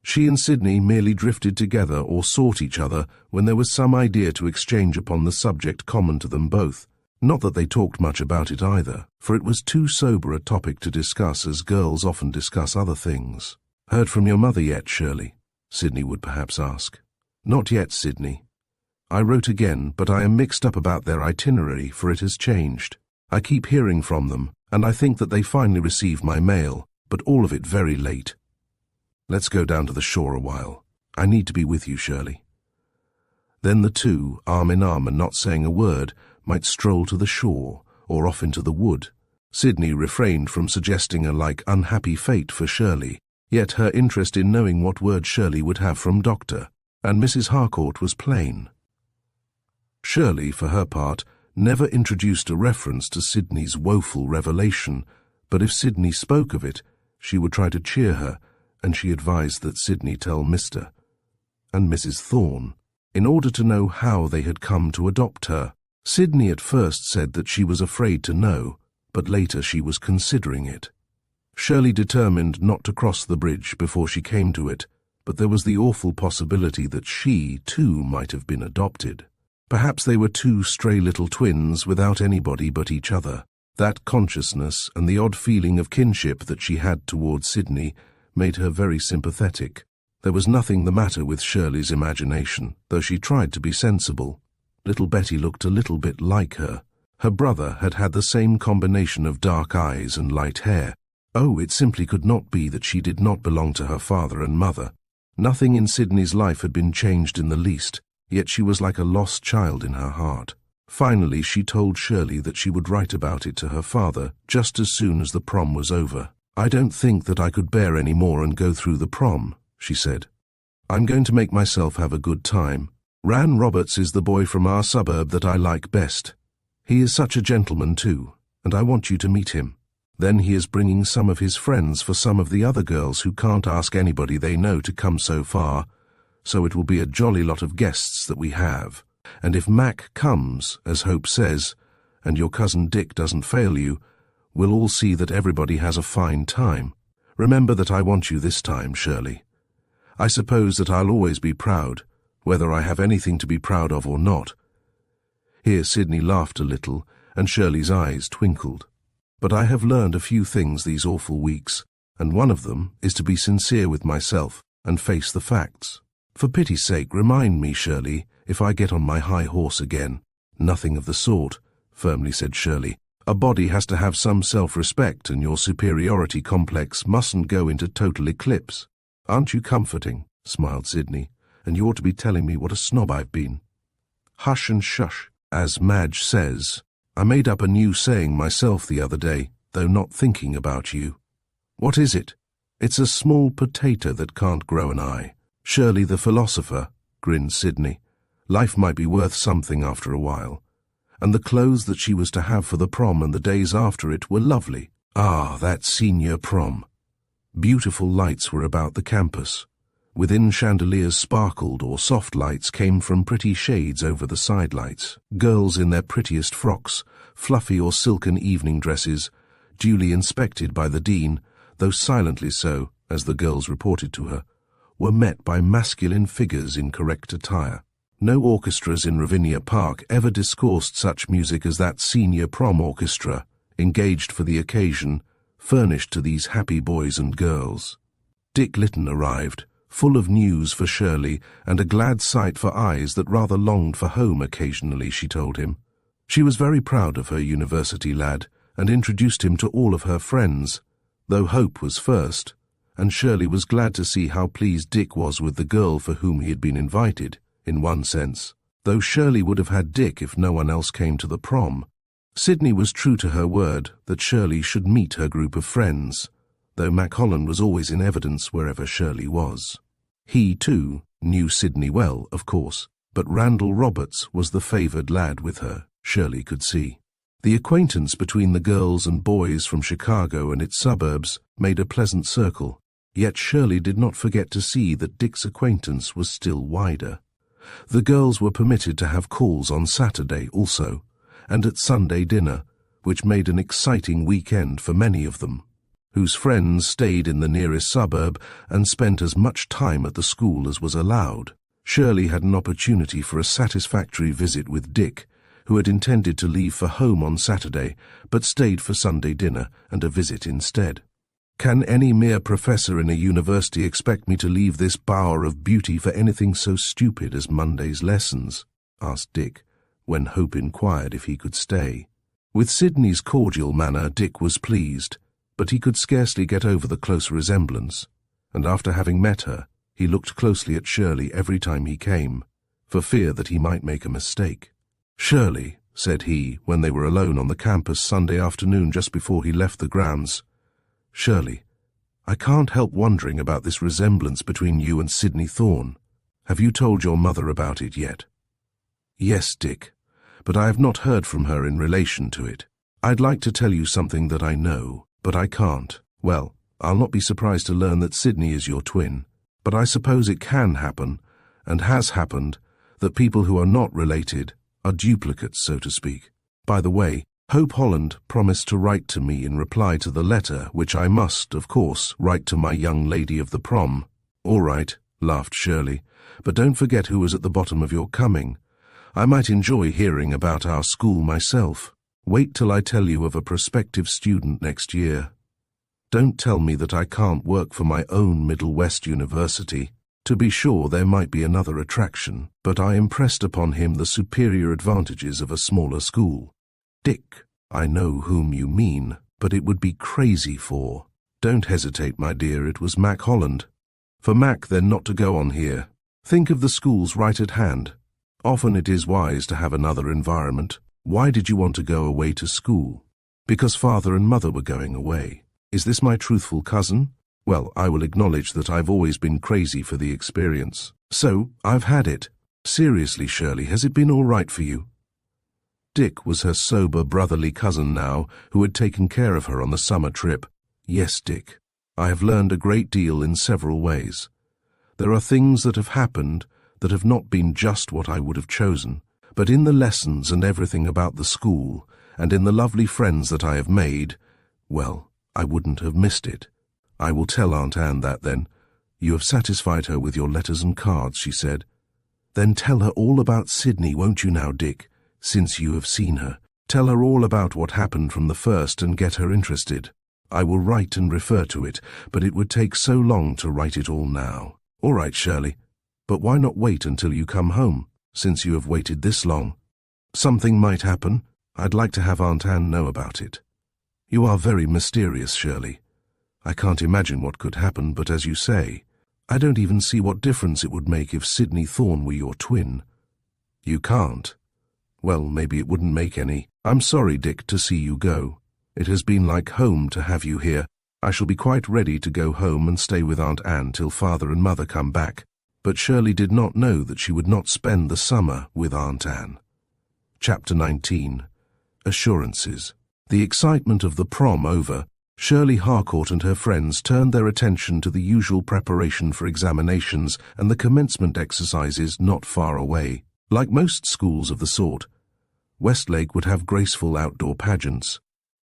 She and Sydney merely drifted together or sought each other when there was some idea to exchange upon the subject common to them both. Not that they talked much about it either, for it was too sober a topic to discuss as girls often discuss other things. "Heard from your mother yet, Shirley?" Sydney would perhaps ask. "Not yet, Sydney. I wrote again, but I am mixed up about their itinerary, for it has changed. I keep hearing from them, and I think that they finally received my mail, but all of it very late. Let's go down to the shore a while. I need to be with you, Shirley." Then the two, arm in arm and not saying a word, might stroll to the shore or off into the wood. Sydney refrained from suggesting a unhappy fate for Shirley, yet her interest in knowing what word Shirley would have from Doctor and Mrs. Harcourt was plain. Shirley, for her part, never introduced a reference to Sydney's woeful revelation, but if Sydney spoke of it, she would try to cheer her, and she advised that Sydney tell Mr. and Mrs. Thorne, in order to know how they had come to adopt her. Sydney at first said that she was afraid to know, but later she was considering it. Shirley determined not to cross the bridge before she came to it, but there was the awful possibility that she, too, might have been adopted. Perhaps they were two stray little twins without anybody but each other. That consciousness and the odd feeling of kinship that she had towards Sydney made her very sympathetic. There was nothing the matter with Shirley's imagination, though she tried to be sensible. Little Betty looked a little bit like her. Her brother had had the same combination of dark eyes and light hair. Oh, it simply could not be that she did not belong to her father and mother. Nothing in Sydney's life had been changed in the least, yet she was like a lost child in her heart. Finally, she told Shirley that she would write about it to her father just as soon as the prom was over. "I don't think that I could bear any more and go through the prom," she said. "I'm going to make myself have a good time. Ran Roberts is the boy from our suburb that I like best. He is such a gentleman too, and I want you to meet him. Then he is bringing some of his friends for some of the other girls who can't ask anybody they know to come so far, so it will be a jolly lot of guests that we have. And if Mac comes, as Hope says, and your cousin Dick doesn't fail you, we'll all see that everybody has a fine time. Remember that I want you this time, Shirley. I suppose that I'll always be proud, whether I have anything to be proud of or not." Here Sydney laughed a little, and Shirley's eyes twinkled. "But I have learned a few things these awful weeks, and one of them is to be sincere with myself and face the facts. For pity's sake, remind me, Shirley, if I get on my high horse again." "Nothing of the sort," firmly said Shirley. "A body has to have some self-respect, and your superiority complex mustn't go into total eclipse." "Aren't you comforting?" smiled Sydney. "And you ought to be telling me what a snob I've been." "Hush and shush, as Madge says. I made up a new saying myself the other day, though not thinking about you." "What is it?" "It's a small potato that can't grow an eye." "Shirley the philosopher," grinned Sydney. Life might be worth something after a while. And the clothes that she was to have for the prom and the days after it were lovely. Ah, that senior prom. Beautiful lights were about the campus. Within, chandeliers sparkled, or soft lights came from pretty shades over the side lights. Girls in their prettiest frocks, fluffy or silken evening dresses, duly inspected by the dean, though silently so, as the girls reported to her, were met by masculine figures in correct attire. No orchestras in Ravinia Park ever discoursed such music as that senior prom orchestra, engaged for the occasion, furnished to these happy boys and girls. Dick Lytton arrived, full of news for Shirley and a glad sight for eyes that rather longed for home occasionally, she told him. She was very proud of her university lad, and introduced him to all of her friends, though Hope was first, and Shirley was glad to see how pleased Dick was with the girl for whom he had been invited, in one sense, though Shirley would have had Dick if no one else came to the prom. Sydney was true to her word that Shirley should meet her group of friends, though Mac Holland was always in evidence wherever Shirley was. He, too, knew Sydney well, of course, but Randall Roberts was the favoured lad with her, Shirley could see. The acquaintance between the girls and boys from Chicago and its suburbs made a pleasant circle, yet Shirley did not forget to see that Dick's acquaintance was still wider. The girls were permitted to have calls on Saturday also, and at Sunday dinner, which made an exciting weekend for many of them, whose friends stayed in the nearest suburb and spent as much time at the school as was allowed. Shirley had an opportunity for a satisfactory visit with Dick, who had intended to leave for home on Saturday, but stayed for Sunday dinner and a visit instead. "Can any mere professor in a university expect me to leave this bower of beauty for anything so stupid as Monday's lessons?" asked Dick, when Hope inquired if he could stay. With Sydney's cordial manner, Dick was pleased, but he could scarcely get over the close resemblance, and after having met her, he looked closely at Shirley every time he came, for fear that he might make a mistake. "Shirley," said he, when they were alone on the campus Sunday afternoon just before he left the grounds, "Shirley, I can't help wondering about this resemblance between you and Sydney Thorne. Have you told your mother about it yet?" "Yes, Dick, but I have not heard from her in relation to it. I'd like to tell you something that I know, but I can't. Well, I'll not be surprised to learn that Sydney is your twin, but I suppose it can happen, and has happened, that people who are not related are duplicates, so to speak. By the way, Hope Holland promised to write to me in reply to the letter, which I must, of course, write to my young lady of the prom." "All right," laughed Shirley, "but don't forget who was at the bottom of your coming. I might enjoy hearing about our school myself. Wait till I tell you of a prospective student next year. Don't tell me that I can't work for my own Middle West University. To be sure, there might be another attraction, but I impressed upon him the superior advantages of a smaller school. Dick, I know whom you mean, but it would be crazy for—" "Don't hesitate, my dear, it was Mac Holland. For Mac, then, not to go on here. Think of the schools right at hand. Often it is wise to have another environment. Why did you want to go away to school?" "Because father and mother were going away. Is this my truthful cousin? Well, I will acknowledge that I've always been crazy for the experience. So, I've had it. Seriously, Shirley, has it been all right for you?" Dick was her sober, brotherly cousin now, who had taken care of her on the summer trip. "Yes, Dick. I have learned a great deal in several ways. There are things that have happened that have not been just what I would have chosen, but in the lessons and everything about the school, and in the lovely friends that I have made, well, I wouldn't have missed it. I will tell Aunt Anne that then. You have satisfied her with your letters and cards," she said. "Then tell her all about Sydney, won't you now, Dick, since you have seen her? Tell her all about what happened from the first and get her interested. I will write and refer to it, but it would take so long to write it all now." "All right, Shirley. But why not wait until you come home, since you have waited this long? Something might happen. I'd like to have Aunt Anne know about it." "You are very mysterious, Shirley. I can't imagine what could happen, but as you say, I don't even see what difference it would make if Sydney Thorne were your twin." "You can't? Well, maybe it wouldn't make any. I'm sorry, Dick, to see you go. It has been like home to have you here. I shall be quite ready to go home and stay with Aunt Anne till father and mother come back." But Shirley did not know that she would not spend the summer with Aunt Anne. Chapter 19. Assurances. The excitement of the prom over, Shirley Harcourt and her friends turned their attention to the usual preparation for examinations and the commencement exercises not far away. Like most schools of the sort, Westlake would have graceful outdoor pageants.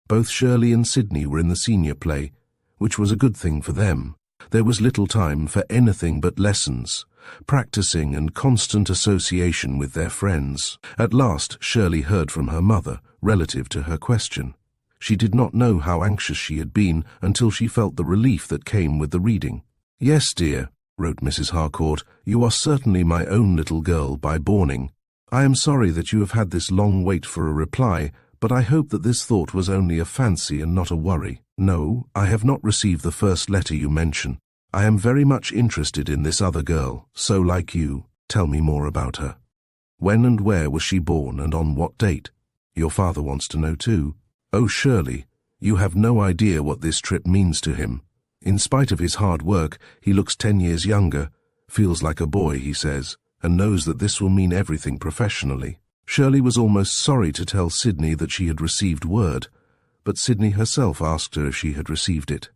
Both Shirley and Sydney were in the senior play, which was a good thing for them. There was little time for anything but lessons, practicing and constant association with their friends. At last Shirley heard from her mother relative to her question. She did not know how anxious she had been until she felt the relief that came with the reading. "Yes, dear," wrote Mrs. Harcourt, "you are certainly my own little girl by borning. I am sorry that you have had this long wait for a reply, but I hope that this thought was only a fancy and not a worry. No, I have not received the first letter you mention. I am very much interested in this other girl, so like you, tell me more about her. When and where was she born and on what date? Your father wants to know too. Oh, Shirley, you have no idea what this trip means to him. In spite of his hard work, he looks 10 years younger, feels like a boy, he says, and knows that this will mean everything professionally. Shirley was almost sorry to tell Sydney that she had received word, but Sydney herself asked her if she had received it.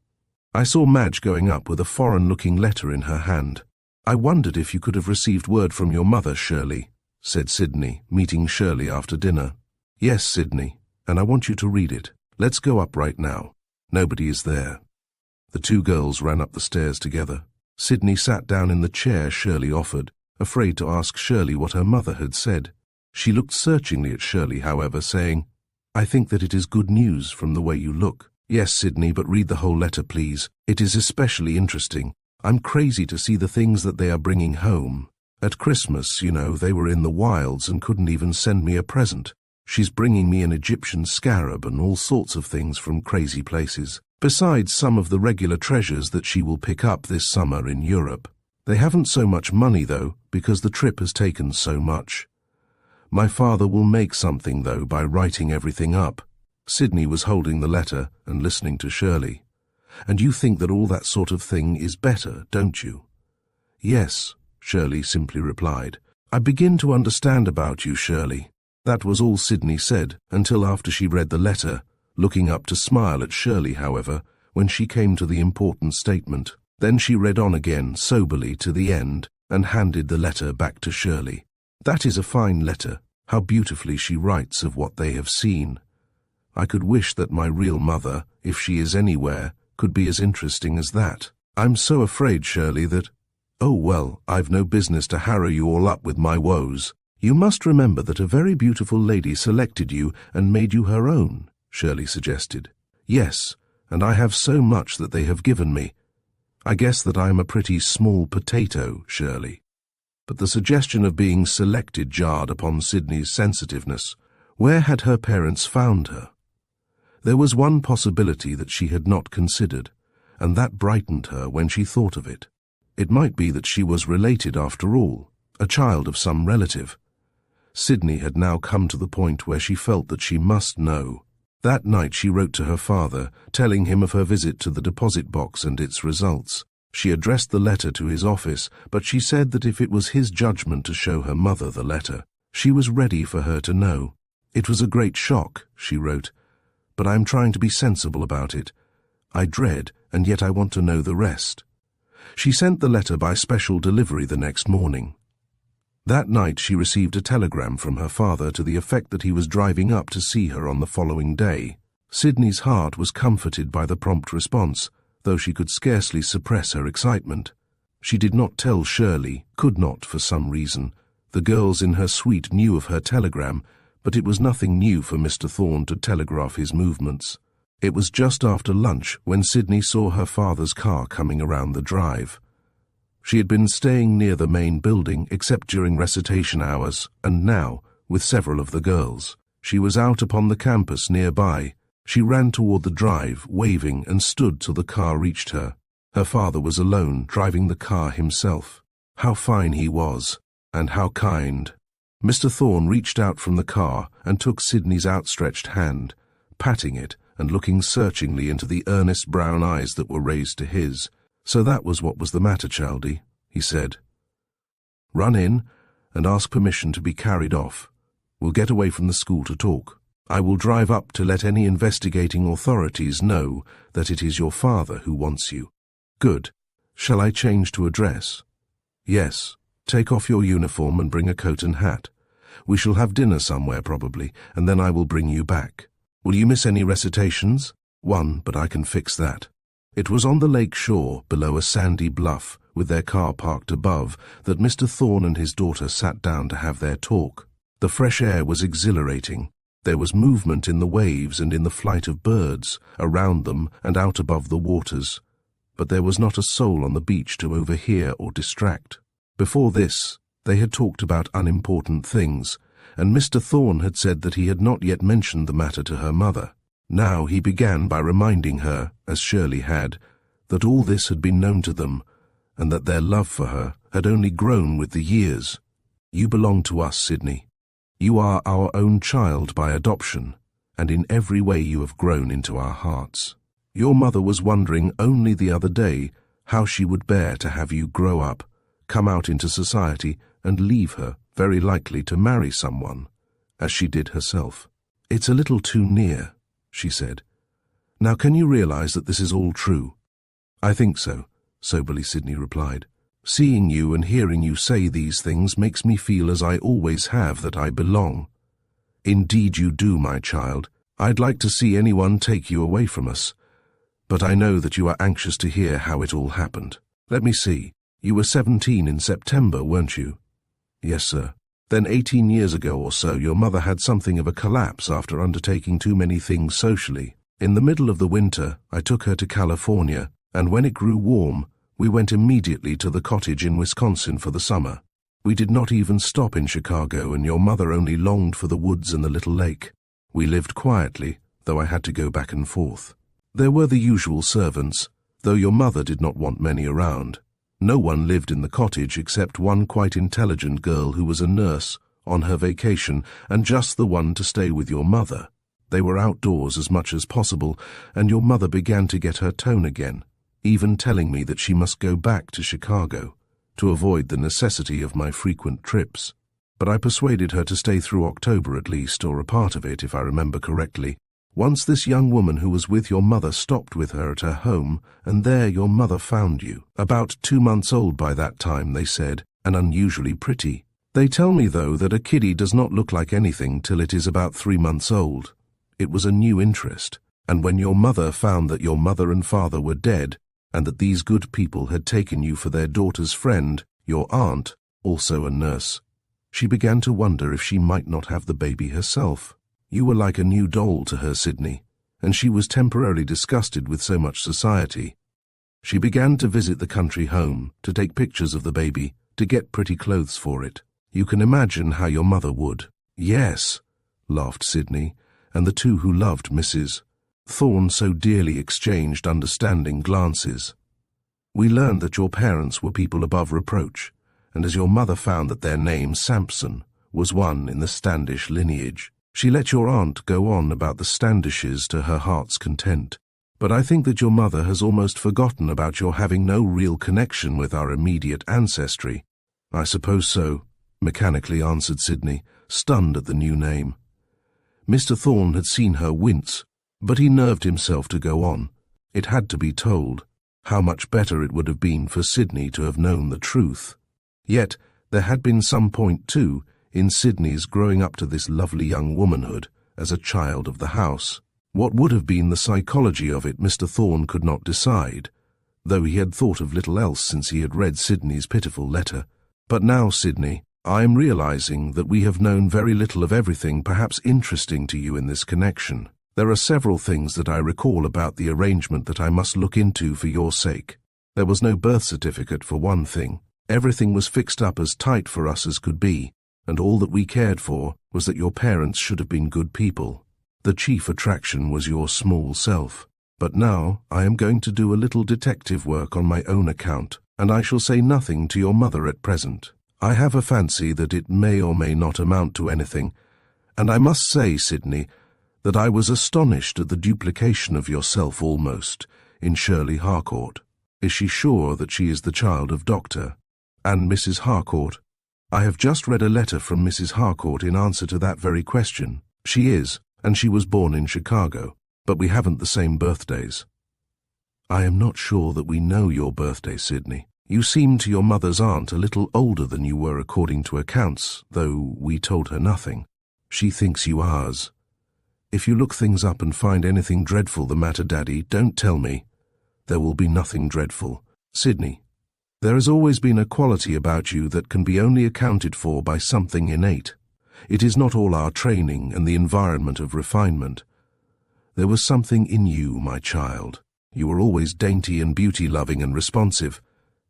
I saw Madge going up with a foreign-looking letter in her hand. I wondered if you could have received word from your mother, Shirley, said Sydney, meeting Shirley after dinner. Yes, Sydney, and I want you to read it. Let's go up right now. Nobody is there. The two girls ran up the stairs together. Sydney sat down in the chair Shirley offered, afraid to ask Shirley what her mother had said. She looked searchingly at Shirley, however, saying, I think that it is good news from the way you look. Yes, Sydney, but read the whole letter, please. It is especially interesting. I'm crazy to see the things that they are bringing home. At Christmas, you know, they were in the wilds and couldn't even send me a present. She's bringing me an Egyptian scarab and all sorts of things from crazy places, besides some of the regular treasures that she will pick up this summer in Europe. They haven't so much money, though, because the trip has taken so much. My father will make something, though, by writing everything up. Sydney was holding the letter and listening to Shirley. And you think that all that sort of thing is better, don't you? Yes, Shirley simply replied. I begin to understand about you, Shirley. That was all Sydney said, until after she read the letter, looking up to smile at Shirley, however, when she came to the important statement. Then she read on again, soberly, to the end, and handed the letter back to Shirley. That is a fine letter. How beautifully she writes of what they have seen. I could wish that my real mother, if she is anywhere, could be as interesting as that. I'm so afraid, Shirley, that... Oh, well, I've no business to harrow you all up with my woes. You must remember that a very beautiful lady selected you and made you her own, Shirley suggested. Yes, and I have so much that they have given me. I guess that I am a pretty small potato, Shirley. But the suggestion of being selected jarred upon Sydney's sensitiveness. Where had her parents found her? There was one possibility that she had not considered, and that brightened her when she thought of it. It might be that she was related after all, a child of some relative. Sydney had now come to the point where she felt that she must know. That night she wrote to her father, telling him of her visit to the deposit box and its results. She addressed the letter to his office, but she said that if it was his judgment to show her mother the letter, she was ready for her to know. It was a great shock, she wrote, but I am trying to be sensible about it. I dread, and yet I want to know the rest. She sent the letter by special delivery the next morning. That night she received a telegram from her father to the effect that he was driving up to see her on the following day. Sydney's heart was comforted by the prompt response, though she could scarcely suppress her excitement. She did not tell Shirley, could not for some reason. The girls in her suite knew of her telegram, but it was nothing new for Mr. Thorne to telegraph his movements. It was just after lunch when Sydney saw her father's car coming around the drive. She had been staying near the main building except during recitation hours, and now, with several of the girls, she was out upon the campus nearby. She ran toward the drive, waving, and stood till the car reached her. Her father was alone, driving the car himself. How fine he was, and how kind. Mr. Thorne reached out from the car and took Sydney's outstretched hand, patting it and looking searchingly into the earnest brown eyes that were raised to his. So that was what was the matter, childie, he said. Run in and ask permission to be carried off. We'll get away from the school to talk. I will drive up to let any investigating authorities know that it is your father who wants you. Good. Shall I change to a dress? Yes. Take off your uniform and bring a coat and hat. We shall have dinner somewhere probably, and then I will bring you back. Will you miss any recitations? One, but I can fix that. It was on the lake shore, below a sandy bluff, with their car parked above, that Mr. Thorne and his daughter sat down to have their talk. The fresh air was exhilarating. There was movement in the waves and in the flight of birds, around them and out above the waters. But there was not a soul on the beach to overhear or distract. Before this, they had talked about unimportant things, and Mr. Thorne had said that he had not yet mentioned the matter to her mother. Now he began by reminding her, as Shirley had, that all this had been known to them, and that their love for her had only grown with the years. "You belong to us, Sidney. You are our own child by adoption, and in every way you have grown into our hearts. Your mother was wondering only the other day how she would bear to have you grow up, come out into society, and leave her, very likely to marry someone, as she did herself. It's a little too near," she said. "Now can you realize that this is all true?" "I think so," soberly Sidney replied. "Seeing you and hearing you say these things makes me feel as I always have, that I belong." "Indeed you do, my child. I'd like to see anyone take you away from us. But I know that you are anxious to hear how it all happened. Let me see. You were 17 in September, weren't you?" "Yes, sir." "Then 18 years ago or so, your mother had something of a collapse after undertaking too many things socially. In the middle of the winter, I took her to California, and when it grew warm, we went immediately to the cottage in Wisconsin for the summer. We did not even stop in Chicago, and your mother only longed for the woods and the little lake. We lived quietly, though I had to go back and forth. There were the usual servants, though your mother did not want many around. No one lived in the cottage except one quite intelligent girl who was a nurse on her vacation, and just the one to stay with your mother. They were outdoors as much as possible, and your mother began to get her tone again, even telling me that she must go back to Chicago to avoid the necessity of my frequent trips. But I persuaded her to stay through October at least, or a part of it, if I remember correctly. Once this young woman who was with your mother stopped with her at her home, and there your mother found you. About 2 months old by that time, they said, and unusually pretty. They tell me, though, that a kiddie does not look like anything till it is about 3 months old. It was a new interest, and when your mother found that your mother and father were dead, and that these good people had taken you for their daughter's friend, your aunt, also a nurse, she began to wonder if she might not have the baby herself. You were like a new doll to her, Sidney, and she was temporarily disgusted with so much society. She began to visit the country home, to take pictures of the baby, to get pretty clothes for it. You can imagine how your mother would." "Yes," laughed Sidney, and the two who loved Mrs. Thorne so dearly exchanged understanding glances. "We learned that your parents were people above reproach, and as your mother found that their name, Sampson, was one in the Standish lineage, she let your aunt go on about the Standishes to her heart's content. But I think that your mother has almost forgotten about your having no real connection with our immediate ancestry." "I suppose so," mechanically answered Sidney, stunned at the new name. Mr. Thorne had seen her wince, but he nerved himself to go on. It had to be told. How much better it would have been for Sidney to have known the truth. Yet there had been some point, too, in Sidney's growing up to this lovely young womanhood as a child of the house. What would have been the psychology of it Mr. Thorne could not decide, though he had thought of little else since he had read Sidney's pitiful letter. "But now, Sidney, I am realizing that we have known very little of everything perhaps interesting to you in this connection. There are several things that I recall about the arrangement that I must look into for your sake. There was no birth certificate, for one thing. Everything was fixed up as tight for us as could be, and all that we cared for was that your parents should have been good people. The chief attraction was your small self. But now I am going to do a little detective work on my own account, and I shall say nothing to your mother at present. I have a fancy that it may or may not amount to anything, and I must say, Sidney, that I was astonished at the duplication of yourself almost in Shirley Harcourt. Is she sure that she is the child of Dr. and Mrs. Harcourt? I have just read a letter from Mrs. Harcourt in answer to that very question. She is, and she was born in Chicago, but we haven't the same birthdays." "I am not sure that we know your birthday, Sidney. You seem to your mother's aunt a little older than you were according to accounts, though we told her nothing. She thinks you ours. If you look things up and find anything dreadful the matter, Daddy, don't tell me. There will be nothing dreadful. Sidney, there has always been a quality about you that can be only accounted for by something innate. It is not all our training and the environment of refinement. There was something in you, my child. You were always dainty and beauty-loving and responsive.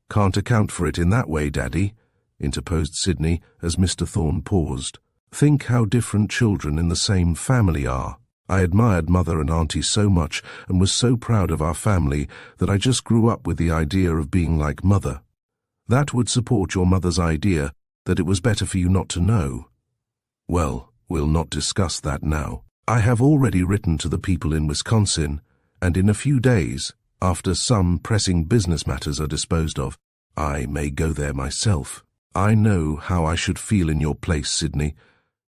Can't account for it in that way, Daddy," interposed Sidney as Mr. Thorne paused. Think how different children in the same family are. I admired Mother and Auntie so much and was so proud of our family that I just grew up with the idea of being like Mother. That would support your mother's idea that it was better for you not to know. Well, we'll not discuss that now. I have already written to the people in Wisconsin, and in a few days, after some pressing business matters are disposed of, I may go there myself. I know how I should feel in your place, Sydney.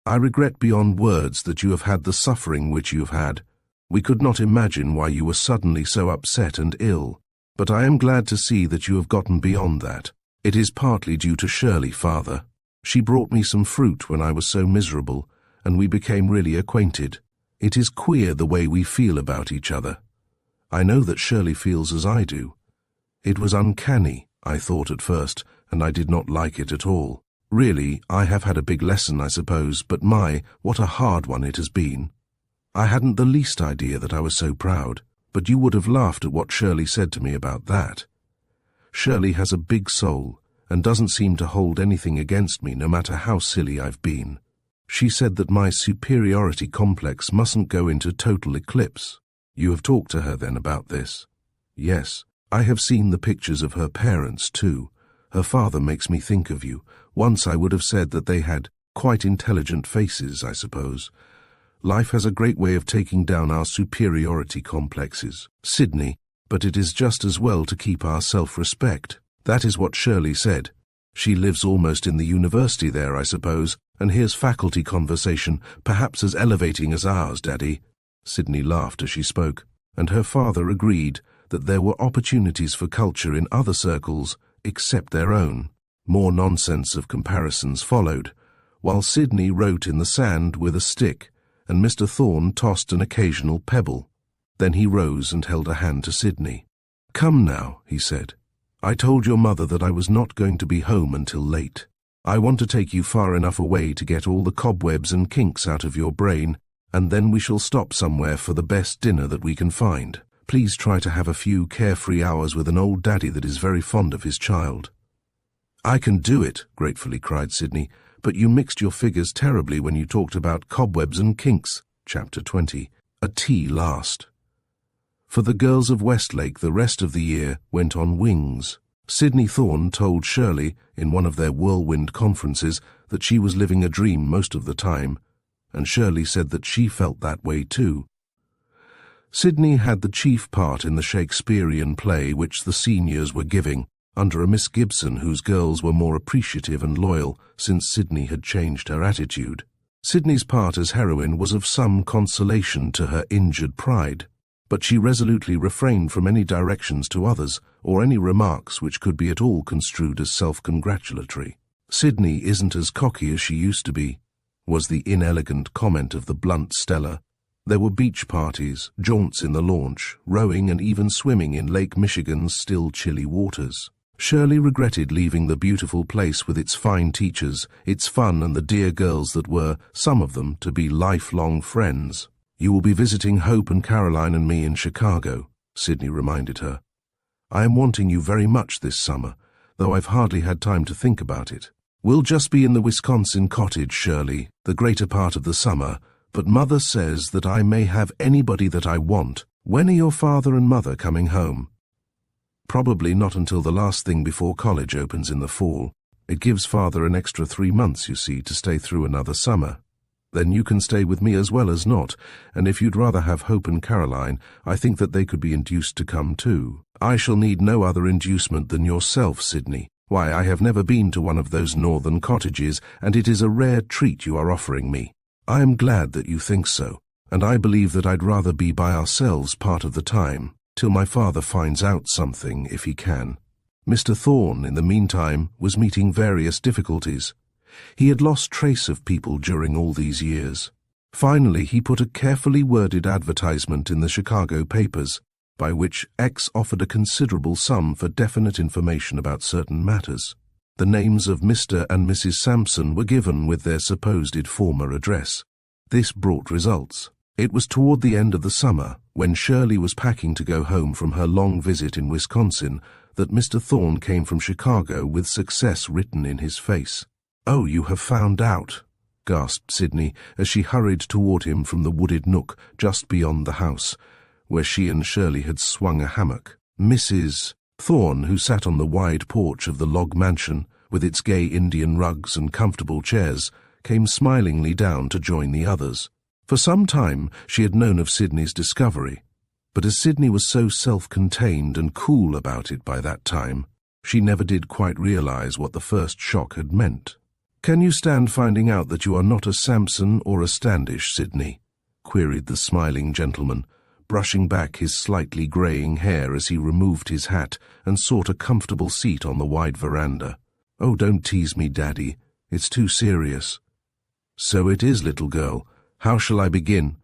I regret beyond words that you have had the suffering which you have had. We could not imagine why you were suddenly so upset and ill, but I am glad to see that you have gotten beyond that. It is partly due to Shirley, Father. She brought me some fruit when I was so miserable, and we became really acquainted. It is queer the way we feel about each other. I know that Shirley feels as I do. It was uncanny, I thought at first, and I did not like it at all. Really, I have had a big lesson, I suppose, but what a hard one it has been. I hadn't the least idea that I was so proud, but you would have laughed at what Shirley said to me about that. Shirley has a big soul, and doesn't seem to hold anything against me no matter how silly I've been. She said that my superiority complex mustn't go into total eclipse. You have talked to her then about this? Yes, I have seen the pictures of her parents too. Her father makes me think of you. Once I would have said that they had quite intelligent faces, I suppose. Life has a great way of taking down our superiority complexes, Sydney, but it is just as well to keep our self-respect. That is what Shirley said. She lives almost in the university there, I suppose, and hears faculty conversation, perhaps as elevating as ours, Daddy. Sydney laughed as she spoke, and her father agreed that there were opportunities for culture in other circles except their own. More nonsense of comparisons followed, while Sydney wrote in the sand with a stick, and Mr. Thorne tossed an occasional pebble. Then he rose and held a hand to Sydney. "Come now," he said. "I told your mother that I was not going to be home until late. I want to take you far enough away to get all the cobwebs and kinks out of your brain, and then we shall stop somewhere for the best dinner that we can find. Please try to have a few carefree hours with an old daddy that is very fond of his child." "I can do it," gratefully cried Sydney, "but you mixed your figures terribly when you talked about cobwebs and kinks." Chapter 20. A tea last. For the girls of Westlake, the rest of the year went on wings. Sydney Thorne told Shirley in one of their whirlwind conferences that she was living a dream most of the time, and Shirley said that she felt that way too. Sydney had the chief part in the Shakespearean play which the seniors were giving, under a Miss Gibson whose girls were more appreciative and loyal since Sydney had changed her attitude. Sydney's part as heroine was of some consolation to her injured pride, but she resolutely refrained from any directions to others or any remarks which could be at all construed as self-congratulatory. "Sydney isn't as cocky as she used to be," was the inelegant comment of the blunt Stella. There were beach parties, jaunts in the launch, rowing and even swimming in Lake Michigan's still chilly waters. Shirley regretted leaving the beautiful place with its fine teachers, its fun and the dear girls that were, some of them, to be lifelong friends. "You will be visiting Hope and Caroline and me in Chicago," Sydney reminded her. "I am wanting you very much this summer, though I've hardly had time to think about it. We'll just be in the Wisconsin cottage, Shirley, the greater part of the summer, but Mother says that I may have anybody that I want. When are your father and Mother coming home?" "Probably not until the last thing before college opens in the fall. It gives Father an extra 3 months, you see, to stay through another summer. Then you can stay with me as well as not, and if you'd rather have Hope and Caroline, I think that they could be induced to come too." "I shall need no other inducement than yourself, Sydney. Why, I have never been to one of those northern cottages, and it is a rare treat you are offering me. I am glad that you think so, and I believe that I'd rather be by ourselves part of the time, till my father finds out something, if he can." Mr. Thorne, in the meantime, was meeting various difficulties. He had lost trace of people during all these years. Finally, he put a carefully worded advertisement in the Chicago papers, by which X offered a considerable sum for definite information about certain matters. The names of Mr. and Mrs. Sampson were given with their supposed former address. This brought results. It was toward the end of the summer, when Shirley was packing to go home from her long visit in Wisconsin, that Mr. Thorne came from Chicago with success written in his face. "Oh, you have found out," gasped Sydney as she hurried toward him from the wooded nook just beyond the house, where she and Shirley had swung a hammock. Mrs. Thorne, who sat on the wide porch of the log mansion, with its gay Indian rugs and comfortable chairs, came smilingly down to join the others. For some time she had known of Sydney's discovery, but as Sydney was so self-contained and cool about it by that time, she never did quite realize what the first shock had meant. "Can you stand finding out that you are not a Samson or a Standish, Sydney?" queried the smiling gentleman, brushing back his slightly greying hair as he removed his hat and sought a comfortable seat on the wide veranda. "Oh, don't tease me, Daddy. It's too serious." "So it is, little girl. How shall I begin?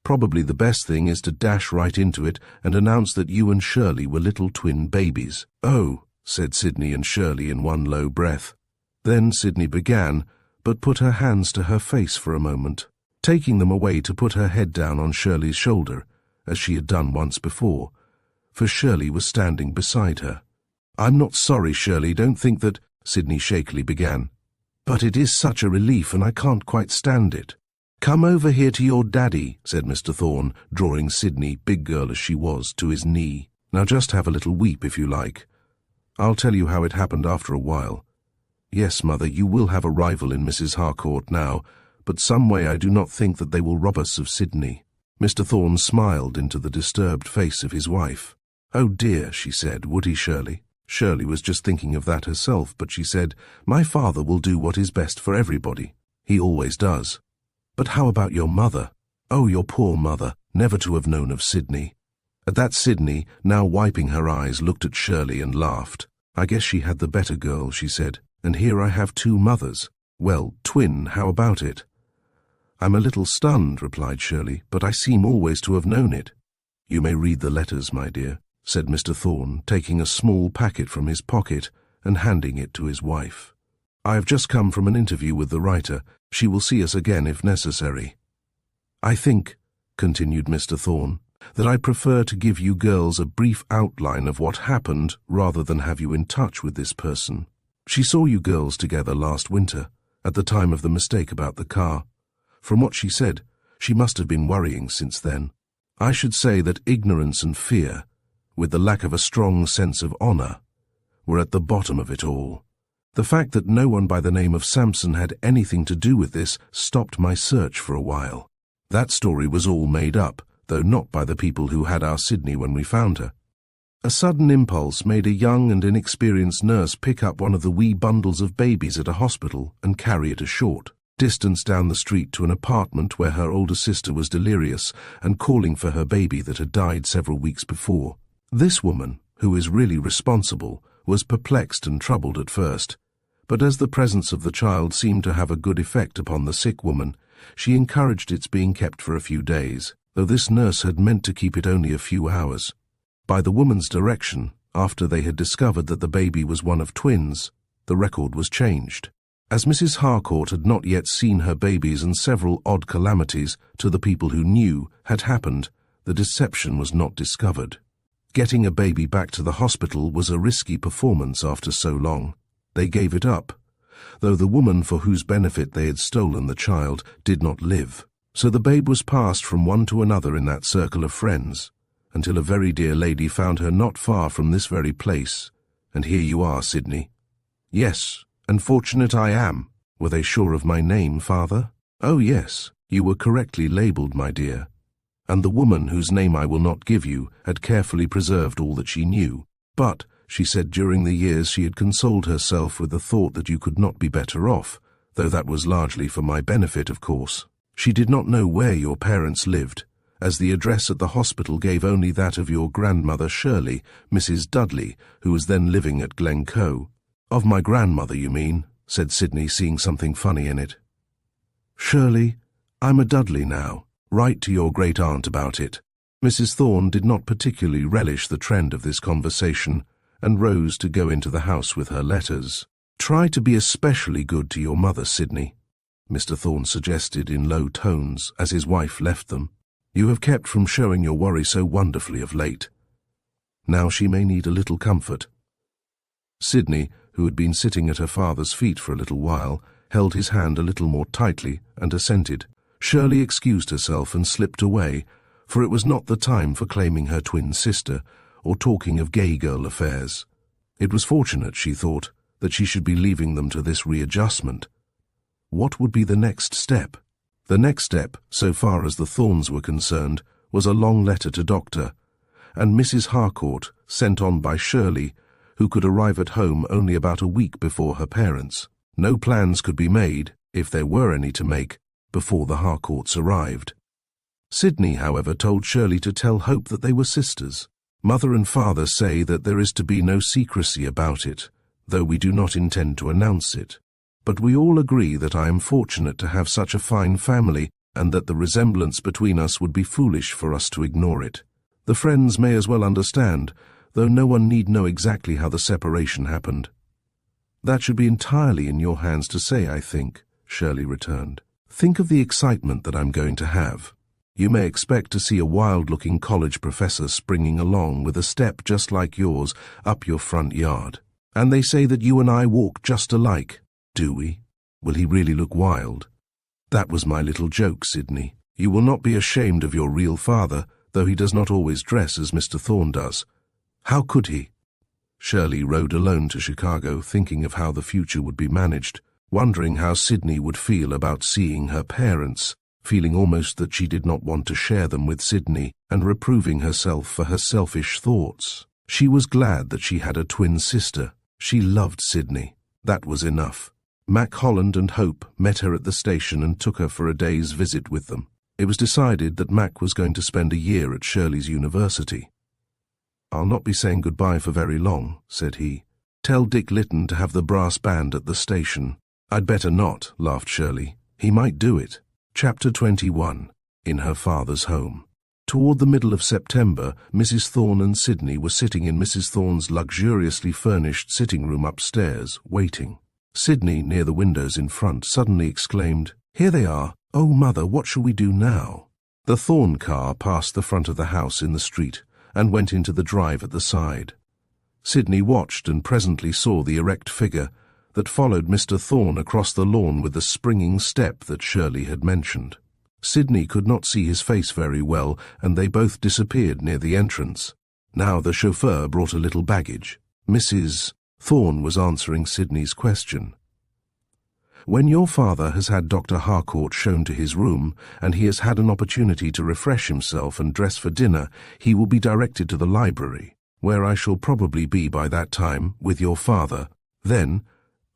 Probably the best thing is to dash right into it and announce that you and Shirley were little twin babies." "Oh," said Sydney and Shirley in one low breath. Then Sydney began, but put her hands to her face for a moment, taking them away to put her head down on Shirley's shoulder, as she had done once before, for Shirley was standing beside her. "I'm not sorry, Shirley, don't think that," Sydney shakily began. "But it is such a relief, and I can't quite stand it." "Come over here to your daddy," said Mr. Thorne, drawing Sydney, big girl as she was, to his knee. "Now just have a little weep if you like. I'll tell you how it happened after a while. Yes, Mother, you will have a rival in Mrs. Harcourt now, but some way I do not think that they will rob us of Sydney." Mr. Thorne smiled into the disturbed face of his wife. "Oh dear," she said, "would he, Shirley?" Shirley was just thinking of that herself, but she said, "My father will do what is best for everybody. He always does." "But how about your mother? Oh, your poor mother, never to have known of Sydney." At that Sydney, now wiping her eyes, looked at Shirley and laughed. "I guess she had the better girl," she said, "and here I have two mothers. Well, twin, how about it?" "I'm a little stunned," replied Shirley, "but I seem always to have known it." "You may read the letters, my dear," said Mr. Thorne, taking a small packet from his pocket and handing it to his wife. "I have just come from an interview with the writer. She will see us again if necessary." "I think," continued Mr. Thorne, "that I prefer to give you girls a brief outline of what happened rather than have you in touch with this person. She saw you girls together last winter, at the time of the mistake about the car. From what she said, she must have been worrying since then. I should say that ignorance and fear, with the lack of a strong sense of honor, were at the bottom of it all. The fact that no one by the name of Samson had anything to do with this stopped my search for a while. That story was all made up, though not by the people who had our Sydney when we found her. A sudden impulse made a young and inexperienced nurse pick up one of the wee bundles of babies at a hospital and carry it a short distance down the street to an apartment where her older sister was delirious and calling for her baby that had died several weeks before. This woman, who is really responsible, was perplexed and troubled at first, but as the presence of the child seemed to have a good effect upon the sick woman, she encouraged its being kept for a few days, though this nurse had meant to keep it only a few hours. By the woman's direction, after they had discovered that the baby was one of twins, the record was changed. As Mrs. Harcourt had not yet seen her babies and several odd calamities, to the people who knew, had happened, the deception was not discovered. Getting a baby back to the hospital was a risky performance after so long. They gave it up, though the woman for whose benefit they had stolen the child did not live. So the babe was passed from one to another in that circle of friends, until a very dear lady found her not far from this very place, and here you are, Sydney. Yes, and fortunate I am. Were they sure of my name, Father? Oh yes, you were correctly labelled, my dear. And the woman whose name I will not give you had carefully preserved all that she knew. But, she said, during the years she had consoled herself with the thought that you could not be better off, though that was largely for my benefit, of course. She did not know where your parents lived, as the address at the hospital gave only that of your grandmother Shirley, Mrs. Dudley, who was then living at Glencoe. Of my grandmother, you mean, said Sydney, seeing something funny in it. Shirley, I'm a Dudley now. Write to your great-aunt about it. Mrs. Thorne did not particularly relish the trend of this conversation, and rose to go into the house with her letters. Try to be especially good to your mother, Sydney, Mr. Thorne suggested in low tones as his wife left them. You have kept from showing your worry so wonderfully of late. Now she may need a little comfort. Sydney, who had been sitting at her father's feet for a little while, held his hand a little more tightly and assented. Shirley excused herself and slipped away, for it was not the time for claiming her twin sister or talking of gay girl affairs. It was fortunate, she thought, that she should be leaving them to this readjustment. What would be the next step? The next step, so far as the Thorns were concerned, was a long letter to Dr. and Mrs. Harcourt, sent on by Shirley, who could arrive at home only about a week before her parents. No plans could be made, if there were any to make, before the Harcourts arrived. Sidney, however, told Shirley to tell Hope that they were sisters. Mother and father say that there is to be no secrecy about it, though we do not intend to announce it. But we all agree that I am fortunate to have such a fine family, and that the resemblance between us would be foolish for us to ignore it. The friends may as well understand, though no one need know exactly how the separation happened. That should be entirely in your hands to say, I think, Shirley returned. Think of the excitement that I'm going to have. You may expect to see a wild-looking college professor springing along with a step just like yours up your front yard. And they say that you and I walk just alike. Do we? Will he really look wild? That was my little joke, Sidney. You will not be ashamed of your real father, though he does not always dress as Mr. Thorne does. How could he? Shirley rode alone to Chicago, thinking of how the future would be managed, wondering how Sidney would feel about seeing her parents, feeling almost that she did not want to share them with Sidney, and reproving herself for her selfish thoughts. She was glad that she had a twin sister. She loved Sidney. That was enough. Mac Holland and Hope met her at the station and took her for a day's visit with them. It was decided that Mac was going to spend a year at Shirley's university. "I'll not be saying goodbye for very long," said he. "Tell Dick Lytton to have the brass band at the station." "I'd better not," laughed Shirley. "He might do it." Chapter 21. In her father's home. Toward the middle of September, Mrs. Thorne and Sidney were sitting in Mrs. Thorne's luxuriously furnished sitting room upstairs, waiting. Sidney, near the windows in front, suddenly exclaimed, "Here they are! Oh, Mother, what shall we do now?" The Thorne car passed the front of the house in the street and went into the drive at the side. Sidney watched and presently saw the erect figure that followed Mr. Thorne across the lawn with the springing step that Shirley had mentioned. Sidney could not see his face very well, and they both disappeared near the entrance. Now the chauffeur brought a little baggage. Mrs. Thorne was answering Sidney's question. "When your father has had Dr. Harcourt shown to his room, and he has had an opportunity to refresh himself and dress for dinner, he will be directed to the library, where I shall probably be by that time, with your father. Then,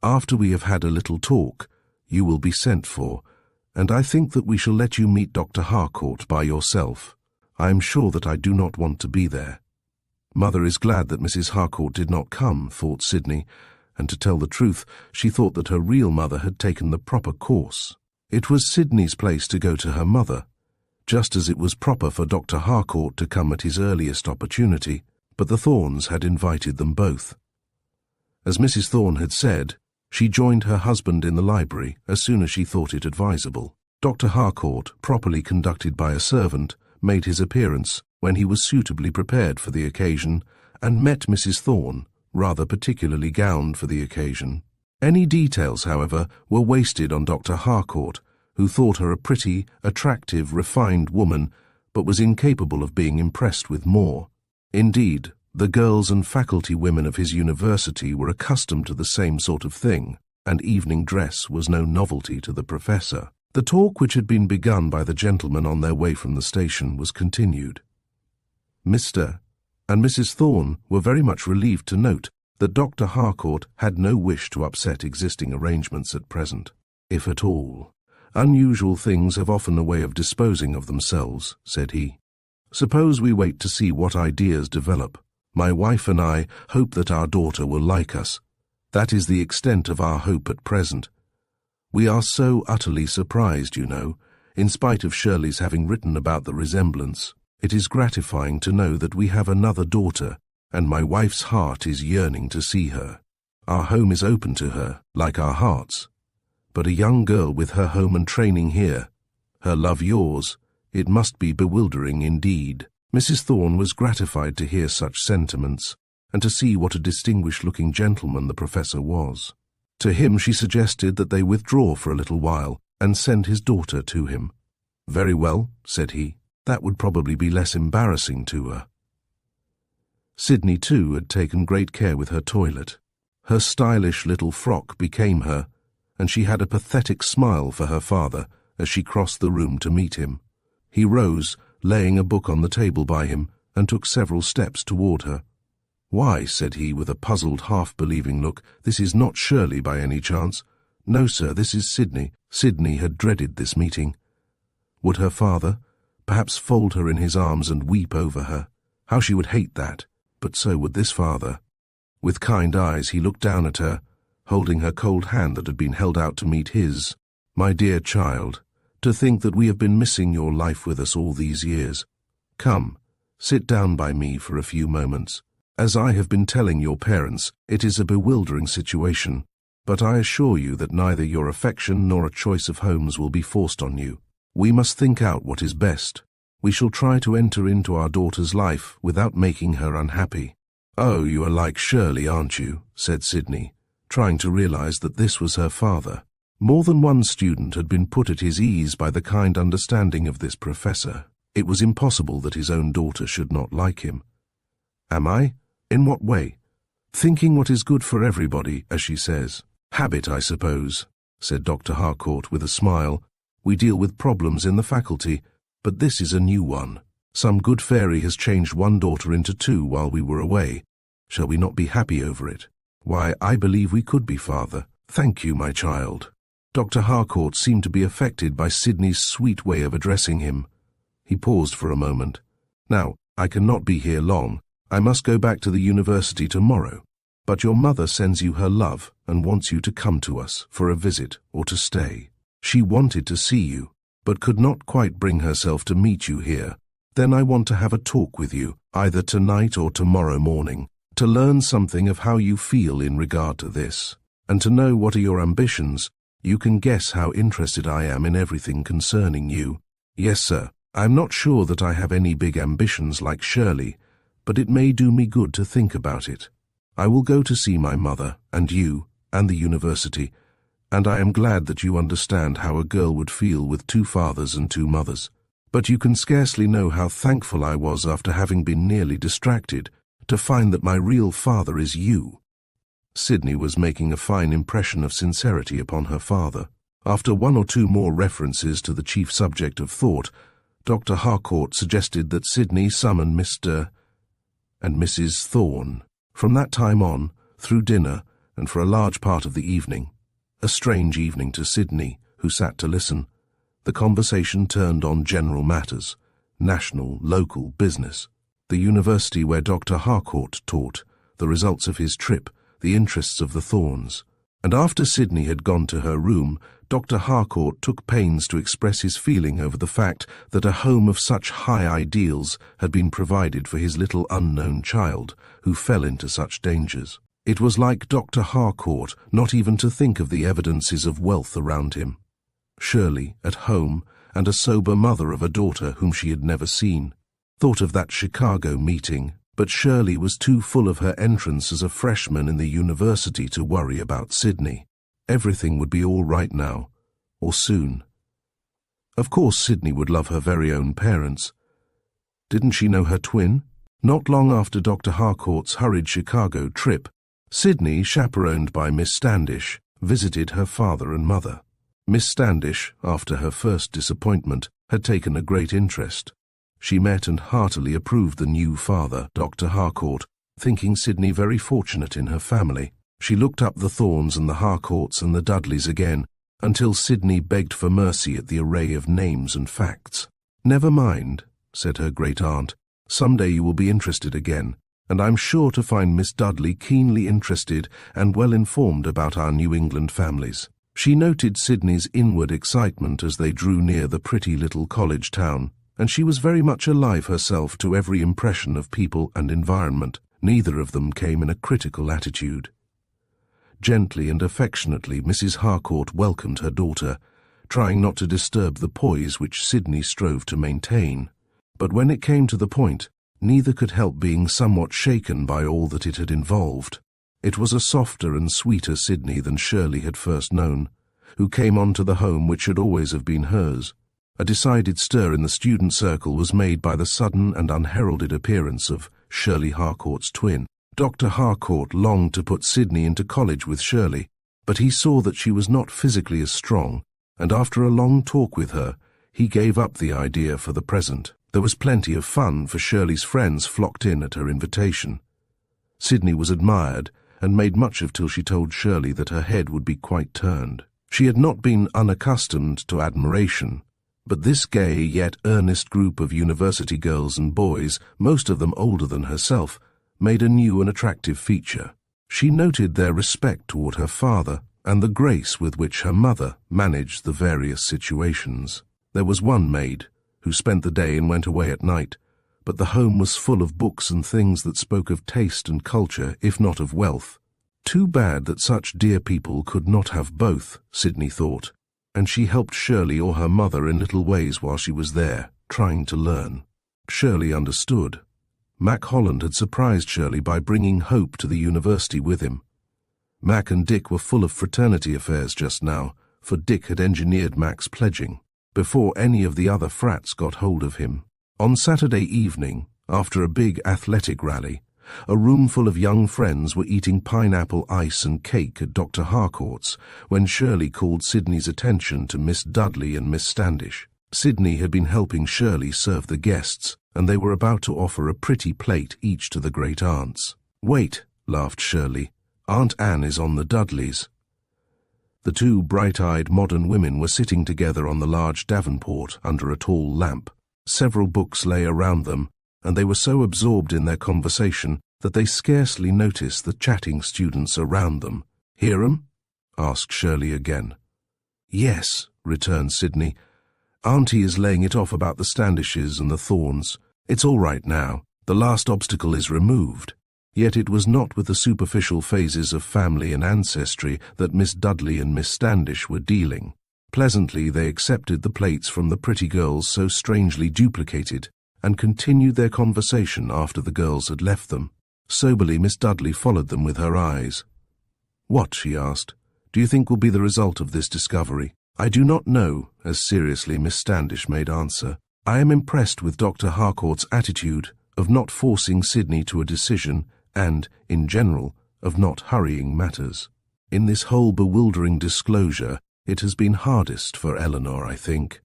after we have had a little talk, you will be sent for, and I think that we shall let you meet Dr. Harcourt by yourself. I am sure that I do not want to be there." Mother is glad that Mrs. Harcourt did not come, thought Sidney, and to tell the truth, she thought that her real mother had taken the proper course. It was Sidney's place to go to her mother, just as it was proper for Dr. Harcourt to come at his earliest opportunity, but the Thornes had invited them both. As Mrs. Thorne had said, she joined her husband in the library as soon as she thought it advisable. Dr. Harcourt, properly conducted by a servant, made his appearance when he was suitably prepared for the occasion, and met Mrs. Thorne, rather particularly gowned for the occasion. Any details, however, were wasted on Dr. Harcourt, who thought her a pretty, attractive, refined woman, but was incapable of being impressed with more. Indeed, the girls and faculty women of his university were accustomed to the same sort of thing, and evening dress was no novelty to the professor. The talk which had been begun by the gentlemen on their way from the station was continued. Mr. and Mrs. Thorne were very much relieved to note that Dr. Harcourt had no wish to upset existing arrangements at present, if at all. "Unusual things have often a way of disposing of themselves," said he. "Suppose we wait to see what ideas develop. My wife and I hope that our daughter will like us. That is the extent of our hope at present. We are so utterly surprised, you know, in spite of Shirley's having written about the resemblance. It is gratifying to know that we have another daughter, and my wife's heart is yearning to see her. Our home is open to her, like our hearts. But a young girl with her home and training here, her love yours, it must be bewildering indeed." Mrs. Thorne was gratified to hear such sentiments, and to see what a distinguished-looking gentleman the professor was. To him she suggested that they withdraw for a little while and send his daughter to him. "Very well," said he. "That would probably be less embarrassing to her." Sydney, too, had taken great care with her toilet. Her stylish little frock became her, and she had a pathetic smile for her father as she crossed the room to meet him. He rose, laying a book on the table by him, and took several steps toward her. "Why," said he with a puzzled, half-believing look, "this is not Shirley by any chance?" "No, sir, this is Sydney." Sydney had dreaded this meeting. Would her father perhaps fold her in his arms and weep over her? How she would hate that! But so would this father. With kind eyes he looked down at her, holding her cold hand that had been held out to meet his. "My dear child, to think that we have been missing your life with us all these years. Come, sit down by me for a few moments. As I have been telling your parents, it is a bewildering situation, but I assure you that neither your affection nor a choice of homes will be forced on you. We must think out what is best. We shall try to enter into our daughter's life without making her unhappy." "Oh, you are like Shirley, aren't you?" said Sydney, trying to realize that this was her father. More than one student had been put at his ease by the kind understanding of this professor. It was impossible that his own daughter should not like him. "Am I? In what way?" "Thinking what is good for everybody, as she says." "Habit, I suppose," said Dr. Harcourt with a smile. "We deal with problems in the faculty, but this is a new one. Some good fairy has changed one daughter into two while we were away. Shall we not be happy over it?" "Why, I believe we could be, father." "Thank you, my child." Dr. Harcourt seemed to be affected by Sydney's sweet way of addressing him. He paused for a moment. "Now, I cannot be here long. I must go back to the university tomorrow. But your mother sends you her love and wants you to come to us for a visit or to stay. She wanted to see you, but could not quite bring herself to meet you here. Then I want to have a talk with you, either tonight or tomorrow morning, to learn something of how you feel in regard to this, and to know what are your ambitions. You can guess how interested I am in everything concerning you." "Yes, sir. I'm not sure that I have any big ambitions like Shirley, but it may do me good to think about it. I will go to see my mother, and you, and the university, and I am glad that you understand how a girl would feel with two fathers and two mothers. But you can scarcely know how thankful I was after having been nearly distracted, to find that my real father is you." Sydney was making a fine impression of sincerity upon her father. After one or two more references to the chief subject of thought, Dr. Harcourt suggested that Sydney summon Mr. and Mrs. Thorne. From that time on, through dinner, and for a large part of the evening, a strange evening to Sydney, who sat to listen, the conversation turned on general matters, national, local, business, the university where Dr. Harcourt taught, the results of his trip, the interests of the Thornes. And after Sydney had gone to her room, Dr. Harcourt took pains to express his feeling over the fact that a home of such high ideals had been provided for his little unknown child, who fell into such dangers. It was like Dr. Harcourt not even to think of the evidences of wealth around him. Shirley, at home, and a sober mother of a daughter whom she had never seen. Thought of that Chicago meeting, but Shirley was too full of her entrance as a freshman in the university to worry about Sydney. Everything would be all right now, or soon. Of course Sydney would love her very own parents. Didn't she know her twin? Not long after Dr. Harcourt's hurried Chicago trip, Sydney, chaperoned by Miss Standish, visited her father and mother. Miss Standish, after her first disappointment, had taken a great interest. She met and heartily approved the new father, Dr. Harcourt, thinking Sydney very fortunate in her family. She looked up the Thornes and the Harcourts and the Dudleys again, until Sydney begged for mercy at the array of names and facts. "Never mind," said her great-aunt. "Some day you will be interested again, and I'm sure to find Miss Dudley keenly interested and well informed about our New England families." She noted Sydney's inward excitement as they drew near the pretty little college town, and she was very much alive herself to every impression of people and environment. Neither of them came in a critical attitude. Gently and affectionately Mrs. Harcourt welcomed her daughter, trying not to disturb the poise which Sydney strove to maintain. But when it came to the point, neither could help being somewhat shaken by all that it had involved. It was a softer and sweeter Sydney than Shirley had first known, who came onto the home which should always have been hers. A decided stir in the student circle was made by the sudden and unheralded appearance of Shirley Harcourt's twin. Dr. Harcourt longed to put Sydney into college with Shirley, but he saw that she was not physically as strong, and after a long talk with her, he gave up the idea for the present. There was plenty of fun, for Shirley's friends flocked in at her invitation. Sydney was admired and made much of till she told Shirley that her head would be quite turned. She had not been unaccustomed to admiration, but this gay yet earnest group of university girls and boys, most of them older than herself, made a new and attractive feature. She noted their respect toward her father and the grace with which her mother managed the various situations. There was one maid who spent the day and went away at night, but the home was full of books and things that spoke of taste and culture, if not of wealth. Too bad that such dear people could not have both, Sydney thought, and she helped Shirley or her mother in little ways while she was there, trying to learn. Shirley understood. Mac Holland had surprised Shirley by bringing Hope to the university with him. Mac and Dick were full of fraternity affairs just now, for Dick had engineered Mac's pledging, before any of the other frats got hold of him. On Saturday evening, after a big athletic rally, a room full of young friends were eating pineapple ice and cake at Dr. Harcourt's when Shirley called Sydney's attention to Miss Dudley and Miss Standish. Sydney had been helping Shirley serve the guests, and they were about to offer a pretty plate each to the great-aunts. "Wait," laughed Shirley. "Aunt Anne is on the Dudleys." The two bright-eyed modern women were sitting together on the large davenport under a tall lamp. Several books lay around them, and they were so absorbed in their conversation that they scarcely noticed the chatting students around them. "Hear 'em?" asked Shirley again. "Yes," returned Sydney. "Auntie is laying it off about the Standishes and the Thorns. It's all right now. The last obstacle is removed." Yet it was not with the superficial phases of family and ancestry that Miss Dudley and Miss Standish were dealing. Pleasantly they accepted the plates from the pretty girls so strangely duplicated, and continued their conversation after the girls had left them. Soberly Miss Dudley followed them with her eyes. "What," she asked, "do you think will be the result of this discovery?" "I do not know," as seriously Miss Standish made answer. "I am impressed with Dr. Harcourt's attitude of not forcing Sydney to a decision and, in general, of not hurrying matters. In this whole bewildering disclosure, it has been hardest for Eleanor, I think."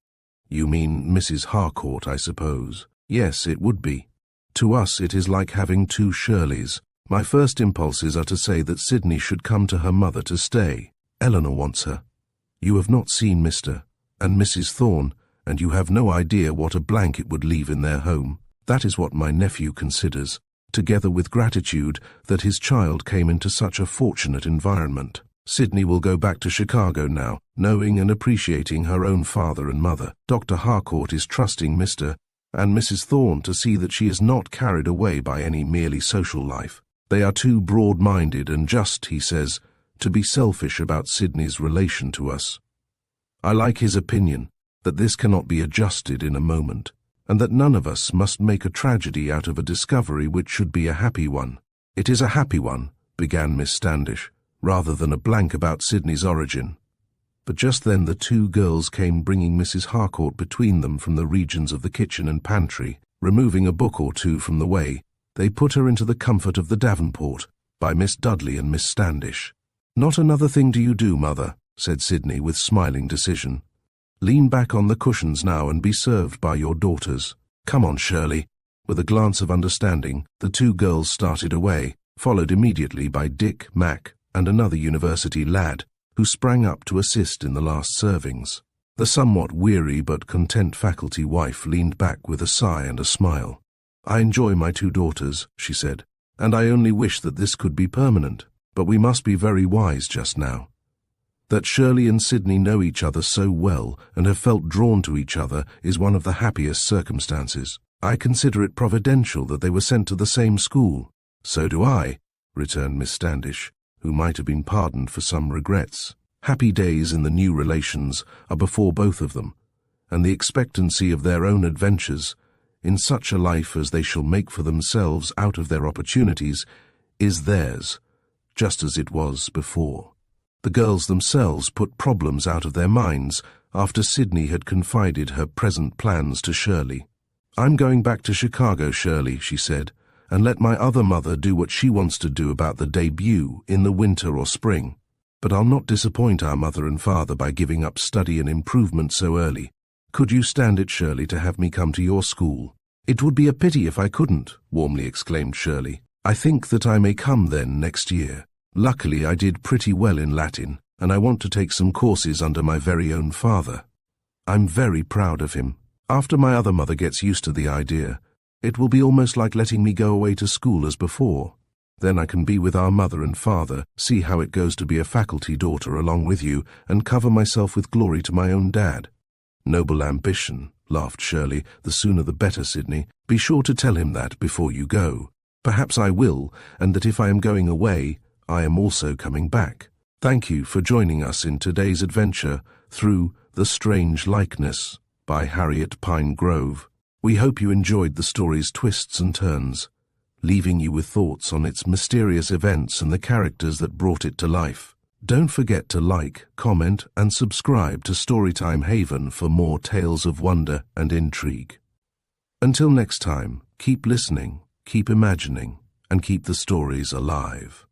"You mean Mrs. Harcourt, I suppose?" "Yes, it would be. To us it is like having two Shirleys. My first impulses are to say that Sydney should come to her mother to stay. Eleanor wants her. You have not seen Mr. and Mrs. Thorne, and you have no idea what a blank it would leave in their home. That is what my nephew considers, together with gratitude that his child came into such a fortunate environment. Sydney will go back to Chicago now, knowing and appreciating her own father and mother. Dr. Harcourt is trusting Mr. and Mrs. Thorne to see that she is not carried away by any merely social life. They are too broad-minded and just, he says, to be selfish about Sydney's relation to us. I like his opinion that this cannot be adjusted in a moment, and that none of us must make a tragedy out of a discovery which should be a happy one. It is a happy one, began Miss Standish, rather than a blank about Sydney's origin. But just then the two girls came bringing Mrs. Harcourt between them from the regions of the kitchen and pantry. Removing a book or two from the way, they put her into the comfort of the davenport by Miss Dudley and Miss Standish. "Not another thing do you do, Mother," said Sydney with smiling decision. "Lean back on the cushions now and be served by your daughters. Come on, Shirley." With a glance of understanding, the two girls started away, followed immediately by Dick, Mac, and another university lad, who sprang up to assist in the last servings. The somewhat weary but content faculty wife leaned back with a sigh and a smile. "I enjoy my two daughters," she said, "and I only wish that this could be permanent, but we must be very wise just now. That Shirley and Sydney know each other so well and have felt drawn to each other is one of the happiest circumstances. I consider it providential that they were sent to the same school." "So do I," returned Miss Standish, who might have been pardoned for some regrets. Happy days in the new relations are before both of them, and the expectancy of their own adventures, in such a life as they shall make for themselves out of their opportunities, is theirs, just as it was before. The girls themselves put problems out of their minds after Sydney had confided her present plans to Shirley. "I'm going back to Chicago, Shirley," she said, "and let my other mother do what she wants to do about the debut in the winter or spring. But I'll not disappoint our mother and father by giving up study and improvement so early. Could you stand it, Shirley, to have me come to your school?" "It would be a pity if I couldn't," warmly exclaimed Shirley. "I think that I may come then next year. Luckily, I did pretty well in Latin, and I want to take some courses under my very own father. I'm very proud of him. After my other mother gets used to the idea, it will be almost like letting me go away to school as before. Then I can be with our mother and father, see how it goes to be a faculty daughter along with you, and cover myself with glory to my own dad." "Noble ambition," laughed Shirley. "The sooner the better, Sydney. Be sure to tell him that before you go." "Perhaps I will, and that if I am going away, I am also coming back." Thank you for joining us in today's adventure through The Strange Likeness by Harriet Pyne Grove. We hope you enjoyed the story's twists and turns, leaving you with thoughts on its mysterious events and the characters that brought it to life. Don't forget to like, comment, and subscribe to Storytime Haven for more tales of wonder and intrigue. Until next time, keep listening, keep imagining, and keep the stories alive.